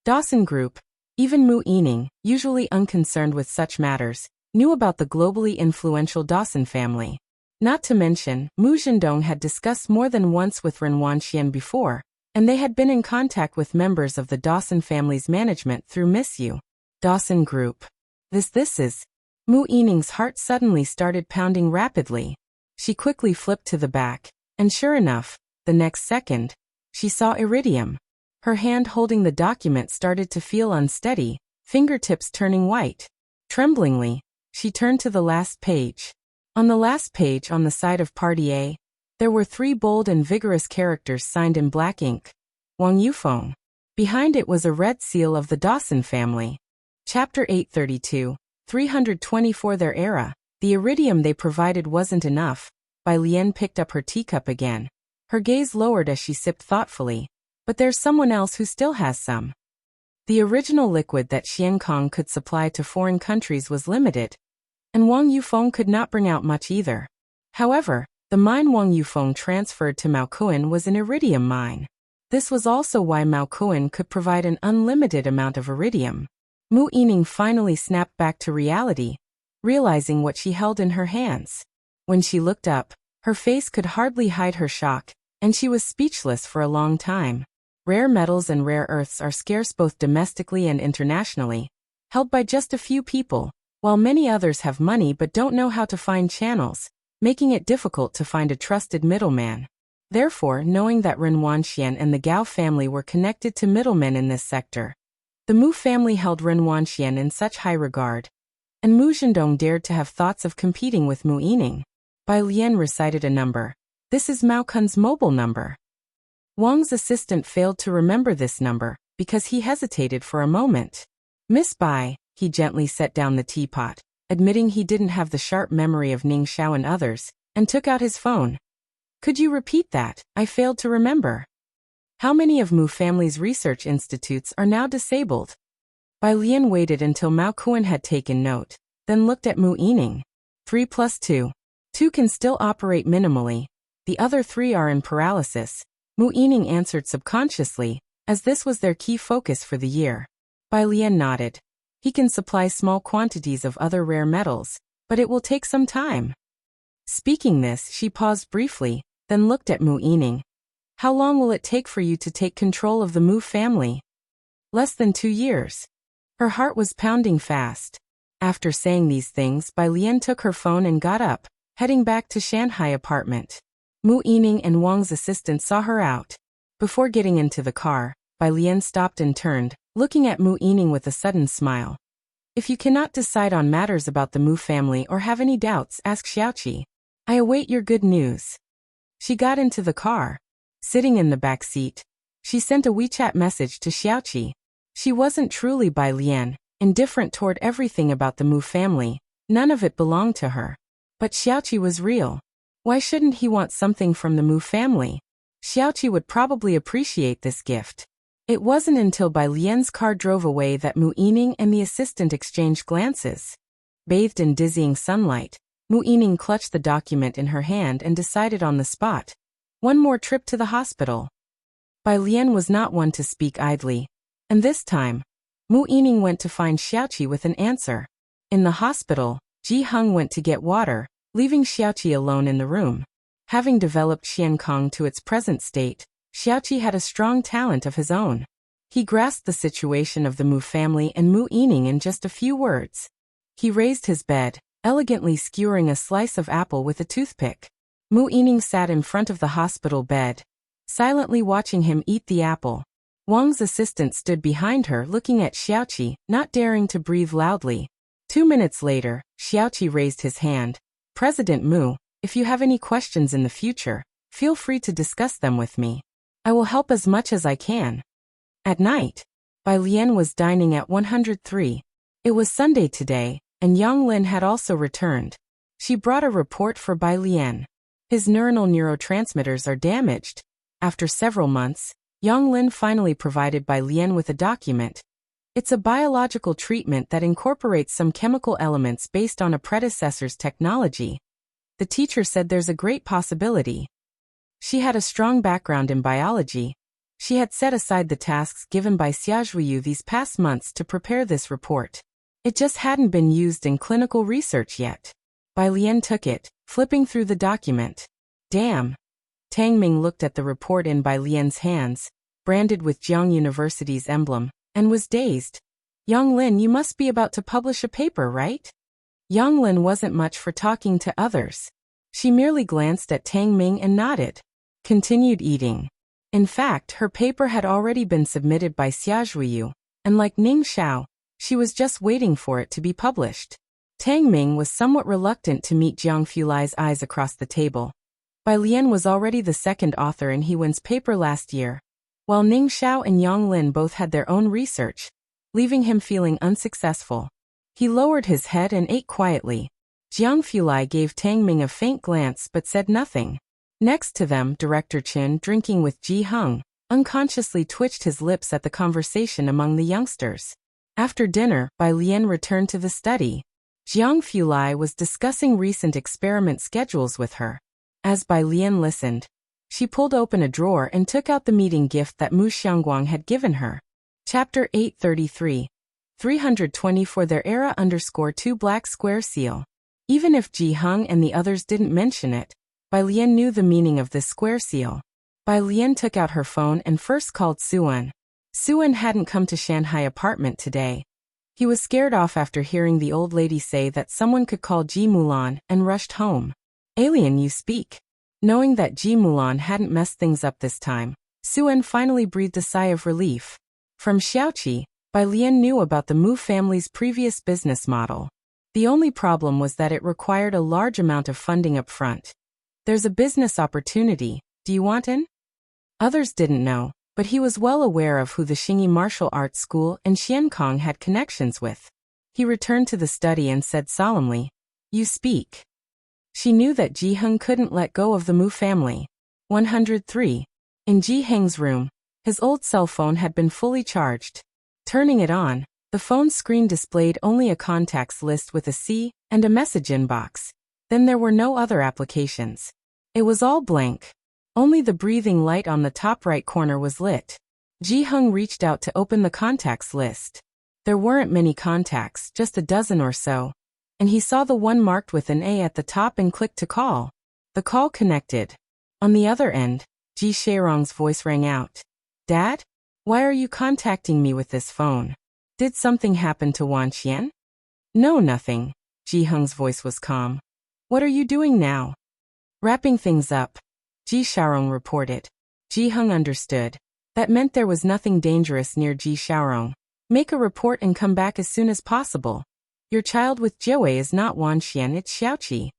Dawson Group. Even Mu Yining, usually unconcerned with such matters, knew about the globally influential Dawson family. Not to mention, Mu Zhendong had discussed more than once with Ren Wanxian before, and they had been in contact with members of the Dawson family's management through Miss Yu. Dawson Group. This is. Mu Yining's heart suddenly started pounding rapidly. She quickly flipped to the back, and sure enough, the next second, she saw iridium. Her hand holding the document started to feel unsteady, fingertips turning white. Tremblingly, she turned to the last page. On the last page on the side of Party A, there were 3 bold and vigorous characters signed in black ink. Wang Yufeng. Behind it was a red seal of the Dawson family. Chapter 832, 324 Their era. The iridium they provided wasn't enough. Bai Lian picked up her teacup again. Her gaze lowered as she sipped thoughtfully. But there's someone else who still has some. The original liquid that Xian Kong could supply to foreign countries was limited, and Wang Yufeng could not bring out much either. However, the mine Wang Yufeng transferred to Mao Kuan was an iridium mine. This was also why Mao Kuan could provide an unlimited amount of iridium. Mu Yining finally snapped back to reality, realizing what she held in her hands. When she looked up, her face could hardly hide her shock, and she was speechless for a long time. Rare metals and rare earths are scarce both domestically and internationally, held by just a few people, while many others have money but don't know how to find channels, making it difficult to find a trusted middleman. Therefore, knowing that Ren Wanxian and the Gao family were connected to middlemen in this sector, the Mu family held Ren Wanxian in such high regard, and Mu Zhendong dared to have thoughts of competing with Mu Yining. Bai Lian recited a number. This is Mao Kun's mobile number. Wang's assistant failed to remember this number, because he hesitated for a moment. Miss Bai, he gently set down the teapot, admitting he didn't have the sharp memory of Ning Xiao and others, and took out his phone. Could you repeat that? I failed to remember. How many of Mu family's research institutes are now disabled? Bai Lian waited until Mao Kuan had taken note, then looked at Mu Yining. 3 plus 2. 2 can still operate minimally. The other 3 are in paralysis. Mu Yining answered subconsciously, as this was their key focus for the year. Bai Lian nodded. He can supply small quantities of other rare metals, but it will take some time. Speaking this, she paused briefly, then looked at Mu Yining. How long will it take for you to take control of the Mu family? Less than 2 years. Her heart was pounding fast. After saying these things, Bai Lian took her phone and got up, heading back to Shanghai apartment. Mu Yining and Wang's assistant saw her out. Before getting into the car, Bai Lian stopped and turned, looking at Mu Yining with a sudden smile. If you cannot decide on matters about the Mu family or have any doubts, ask Xiaoqi. I await your good news. She got into the car. Sitting in the back seat, she sent a WeChat message to Xiaoqi. She wasn't truly Bai Lian, indifferent toward everything about the Mu family. None of it belonged to her. But Xiaoqi was real. Why shouldn't he want something from the Mu family? Xiaoqi would probably appreciate this gift. It wasn't until Bai Lian's car drove away that Mu Yining and the assistant exchanged glances. Bathed in dizzying sunlight, Mu Yining clutched the document in her hand and decided on the spot. One more trip to the hospital. Bai Lian was not one to speak idly, and this time, Mu Yining went to find Xiaoqi with an answer. In the hospital, Ji Heng went to get water, leaving Xiaoqi alone in the room. Having developed Xian Kong to its present state, Xiaoqi had a strong talent of his own. He grasped the situation of the Mu family and Mu Yining in just a few words. He raised his bed, elegantly skewering a slice of apple with a toothpick. Mu Yining sat in front of the hospital bed, silently watching him eat the apple. Wang's assistant stood behind her looking at Xiaoqi, not daring to breathe loudly. 2 minutes later, Xiaoqi raised his hand. President Mu, if you have any questions in the future, feel free to discuss them with me. I will help as much as I can. At night, Bai Lian was dining at 103. It was Sunday today, and Yang Lin had also returned. She brought a report for Bai Lian. His neurotransmitters are damaged. After several months, Yang Lin finally provided Bai Lian with a document. It's a biological treatment that incorporates some chemical elements based on a predecessor's technology. The teacher said there's a great possibility. She had a strong background in biology. She had set aside the tasks given by Xia Zhuyu these past months to prepare this report. It just hadn't been used in clinical research yet. Bai Lian took it, flipping through the document. Damn. Tang Ming looked at the report in Bai Lian's hands, branded with Jiang University's emblem, and was dazed. Yang Lin, you must be about to publish a paper, right? Yang Lin wasn't much for talking to others. She merely glanced at Tang Ming and nodded. Continued eating. In fact, her paper had already been submitted by Xia Zhuyu, and like Ning Xiao, she was just waiting for it to be published. Tang Ming was somewhat reluctant to meet Jiang Fulai's eyes across the table. Bai Lian was already the second author in Hewen's paper last year, while Ning Xiao and Yang Lin both had their own research, leaving him feeling unsuccessful. He lowered his head and ate quietly. Jiang Fulai gave Tang Ming a faint glance but said nothing. Next to them, Director Chen, drinking with Ji Heng, unconsciously twitched his lips at the conversation among the youngsters. After dinner, Bai Lian returned to the study. Jiang Fulai was discussing recent experiment schedules with her. As Bai Lian listened, she pulled open a drawer and took out the meeting gift that Mu Xiangguang had given her. Chapter 833. 320 for their era _2 black square seal. Even if Ji Heng and the others didn't mention it, Bai Lian knew the meaning of this square seal. Bai Lian took out her phone and first called Suan. Suan hadn't come to Shanghai apartment today. He was scared off after hearing the old lady say that someone could call Ji Mulan and rushed home. Alien, you speak. Knowing that Ji Mulan hadn't messed things up this time, Suan finally breathed a sigh of relief. From Xiaoqi, Bai Lian knew about the Mu family's previous business model. The only problem was that it required a large amount of funding up front. There's a business opportunity, do you want in? Others didn't know, but he was well aware of who the Xingyi Martial Arts School and Xiankong had connections with. He returned to the study and said solemnly, "You speak." She knew that Ji Heng couldn't let go of the Mu family. 103. In Ji Heng's room, his old cell phone had been fully charged. Turning it on, the phone screen displayed only a contacts list with a C and a message inbox. Then there were no other applications. It was all blank. Only the breathing light on the top right corner was lit. Ji Heng reached out to open the contacts list. There weren't many contacts, just a dozen or so, and he saw the one marked with an A at the top and clicked to call. The call connected. On the other end, Ji Shairong's voice rang out. "Dad? Why are you contacting me with this phone? Did something happen to Wan Qian?" "No, nothing." Ji Heng's voice was calm. "What are you doing now?" "Wrapping things up," Ji Shaorong reported. Ji Heng understood. That meant there was nothing dangerous near Ji Shaorong. Make a report and come back as soon as possible. Your child with Jiawei is not Wan Qian, it's Xiaoqi.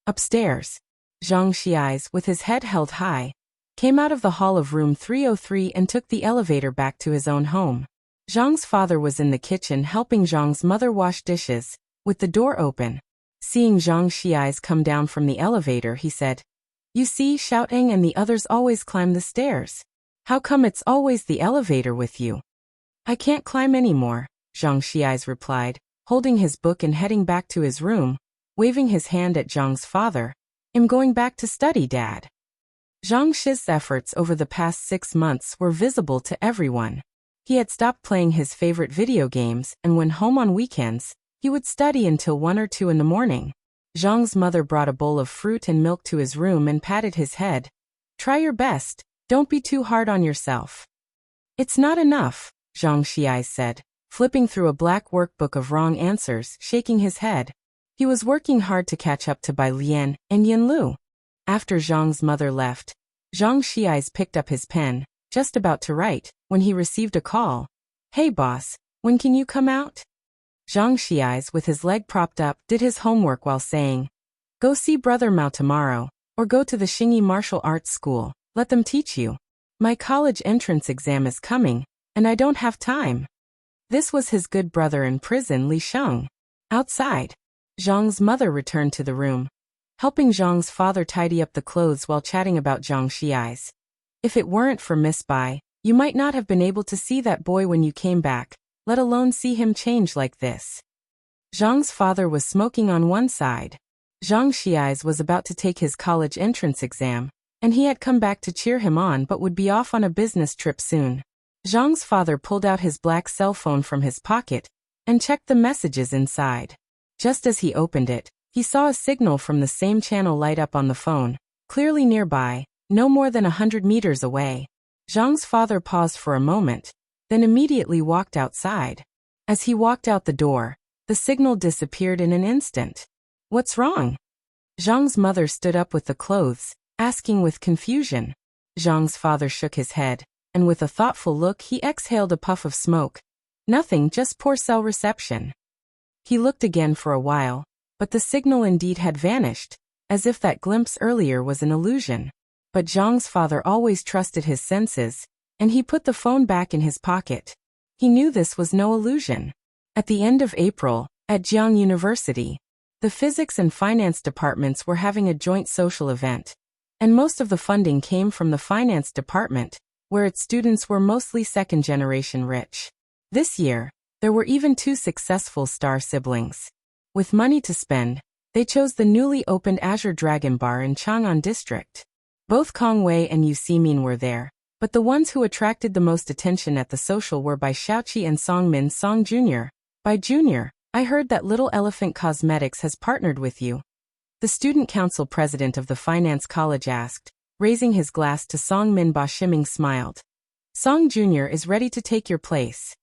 Upstairs, Zhang Xiais, with his head held high, came out of the hall of room 303 and took the elevator back to his own home. Zhang's father was in the kitchen helping Zhang's mother wash dishes, with the door open. Seeing Zhang Xiais come down from the elevator, he said, "You see, Xiaoting and the others always climb the stairs. How come it's always the elevator with you?" "I can't climb anymore," Zhang Xiais replied, holding his book and heading back to his room, waving his hand at Zhang's father. "I'm going back to study, Dad." Zhang Shi's efforts over the past 6 months were visible to everyone. He had stopped playing his favorite video games, and when home on weekends, he would study until 1 or 2 in the morning. Zhang's mother brought a bowl of fruit and milk to his room and patted his head. "Try your best, don't be too hard on yourself." "It's not enough," Zhang Xiai said, flipping through a black workbook of wrong answers, shaking his head. He was working hard to catch up to Bai Lian and Yin Lu. After Zhang's mother left, Zhang Xiais picked up his pen, just about to write, when he received a call. "Hey boss, when can you come out?" Zhang Xiais, with his leg propped up, did his homework while saying, "Go see Brother Mao tomorrow, or go to the Xingyi Martial Arts School, let them teach you. My college entrance exam is coming, and I don't have time." This was his good brother in prison, Li Sheng. Outside, Zhang's mother returned to the room, helping Zhang's father tidy up the clothes while chatting about Zhang Xiais. "If it weren't for Miss Bai, you might not have been able to see that boy when you came back, let alone see him change like this." Zhang's father was smoking on one side. Zhang Xiais was about to take his college entrance exam, and he had come back to cheer him on but would be off on a business trip soon. Zhang's father pulled out his black cell phone from his pocket and checked the messages inside. Just as he opened it, he saw a signal from the same channel light up on the phone, clearly nearby, no more than 100 meters away. Zhang's father paused for a moment, then immediately walked outside. As he walked out the door, the signal disappeared in an instant. "What's wrong?" Zhang's mother stood up with the clothes, asking with confusion. Zhang's father shook his head, and with a thoughtful look he exhaled a puff of smoke. "Nothing, just poor cell reception." He looked again for a while, but the signal indeed had vanished, as if that glimpse earlier was an illusion. But Zhang's father always trusted his senses, and he put the phone back in his pocket. He knew this was no illusion. At the end of April, at Jiang University, the physics and finance departments were having a joint social event, and most of the funding came from the finance department, where its students were mostly second-generation rich. This year, there were even 2 successful star siblings. With money to spend, they chose the newly opened Azure Dragon Bar in Chang'an District. Both Kong Wei and Yu Ximin were there, but the ones who attracted the most attention at the social were by Xiaoqi and Songmin Song Jr. By Junior, I heard that Little Elephant Cosmetics has partnered with you. The student council president of the finance college asked, raising his glass to Song Min. Ba Shiming smiled. Song Jr. is ready to take your place.